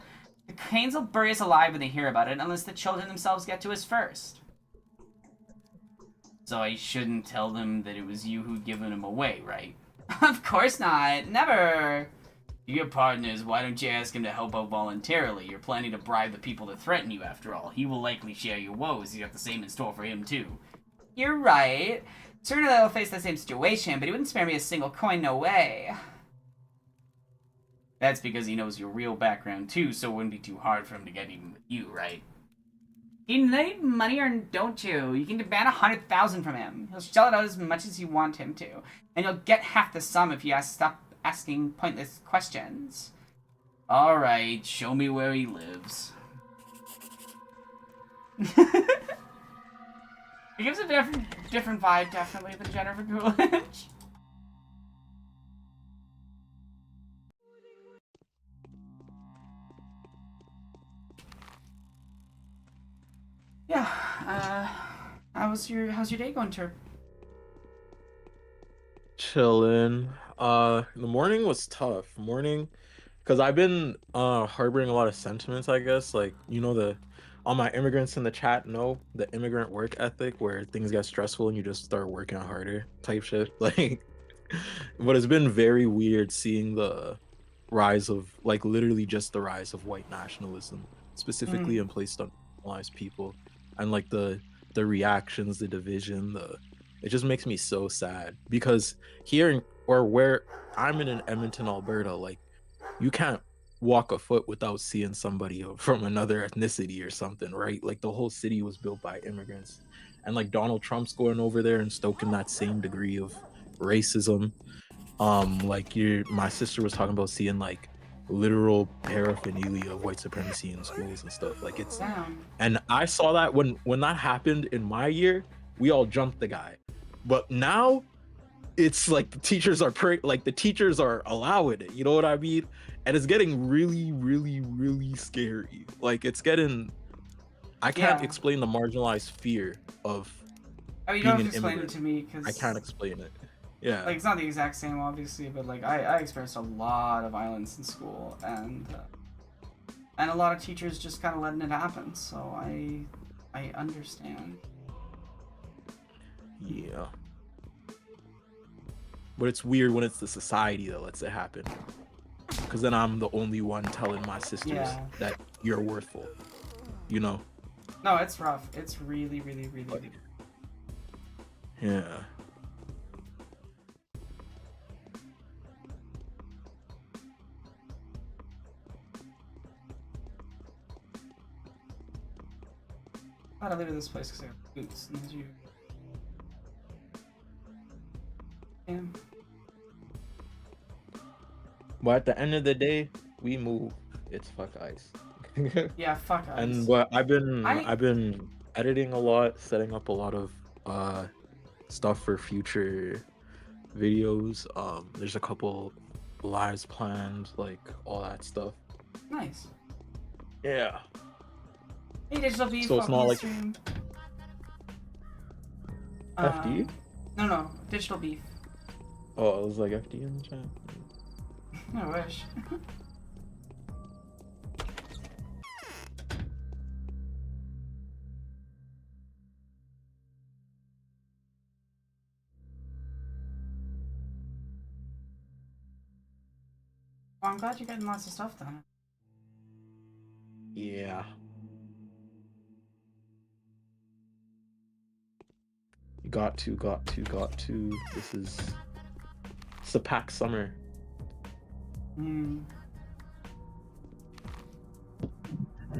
The Canes will bury us alive when they hear about it, unless the children themselves get to us first. So I shouldn't tell them that it was you who'd given him away, right? Of course not. Never. Your partners, why don't you ask him to help out voluntarily? You're planning to bribe the people that threaten you, after all. He will likely share your woes. You have the same in store for him, too. You're right. Sooner they'll face the same situation, but he wouldn't spare me a single coin, no way. That's because he knows your real background, too, so it wouldn't be too hard for him to get even with you, right? You need money or don't you? You can demand 100,000 from him. He'll shell it out as much as you want him to. And you'll get half the sum if you stop asking pointless questions. Alright, show me where he lives. It gives a different vibe, definitely, than Jennifer Coolidge. Yeah, how's your day going, Terp? Chilling. The morning was tough. Because I've been harboring a lot of sentiments, I guess. Like, all my immigrants in the chat know the immigrant work ethic where things get stressful and you just start working harder type shit. Like, but it's been very weird seeing the rise of, like, literally just the rise of white nationalism, specifically in place on marginalized people, and like the reactions, the division, it just makes me so sad because where I'm in Edmonton, Alberta, like, you can't walk a foot without seeing somebody from another ethnicity or something, right? Like, the whole city was built by immigrants, and like Donald Trump's going over there and stoking that same degree of racism. Like, my sister was talking about seeing like literal paraphernalia of white supremacy in schools and stuff. Like, it's and I saw that when that happened in my year, we all jumped the guy. But now it's like the teachers are allowing it, you know what I mean? And it's getting really, really, really scary. Like, I can't explain the marginalized fear of you being don't have an to explain it immigrant. to me, because I can't explain it. Yeah. Like, it's not the exact same, obviously, but like I experienced a lot of violence in school, and a lot of teachers just kind of letting it happen. So I understand. Yeah. But it's weird when it's the society that lets it happen, because then I'm the only one telling my sisters that you're worthful, you know? No, it's rough. It's really, really, really, really. Yeah. I gotta leave this place because I have boots and you. Damn. But at the end of the day, we move. It's fuck ice. Yeah, fuck ice. And what I've been editing a lot, setting up a lot of stuff for future videos. There's a couple lives planned, like all that stuff. Nice. Yeah. Hey, Digital Beef, So it's not like stream. FD? No, Digital Beef. Oh, it was like FD in the chat. I wish. Well, I'm glad you're getting lots of stuff done. Yeah. Got to. It's a packed summer.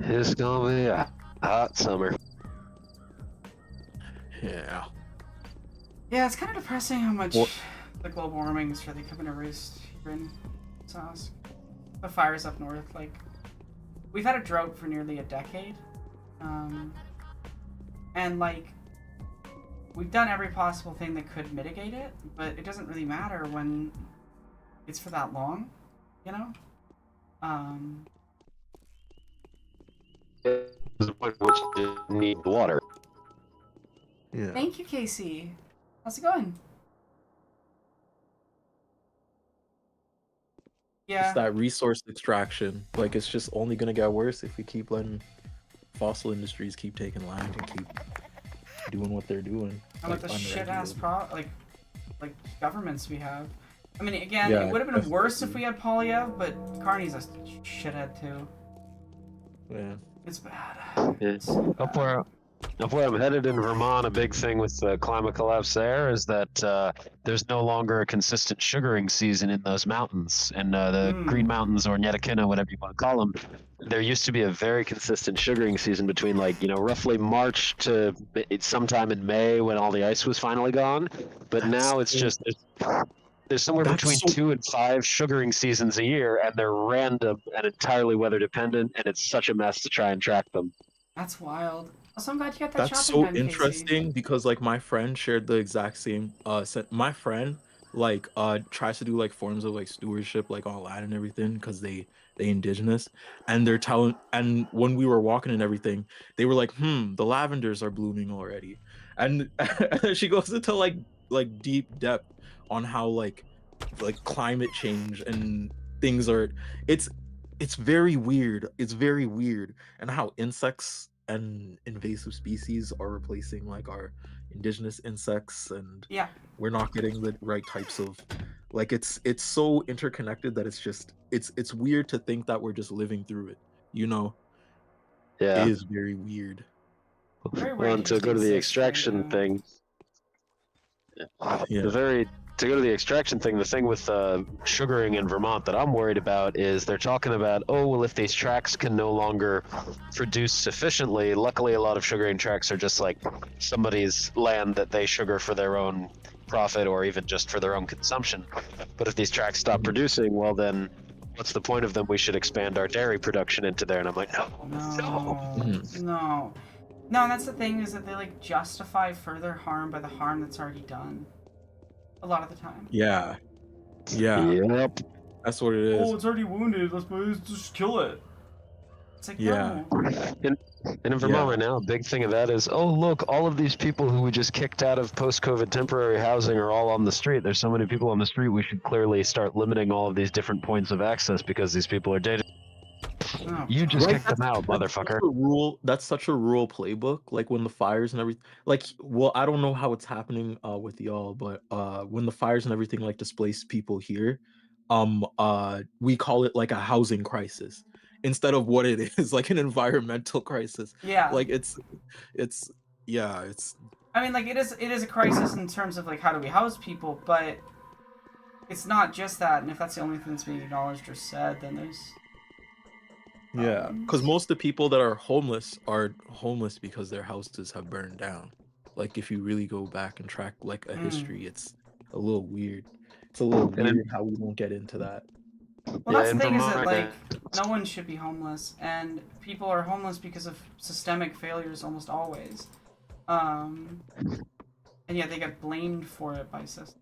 It's gonna be a hot summer. Yeah. Yeah, it's kind of depressing how much the global warming is really coming to roost here in South. The fires up north, like, we've had a drought for nearly a decade, and like, we've done every possible thing that could mitigate it, but it doesn't really matter when it's for that long, you know? Which didn't need water. Yeah. Thank you, Casey. How's it going? It's that resource extraction. Like, it's just only gonna get worse if we keep letting fossil industries keep taking land and keep doing what they're doing. And with the shit ass like governments we have. I mean, again, Yeah, it would have been worse if definitely. we had Polyev, but Carney's a shithead too. Yeah. It's bad. Yeah. Up where I'm headed in Vermont, a big thing with the climate collapse there is that there's no longer a consistent sugaring season in those mountains. And the Green Mountains or Netakina, whatever you want to call them, there used to be a very consistent sugaring season between roughly March to sometime in May when all the ice was finally gone. But now it's just there's somewhere between 2 and 5 sugaring seasons a year, and they're random and entirely weather dependent, and it's such a mess to try and track them. That's wild. Also, I'm glad you got that That's shopping so done, Casey. interesting because like my friend shared the exact same my friend tries to do like forms of like stewardship like on land and everything because they indigenous, and they're telling, and when we were walking and everything they were like, the lavenders are blooming already, and she goes into like deep depth on how like climate change and things are, it's very weird. It's very weird, and how insects and invasive species are replacing like our indigenous insects, and we're not getting the right types of like, it's so interconnected that it's just it's weird to think that we're just living through it, you know. Yeah. It is very weird. Well, and to go to the extraction thing, to go to the extraction thing, the thing with sugaring in Vermont that I'm worried about is they're talking about, oh, well, if these tracks can no longer produce sufficiently, luckily a lot of sugaring tracks are just like somebody's land that they sugar for their own profit or even just for their own consumption. But if these tracks stop producing, well then what's the point of them? We should expand our dairy production into there. And I'm like, No, and that's the thing, is that they like justify further harm by the harm that's already done. A lot of the time. Yeah. Yep. That's what it is. Oh, it's already wounded. Let's just kill it. It's like, no. And in Vermont right now, a big thing of that is, oh, look, all of these people who we just kicked out of post-COVID temporary housing are all on the street. There's so many people on the street, we should clearly start limiting all of these different points of access because these people are dating. You just kicked them out, motherfucker. That's such a rural playbook. Like when the fires and everything, like, well, I don't know how it's happening with y'all, but when the fires and everything like displace people here, we call it like a housing crisis instead of what it is, like an environmental crisis. Yeah. Like it's. I mean, like it is a crisis in terms of like how do we house people, but it's not just that. And if that's the only thing that's being acknowledged or said, then there's. Yeah, because most of the people that are homeless because their houses have burned down. Like if you really go back and track like a history, it's a little weird. It's a little weird how we won't get into that. Well, that's the thing, is that like no one should be homeless, and people are homeless because of systemic failures almost always, and yet they get blamed for it by system.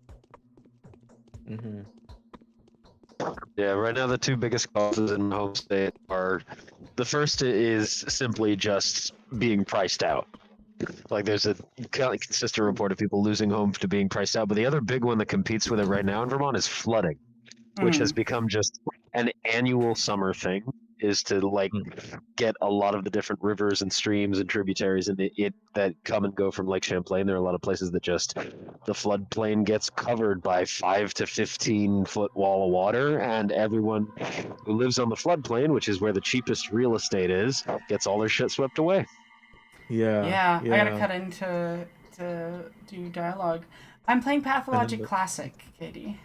Yeah, right now the two biggest causes in my home state are, the first is simply just being priced out. Like there's a consistent report of people losing homes to being priced out, but the other big one that competes with it right now in Vermont is flooding, which has become just an annual summer thing, is to like get a lot of the different rivers and streams and tributaries and that come and go from Lake Champlain. There are a lot of places that just the floodplain gets covered by 5 to 15 foot wall of water, and everyone who lives on the floodplain, which is where the cheapest real estate is, gets all their shit swept away. Yeah, I gotta cut into to do dialogue. I'm playing Pathologic Classic, Katie.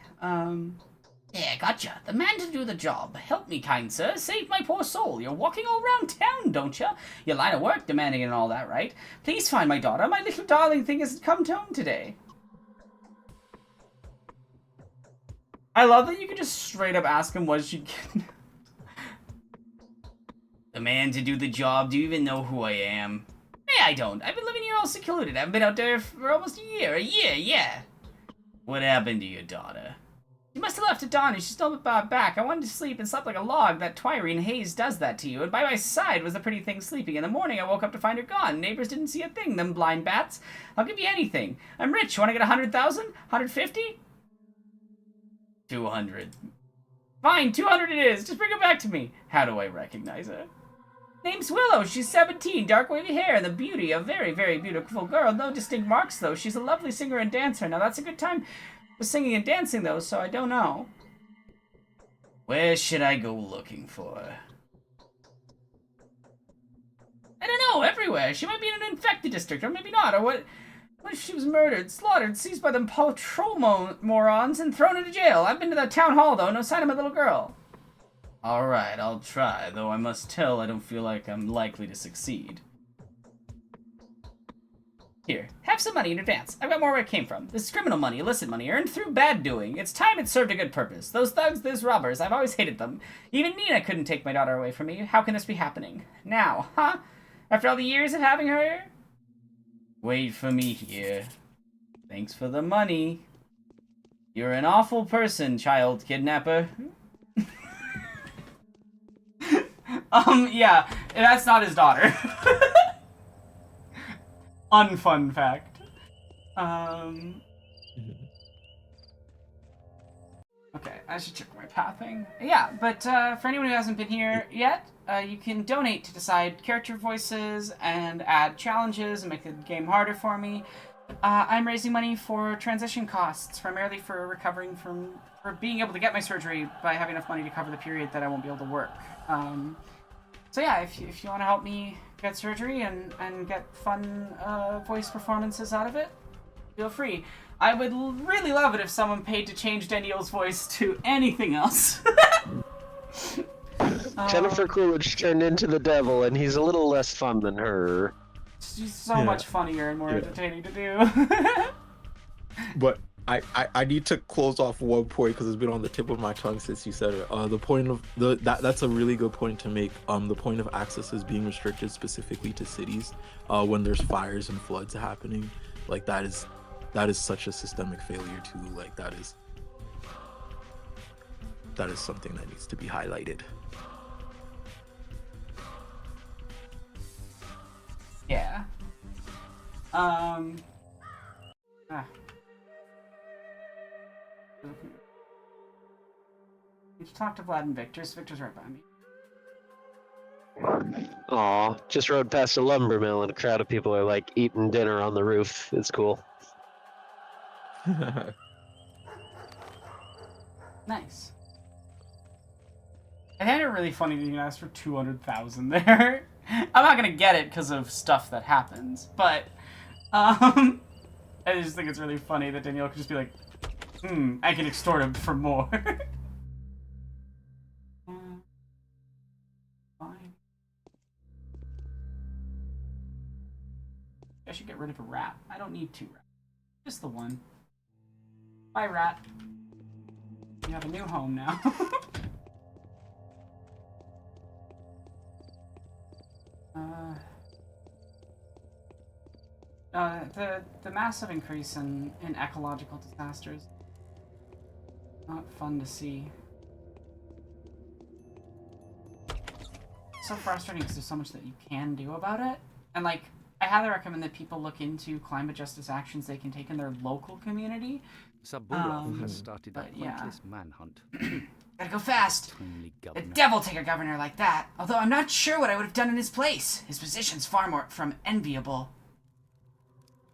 Yeah, gotcha. The man to do the job. Help me, kind sir. Save my poor soul. You're walking all around town, don't you? Your line of work demanding it and all that, right? Please find my daughter. My little darling thing hasn't come home today. I love that you can just straight up ask him what she get. The man to do the job. Do you even know who I am? Hey, I don't. I've been living here all secluded. I haven't been out there for almost a year. Yeah. What happened to your daughter? You must have left at dawn and she's still back. I wanted to sleep and slept like a log. That Twirine haze does that to you. And by my side was the pretty thing sleeping. In the morning, I woke up to find her gone. Neighbors didn't see a thing, them blind bats. I'll give you anything. I'm rich. Want to get 100,000? 150? 200. Fine, 200 it is. Just bring it back to me. How do I recognize her? Name's Willow. She's 17, dark wavy hair, and the beauty, a very, very beautiful girl. No distinct marks, though. She's a lovely singer and dancer. Now, that's a good time for singing and dancing, though, so I don't know. Where should I go looking for her? I don't know, everywhere. She might be in an infected district, or maybe not. Or what if she was murdered, slaughtered, seized by them patrol morons, and thrown into jail? I've been to the town hall, though. No sign of my little girl. Alright, I'll try, though I must tell I don't feel like I'm likely to succeed. Here, have some money in advance. I've got more where it came from. This is criminal money, illicit money, earned through bad doing. It's time it served a good purpose. Those thugs, those robbers, I've always hated them. Even Nina couldn't take my daughter away from me. How can this be happening? Now, huh? After all the years of having her? Wait for me here. Thanks for the money. You're an awful person, child kidnapper. Yeah, that's not his daughter. Unfun fact. Okay, I should check my pathing. Yeah, but for anyone who hasn't been here yet, you can donate to decide character voices and add challenges and make the game harder for me. I'm raising money for transition costs, primarily for recovering from, or being able to get my surgery by having enough money to cover the period that I won't be able to work. So yeah, if you want to help me get surgery and get fun voice performances out of it, feel free. I would really love it if someone paid to change Daniel's voice to anything else. Jennifer Coolidge turned into the devil, and he's a little less fun than her. She's so much funnier and more entertaining to do. But I need to close off one point because it's been on the tip of my tongue since you said it. The point of that's a really good point to make. The point of access is being restricted specifically to cities when there's fires and floods happening. Like that is such a systemic failure too. Like that is something that needs to be highlighted. Yeah. Did you talk to Vlad and Victor? Victor's right by me. Aw, just rode past a lumber mill and a crowd of people are like eating dinner on the roof. It's cool. Nice. I find it really funny that you asked for 200,000 there. I'm not gonna get it because of stuff that happens, but I just think it's really funny that Danielle could just be like, I can extort him for more. Fine. I should get rid of a rat. I don't need 2 rats. Just the one. Bye, rat. You have a new home now. The massive increase in ecological disasters. Not fun to see. So frustrating because there's so much that you can do about it. And like, I highly recommend that people look into climate justice actions they can take in their local community. Sabulov has started a pointless manhunt. Gotta go fast. The devil take a governor like that. Although I'm not sure what I would have done in his place. His position's far more from enviable.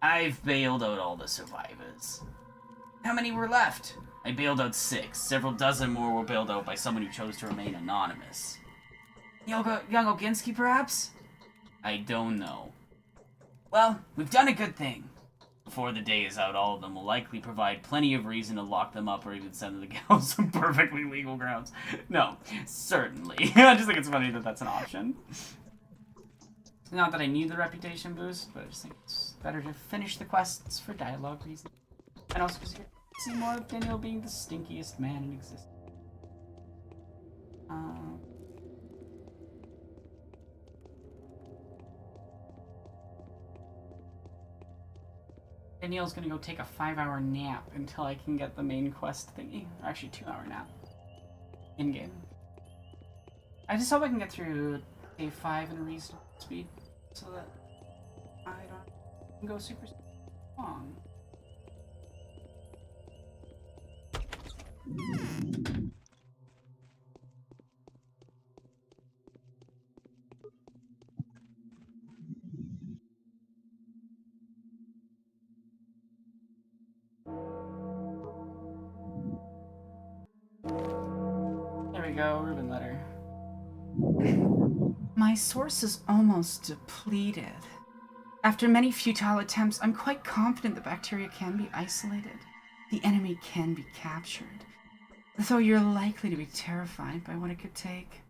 I've bailed out all the survivors. How many were left? I bailed out 6. Several dozen more were bailed out by someone who chose to remain anonymous. Young Oginski, perhaps? I don't know. Well, we've done a good thing. Before the day is out, all of them will likely provide plenty of reason to lock them up or even send them to gallows on perfectly legal grounds. No, certainly. I just think it's funny that that's an option. Not that I need the reputation boost, but I just think it's better to finish the quests for dialogue reasons. And also because you see more of Daniel being the stinkiest man in existence. Danielle's gonna go take a 5-hour nap until I can get the main quest thingy. Or actually, 2-hour nap. In-game. I just hope I can get through day 5 in a reasonable speed, so that I don't go super long. we go. Ruben letter. My source is almost depleted. After many futile attempts, I'm quite confident the bacteria can be isolated. The enemy can be captured. Though you're likely to be terrified by what it could take.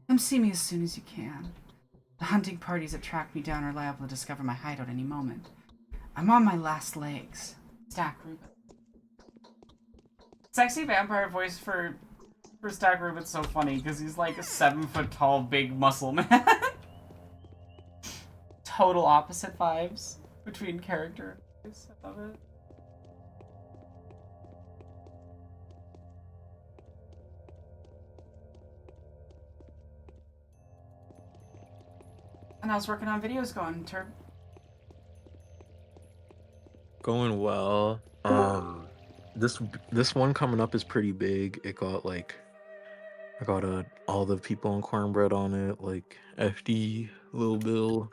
Come see me as soon as you can. The hunting parties that track me down are liable to discover my hideout any moment. I'm on my last legs. Stack Ruben. Sexy vampire voice for Stack Ruben's so funny because he's like a 7-foot tall, big muscle man. Total opposite vibes between character and voice. I love it. And how's working on videos going, Turb? Going well. This one coming up is pretty big. It got like I got all the people on Cornbread on it, like FD, Lil Bill,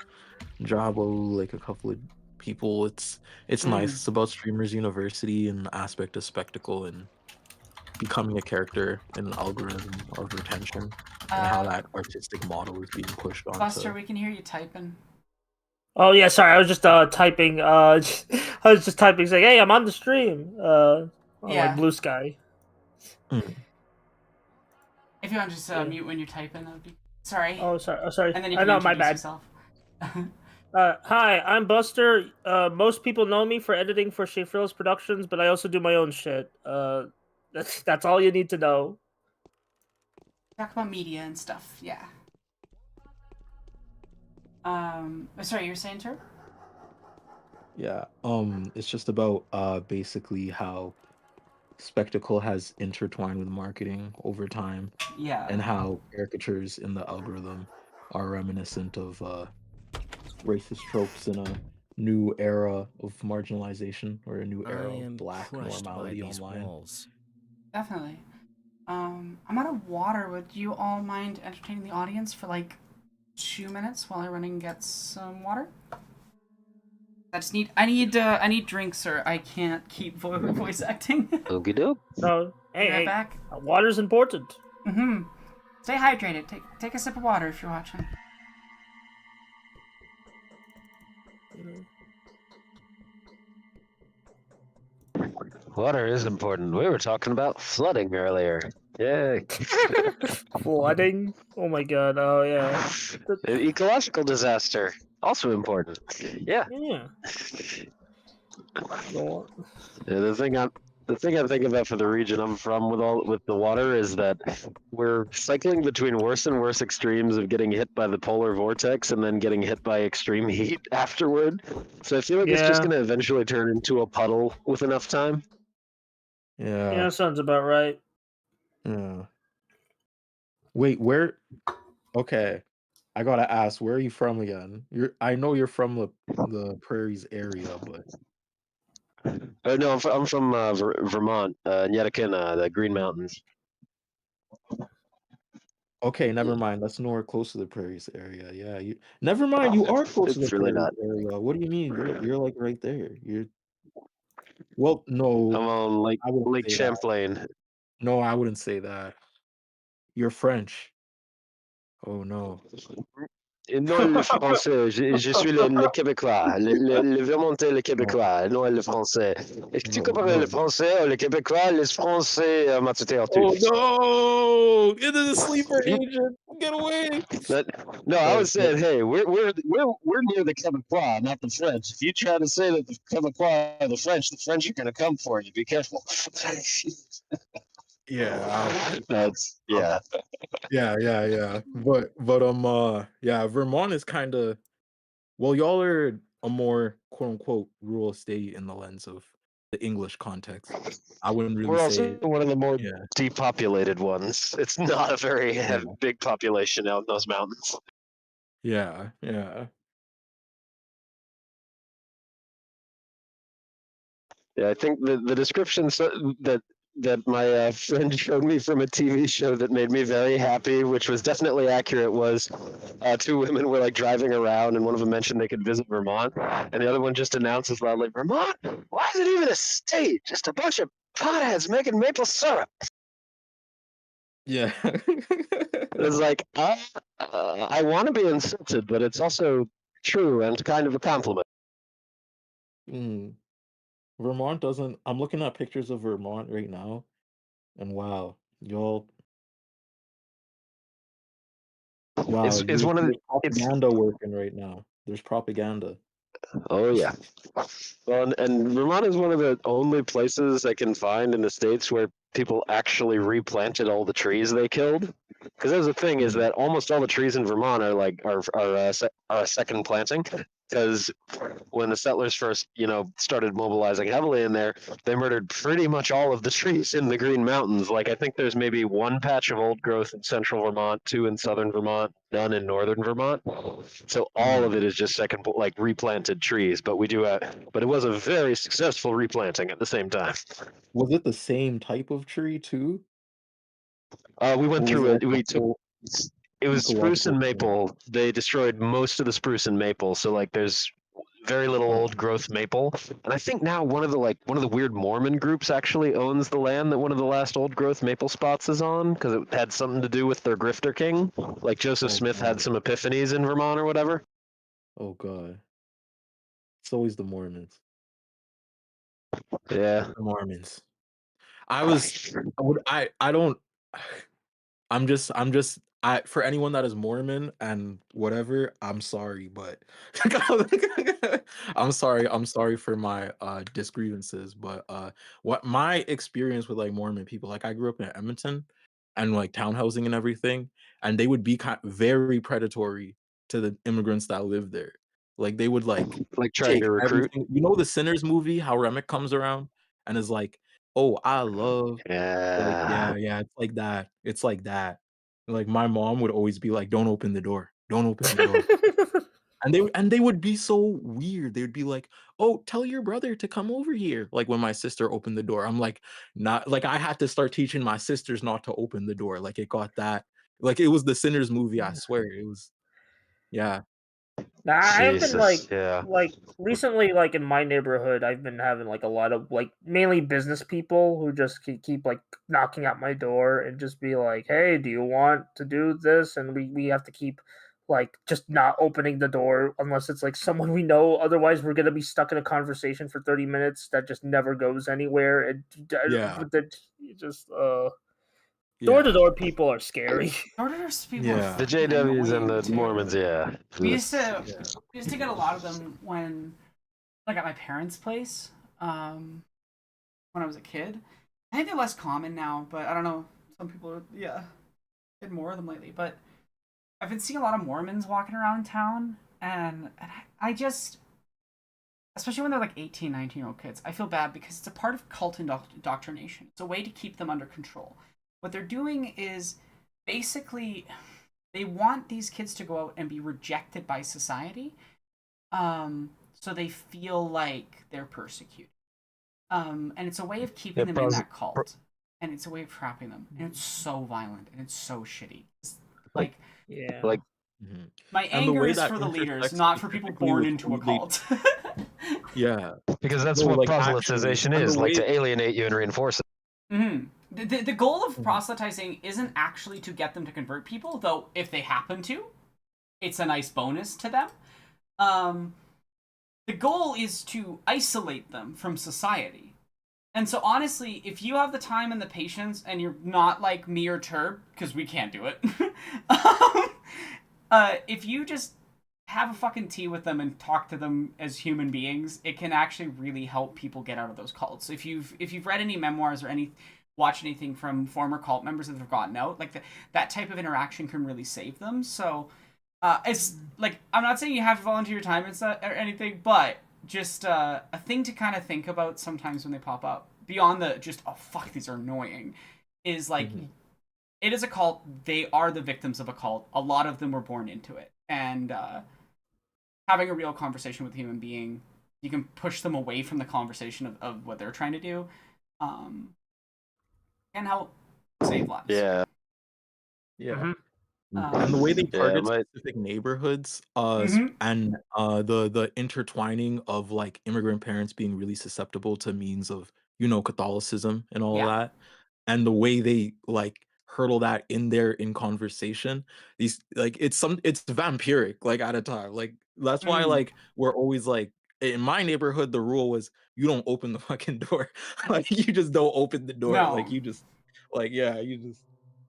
Jabo, like a couple of people. It's nice. It's about Streamers University and the aspect of spectacle and becoming a character in an algorithm of retention and how that artistic model is being pushed onto. Buster, we can hear you typing. Oh yeah, sorry. I was just typing. I was just typing saying, "Hey, I'm on the stream." On like Blue Sky. If you want to just mute when you're typing, that would be. Sorry. Oh, sorry. Oh, sorry. And then you I can know, introduce my bad. yourself. Hi, I'm Buster. Most people know me for editing for Shafril's Productions, but I also do my own shit. That's all you need to know. Talk about media and stuff. Yeah. Sorry, you were saying, Turb? Yeah. It's just about basically how spectacle has intertwined with marketing over time. Yeah. And how caricatures in the algorithm are reminiscent of racist tropes in a new era of marginalization or a new era of black normality online. Walls. Definitely. I'm out of water. Would you all mind entertaining the audience for like 2 minutes while I run and get some water? I need drinks, or I can't keep voice acting. Okie doke. No, Be right back. Water's important. Mm-hmm. Stay hydrated. Take a sip of water if you're watching. Water is important. We were talking about flooding earlier. Yay. Flooding? Oh my god, oh yeah. Ecological disaster. Also important. Yeah. Yeah. The thing I'm thinking about for the region I'm from with the water is that we're cycling between worse and worse extremes of getting hit by the polar vortex and then getting hit by extreme heat afterward. So I feel like it's just gonna eventually turn into a puddle with enough time. Yeah, sounds about right. Yeah. Wait, where? Okay, I gotta ask, where are you from again? I know you're from the prairies area, but No, I'm from Vermont, Yetakin, the Green Mountains. okay, never mind. That's nowhere close to the prairies area. Yeah, never mind. You are close to the It's really prairies not. area. What do you mean? You're like right there. Well, no. I'm on I wouldn't Lake say that. Champlain. No, I wouldn't say that. You're French. Oh no. Non, le français, je suis le Québécois, le Vermontais, le Québécois, non le français. Est-ce que tu compares le français, le Québécois, les français, Oh no! It is a sleeper agent. Get away! No, I was saying, hey, we're near the Québécois, not the French. If you try to say that the Québécois are the French are going to come for you. Be careful. Yeah, that's yeah. Yeah. But yeah, Vermont is kind of y'all are a more quote unquote rural state in the lens of the English context. I wouldn't really We're say also one of the more yeah. depopulated ones. It's not a very big population out in those mountains. Yeah. Yeah, I think the description that my friend showed me from a TV show that made me very happy, which was definitely accurate, was two women were like driving around, and one of them mentioned they could visit Vermont, and the other one just announces loudly, "Vermont? Why is it even a state? Just a bunch of potheads making maple syrup." Yeah. It's like, I want to be insulted, but it's also true and kind of a compliment. Mm. Vermont doesn't. I'm looking at pictures of Vermont right now, and wow, y'all, wow, It's one of the there's it's propaganda working right now. There's propaganda. Oh yeah. Well, and Vermont is one of the only places I can find in the states where people actually replanted all the trees they killed. Because there's the thing is Mm. that almost all the trees in Vermont are like are a second planting. Because when the settlers first, started mobilizing heavily in there, they murdered pretty much all of the trees in the Green Mountains. Like I think there's maybe one patch of old growth in central Vermont, two in southern Vermont, none in northern Vermont. So all of it is just second, like replanted trees. But we do, but it was a very successful replanting at the same time. Was it the same type of tree too? We Or went was it through like it. the We took. whole It was spruce ecological and change? maple. They destroyed most of the spruce and maple. So like, there's very little Oh, old growth maple. And I think now one of the weird Mormon groups actually owns the land that one of the last old growth maple spots is on because it had something to do with their grifter king. Like Joseph oh Smith had God. some epiphanies in Vermont or whatever. Oh God. It's always the Mormons. Yeah. The Mormons. I don't I'm just I for anyone that is Mormon and whatever, I'm sorry, but I'm sorry for my disgrievances, but what my experience with like Mormon people, like I grew up in Edmonton and like townhousing and everything, and they would be very predatory to the immigrants that live there. Like they would Like trying take to recruit. everything. The Sinners movie, how Remick comes around and is like, "Oh, I love," like, Yeah. yeah, yeah, it's like that. It's like that. Like, my mom would always be like, "Don't open the door. Don't open the door." And they would be so weird. They would be like, "Oh, tell your brother to come over here." Like, when my sister opened the door, I'm like, not like, I had to start teaching my sisters not to open the door. Like, it got that like, it was the Sinners movie, I swear. It was yeah. Nah, I have been Jesus. Yeah. like recently, like in my neighborhood, I've been having like a lot of like mainly business people who just keep like knocking at my door and just be like, "Hey, do you want to do this?" And we have to keep like just not opening the door unless it's like someone we know. Otherwise, we're gonna be stuck in a conversation for 30 minutes that just never goes anywhere. And Yeah. that just door to Yeah. door people are scary. Door-to-door people are Yeah. The fucking JWs and annoying the too. Mormons, yeah. We used to Yeah. we used to get a lot of them when like at my parents' place. When I was a kid. I think they're less common now, but I don't know. Some people are get more of them lately. But I've been seeing a lot of Mormons walking around town and I just especially when they're like 18, 19-year-old kids, I feel bad because it's a part of cult indoctrination. It's a way to keep them under control. What they're doing is basically they want these kids to go out and be rejected by society, so they feel like they're persecuted. And it's a way of keeping them in that cult, and it's a way of trapping them, and it's so violent and it's so shitty. It's like, Yeah. Like, Mhm. my And the anger way is that for the leaders, intersects not for people specifically born with into a who they cult. Yeah. because that's No, what like, actually, proselytization and the is, like way to alienate you and reinforce it. The goal of Mhm. proselytizing isn't actually to get them to convert people, though if they happen to, it's a nice bonus to them. Um, the goal is to isolate them from society. And so honestly, if you have the time and the patience and you're not like me or Turb, because we can't do it, if you just have a fucking tea with them and talk to them as human beings, it can actually really help people get out of those cults. If you've read any memoirs or watched anything from former cult members that have gotten out, like that type of interaction can really save them. So it's like I'm not saying you have to volunteer your time and stuff or anything, but just a thing to kind of think about sometimes when they pop up. Beyond the just oh fuck these are annoying, is like it is a cult. They are the victims of a cult. A lot of them were born into it, and having a real conversation with a human being, you can push them away from the conversation of what they're trying to do, can help save lives. Yeah. Yeah. And the way they Yeah, target specific neighborhoods, and the intertwining of like immigrant parents being really susceptible to means of Catholicism and all Yeah. that, and the way they like hurdle that in there in conversation. These like it's vampiric like at a time. Like that's why Mm. like we're always like in my neighborhood the rule was you don't open the fucking door. Like you just don't open the door. No. Like you just like yeah, you just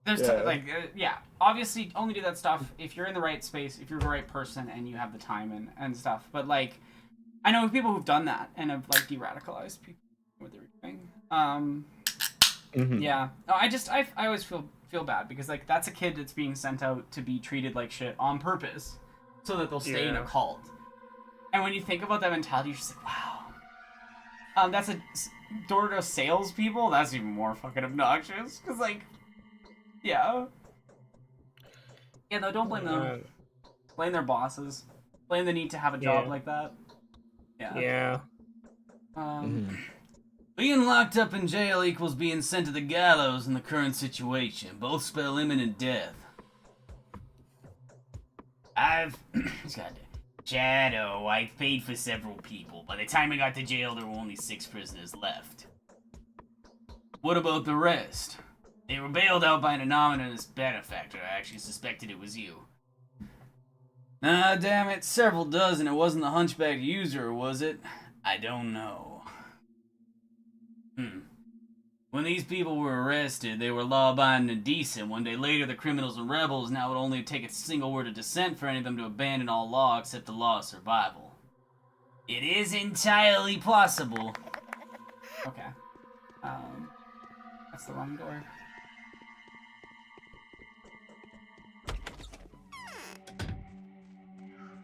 There's yeah. yeah. Obviously, only do that stuff if you're in the right space, if you're the right person, and you have the time and stuff. But like, I know people who've done that and have like de-radicalized people what they were doing. Yeah. No, I always feel bad because like that's a kid that's being sent out to be treated like shit on purpose, so that they'll stay in a cult. And when you think about that mentality, you're just like, wow. That's a door-to-door salespeople. That's even more fucking obnoxious. Cause like, yeah. Yeah, no, don't blame them. Blame their bosses. Blame the need to have a job like that. Yeah. Being locked up in jail equals being sent to the gallows in the current situation. Both spell imminent death. Shadow, I've paid for several people. By the time I got to jail, there were only 6 prisoners left. What about the rest? They were bailed out by an anonymous benefactor. I actually suspected it was you. Ah, damn it, several dozen. It wasn't the hunchback user, was it? I don't know. When these people were arrested, they were law-abiding and decent. One day later, the criminals and rebels now would only take a single word of dissent for any of them to abandon all law except the law of survival. It is entirely possible. Okay. That's the wrong door.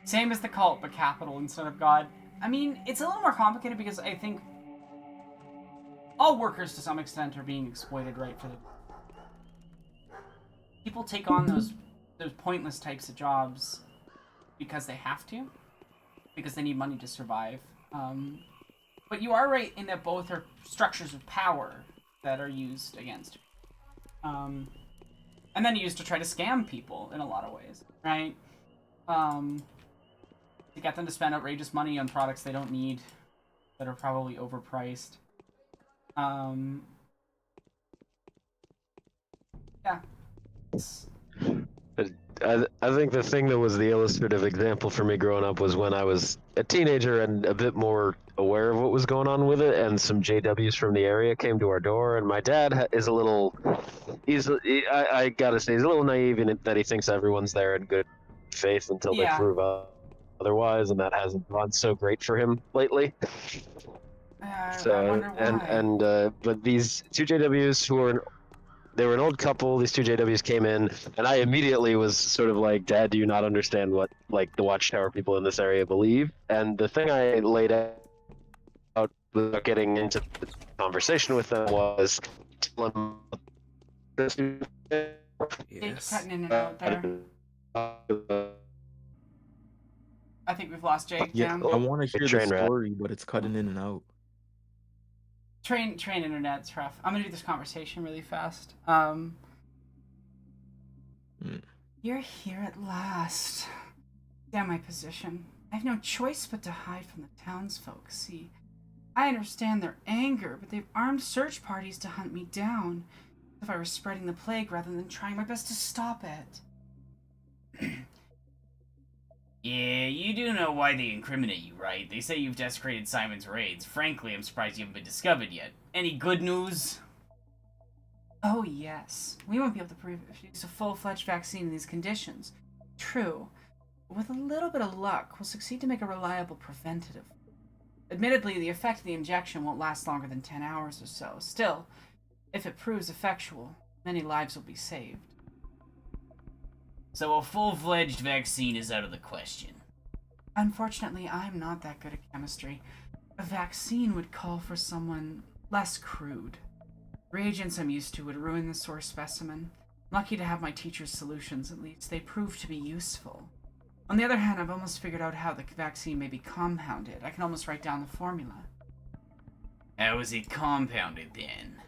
Same as the cult, but capital instead of God. I mean, it's a little more complicated because I think all workers to some extent are being exploited, right? For the people take on those pointless types of jobs because they have to, because they need money to survive. But you are right in that both are structures of power that are used against you. And then used to try to scam people in a lot of ways, right? To get them to spend outrageous money on products they don't need, that are probably overpriced. Yeah. I think the thing that was the illustrative example for me growing up was when I was a teenager and a bit more aware of what was going on with it, and some JWs from the area came to our door, and my dad is a little, I gotta say, he's a little naive in it that he thinks everyone's there in good faith until they prove otherwise, and that hasn't gone so great for him lately. I wonder why. But these two JWs they were an old couple. These two JWs came in, and I immediately was sort of like, Dad, do you not understand what like the Watchtower people in this area believe? And the thing I laid out without getting into the conversation with them was tell them this. It's cutting in and out there. I think we've lost Jake. Yeah, I want to hear the story, but it's cutting in and out. Train internet's rough. I'm gonna do this conversation really fast. You're here at last. Damn my position. I have no choice but to hide from the townsfolk. See, I understand their anger, but they've armed search parties to hunt me down. As if I were spreading the plague rather than trying my best to stop it. Yeah, you do know why they incriminate you, right? They say you've desecrated Simon's raids. Frankly, I'm surprised you haven't been discovered yet. Any good news? Oh, yes. We won't be able to produce a full-fledged vaccine in these conditions. True. But with a little bit of luck, we'll succeed to make a reliable preventative. Admittedly, the effect of the injection won't last longer than 10 hours or so. Still, if it proves effectual, many lives will be saved. So a full-fledged vaccine is out of the question. Unfortunately, I'm not that good at chemistry. A vaccine would call for someone less crude. Reagents I'm used to would ruin the source specimen. Lucky to have my teacher's solutions, at least. They prove to be useful. On the other hand, I've almost figured out how the vaccine may be compounded. I can almost write down the formula. How is it compounded, then?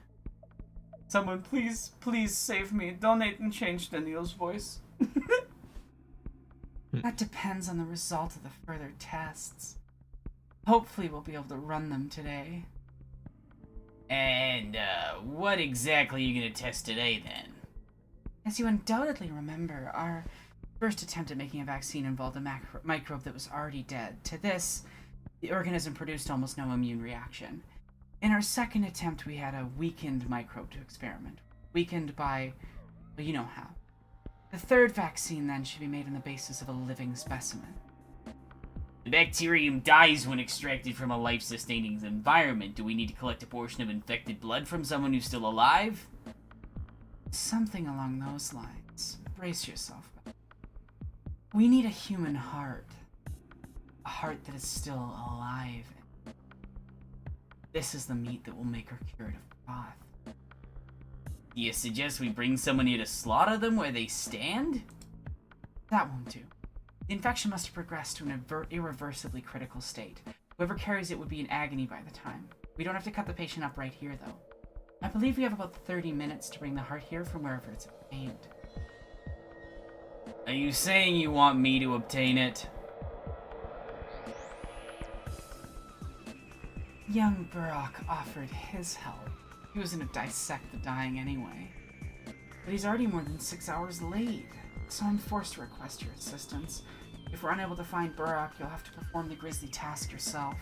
Someone, please save me. Donate and change Daniel's voice. That depends on the result of the further tests. Hopefully we'll be able to run them today. And, what exactly are you gonna test today, then? As you undoubtedly remember, our first attempt at making a vaccine involved a microbe that was already dead. To this, the organism produced almost no immune reaction. In our second attempt, we had a weakened microbe to experiment. Weakened by, well, you know how. The third vaccine, then, should be made on the basis of a living specimen. The bacterium dies when extracted from a life-sustaining environment. Do we need to collect a portion of infected blood from someone who's still alive? Something along those lines. Brace yourself. We need a human heart. A heart that is still alive. This is the meat that will make our curative broth. You suggest we bring someone here to slaughter them where they stand? That won't do. The infection must have progressed to an irreversibly critical state. Whoever carries it would be in agony by the time. We don't have to cut the patient up right here, though. I believe we have about 30 minutes to bring the heart here from wherever it's obtained. Are you saying you want me to obtain it? Young Burrock offered his help. He was going to dissect the dying anyway. But he's already more than 6 hours late, so I'm forced to request your assistance. If we're unable to find Burrock, you'll have to perform the grisly task yourself.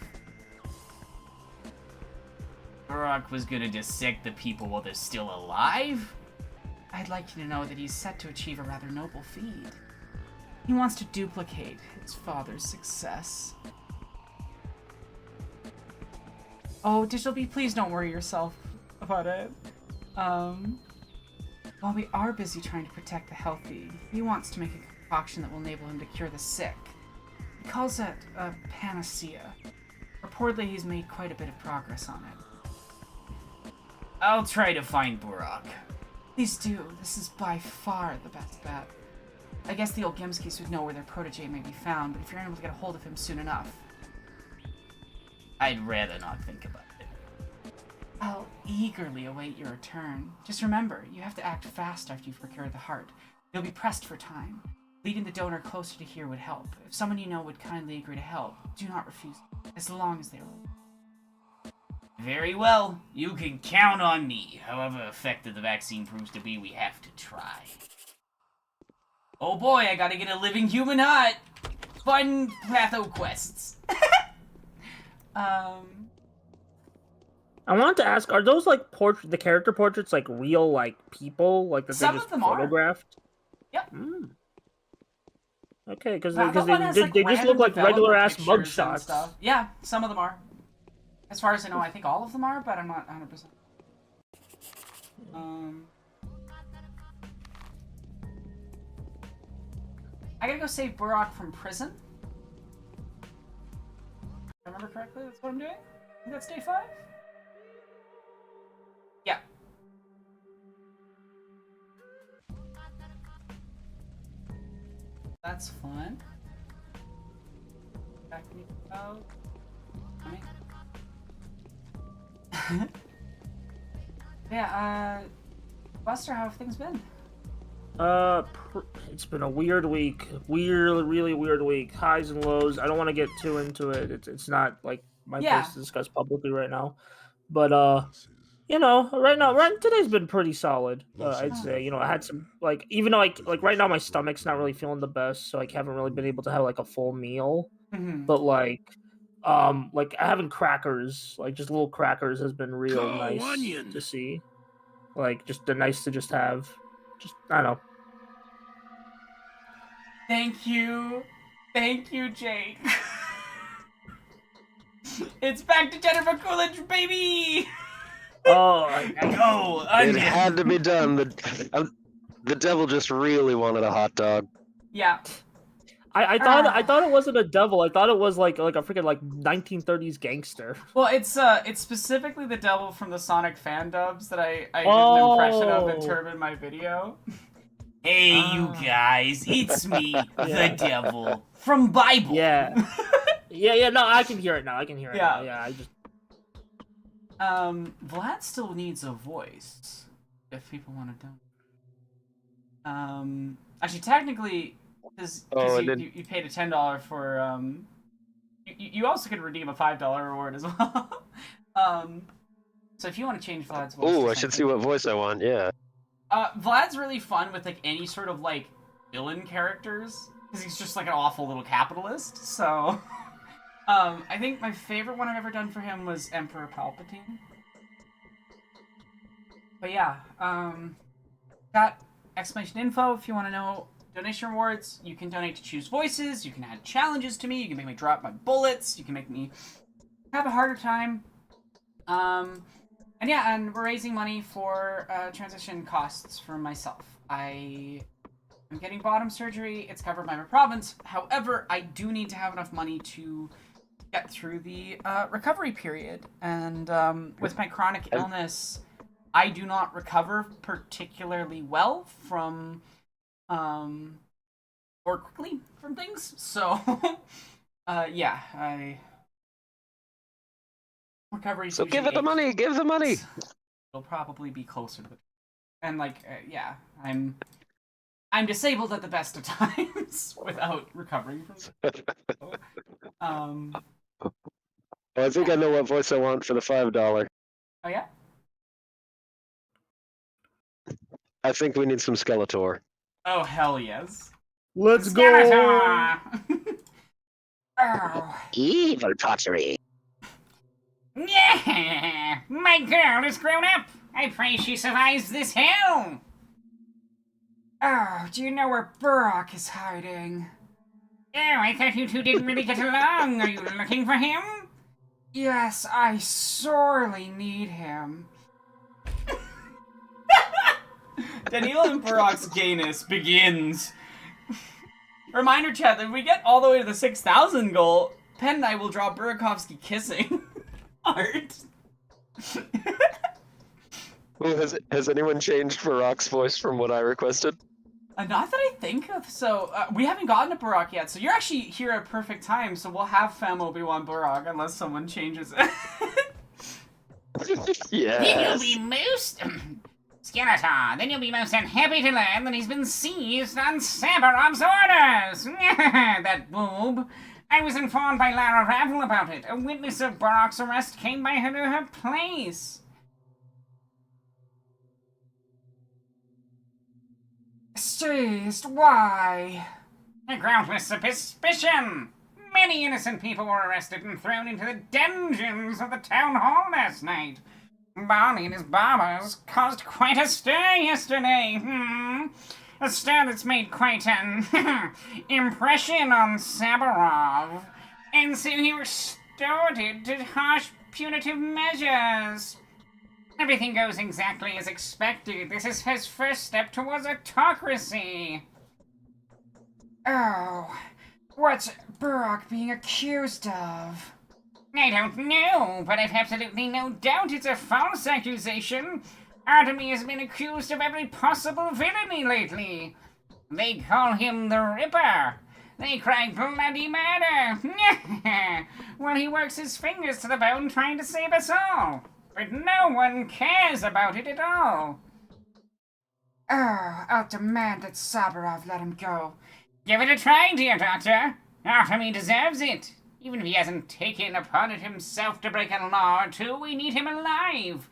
Burrock was gonna dissect the people while they're still alive? I'd like you to know that he's set to achieve a rather noble feat. He wants to duplicate his father's success. Oh, Digital Bee, please don't worry yourself about it. While we are busy trying to protect the healthy, he wants to make a concoction that will enable him to cure the sick. He calls it a panacea. Reportedly, he's made quite a bit of progress on it. I'll try to find Burrock. Please do. This is by far the best bet. I guess the old Gimskis would know where their protege may be found, but if you're unable to get a hold of him soon enough... I'd rather not think about it. I'll eagerly await your return. Just remember, you have to act fast after you've procured the heart. You'll be pressed for time. Leading the donor closer to here would help. If someone you know would kindly agree to help, do not refuse, as long as they will. Very well. You can count on me. However effective the vaccine proves to be, we have to try. Oh boy, I gotta get a living human heart. Fun patho quests. I wanted to ask, are those like the character portraits like real like people, like that Some they just of them photographed? Yep. Okay, because That one has, they like, just random look like regular ass developer pictures and mugshots. stuff. Yeah, some of them are. As far as I know, I think all of them are, but I'm not 100%. I gotta go save Burrock from prison. If I remember correctly, that's what I'm doing? I think that's day 5? Yeah. That's fun. Back me out. Yeah, Buster, how have things been? It's been a weird week. Really weird week. Highs and lows. I don't want to get too into it. It's not like my place to discuss publicly right now. But today's been pretty solid. I'd say. I had some even though right now my stomach's not really feeling the best, so I haven't really been able to have like a full meal. Mhm. But having crackers, like just little crackers, has been real nice to see. Like just they're nice to just have. Just I don't know. Thank you, Jake. It's back to Jennifer Coolidge, baby. Oh, I know. It had to be done. The devil just really wanted a hot dog. Yeah. I thought it wasn't a devil. I thought it was like a freaking 1930s gangster. Well, it's specifically the devil from the Sonic fan dubs that I did an impression of and turned in my video. Hey, you guys, it's me, the devil, from Bible. Yeah. No, I can hear it now. Now. Yeah, I just... Vlad still needs a voice, if people want to know. Actually, technically, because you paid a $10 for, you also could redeem a $5 reward as well. So if you want to change Vlad's voice... Oh, I should see what voice I want, yeah. Vlad's really fun with like any sort of like villain characters because he's just like an awful little capitalist. So, I think my favorite one I've ever done for him was Emperor Palpatine. But yeah, got exclamation info if you want to know donation rewards. You can donate to choose voices. You can add challenges to me. You can make me drop my bullets. You can make me have a harder time. And yeah, and we're raising money for transition costs for myself. I am getting bottom surgery. It's covered by my province. However, I do need to have enough money to get through the recovery period. And with my chronic illness, I do not recover particularly well from, or quickly from things. So, yeah, recovery. So give it the money. Give the money. It'll probably be closer to the, and like, yeah, I'm disabled at the best of times without recovering from it. I think I know what voice I want for the $5. Oh yeah? I think we need some Skeletor. Oh hell yes. Let's Skeletor! Oh. Evil pottery. Yeah! My girl is grown up! I pray she survives this hell! Oh, do you know where Burrock is hiding? Oh, I thought you two didn't really get along. Are you looking for him? Yes, I sorely need him. Daniel and Burrock's gayness begins. Reminder chat that if we get all the way to the 6,000 goal, Penn and I will draw Burakovsky kissing art. Well, has anyone changed Barack's voice from what I requested? Not that I think of. So, we haven't gotten to Burrock yet, so you're actually here at perfect time, so we'll have Fam Obi-Wan Burrock unless someone changes it. Yes. Then you'll be most... Skeletor, then you'll be most unhappy to learn that he's been seized on Sabarov's orders! That boob. I was informed by Lara Ravel about it. A witness of Burrock's arrest came by her to her place. Seized? Why? A groundless suspicion! Many innocent people were arrested and thrown into the dungeons of the town hall last night. Barney and his barbers caused quite a stir yesterday. A stir that's made quite an impression on Sabarov, and so he resorted to harsh punitive measures. Everything goes exactly as expected. This is his first step towards autocracy. Oh, what's Burrock being accused of? I don't know, but I've absolutely no doubt it's a false accusation. Artemy has been accused of every possible villainy lately. They call him the Ripper. They cry bloody murder. Well, he works his fingers to the bone trying to save us all. But no one cares about it at all. Oh, I'll demand that Sabarov let him go. Give it a try, dear doctor. Artemy deserves it. Even if he hasn't taken upon it himself to break a law or two, we need him alive.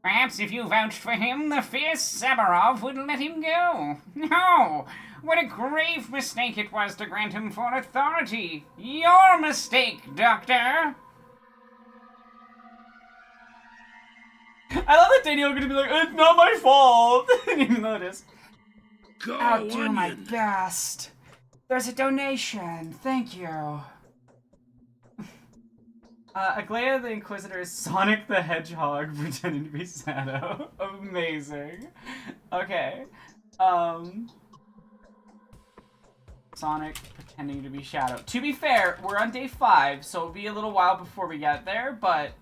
Perhaps if you vouched for him, the fierce Sabarov would let him go. No! What a grave mistake it was to grant him full authority. Your mistake, Doctor! I love that Daniel gonna be like, it's not my fault! Even though it is. I'll do my best. There's a donation. Thank you. Aglaya the Inquisitor is Sonic the Hedgehog pretending to be Shadow. Amazing. Okay. Sonic pretending to be Shadow. To be fair, we're on day 5, so it'll be a little while before we get there, but,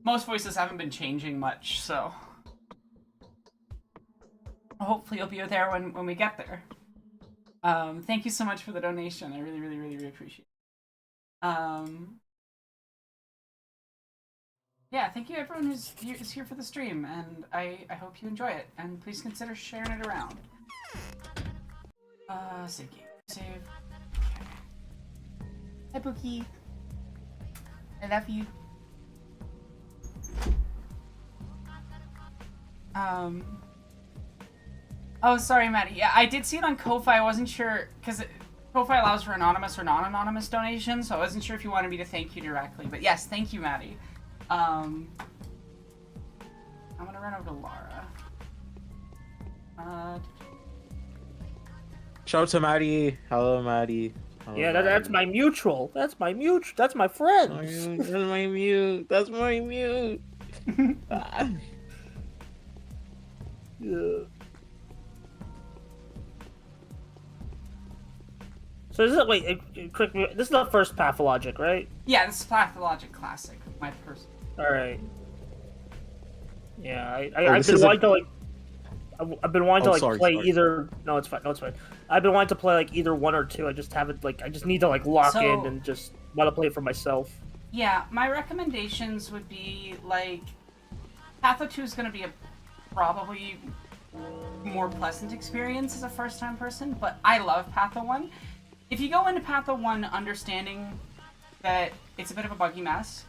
most voices haven't been changing much, so... Hopefully you'll be there when we get there. Thank you so much for the donation. I really, really, really, really appreciate it. Yeah, thank you everyone who's here for the stream, and I hope you enjoy it. And please consider sharing it around. Save game. Save. Okay. Hi, Pookie. I love you. Oh, sorry, Maddie. Yeah, I did see it on Ko-Fi. I wasn't sure, because Ko-Fi allows for anonymous or non-anonymous donations, so I wasn't sure if you wanted me to thank you directly. But yes, thank you, Maddie. I'm gonna run over to Lara. Shout out to Maddie. Hello, Maddie. Hello, Yeah, that's my mutual. That's my friend. That's my mute. That's my mute. Yeah. So this is correct me. This is the first Pathologic, right? Yeah, this is Pathologic Classic. My person. All right. Yeah, Oh, I've been wanting to like. I've been wanting to like sorry, play sorry. either. No, it's fine. No, it's fine. I've been wanting to play like either one or two. I just haven't like. I just need to like lock in and just want to play it for myself. Yeah, my recommendations would be like Patho 2 is going to be a probably more pleasant experience as a first-time person, but I love Patho 1. If you go into Patho 1 understanding that it's a bit of a buggy mess,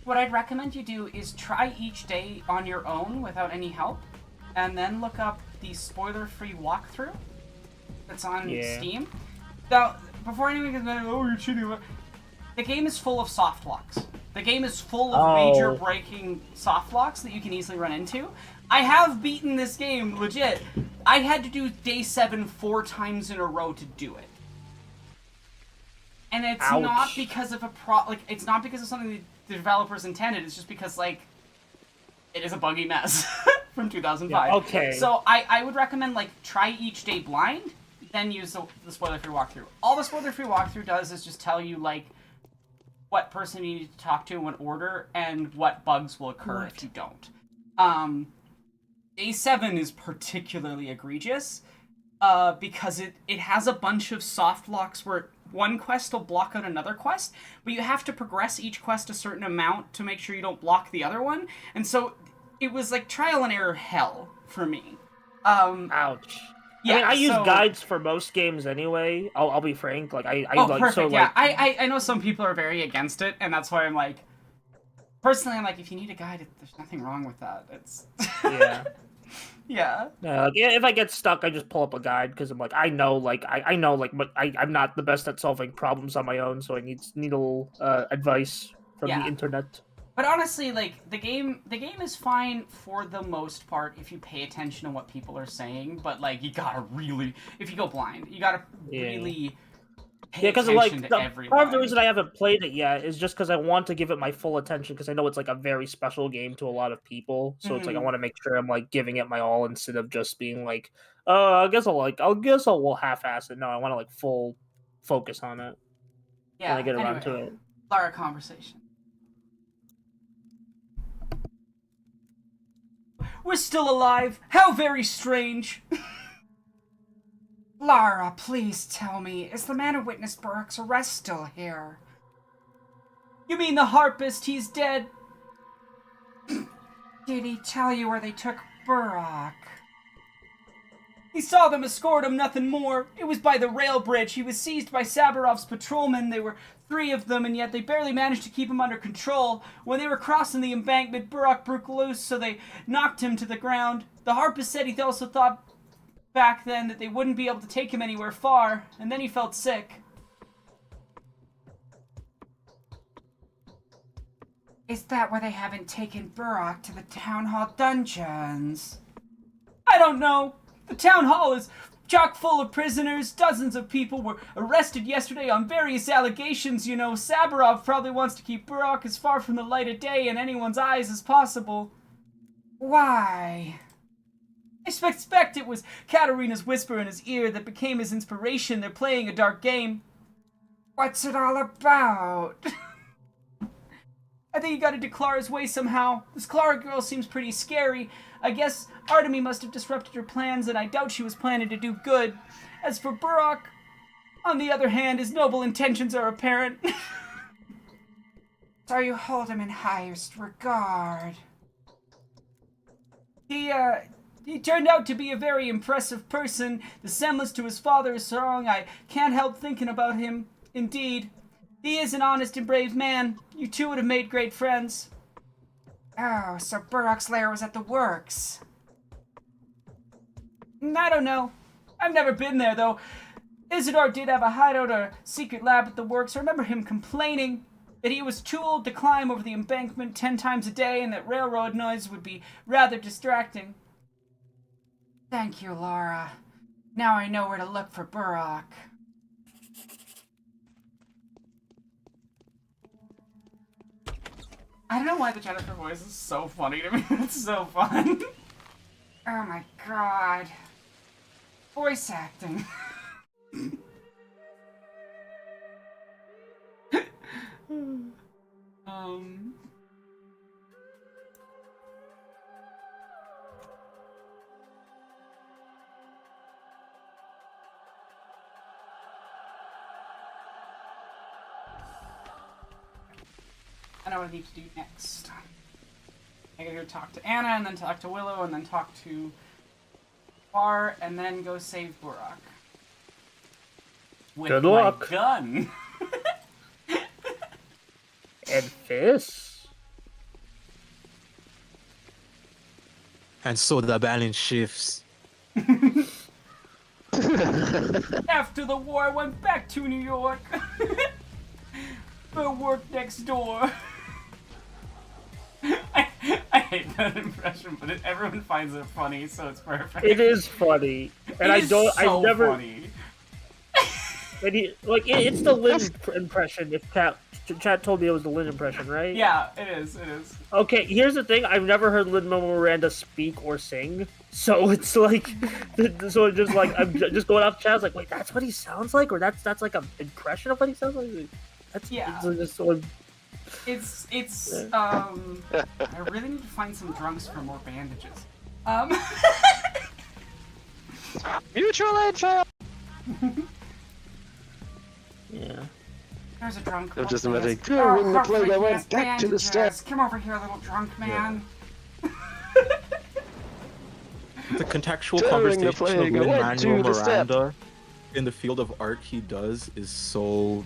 what I'd recommend you do is try each day on your own without any help, and then look up the spoiler-free walkthrough that's on Steam. Now, before anyone gets mad, oh, you're cheating, the game is full of soft locks. The game is full of major breaking soft locks that you can easily run into. I have beaten this game, legit. I had to do day 7 4 times in a row to do it. And it's not because of it's not because of something the developers intended, it's just because, like, it is a buggy mess from 2005. Yeah, okay. So I would recommend, like, try each day blind, then use the spoiler-free walkthrough. All the spoiler-free walkthrough does is just tell you, like, what person you need to talk to in what order, and what bugs will occur if you don't. Day 7 is particularly egregious, because it has a bunch of soft locks where one quest will block out another quest, but you have to progress each quest a certain amount to make sure you don't block the other one, and so it was like trial and error hell for me. Ouch. Yeah, I mean, I use guides for most games anyway. I'll be frank. Like I like perfect. so Yeah, like I know some people are very against it, and that's why I'm like, personally, I'm like, if you need a guide, there's nothing wrong with that. It's yeah. Yeah. Like, if I get stuck, I just pull up a guide because I'm like, I know, but I'm not the best at solving problems on my own, so I need a little advice from the internet. But honestly, like, the game is fine for the most part if you pay attention to what people are saying, but, like, you gotta really, if you go blind, you gotta really pay attention to every part of the line. reason I haven't played it yet is just because I want to give it my full attention, because I know it's, like, a very special game to a lot of people, so it's like, I want to make sure I'm, like, giving it my all instead of just being like, I guess I'll half-ass it. No, I want to, like, full focus on it when I get around to it. Lara conversation. We're still alive. How very strange. Lara, please tell me, is the man who witnessed Burrock's arrest still here? You mean the harpist? He's dead. Did he tell you where they took Burrock? He saw them escort him, nothing more. It was by the rail bridge. He was seized by Sabarov's patrolmen. There were 3 of them, and yet they barely managed to keep him under control. When they were crossing the embankment, Burrock broke loose, so they knocked him to the ground. The harpist said he also thought back then that they wouldn't be able to take him anywhere far, and then he felt sick. Is that why they haven't taken Burrock to the town hall dungeons? I don't know. The town hall is chock full of prisoners. Dozens of people were arrested yesterday on various allegations. You know, Sabarov probably wants to keep Burrock as far from the light of day and anyone's eyes as possible. Why? I suspect it was Katerina's whisper in his ear that became his inspiration. They're playing a dark game. What's it all about? I think he got into Clara's way somehow. This Clara girl seems pretty scary. I guess Artemy must have disrupted her plans, and I doubt she was planning to do good. As for Burrock, on the other hand, his noble intentions are apparent. So you hold him in highest regard. He turned out to be a very impressive person. The semblance to his father is strong. I can't help thinking about him. Indeed. He is an honest and brave man. You two would have made great friends. Oh, so Burrock's lair was at the works. I don't know. I've never been there, though. Isidore did have a hideout or secret lab at the works. I remember him complaining that he was too old to climb over the embankment 10 times a day and that railroad noise would be rather distracting. Thank you, Laura. Now I know where to look for Burrock. I don't know why the Jennifer voice is so funny to me. It's so fun. Oh my god. Voice acting. um... I know what I need to do next. I gotta go talk to Anna, and then talk to Willow, and then talk to Bar, and then go save Burrock. With Good my luck. gun. And fish. And so the balance shifts. After the war, I went back to New York. For work next door. I hate that impression, but everyone finds it funny, so it's perfect. It is funny, and It is so I've never. funny. And it's the Lynn impression. If chat told me it was the Lynn impression, right? Yeah, it is. It is. Okay, here's the thing. I've never heard Lin-Manuel Miranda speak or sing, so it's like, so it's just like I'm just going off chat. I was like, wait, that's what he sounds like, or that's like an impression of what he sounds like. That's Yeah. It's just so. I really need to find some drunks for more bandages. Mutual aid fail. Yeah. There's a drunk. I'm just imagining. Oh, During the plague, I hopefully he has went back to the bandages. steps. Come over here, little drunk man. The contextual During the conversation plague, I of went to Lin-Manuel the steps. Miranda in the field of art he does is so.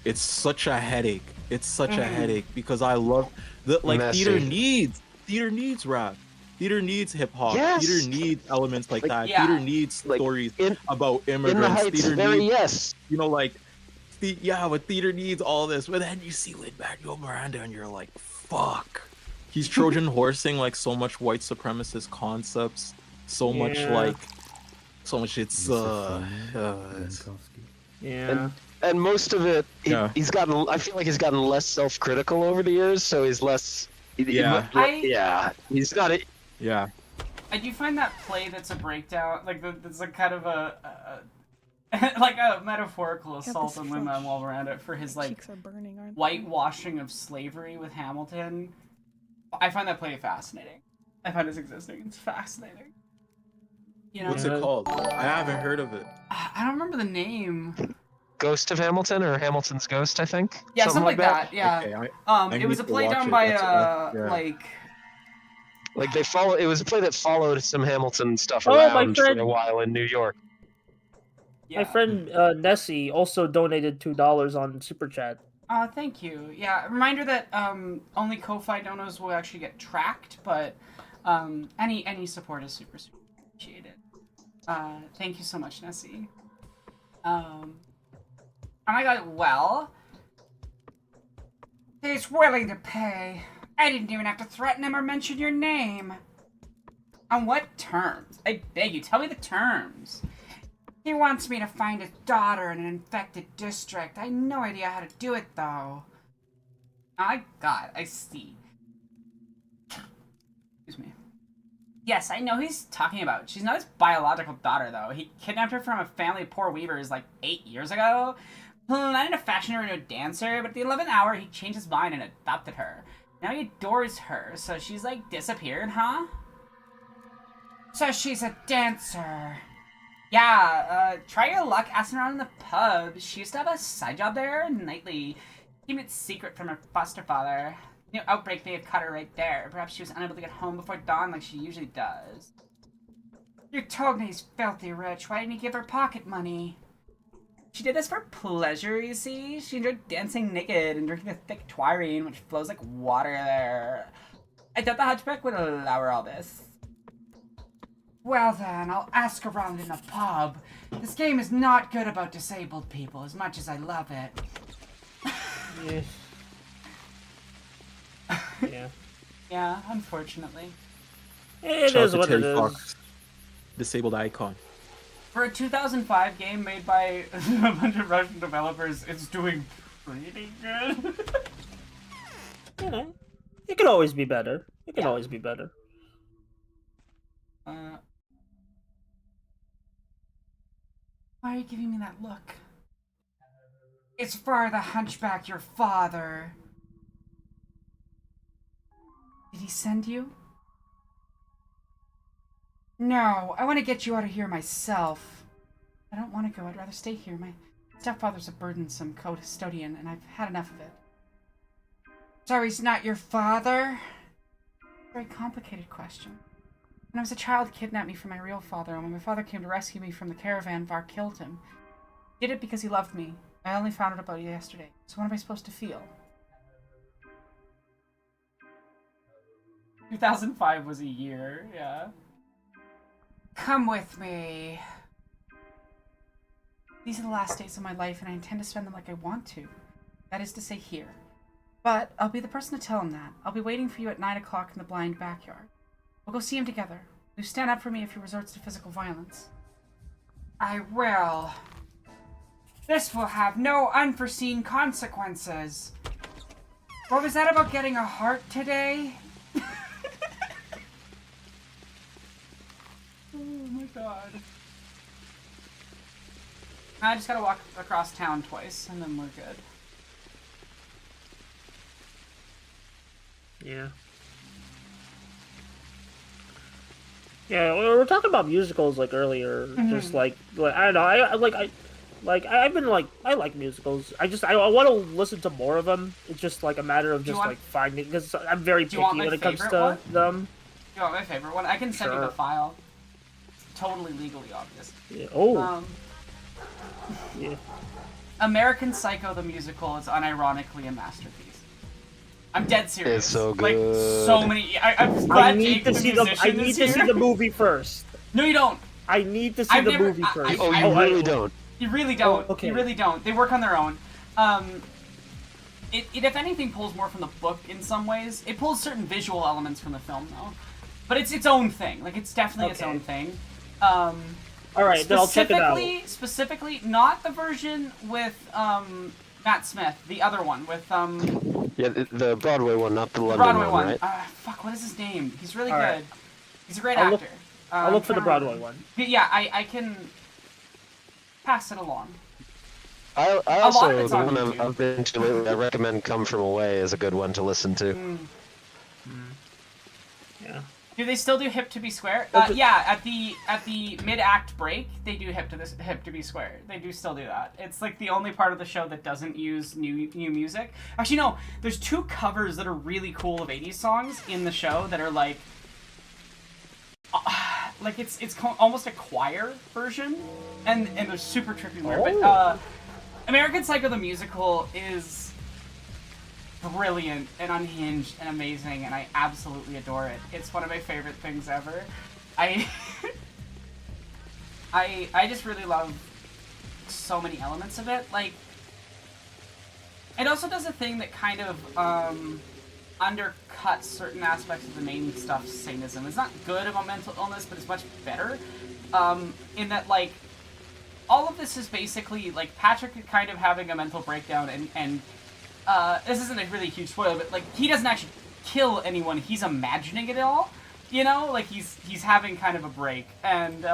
It's such a headache. It's such a headache because I love the theater needs rap. Theater needs hip hop. Yes. Theater needs elements like that. yeah. Theater needs stories about immigrants. In the Heights, theater very needs, yes. you know, like, but theater needs all this. But then you see Lin-Manuel Miranda, and you're like, fuck. He's Trojan horsing like so much white supremacist concepts, so much it's Yeah. And most of it, he's gotten. I feel like he's gotten less self-critical over the years, so he's less. He's not it. Yeah. I do find that play that's a breakdown, like that's like kind of a like a metaphorical assault on Lin-Manuel Miranda for his like cheeks are burning, aren't they? whitewashing of slavery with Hamilton. I find that play fascinating. I find its existing. It's fascinating. You know? What's it called? I haven't heard of it. I don't remember the name. Ghost of Hamilton or Hamilton's Ghost, I think. Yeah, something like that. Yeah. Okay, I it was need a to play watch done it. by Like they follow. It was a play that followed some Hamilton stuff Oh, my around for friend- a while in New York. My friend Nessie also donated $2 on Super Chat. Oh, thank you. Yeah, reminder that only Ko-Fi donos will actually get tracked, but any support is super appreciated. Thank you so much, Nessie. Oh my god, well, He's willing to pay. I didn't even have to threaten him or mention your name. on what terms? I beg you, tell me the terms. He wants me to find his daughter in an infected district. I had no idea how to do it, though. My god, I see. Excuse me. Yes, I know who he's talking about. She's not his biological daughter, though. He kidnapped her from a family of poor weavers like 8 years ago. Planning to fashion her into a dancer, but at the 11th hour, he changed his mind and adopted her. Now he adores her, so she's like disappeared, huh? So she's a dancer. Yeah, try your luck asking around in the pub. She used to have a side job there, nightly. Keeping it secret from her foster father. New outbreak may have caught her right there. Perhaps she was unable to get home before dawn like she usually does. You told me he's filthy rich. Why didn't he give her pocket money? She did this for pleasure, you see? She enjoyed dancing naked and drinking the thick Twirine, which flows like water there. I doubt the Hunchback would allow her all this. Well then, I'll ask around in the pub. This game is not good about disabled people as much as I love it. Yeah. Yeah. Yeah, unfortunately. It Shout out is to what Terry it is. Fox, disabled icon. For a 2005 game made by a bunch of Russian developers, it's doing pretty good. You know, it can always be better. It can Yeah. always be better. Why are you giving me that look? It's for the hunchback, your father. Did he send you? No, I want to get you out of here myself. I don't want to go. I'd rather stay here. My stepfather's a burdensome custodian, and I've had enough of it. So he's not your father? Very complicated question. When I was a child, he kidnapped me from my real father, and when my father came to rescue me from the caravan, Var killed him. He did it because he loved me. I only found out about it yesterday. So what am I supposed to feel? 2005 was a year, yeah. Come with me. These are the last days of my life, and I intend to spend them like I want to. That is to say, here. But I'll be the person to tell him that. I'll be waiting for you at 9 o'clock in the blind backyard. We'll go see him together. You stand up for me if he resorts to physical violence. I will. This will have no unforeseen consequences. What was that about getting a heart today? Oh my god. I just gotta walk across town twice, and then we're good. Yeah. Yeah, we were talking about musicals like earlier. Just like I don't know, I've been like I like musicals. I want to listen to more of them. It's just like a matter of just like finding, because I'm very picky when it comes to them. You want my favorite one? I can send you the file. It's totally legally obvious. Yeah. Oh. Yeah. American Psycho the musical is unironically a masterpiece. I'm dead serious. It's so good. Like so many. I'm glad need to see the movie first. No, you don't. I need to see the movie first. You really don't. You really don't. Oh, okay. You really don't. They work on their own. It if anything pulls more from the book in some ways. It pulls certain visual elements from the film though, but it's its own thing. Like it's definitely its own thing. All right, then I'll check it out. Specifically, not the version with Matt Smith. The other one with Yeah, the Broadway one, not the London Broadway one, right? Fuck, what is his name? He's really All good. right. He's a great I'll actor. I'll look for the Broadway one. But yeah, I can pass it along. I lot of also, it's the on one YouTube. I've been to lately, I recommend Come From Away is a good one to listen to. Yeah. Do they still do Hip to Be Square? Yeah, at the mid-act break, they do Hip to Be Square. They do still do that. It's like the only part of the show that doesn't use new music. Actually, no. There's two covers that are really cool of 80s songs in the show that are like it's almost a choir version, and they're super trippy weird. But American Psycho the musical is brilliant and unhinged and amazing, and I absolutely adore it. It's one of my favorite things ever. I just really love so many elements of it. Like, it also does a thing that kind of undercuts certain aspects of the main stuff, Satanism. It's not good about mental illness, but it's much better. In that, like, all of this is basically, like, Patrick kind of having a mental breakdown, and this isn't a really huge spoiler, but, like, he doesn't actually kill anyone, he's imagining it all, you know? Like, he's having kind of a break, and,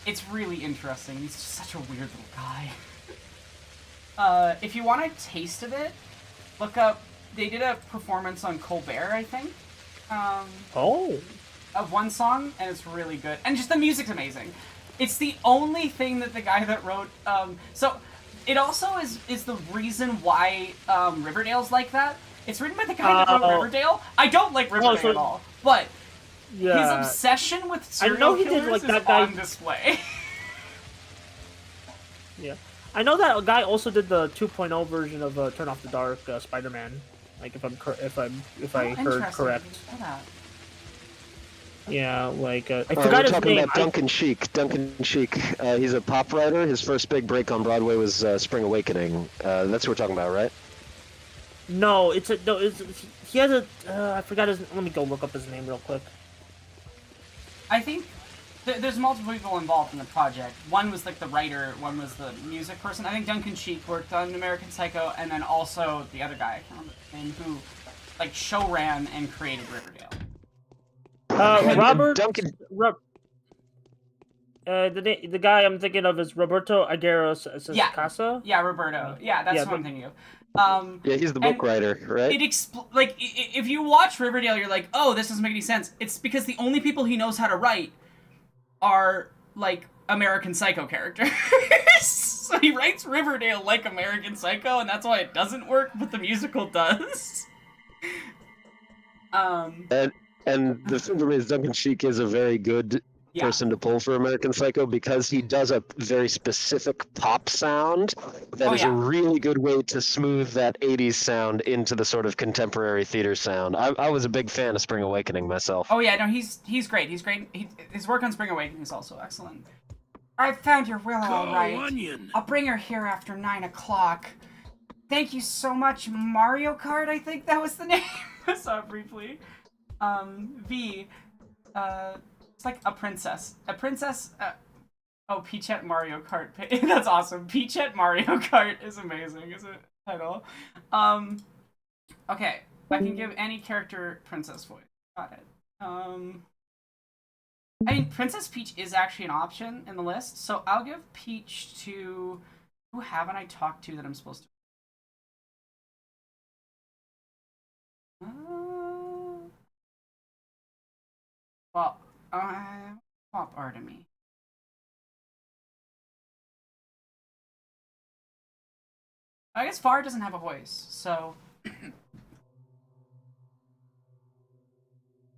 it's really interesting. He's just such a weird little guy. If you want a taste of it, look up, they did a performance on Colbert, I think. Of one song, and it's really good. And just the music's amazing. It's the only thing that the guy that wrote, so it also is the reason why Riverdale's like that. It's written by the guy that wrote Riverdale. I don't like Riverdale at all, but his obsession with serial killers is on display. Yeah, I know that guy also did the 2.0 version of Turn Off the Dark Spider-Man. Like if I heard correct. Yeah, like I We're forgot his talking name. about Duncan Sheik. Duncan Sheik. He's a pop writer. His first big break on Broadway was Spring Awakening. That's what we're talking about, right? No, it's a no. He has a. I forgot his. Let me go look up his name real quick. I think there's multiple people involved in the project. One was like the writer, one was the music person. I think Duncan Sheik worked on American Psycho, and then also the other guy, I can't remember his name, who like show ran and created Riverdale. Robert Duncan. The guy I'm thinking of is Roberto Aguero Sacasa. Yeah, Roberto. Yeah, that's what I'm thinking of. Yeah, he's the book writer, right? If you watch Riverdale, you're like, oh, this doesn't make any sense. It's because the only people he knows how to write are like American Psycho characters. So he writes Riverdale like American Psycho, and that's why it doesn't work, but the musical does. And the thing is, Duncan Sheik is a very good person to pull for American Psycho because he does a very specific pop sound that is a really good way to smooth that 80s sound into the sort of contemporary theater sound. I was a big fan of Spring Awakening myself. Oh yeah, no, he's great. He's great. His work on Spring Awakening is also excellent. I found your Willow all right. Onion. I'll bring her here after 9 o'clock. Thank you so much, Mario Kart. I think that was the name. I saw it briefly. V. It's like a princess. A princess. Oh, Peachette Mario Kart. That's awesome. Peachette Mario Kart is amazing as a title. Okay, I can give any character princess voice. Got it. I mean, Princess Peach is actually an option in the list, so I'll give Peach to... Who haven't I talked to that I'm supposed to... Well, swap Artemy. I guess Far doesn't have a voice, so...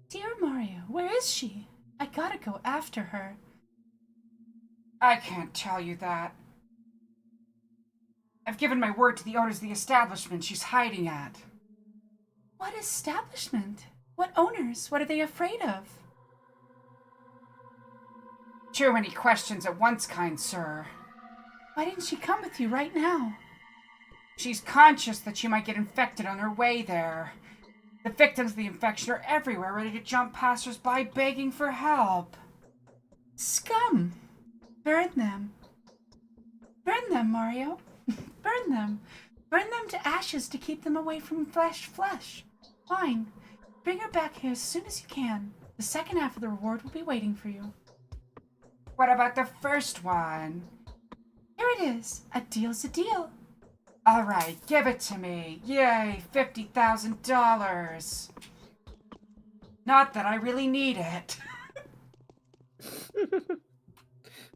Dear Mario, where is she? I gotta go after her. I can't tell you that. I've given my word to the owners of the establishment she's hiding at. What establishment? What owners? What are they afraid of? Too many questions at once, kind sir. Why didn't she come with you right now? She's conscious that she might get infected on her way there. The victims of the infection are everywhere, ready to jump passers-by begging for help. Scum! Burn them. Burn them, Mario. Burn them. Burn them to ashes to keep them away from flesh. Fine. Bring her back here as soon as you can. The second half of the reward will be waiting for you. What about the first one? Here it is. A deal's a deal. All right, give it to me. Yay, $50,000. Not that I really need it.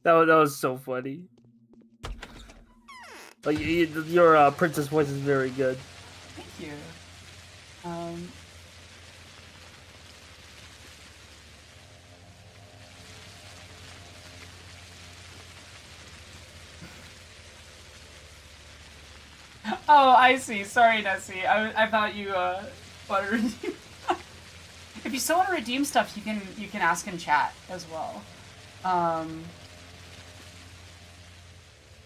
That was so funny. Like your princess voice is very good. Thank you. Oh, I see. Sorry, Nessie. I thought you wanted to redeem. If you still want to redeem stuff, you can ask in chat as well.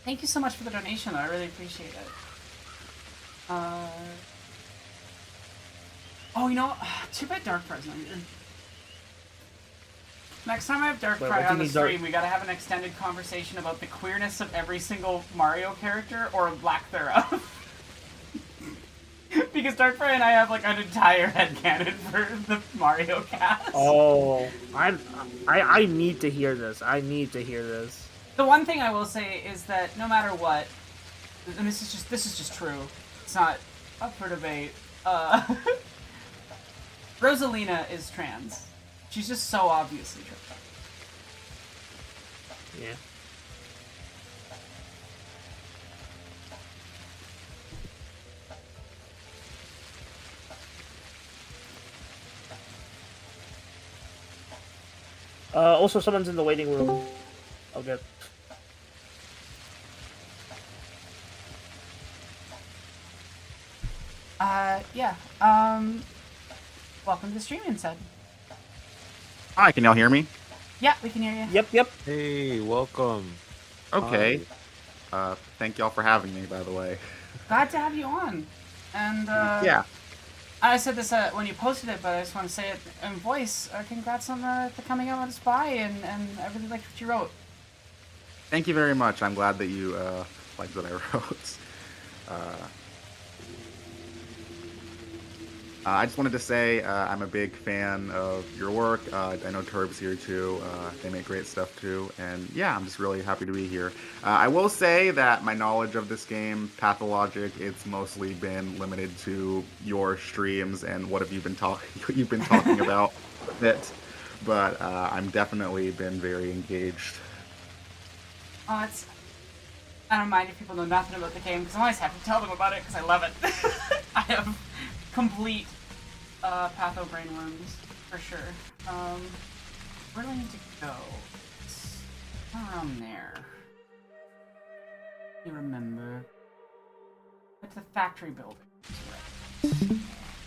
Thank you so much for the donation, though. I really appreciate it. Oh, you know, too bad Dark Fried's not here. Next time I have Dark Fried on the stream, we gotta have an extended conversation about the queerness of every single Mario character, or lack thereof. Because Dark Fried and I have like an entire headcanon for the Mario cast. Oh, I need to hear this. I need to hear this. The one thing I will say is that no matter what, and this is just true. It's not up for debate. Rosalina is trans. She's just so obviously trans. Yeah. Also, someone's in the waiting room. I'll get. Yeah. Welcome to the stream, Inside. Hi, can y'all hear me? Yeah, we can hear you. Yep. Hey, welcome. Okay. Thank y'all for having me, by the way. Glad to have you on. And Yeah. I said this when you posted it, but I just want to say it in voice. Congrats on the coming out on Spy, and I really liked what you wrote. Thank you very much. I'm glad that you liked what I wrote. I just wanted to say I'm a big fan of your work. I know Turb's here too. They make great stuff too. And yeah, I'm just really happy to be here. I will say that my knowledge of this game, Pathologic, it's mostly been limited to your streams and what have you been talking about with it. But I'm definitely been very engaged. Oh, I don't mind if people know nothing about the game, because I always have to tell them about it, because I love it. I have complete patho brainworms, for sure. Where do I need to go? It's around there. You remember. It's the factory building. Right.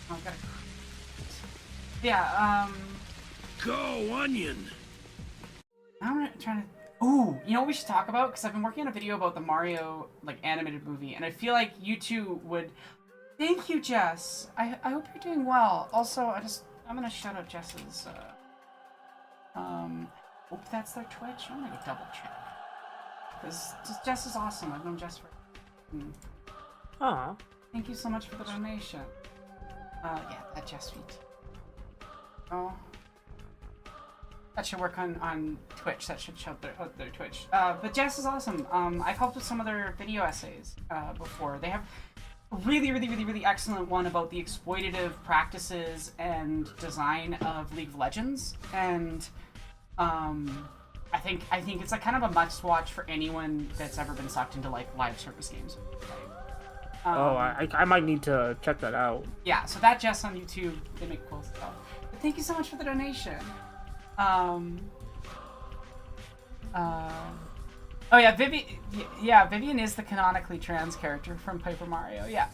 Oh, I've got to... Yeah, Go, Onion! I'm trying to... Ooh, you know what we should talk about? Because I've been working on a video about the Mario, animated movie, and I feel like you two would... Thank you, Jess. I hope you're doing well. Also, I'm gonna shout out Jess's, hope that's their Twitch. I'm gonna go double check. Because Jess is awesome. I've known Jess for... Aw. Thank you so much for the donation. Yeah, that Jess feed. Oh. That should work on Twitch. That should show their Twitch. But Jess is awesome. I've helped with some of their video essays before. They have a really excellent one about the exploitative practices and design of League of Legends. And I think it's kind of a must-watch for anyone that's ever been sucked into live service games. I might need to check that out. Yeah, so that Jess on YouTube, they make cool stuff. But thank you so much for the donation. Oh yeah, Vivian is the canonically trans character from Paper Mario. Yeah,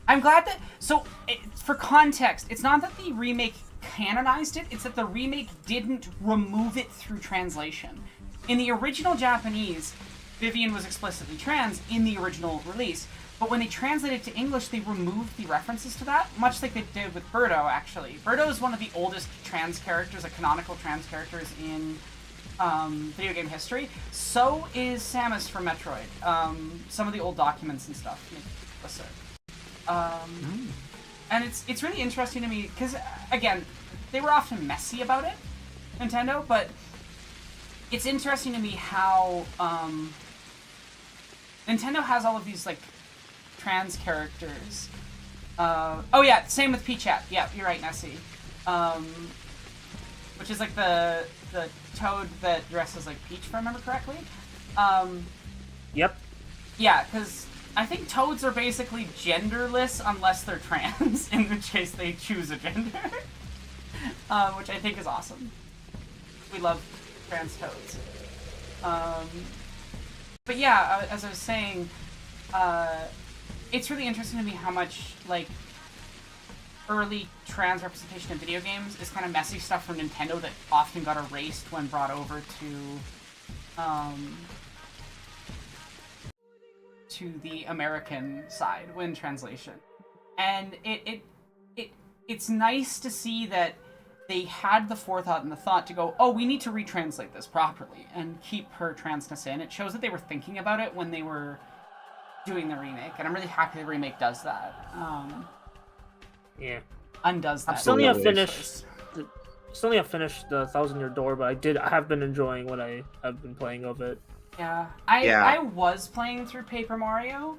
I'm glad that. So, for context, it's not that the remake canonized it; it's that the remake didn't remove it through translation. In the original Japanese, Vivian was explicitly trans in the original release, but when they translated to English, they removed the references to that, much like they did with Birdo, actually. Birdo is one of the oldest trans characters, canonical trans characters in video game history. So is Samus from Metroid. Some of the old documents and stuff make it explicit. And it's really interesting to me, because, again, they were often messy about it, Nintendo, but it's interesting to me how Nintendo has all of these, trans characters. Oh yeah, same with Peachat. Yeah, you're right, Nessie. Which is the toad that dresses like Peach, if I remember correctly. Yep. Yeah, because I think toads are basically genderless unless they're trans, in which case they choose a gender. Which I think is awesome. We love trans toads. But yeah, as I was saying, it's really interesting to me how much, early trans representation in video games is kind of messy stuff from Nintendo that often got erased when brought over to the American side when translation. And it's nice to see that they had the forethought and the thought to go, oh, we need to retranslate this properly and keep her transness in. It shows that they were thinking about it when they were doing the remake, and I'm really happy the remake does that. Yeah. Undoes that. I still need to finish the 1,000-Year Door, but I have been enjoying what I have been playing of it. Yeah. I was playing through Paper Mario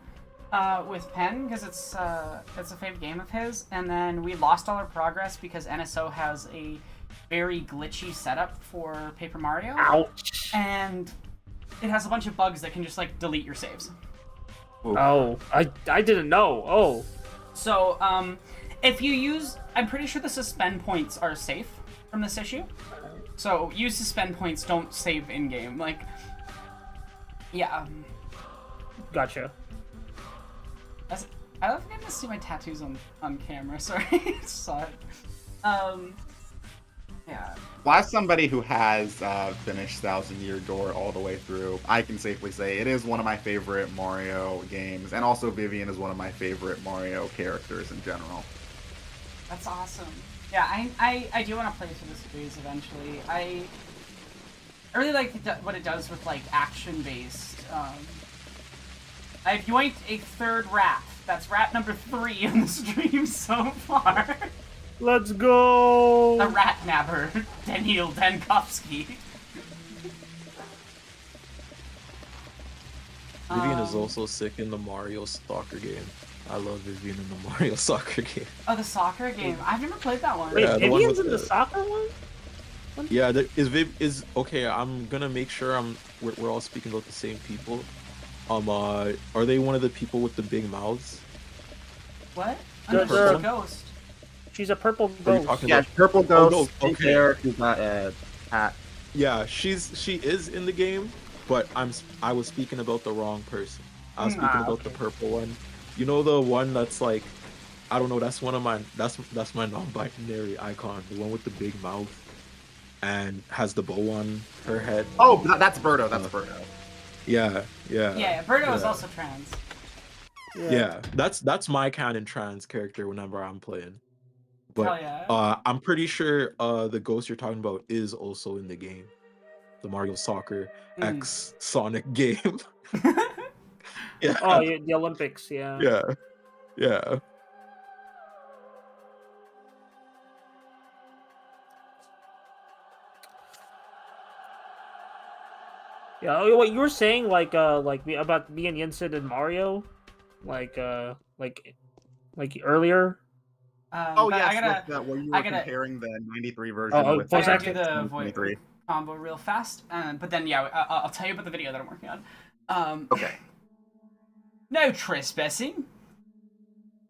with Penn, because it's a favorite game of his, and then we lost all our progress because NSO has a very glitchy setup for Paper Mario. Ouch. And it has a bunch of bugs that can just, delete your saves. Ooh. Oh, I didn't know. Oh. So, if you use... I'm pretty sure the suspend points are safe from this issue. So, use suspend points, don't save in-game. Yeah. Gotcha. I love getting to see my tattoos on camera, sorry. I just saw it. Yeah. Well, as somebody who has finished Thousand Year Door all the way through, I can safely say it is one of my favorite Mario games, and also Vivian is one of my favorite Mario characters in general. That's awesome. Yeah, I do want to play through the series eventually. I really like what it does with like action-based. I've yoinked a third rat. That's rat number 3 in the stream so far. Let's go! The rat nabber, Daniel Dankovsky. Vivian is also sick in the Mario soccer game. I love Vivian in the Mario soccer game. Oh, the soccer game. I've never played that one. Wait, Yeah, the one Vivian's with in the the- soccer one? Yeah, is okay. I'm gonna make sure we're all speaking about the same people. Are they one of the people with the big mouths? What? They're- I'm just they're- a ghost. She's a purple Are you ghost. talking Yeah, about Purple Oh, Ghost. no, Pink hair. She's got a hat. Yeah, she is in the game, but I was speaking about the wrong person. I was speaking about the purple one. You know the one that's like, I don't know. That's one of my that's my non-binary icon. The one with the big mouth and has the bow on her head. Oh, that's Birdo. That's Birdo. Yeah. Yeah, Birdo is yeah. also trans. Yeah, that's my canon trans character whenever I'm playing. But Hell yeah. I'm pretty sure the ghost you're talking about is also in the game. The Mario Soccer X Sonic game. Yeah. Oh, yeah, the Olympics, yeah. Yeah. Yeah, oh, what you were saying, like about me and Yinsen and Mario, like earlier. Oh But yes, I gotta, with where you I were gotta, comparing the '93 version Oh, with voice I acting? gotta do the voice 23. combo real fast. But then yeah, I'll tell you about the video that I'm working on. Okay. No trespassing.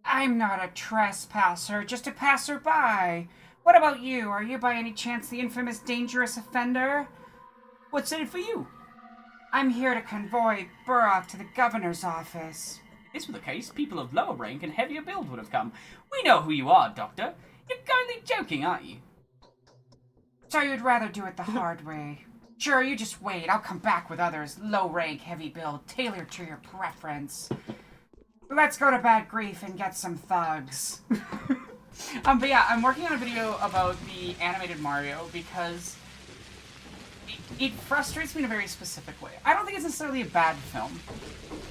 I'm not a trespasser, just a passerby. What about you? Are you by any chance the infamous dangerous offender? What's in it for you? I'm here to convoy Burrock to the governor's office. If this were the case, people of lower rank and heavier build would have come. We know who you are, Doctor. You're kindly joking, aren't you? So you'd rather do it the hard way. Sure, you just wait. I'll come back with others, low rank, heavy build, tailored to your preference. Let's go to Bad Grief and get some thugs. But yeah, I'm working on a video about the animated Mario because it frustrates me in a very specific way. I don't think it's necessarily a bad film.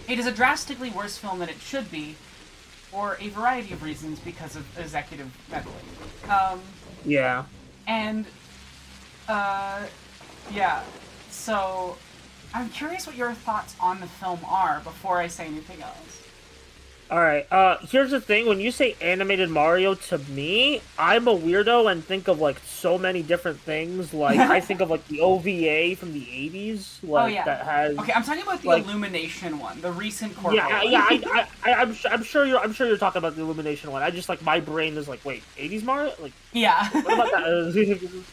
It is a drastically worse film than it should be for a variety of reasons because of executive meddling. Yeah. And, yeah. So, I'm curious what your thoughts on the film are before I say anything else. All right. Here's the thing. When you say animated Mario, to me, I'm a weirdo and think of like so many different things. Like I think of like the OVA from the '80s, like that has. Okay, I'm talking about the like, Illumination one, the recent corporate Yeah. one. I'm sure you're talking about the Illumination one. I just like my brain is like, wait, '80s Mario? Like, yeah. What about that?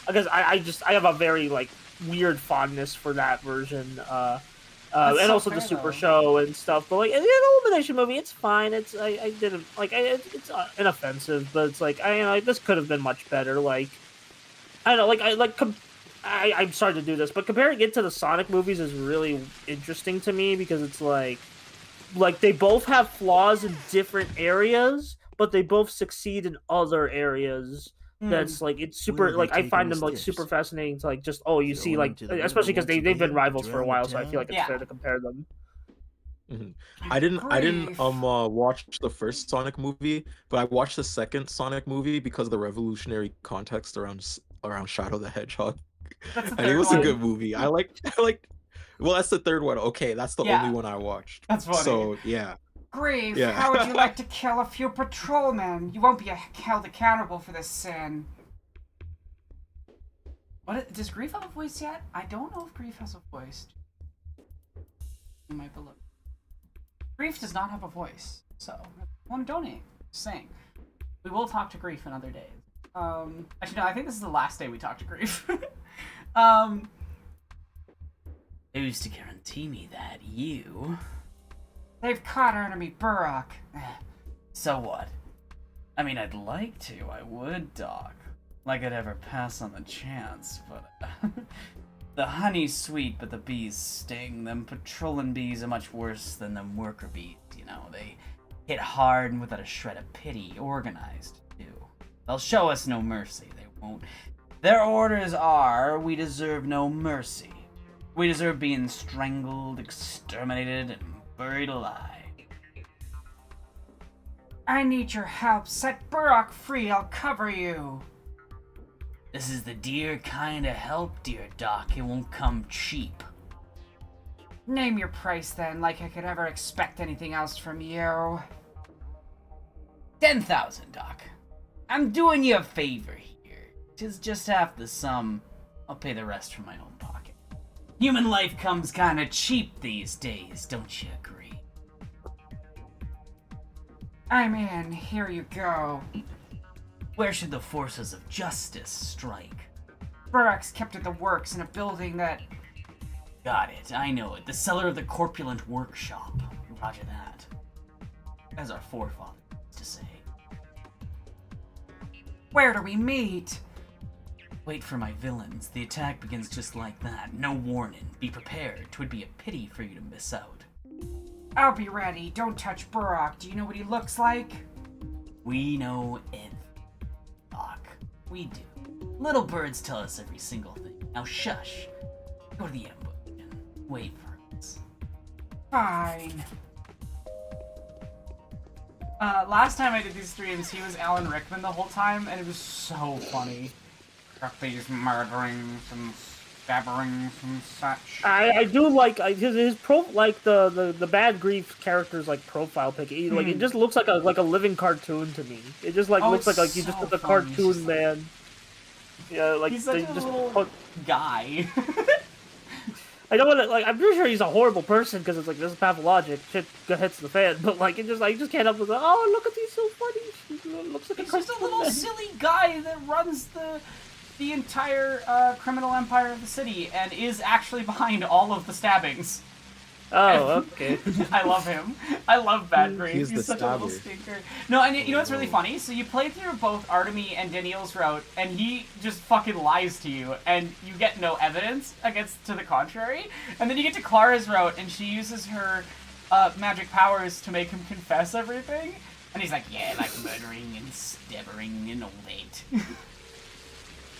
Because I have a very like weird fondness for that version. And so also fair, the Super though. Show and stuff. But like, the Illumination movie, it's fine. It's I didn't like it's inoffensive, but it's like this could have been much better. Like I don't know, I'm sorry to do this, but comparing it to the Sonic movies is really interesting to me because it's like they both have flaws in different areas, but they both succeed in other areas. That's like it's super Where are like they I find them taking like steps? super fascinating to like just you see Going like into the river especially because once they've been again, rivals for a drown the while, so I feel town? like it's fair to compare them. I didn't watch the first Sonic movie, but I watched the second Sonic movie because of the revolutionary context around Shadow the Hedgehog. That's the And it third was one. a good movie. I like well, that's the third one. Okay, that's the Yeah. only one I watched. That's funny. So yeah. Grief, Yeah. how would you like to kill a few patrolmen? You won't be held accountable for this sin. Does Grief have a voice yet? I don't know if Grief has a voice. You might believe. Grief does not have a voice, so if you want to donate, just saying. We will talk to Grief another day. Actually, no, I think this is the last day we talk to Grief. Who's to guarantee me that? You? They've caught our enemy Burrock. So what? I mean, I'd like to. I would, Doc. like I'd ever pass on the chance, but the honey's sweet, but the bees sting. Them patrolling bees are much worse than them worker bees, you know. They hit hard and without a shred of pity, organized, too. They'll show us no mercy, they won't. Their orders are, we deserve no mercy. We deserve being strangled, exterminated, and buried alive. I need your help. Set Burrock free. I'll cover you. This is the dear kind of help, dear Doc. It won't come cheap. Name your price then, like I could ever expect anything else from you. 10,000, Doc. I'm doing you a favor here. 'Tis just half the sum. I'll pay the rest from my own pocket. Human life comes kinda cheap these days, don't you agree? I'm in. Here you go. Where should the forces of justice strike? Burrock's kept at the works in a building that... Got it, I know it. The cellar of the corpulent workshop. Roger that. As our forefathers used to say. Where do we meet? Wait for my villains. The attack begins just like that. No warning. Be prepared. 'Twould be a pity for you to miss out. I'll be ready. Don't touch Burrock. Do you know what he looks like? We know everything, Doc. We do. Little birds tell us every single thing. Now shush. Go to the ambush and wait for us. Fine. Last time I did these streams, he was Alan Rickman the whole time, and it was so funny. Got these murderings and stabberings and such. I do like his the bad grief character's like profile pic. Like it just looks like a living cartoon to me. It just like looks like you just put the cartoon man. Yeah, like he's such they a just little put guy. I don't want to I'm pretty sure he's a horrible person because it's like this is pathologic. Shit hits the fan, but like it just you just can't help but go, oh look at these so funny. He looks like He's a just a little silly guy that runs the entire criminal empire of the city and is actually behind all of the stabbings. Oh, okay. I love him. I love Bad Grief. He's the such a little stabber. stinker. No, and you know what's really funny? So you play through both Artemy and Daniel's route, and he just fucking lies to you, and you get no evidence against to the contrary. And then you get to Clara's route, and she uses her magic powers to make him confess everything. And he's like, yeah, like murdering and stabbering and all that.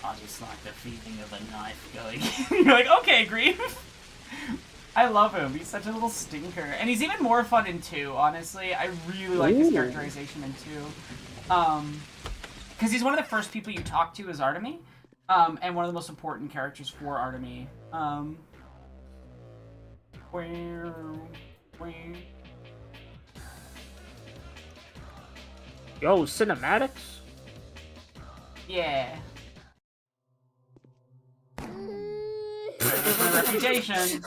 I just like the feeling of a knife going. You're like, okay, Grief. I love him. He's such a little stinker. And he's even more fun in 2, honestly. I really like his characterization in 2. Because he's one of the first people you talk to as Artemy. And one of the most important characters for Artemy. Yo, cinematics? Yeah. There's my reputation.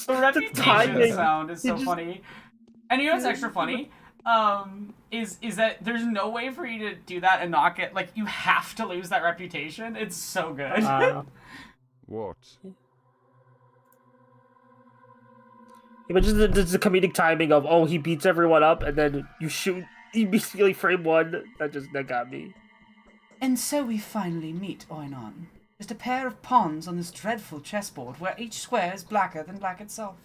The reputation sound is so funny. And you know what's extra funny? Is that there's no way for you to do that and not get, like, you have to lose that reputation. It's so good. What? Yeah, but just the comedic timing of, oh, he beats everyone up, and then you shoot, immediately frame one, that got me. And so we finally meet, Oinon. Just a pair of pawns on this dreadful chessboard where each square is blacker than black itself.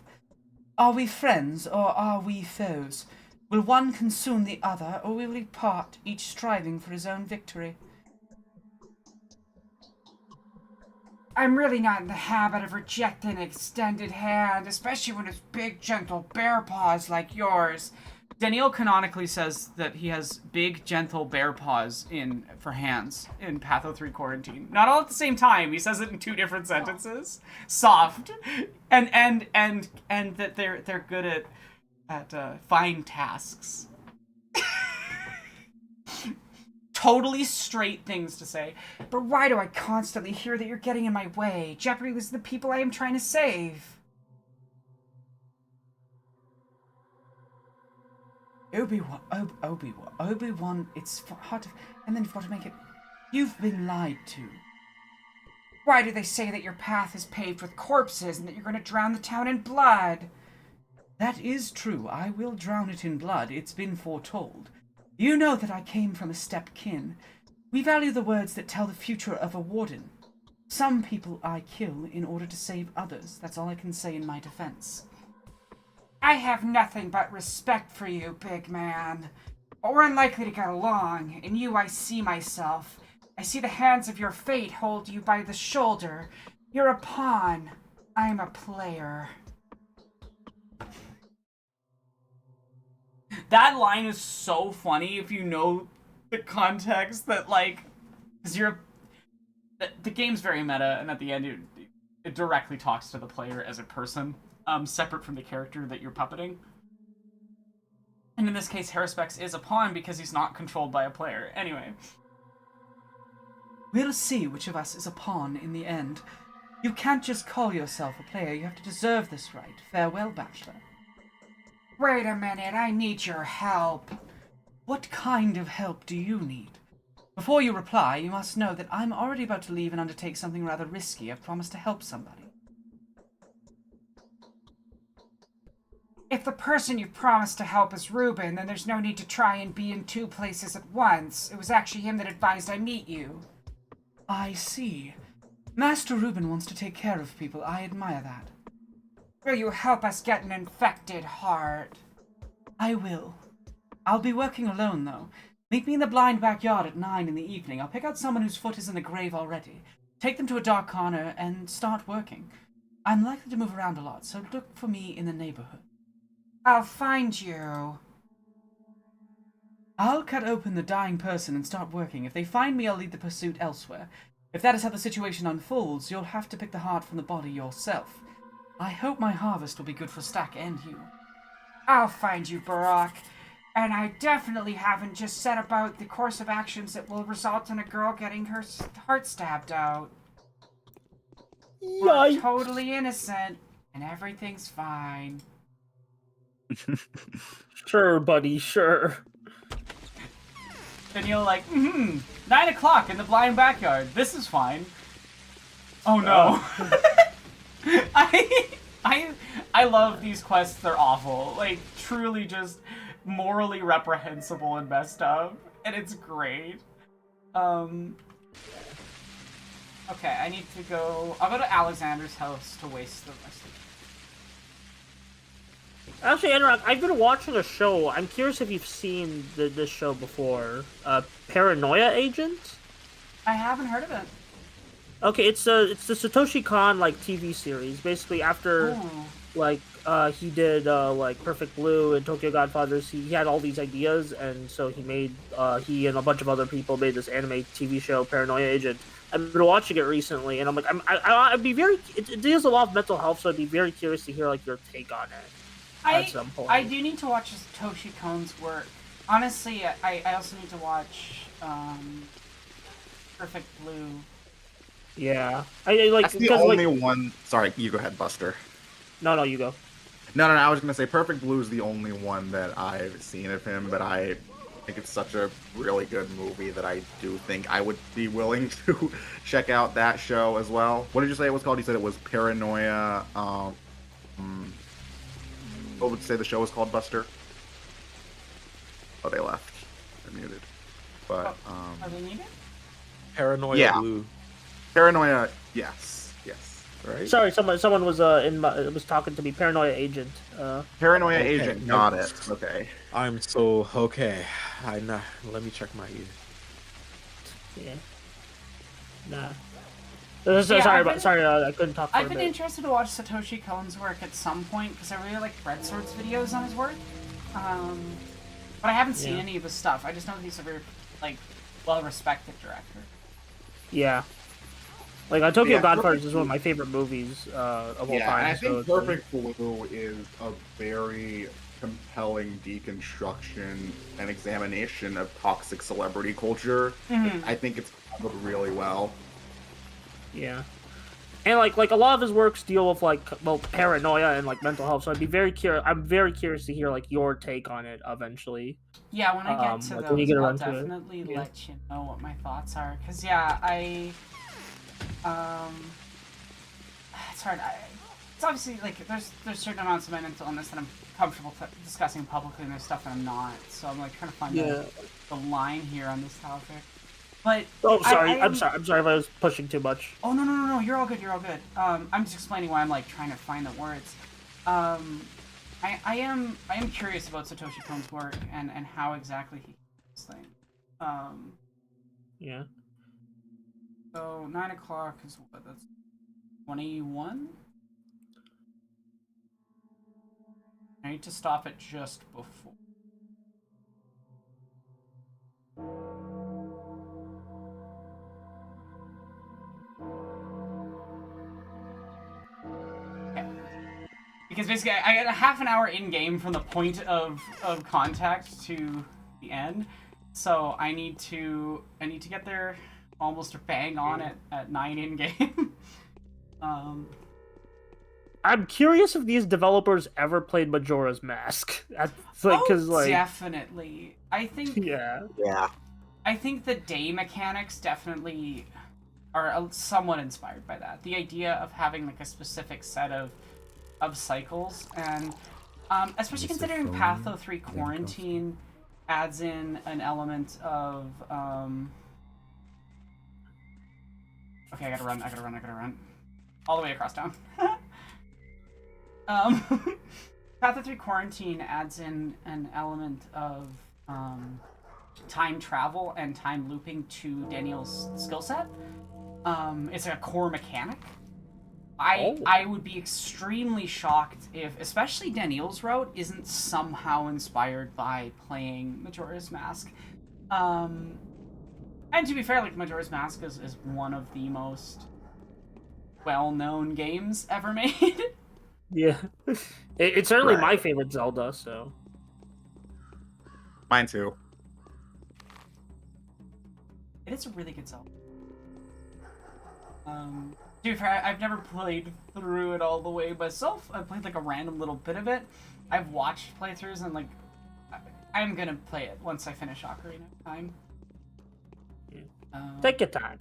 Are we friends, or are we foes? Will one consume the other, or will we part, each striving for his own victory? I'm really not in the habit of rejecting an extended hand, especially when it's big, gentle bear paws like yours. Daniel canonically says that he has big, gentle bear paws for hands in Patho 3 Quarantine. Not all at the same time. He says it in 2 different sentences. Soft, and that they're good at fine tasks. Totally straight things to say. But why do I constantly hear that you're getting in my way? Jeopardy was the people I am trying to save. Obi-Wan, it's hard to... And then you've got to make it... You've been lied to. Why do they say that your path is paved with corpses and that you're going to drown the town in blood? That is true. I will drown it in blood. It's been foretold. You know that I came from a step kin. We value the words that tell the future of a warden. Some people I kill in order to save others. That's all I can say in my defense. I have nothing but respect for you, big man. But we're unlikely to get along. In you I see myself. I see the hands of your fate hold you by the shoulder. You're a pawn. I'm a player. That line is so funny if you know the context that, like, because the game's very meta, and at the end it directly talks to the player as a person, separate from the character that you're puppeting. And in this case, Haruspex is a pawn because he's not controlled by a player. Anyway. We'll see which of us is a pawn in the end. You can't just call yourself a player, you have to deserve this right. Farewell, Bachelor. Wait a minute, I need your help. What kind of help do you need? Before you reply, you must know that I'm already about to leave and undertake something rather risky. I've promised to help somebody. If the person you've promised to help is Ruben, then there's no need to try and be in two places at once. It was actually him that advised I meet you. I see. Master Ruben wants to take care of people. I admire that. Will you help us get an infected heart? I will. I'll be working alone, though. Meet me in the blind backyard at 9 in the evening. I'll pick out someone whose foot is in the grave already, take them to a dark corner, and start working. I'm likely to move around a lot, so look for me in the neighborhood. I'll find you. I'll cut open the dying person and start working. If they find me, I'll lead the pursuit elsewhere. If that is how the situation unfolds, you'll have to pick the heart from the body yourself. I hope my harvest will be good for Stack and you. I'll find you, Barack. And I definitely haven't just set about the course of actions that will result in a girl getting her heart stabbed out. Yikes. We're totally innocent, and everything's fine. Sure, buddy, sure. And you're like, 9 o'clock in the blind backyard. This is fine. Oh no. I love these quests. They're awful. Like, truly just morally reprehensible and messed up. And it's great. Okay, I need to go... I'll go to Alexander's house to waste the rest of it. Actually, Anorak, I've been watching a show. I'm curious if you've seen this show before. Paranoia Agent? I haven't heard of it. Okay, it's the Satoshi Kon, like, TV series. Basically, after, like, he did, like, Perfect Blue and Tokyo Godfathers, he had all these ideas, and so he made, he and a bunch of other people made this anime TV show, Paranoia Agent. I've been watching it recently, and I'm like, I'd be very, it deals a lot of mental health, so I'd be very curious to hear, like, your take on it. At some point. I do need to watch Satoshi Kon's work. Honestly, I also need to watch Perfect Blue. Yeah, I like. That's the only one. Sorry, you go ahead, Buster. No, you go. No. I was gonna say Perfect Blue is the only one that I've seen of him, but I think it's such a really good movie that I do think I would be willing to check out that show as well. What did you say it was called? You said it was Paranoia. What would you say the show was called, Buster? Oh, they left. They're muted. But Are they needed? Paranoia Blue. Paranoia, yes, right. Sorry, someone was was talking to me. Paranoia Agent. Paranoia Agent. Got it. Okay. I'm so okay. Let me check my ear. Yeah. Nah. Sorry, I couldn't talk for I've a been bit. interested to watch Satoshi Kon's work at some point because I really like Red Sword's videos on his work. But I haven't seen any of his stuff. I just know that he's a very, like, well-respected director. Yeah. Like, Tokyo Godfathers is one of my favorite movies of all time. Yeah, and I think so Perfect Blue is a very compelling deconstruction and examination of toxic celebrity culture. Mhm. I think it's handled really well. Yeah. And like a lot of his works deal with like paranoia and like mental health. So I'd be very curious. I'm very curious to hear like your take on it eventually. Yeah, when I get to like, those, when you get I'll around to it. definitely Yeah. let you know what my thoughts are. Cause yeah, it's hard. It's obviously like there's certain amounts of my mental illness that I'm comfortable discussing publicly, and there's stuff that I'm not. So I'm like trying to find the line here on this topic. But Oh, sorry. I'm I'm sorry if I was pushing too much. Oh no! You're all good. You're all good. I'm just explaining why I'm like trying to find the words. I am curious about Satoshi Kon's work and how exactly he does this thing. Yeah. So 9 o'clock is what? That's 21. I need to stop it just before. Because basically, I get a half an hour in game from the point of contact to the end, so I need to get there almost bang on at 9 in game. I'm curious if these developers ever played Majora's Mask. Definitely. I think. Yeah. I think the day mechanics definitely are somewhat inspired by that. The idea of having like a specific set of cycles, and especially considering Patho 3 Quarantine adds in an element of okay, I gotta run all the way across town. Patho 3 Quarantine adds in an element of time travel and time looping to Daniel's skill set. It's a core mechanic. I would be extremely shocked if, especially Daniel's route, isn't somehow inspired by playing Majora's Mask. And to be fair, like, Majora's Mask is one of the most well-known games ever made. Yeah. It's certainly my favorite Zelda, so. Mine too. It is a really good Zelda. To be fair, I've never played through it all the way myself. I've played like a random little bit of it. I've watched playthroughs and like I'm gonna play it once I finish Ocarina of Time. Take your time.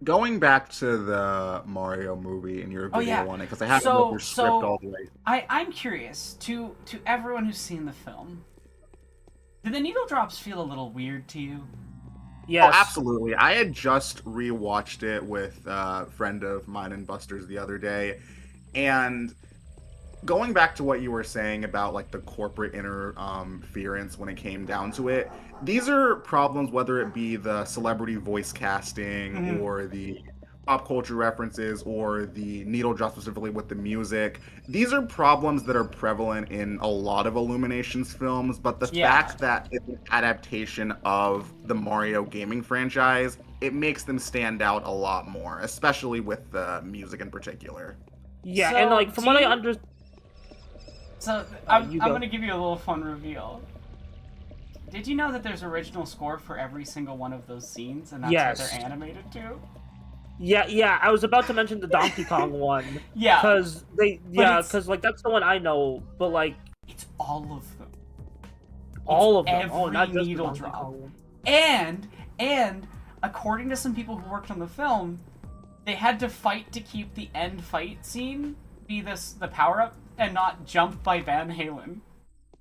Going back to the Mario movie and your video on it, because I haven't read your script all the way. I'm curious, to everyone who's seen the film, did the needle drops feel a little weird to you? Yes. Oh, absolutely. I had just rewatched it with a friend of mine and Buster's the other day, and going back to what you were saying about like the corporate interference when it came down to it, these are problems, whether it be the celebrity voice casting or the pop culture references or the needle drop specifically with the music. These are problems that are prevalent in a lot of Illumination's films, but the fact that it's an adaptation of the Mario gaming franchise, it makes them stand out a lot more, especially with the music in particular. Yeah, so, and like from what I understand. So I'm gonna give you a little fun reveal. Did you know that there's original score for every single one of those scenes, and that's what they're animated to? Yeah, I was about to mention the Donkey Kong one. Yeah. Because like that's the one I know, but like it's all of them. All of them. Every not just needle the drop. And according to some people who worked on the film, they had to fight to keep the end fight scene be the power up and not Jump by Van Halen.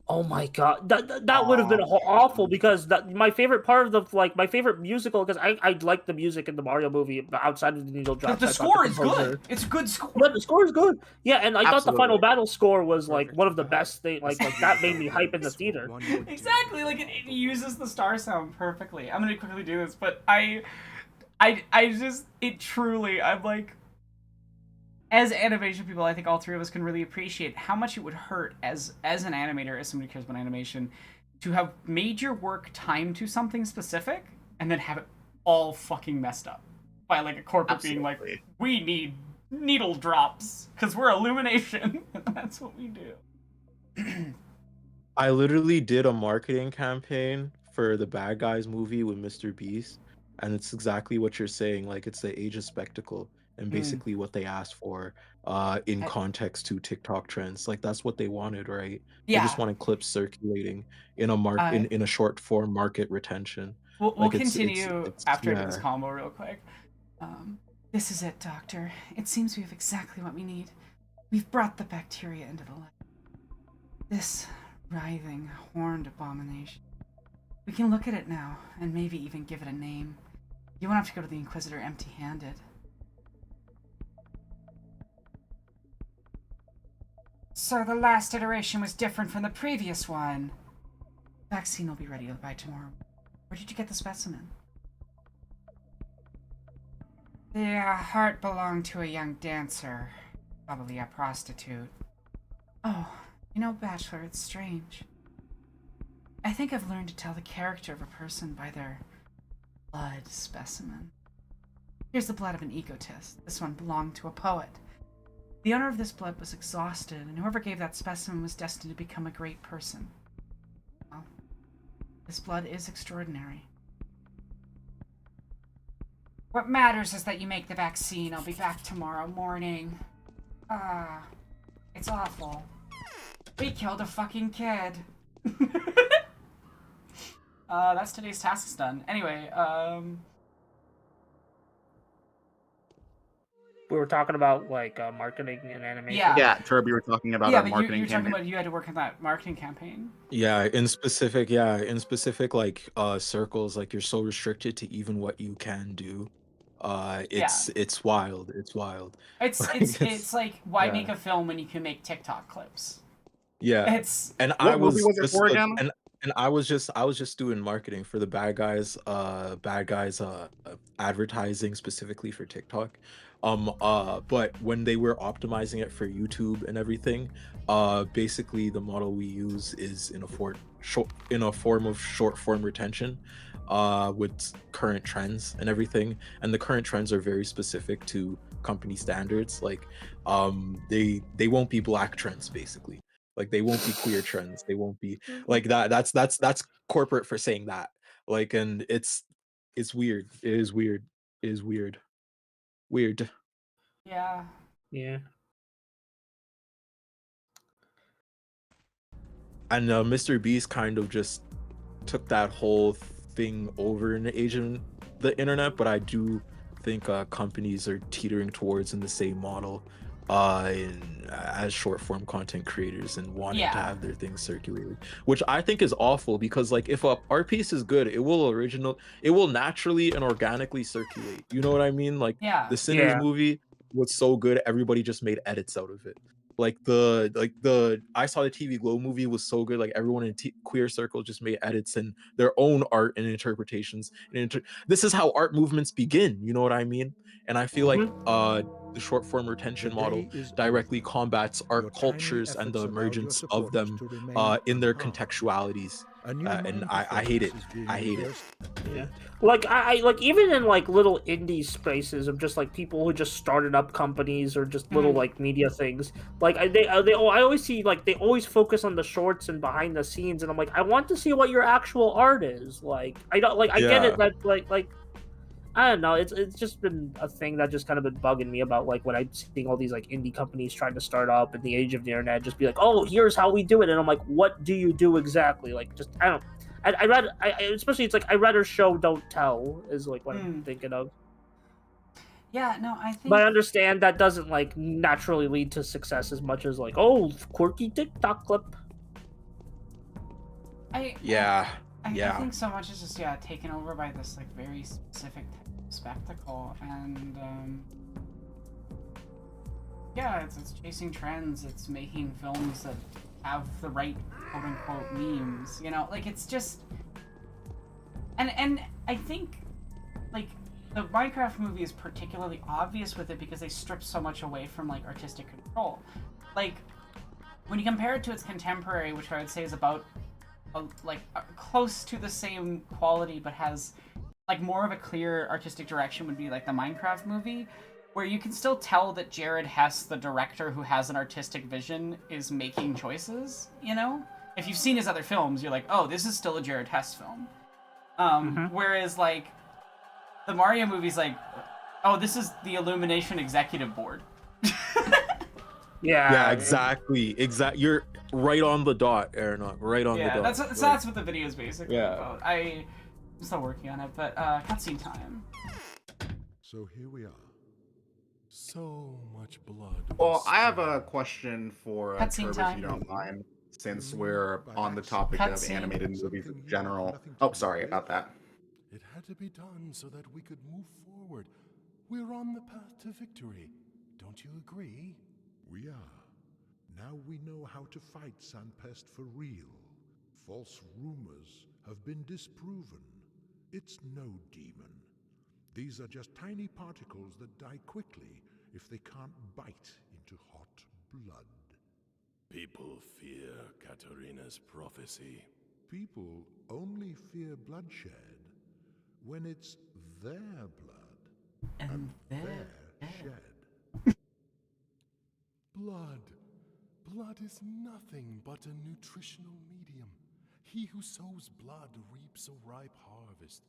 Oh my god, that would have been awful, because my favorite part of my favorite musical, because I like the music in the Mario movie outside of the needle drops. The score is good. It's a good score. Yeah, the score is good. Yeah, and I thought the final battle score was like one of the best things. Like that made me hype in the theater. Exactly, like it uses the star sound perfectly. I'm gonna quickly do this, but I'm like, as animation people, I think all three of us can really appreciate how much it would hurt as an animator, as somebody who cares about animation, to have made your work timed to something specific and then have it all fucking messed up by like a corporate being like, we need needle drops because we're Illumination. That's what we do. I literally did a marketing campaign for the Bad Guys movie with Mr. Beast, and it's exactly what you're saying. Like, it's the age of spectacle. And basically what they asked for in context to TikTok trends. Like, that's what they wanted, right? Yeah. They just wanted clips circulating in a in a short form market retention. We'll continue after I do this combo real quick. This is it, Doctor. It seems we have exactly what we need. We've brought the bacteria into the lab. This writhing, horned abomination We can look at it now, and maybe even give it a name. You won't have to go to the Inquisitor empty-handed. So the last iteration was different from the previous one. Vaccine will be ready by tomorrow. Where did you get the specimen? The heart belonged to a young dancer. Probably a prostitute. Oh, you know, Bachelor, it's strange. I think I've learned to tell the character of a person by their blood specimen. Here's the blood of an egotist. This one belonged to a poet. The owner of this blood was exhausted, and whoever gave that specimen was destined to become a great person. Well, this blood is extraordinary. What matters is that you make the vaccine. I'll be back tomorrow morning. It's awful. We killed a fucking kid. That's today's tasks done. Anyway, We were talking about like marketing and animation. Yeah, Turb, you were talking about our but marketing you were talking campaign. about you had to work on that marketing campaign. Yeah, in specific like circles, like you're so restricted to even what you can do. It's wild. It's wild. It's like why make a film when you can make TikTok clips? Yeah. It's And What movie was it for again? And I was just doing marketing for the bad guys advertising specifically for TikTok. But when they were optimizing it for YouTube and everything, basically the model we use is in a form of short form retention, with current trends and everything. And the current trends are very specific to company standards. Like they won't be black trends basically. Like they won't be queer trends. They won't be like that. That's corporate for saying that. Like, and it's weird. It is weird. It is weird. Weird. yeah. Yeah. And Mr. Beast kind of just took that whole thing over in the internet, but I do think companies are teetering towards in the same model as short form content creators and wanting to have their things circulated, which I think is awful, because like if a art piece is good, it will naturally and organically circulate. You know what I mean? Like the Sinners movie was so good, everybody just made edits out of it. Like the I Saw the TV Glow movie was so good, like everyone in queer circles just made edits and their own art and interpretations. This is how art movements begin, you know what I mean? And I feel like the short form retention model directly combats art cultures and the emergence of them in their contextualities. And I hate it. I hate it. Yeah, like I like even in like little indie spaces of just like people who just started up companies or just little like media things. Like I always see like they always focus on the shorts and behind the scenes, and I'm like, I want to see what your actual art is. Like I don't like I get it that like I don't know. It's just been a thing that just kind of been bugging me about like when I'm seeing all these like indie companies trying to start up in the age of the internet, just be like, oh, here's how we do it, and I'm like, what do you do exactly? Like, just I don't. I read especially it's like I rather show don't tell is like what I'm thinking of. Yeah, no, I think. But I understand that doesn't like naturally lead to success as much as like, oh, quirky TikTok clip. I think so much is just taken over by this like very specific spectacle, and it's chasing trends. It's making films that have the right quote unquote memes. You know, like it's just, and I think like the Minecraft movie is particularly obvious with it because they strip so much away from like artistic control. Like when you compare it to its contemporary, which I would say is about close to the same quality but has like more of a clear artistic direction, would be like the Minecraft movie, where you can still tell that Jared Hess, the director who has an artistic vision, is making choices, you know? If you've seen his other films, you're like, oh, this is still a Jared Hess film. Whereas like the Mario movie's like, oh, this is the Illumination executive board. Yeah, exactly. You're right on the dot, Aaron. Right on the dot. That's what the video is basically about. I'm still working on it, but cutscene time. So here we are. So much blood. Well, I have a question for Cutscene Turb, time. if you don't mind. since we're on the topic of Cutscene. animated movies in general. Oh, sorry about that. It had to be done so that we could move forward. We're on the path to victory. Don't you agree? We are. Now we know how to fight Sanpest for real. False rumors have been disproven. It's no demon. These are just tiny particles that die quickly if they can't bite into hot blood. People fear Katarina's prophecy. People only fear bloodshed when it's their blood and their shed. Blood. Blood is nothing but a nutritional medium. He who sows blood reaps a ripe harvest.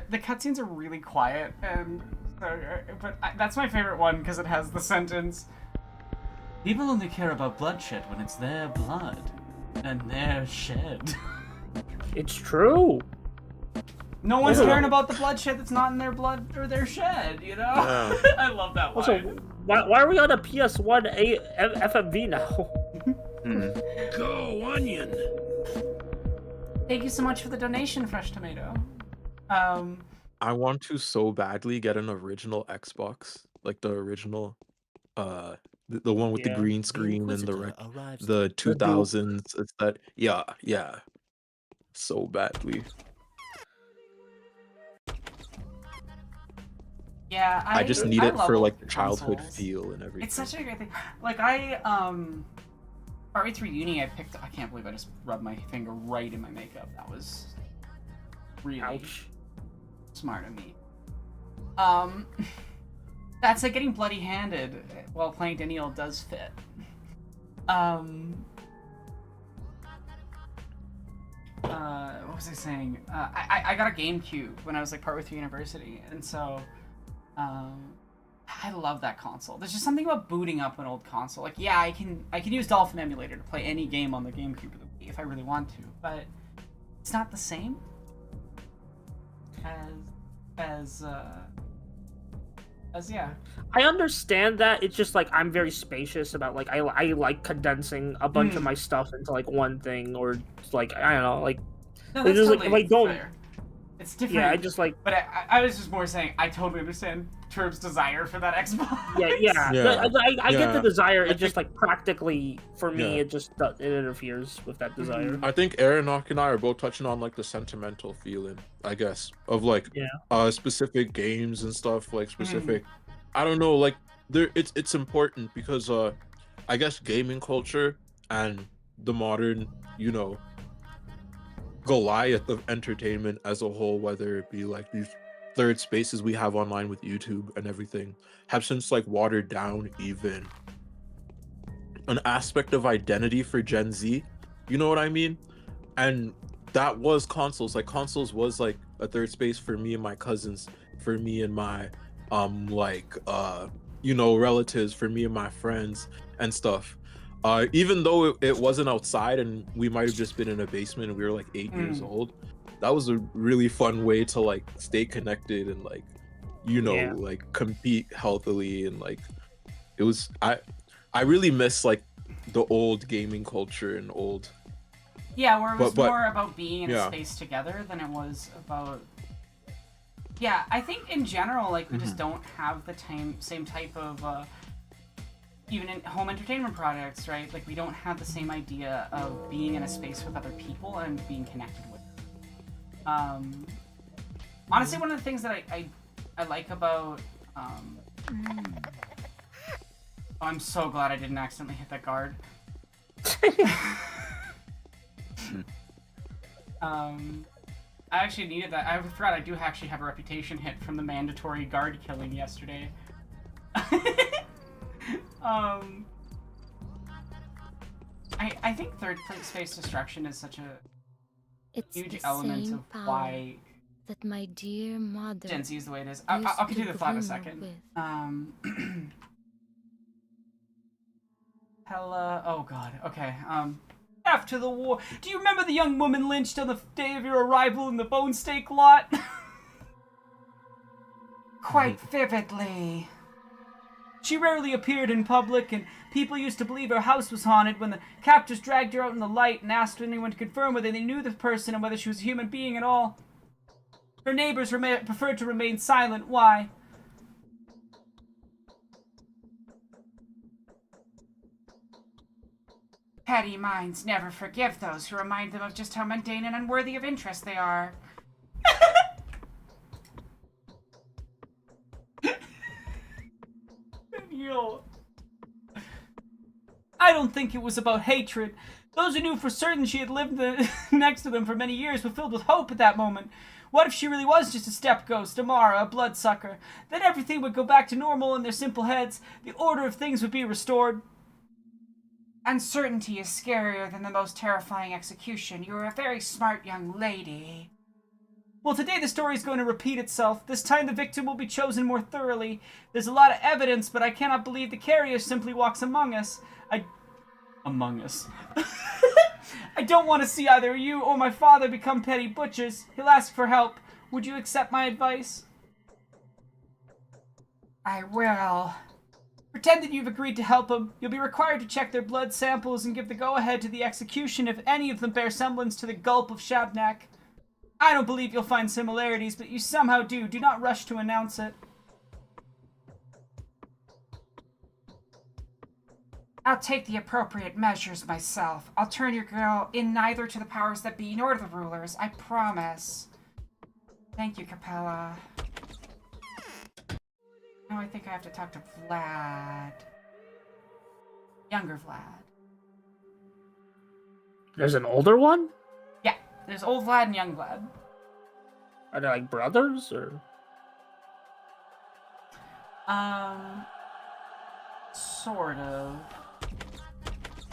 The cutscenes are really quiet, and that's my favorite one because it has the sentence, People only care about bloodshed when it's their blood and their shed. It's true. no one's caring about the bloodshed that's not in their blood or their shed, you know? Yeah. I love that Also, line. why are we on a PS1 FMV now? Go, Onion! Thank you so much for the donation, Fresh Tomato. I want to so badly get an original Xbox, like the original, the one with the Yeah. green The screen and Inquisitor arrives the to- 2000s. It's that, yeah, so badly. Yeah, I just need it love for old like the childhood consoles. feel and everything. It's such a great thing. Like partway through uni, I can't believe I just rubbed my finger right in my makeup. That was really smart of me. That's like getting bloody-handed while playing Daniel does fit. What was I saying? I got a GameCube when I was like partway through university, and so I love that console. There's just something about booting up an old console. Like, yeah, I can use Dolphin Emulator to play any game on the GameCube or the Wii if I really want to, but it's not the same as yeah. I understand that. It's just like I'm very spacious about like I like condensing a bunch of my stuff into like one thing, or like I don't know, like No, it's that's just totally like if I don't. fair. It's different. Yeah, I just like. But I was just more saying I totally understand Turb's desire for that Xbox. Yeah. I get the desire. I It's just like practically for me, Yeah. it just it interferes with that desire. I think Aronok and I are both touching on like the sentimental feeling, I guess, of like specific games and stuff, like specific. I don't know, like it's important because I guess gaming culture and the modern, Goliath of entertainment as a whole, whether it be like these third spaces we have online with YouTube and everything, have since like watered down even an aspect of identity for Gen Z. You know what I mean? And that was consoles. Like consoles was like a third space for me and my cousins, for me and my relatives, for me and my friends and stuff. Even though it wasn't outside and we might have just been in a basement and we were like 8 years old, that was a really fun way to like stay connected and like like compete healthily. And like it was I really miss like the old gaming culture and old Yeah, where it was but more about being in a yeah. space together than it was about. Yeah, I think in general, like, we just don't have the same type of, even in home entertainment products, right? Like, we don't have the same idea of being in a space with other people and being connected with them. Honestly, one of the things that I like about, I'm so glad I didn't accidentally hit that guard. I actually needed that. I forgot I do actually have a reputation hit from the mandatory guard killing yesterday. I think third space destruction is such a huge the element same of power why that my dear mother Gen Z is the way it is. I'll continue the thought in a second. Hella. Oh god. Okay. After the war, do you remember the young woman lynched on the day of your arrival in the bone steak lot? Quite vividly. She rarely appeared in public, and people used to believe her house was haunted when the captors dragged her out in the light and asked anyone to confirm whether they knew the person and whether she was a human being at all. Her neighbors preferred to remain silent. Why? Petty minds never forgive those who remind them of just how mundane and unworthy of interest they are. Daniel. I don't think it was about hatred. Those who knew for certain she had lived next to them for many years were filled with hope at that moment. What if she really was just a step ghost, a Mara, a bloodsucker? Then everything would go back to normal in their simple heads. The order of things would be restored. Uncertainty is scarier than the most terrifying execution. You're a very smart young lady. Well, today the story is going to repeat itself. This time the victim will be chosen more thoroughly. There's a lot of evidence, but I cannot believe the carrier simply walks among us. Among us. I don't want to see either you or my father become petty butchers. He'll ask for help. Would you accept my advice? I will. Pretend that you've agreed to help him. You'll be required to check their blood samples and give the go-ahead to the execution if any of them bear semblance to the gulp of Shabnak. I don't believe you'll find similarities, but you somehow do. Do not rush to announce it. I'll take the appropriate measures myself. I'll turn your girl in neither to the powers that be nor to the rulers. I promise. Thank you, Capella. Now I think I have to talk to Vlad. Younger Vlad. There's an older one? Yeah, there's old Vlad and young Vlad. Are they like brothers or? Sort of.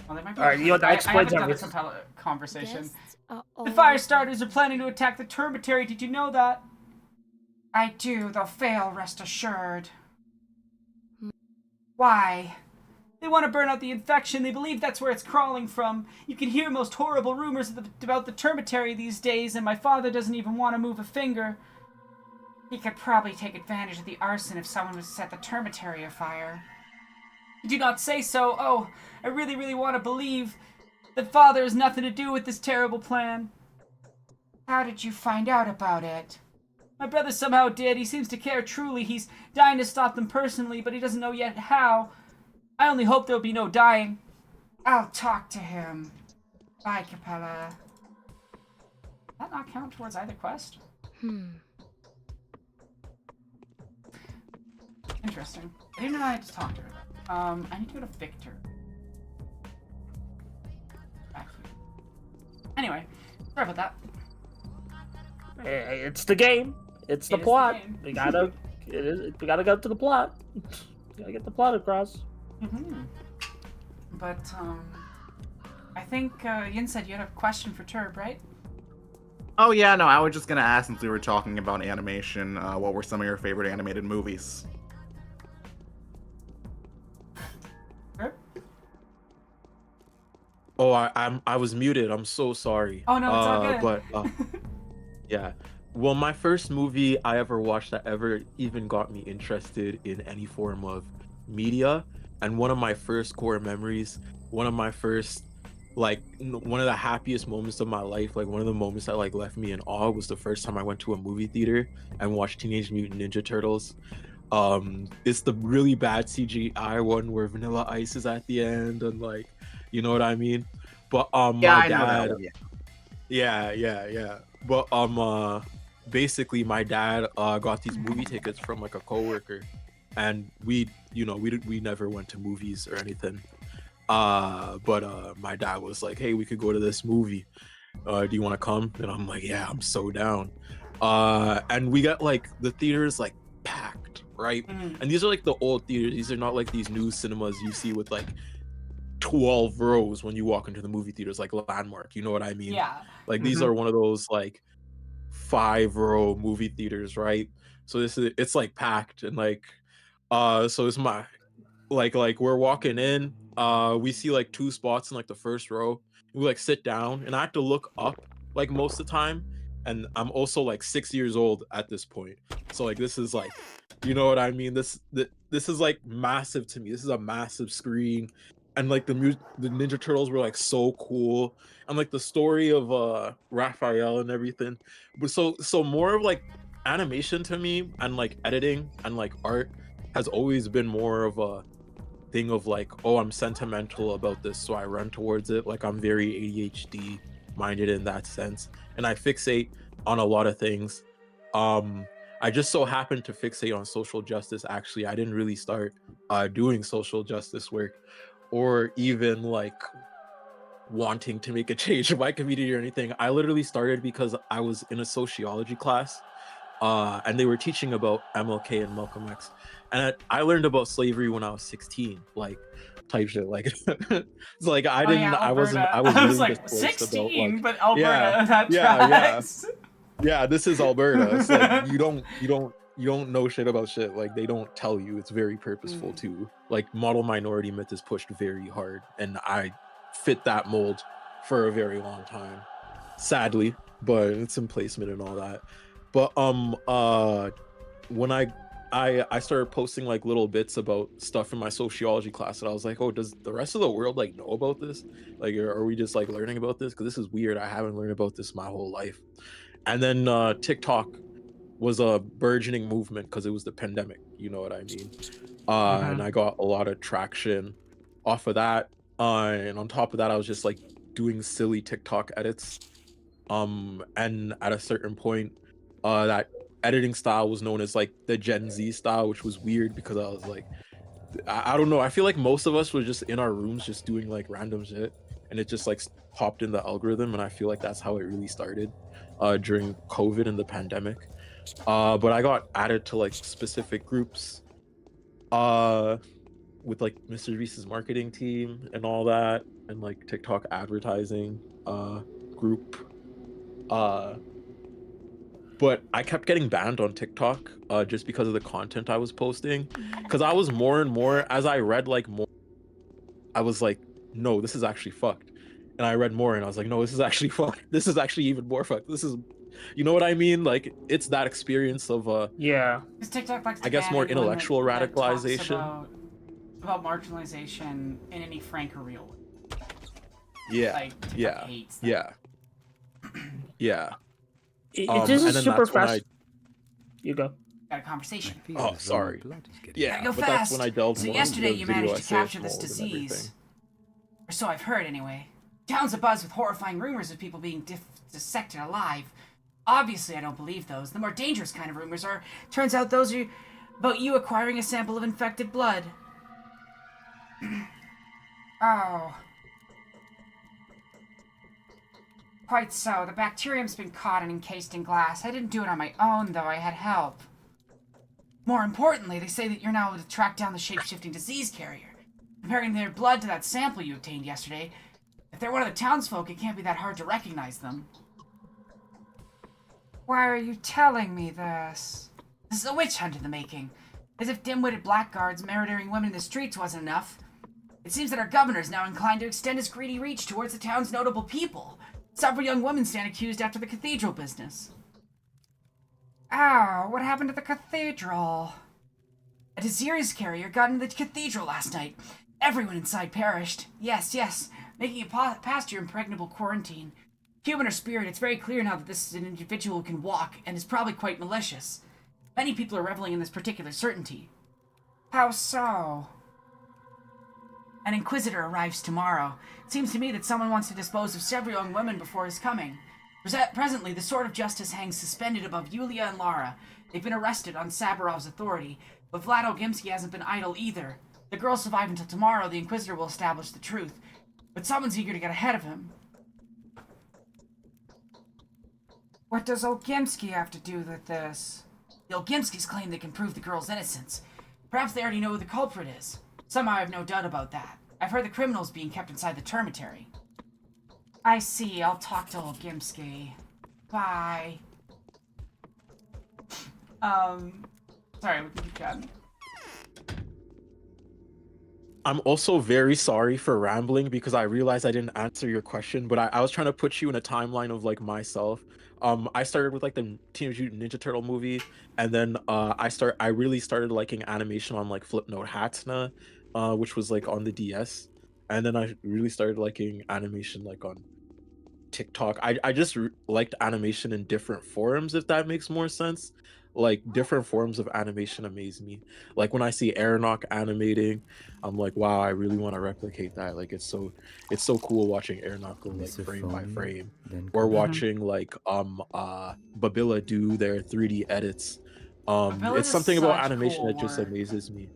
Well, they might be. Alright, you know, that explains I haven't everything. done this conversation. The fire starters are planning to attack the Termitary. Did you know that? I do. They'll fail, rest assured. Why? They want to burn out the infection. They believe that's where it's crawling from. You can hear most horrible rumors about the Termitary these days, and my father doesn't even want to move a finger. He could probably take advantage of the arson if someone was to set the Termitary afire. You do not say so. Oh, I really, really want to believe that father has nothing to do with this terrible plan. How did you find out about it? My brother somehow did. He seems to care truly. He's dying to stop them personally, but he doesn't know yet how. I only hope there'll be no dying. I'll talk to him. Bye, Capella. Does that not count towards either quest? Interesting. I didn't know I had to talk to her. I need to go to Victor. Back here. Anyway, sorry about that. Hey, it's the game. It's the plot. We gotta go to the plot. Gotta get the plot across. But I think Yin said you had a question for Turb, right? Oh yeah, no, I was just gonna ask, since we were talking about animation, what were some of your favorite animated movies? Oh, I was muted. I'm so sorry. Oh no, it's all good. But yeah. Well, my first movie I ever watched that ever even got me interested in any form of media, and one of my first core memories, one of my first, like, one of the happiest moments of my life, like one of the moments that like left me in awe, was the first time I went to a movie theater and watched Teenage Mutant Ninja Turtles. It's the really bad CGI one where Vanilla Ice is at the end, and like, you know what I mean? But Yeah, my I know that dad, one, yeah. But basically my dad got these movie tickets from like a coworker, and we never went to movies or anything. But my dad was like, "Hey, we could go to this movie. Do you want to come?" And I'm like, "Yeah, I'm so down." And we got like the theaters like packed, right? And these are like the old theaters. These are not like these new cinemas you see with like 12 rows when you walk into the movie theaters, like Landmark. You know what I mean? Yeah. Like these are one of those like 5-row movie theaters, right? So it's like packed, and like so it's my like we're walking in, we see like 2 spots in like the first row. We like sit down, and I have to look up like most of the time, and I'm also like 6 years old at this point, so like this is like You know what I mean? This is like massive to me. This is a massive screen, and like the Ninja Turtles were like so cool, and like the story of Raphael and everything. But so more of like animation to me, and like editing and like art has always been more of a thing of like, oh, I'm sentimental about this, so I run towards it. Like I'm very ADHD minded in that sense, and I fixate on a lot of things. I just so happened to fixate on social justice. Actually, I didn't really start doing social justice work or even like wanting to make a change in my community or anything. I literally started because I was in a sociology class, and they were teaching about MLK and Malcolm X, and I learned about slavery when I was 16, like type shit. Like it's like I didn't, yeah, I wasn't, Alberta. I was I very was like displaced 16, about like, but Alberta, yeah, that yeah, tracks. yeah. This is Alberta. It's like you don't know shit about shit. Like they don't tell you. It's very purposeful too. Like model minority myth is pushed very hard, and I fit that mold for a very long time, sadly, but it's in placement and all that. But when I started posting like little bits about stuff in my sociology class, and I was like, oh, does the rest of the world like know about this? Like, are we just like learning about this? Because this is weird. I haven't learned about this my whole life. And then TikTok was a burgeoning movement because it was the pandemic. You know what I mean? And I got a lot of traction off of that. And on top of that, I was just like doing silly TikTok edits. And at a certain point, that editing style was known as like the Gen Z style, which was weird because I was like, I don't know. I feel like most of us were just in our rooms just doing like random shit, and it just like popped in the algorithm, and I feel like that's how it really started during COVID and the pandemic. But I got added to like specific groups with like Mr. Reese's marketing team and all that, and like TikTok advertising group. But I kept getting banned on TikTok just because of the content I was posting. Because I was more and more, as I read like more, I was like, no, this is actually fucked. And I read more and I was like, no, this is actually fucked. This is actually even more fucked. This is, you know what I mean? Like it's that experience of yeah. Because TikTok likes to I guess ban more anyone intellectual that talks radicalization. about marginalization in any frank or real way. Yeah. Like, TikTok Yeah. hates that. Yeah. Yeah. It just and is then super that's when fast. You go. Got a conversation. Oh, sorry. Yeah, Gotta go but fast. that's when I delved So more yesterday into you the video managed to essay capture this mold and disease. everything. Or so I've heard, anyway. Town's abuzz with horrifying rumors of people being dissected alive. Obviously, I don't believe those. The more dangerous kind of rumors are, turns out those are about you acquiring a sample of infected blood. Oh. Quite so. The bacterium's been caught and encased in glass. I didn't do it on my own, though. I had help. More importantly, they say that you're now able to track down the shape-shifting disease carrier. Comparing their blood to that sample you obtained yesterday, if they're one of the townsfolk, it can't be that hard to recognize them. Why are you telling me this? This is a witch hunt in the making. As if dim-witted blackguards murdering women in the streets wasn't enough. It seems that our governor is now inclined to extend his greedy reach towards the town's notable people. Several young women stand accused after the cathedral business. Ow, what happened to the cathedral? A disease carrier got into the cathedral last night. Everyone inside perished. Yes, making it past your impregnable quarantine. Human or spirit, it's very clear now that this is an individual who can walk, and is probably quite malicious. Many people are reveling in this particular certainty. How so? An inquisitor arrives tomorrow. It seems to me that someone wants to dispose of several young women before his coming. Presently, the sword of justice hangs suspended above Yulia and Lara. They've been arrested on Sabarov's authority, but Vlad Ogimsky hasn't been idle either. The girls survive until tomorrow. The inquisitor will establish the truth. But someone's eager to get ahead of him. What does Ogimsky have to do with this? The Ogimskys claim they can prove the girl's innocence. Perhaps they already know who the culprit is. Somehow I have no doubt about that. I've heard the criminal's being kept inside the termitary. I see. I'll talk to Ogimsky. Bye. Sorry, we can keep going. I'm also very sorry for rambling because I realized I didn't answer your question, but I was trying to put you in a timeline of like myself. I started with like the Teenage Mutant Ninja Turtle movie, and then I really started liking animation on like Flipnote Hatsuna, which was like on the DS, and then I really started liking animation like on TikTok. I just liked animation in different forums, if that makes more sense. Like different forms of animation amaze me. Like when I see Aeronok animating, I'm like, wow, I really want to replicate that. Like it's so cool watching Aeronok go like frame by Misophonia, frame. then Or coffee. watching like Babilla do their 3D edits. Babilla It's does something about such animation cool that just work. amazes me.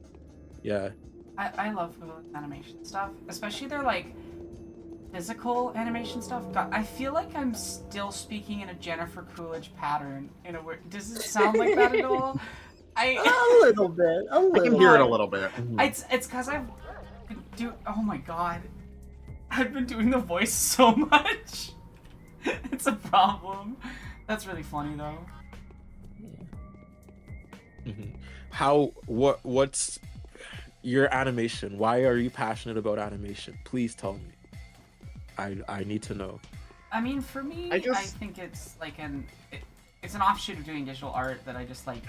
Yeah. I love Babilla's animation stuff, especially their like physical animation stuff. God, I feel like I'm still speaking in a Jennifer Coolidge pattern. In a weird, does it sound like that at all? A little bit. I can hear it a little bit. It's because I've been oh my god, I've been doing the voice so much. It's a problem. That's really funny though. What's your animation? Why are you passionate about animation? Please tell me. I need to know. I mean, for me, I think it's like it's an offshoot of doing digital art that I just like,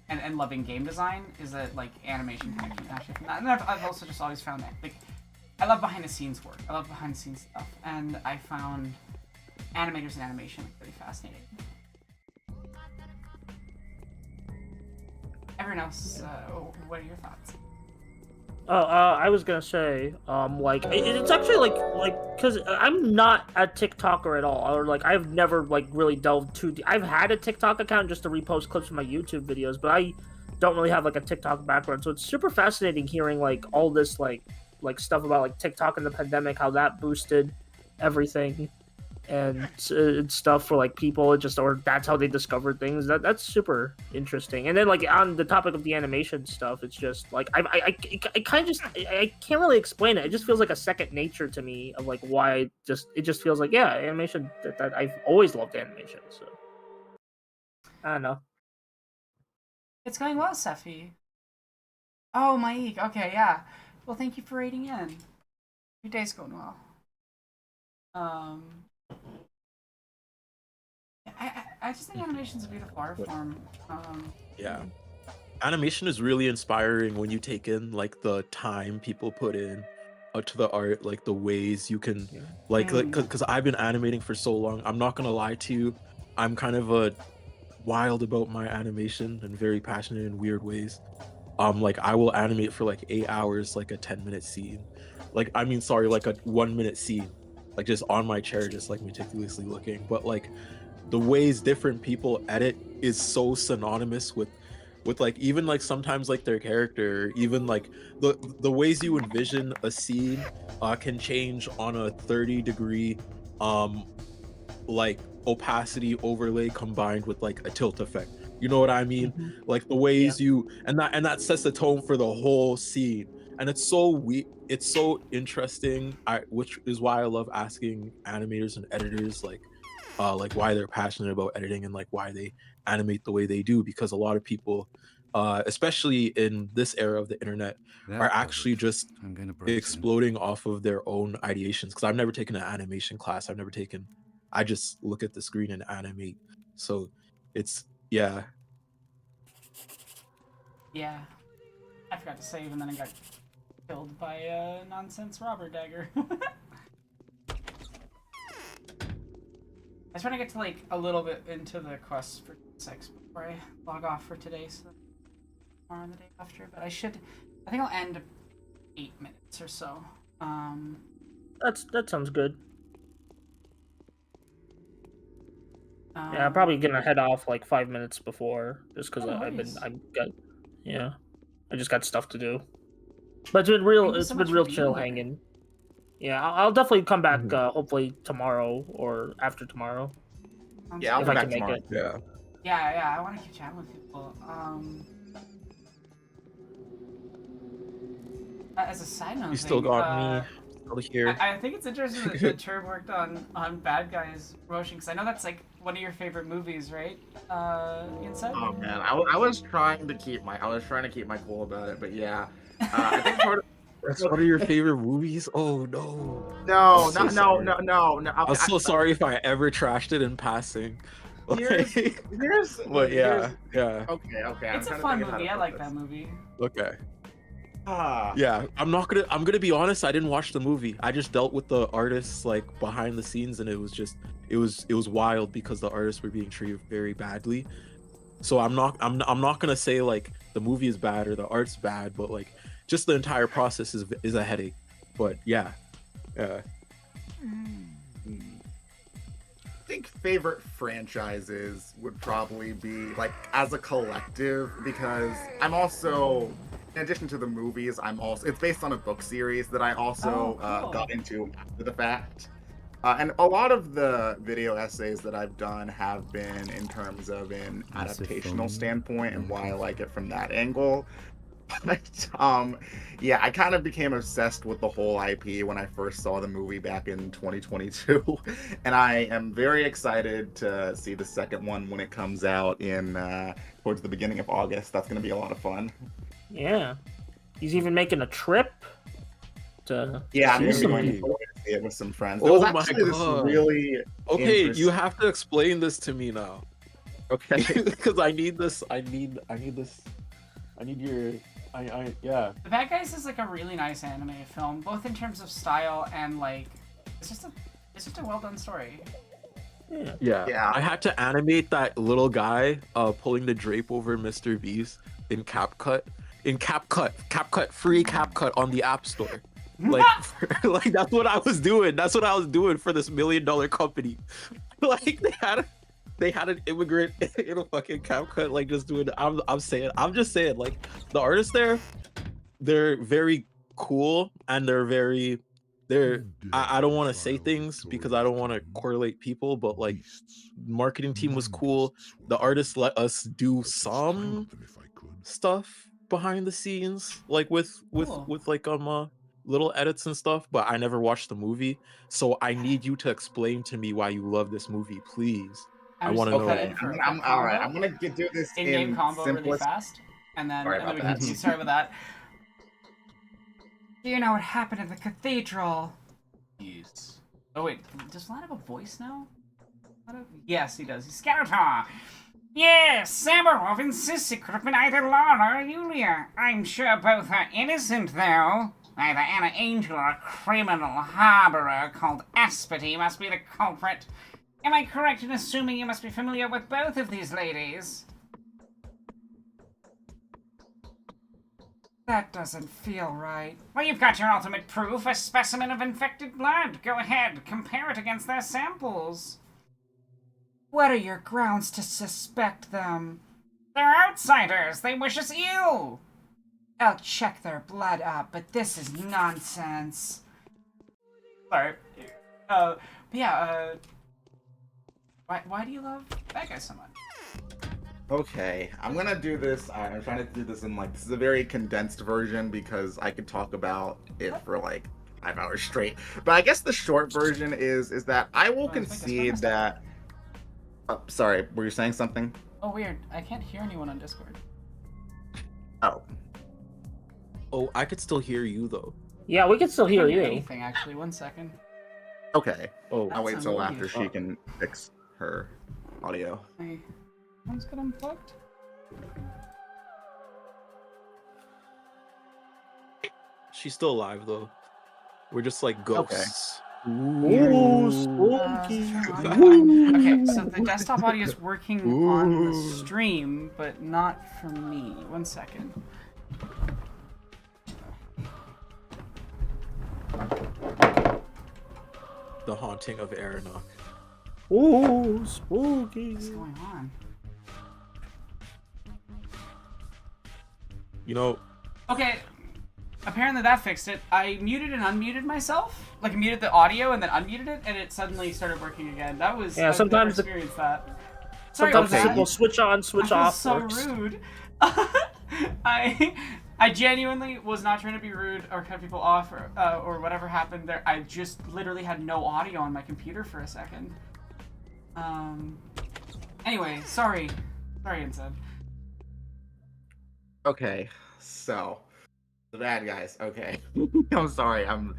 and loving game design is that like animation connection actually from that. And I've also just always found that like I love behind the scenes work. I love behind the scenes stuff, and I found animators and animation really fascinating. Everyone else, what are your thoughts? I was gonna say, like it's actually like, cause I'm not a TikToker at all, or like I've never like really delved too deep. I've had a TikTok account just to repost clips from my YouTube videos, but I don't really have like a TikTok background, so it's super fascinating hearing like all this like stuff about like TikTok and the pandemic, how that boosted everything, and stuff for like people, or that's how they discovered things. That's super interesting. And then like on the topic of the animation stuff, it's just like I kind of just I can't really explain it. It just feels like a second nature to me of like why it just feels like, yeah, animation, that I've always loved animation. So I don't know. It's going well, Sephi. Oh, Maik. Okay, yeah. Well, thank you for rating in. Your day's going well. I just think animation's a beautiful art form. Yeah. Animation is really inspiring when you take in like the time people put in to the art, like the ways you can like because I've been animating for so long. I'm not gonna lie to you, I'm kind of a wild about my animation and very passionate in weird ways. Like I will animate for like 8 hours, like a 10-minute scene. Like I mean, sorry, like a 1-minute scene, like just on my chair, just like meticulously looking. But like the ways different people edit is so synonymous with like even like sometimes like their character, even like the ways you envision a scene can change on a 30-degree like opacity overlay combined with like a tilt effect. You know what I mean? Like the ways you and that sets the tone for the whole scene. And it's so interesting. Which is why I love asking animators and editors like why they're passionate about editing and like why they animate the way they do, because a lot of people especially in this era of the internet are actually just exploding off of their own ideations. Because I've never taken an animation class, I just look at the screen and animate. So it's yeah I forgot to save and then I got killed by a nonsense robber dagger. I just want to get to like a little bit into the quest for 6 before I log off for today, so tomorrow and the day after. But I think I'll end 8 minutes or so. That sounds good. Yeah, I'm probably gonna head off like 5 minutes before, just because I just got stuff to do. But it's been real chill hanging. Yeah, I'll definitely come back hopefully tomorrow or after tomorrow. Yeah, I'll if come I back can tomorrow. make it. Yeah, I want to keep chatting with people. As a side note, you still got me still here. I think it's interesting that Turb worked on Bad Guys Motion, because I know that's like one of your favorite movies, right? Inside. Oh man, I was trying to keep my cool about it, but yeah, I think part of that's one of your favorite movies. Oh no. No. I'm so sorry if I ever trashed it in passing. Here's But yeah, here's yeah. okay. It's a I'm trying to fun think of how to movie. I put like this. that movie. Okay. Ah. Yeah, I'm gonna be honest, I didn't watch the movie. I just dealt with the artists like behind the scenes, and it was wild because the artists were being treated very badly. So I'm not gonna say like the movie is bad or the art's bad, but like just the entire process is a headache. But yeah. I think favorite franchises would probably be like as a collective, because I'm also, in addition to the movies, it's based on a book series that I also cool. got into after the fact. And a lot of the video essays that I've done have been in terms of an adaptational standpoint and why I like it from that angle. But yeah, I kind of became obsessed with the whole IP when I first saw the movie back in 2022, and I am very excited to see the second one when it comes out in towards the beginning of August. That's going to be a lot of fun. Yeah, he's even making a trip to. Yeah, I'm see going to people. see it with some friends. There was Oh my actually this god! really Okay, you have to explain this to me now. Okay, because I need this. I need this. I need your. Yeah. The Bad Guys is like a really nice animated film, both in terms of style and like it's just a well done story. Yeah. I had to animate that little guy pulling the drape over Mr. Beast in CapCut. Free CapCut on the App Store. Like, like that's what I was doing. That's what I was doing for this $1 million company. Like they had an immigrant in a fucking CapCut, like just doing. I'm just saying, like the artists there, they're very cool and I don't want to say things because I don't want to correlate people, but like marketing team was cool. The artists let us do some stuff behind the scenes, like with like little edits and stuff, but I never watched the movie. So I need you to explain to me why you love this movie, please. I want to know. I'm all right. I'm gonna do this in-game combo really simplest. fast, and then Sorry we about can that. start with that. Do you know what happened at the cathedral? Yes. Oh wait, does Vlad have a voice now? Yes, he does. He's Skeletor! Yes, Samarov insists it could have been either Lara or Yulia. I'm sure both are innocent, though. Either Anna Angel or a criminal harborer called Aspity must be the culprit. Am I correct in assuming you must be familiar with both of these ladies? That doesn't feel right. Well, you've got your ultimate proof, a specimen of infected blood. Go ahead, compare it against their samples. What are your grounds to suspect them? They're outsiders. They wish us ill. I'll check their blood up, but this is nonsense. Sorry. Why do you love Bad Guys so much? Okay, I'm gonna do this. I'm trying to do this in like, this is a very condensed version because I could talk about it for like 5 hours straight. But I guess the short version is that I will concede that. Sorry, were you saying something? Oh, weird. I can't hear anyone on Discord. Oh, I could still hear you though. Yeah, we can still hear you. Anything actually? 1 second. Okay. Oh, I'll wait till after unbelievable. she can fix her audio. My phone's got unplugged. She's still alive though. We're just like ghosts. Ooh, spooky. Okay, so the desktop audio is working on the stream, but not for me. 1 second. The Haunting of Aranok. Ooh, spooky. What's going on? You know. Okay, apparently that fixed it. I muted and unmuted myself. Like, I muted the audio and then unmuted it, and it suddenly started working again. That was... Yeah, I've sometimes never experienced that. Sometimes Sorry, the simple switch on, switch I off was so works. rude. I genuinely was not trying to be rude or cut people off or whatever happened there. I just literally had no audio on my computer for a second. Anyway, sorry. Sorry, Inside. Okay, so the Bad Guys. Okay, I'm sorry. I'm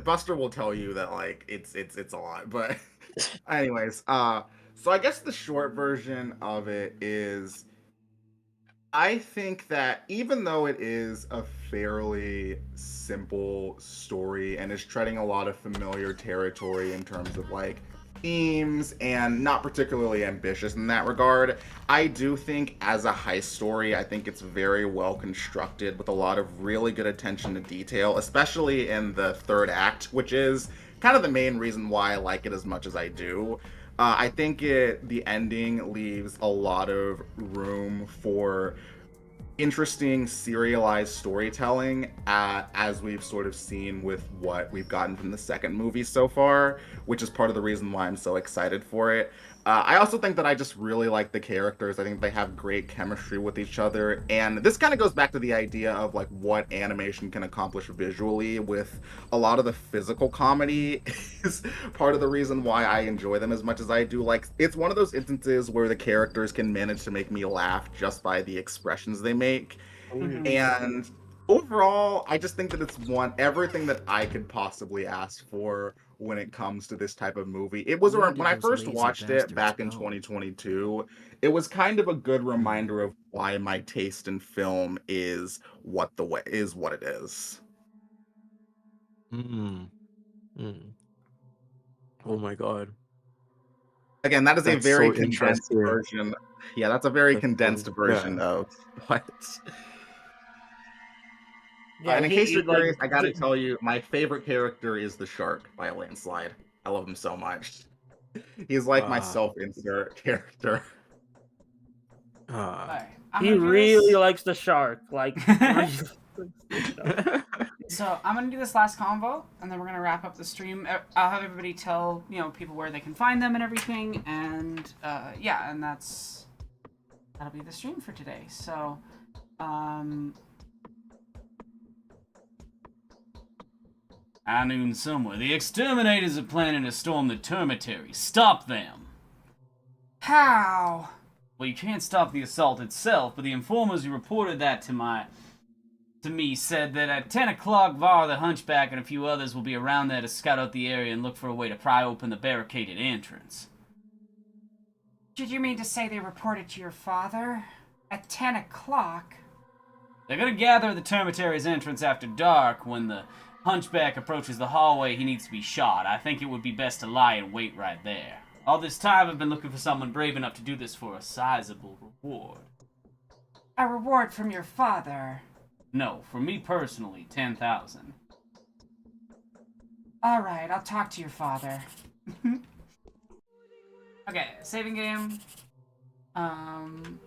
Buster will tell you that like it's a lot, but anyways, So I guess the short version of it is I think that even though it is a fairly simple story and is treading a lot of familiar territory in terms of like themes and not particularly ambitious in that regard, I do think as a heist story, I think it's very well constructed with a lot of really good attention to detail, especially in the third act, which is kind of the main reason why I like it as much as I do. I think the ending leaves a lot of room for interesting serialized storytelling, as we've sort of seen with what we've gotten from the second movie so far, which is part of the reason why I'm so excited for it. I also think that I just really like the characters. I think they have great chemistry with each other, and this kind of goes back to the idea of like what animation can accomplish visually. With a lot of the physical comedy is part of the reason why I enjoy them as much as I do. Like, it's one of those instances where the characters can manage to make me laugh just by the expressions they make. And overall, I just think that it's everything that I could possibly ask for when it comes to this type of movie. It was Where when did I those first lazy watched it back in bastards go? 2022, it was kind of a good reminder of why my taste in film is what it is. Mm. Mm. Oh my god. Again, that is a That's very so condensed interesting. version. Yeah, that's a very That's so, condensed version yeah. of what. Yeah, And in case he you're like curious, I gotta tell you, my favorite character is the shark by a landslide. I love him so much. He's like my self-insert character. Alright, I'm he gonna do really this. likes the shark. Like, really likes the shark. So I'm gonna do this last combo, and then we're gonna wrap up the stream. I'll have everybody tell people where they can find them and everything, and yeah, and that'll be the stream for today. So, High noon somewhere. The exterminators are planning to storm the termitary. Stop them. How? Well, you can't stop the assault itself, but the informers who reported that to me said that at 10 o'clock, Var the Hunchback and a few others will be around there to scout out the area and look for a way to pry open the barricaded entrance. Did you mean to say they reported to your father? At 10 o'clock? They're gonna gather at the termitary's entrance after dark. When the Hunchback approaches the hallway, he needs to be shot. I think it would be best to lie and wait right there. All this time I've been looking for someone brave enough to do this for a sizable reward. A reward from your father? No, for me personally, 10,000. Alright, I'll talk to your father. Okay, saving game. On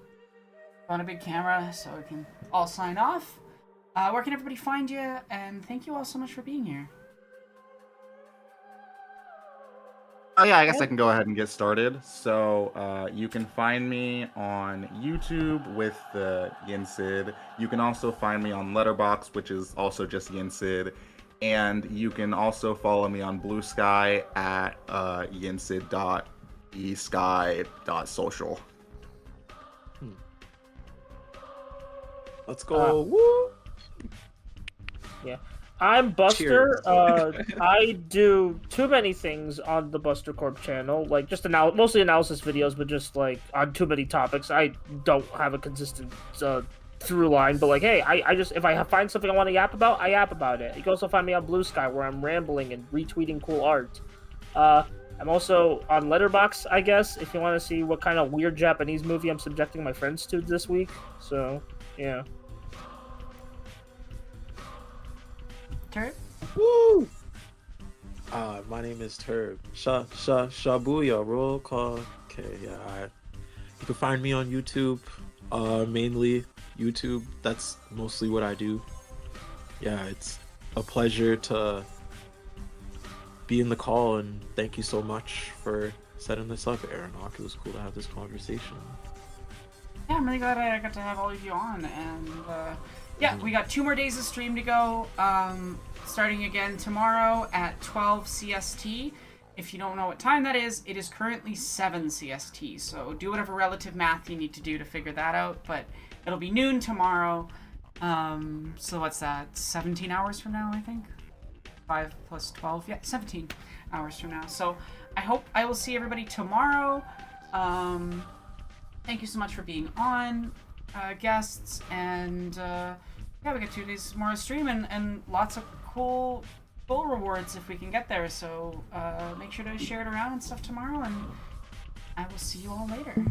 a big camera so we can all sign off. Where can everybody find you? And thank you all so much for being here. Oh yeah, I guess I can go ahead and get started. So you can find me on YouTube with the Yinsid. You can also find me on Letterboxd, which is also just Yinsid. And you can also follow me on Blue Sky at yinsid.esky.social. Let's go. Woo! Yeah. I'm Buster. I do too many things on the Buster Corp channel, like just mostly analysis videos, but just like on too many topics. I don't have a consistent through line, but like, hey, I just if I find something I want to yap about, I yap about it. You can also find me on Blue Sky, where I'm rambling and retweeting cool art. I'm also on Letterboxd, I guess, if you want to see what kind of weird Japanese movie I'm subjecting my friends to this week. So, yeah. Turb? Woo! My name is Turb. Shabuya, roll call. Okay, yeah. You can find me on YouTube, mainly YouTube. That's mostly what I do. Yeah, it's a pleasure to be in the call, and thank you so much for setting this up, Aronok. It was cool to have this conversation. Yeah, I'm really glad I got to have all of you on, and yeah, we got 2 more days of stream to go, starting again tomorrow at 12 CST. If you don't know what time that is, it is currently 7 CST, so do whatever relative math you need to do to figure that out, but it'll be noon tomorrow, so what's that, 17 hours from now, I think? 5 plus 12, yeah, 17 hours from now. So I hope I will see everybody tomorrow. Thank you so much for being on, guests, and yeah, we got 2 days more of stream and lots of cool goal rewards if we can get there. So make sure to share it around and stuff tomorrow, and I will see you all later.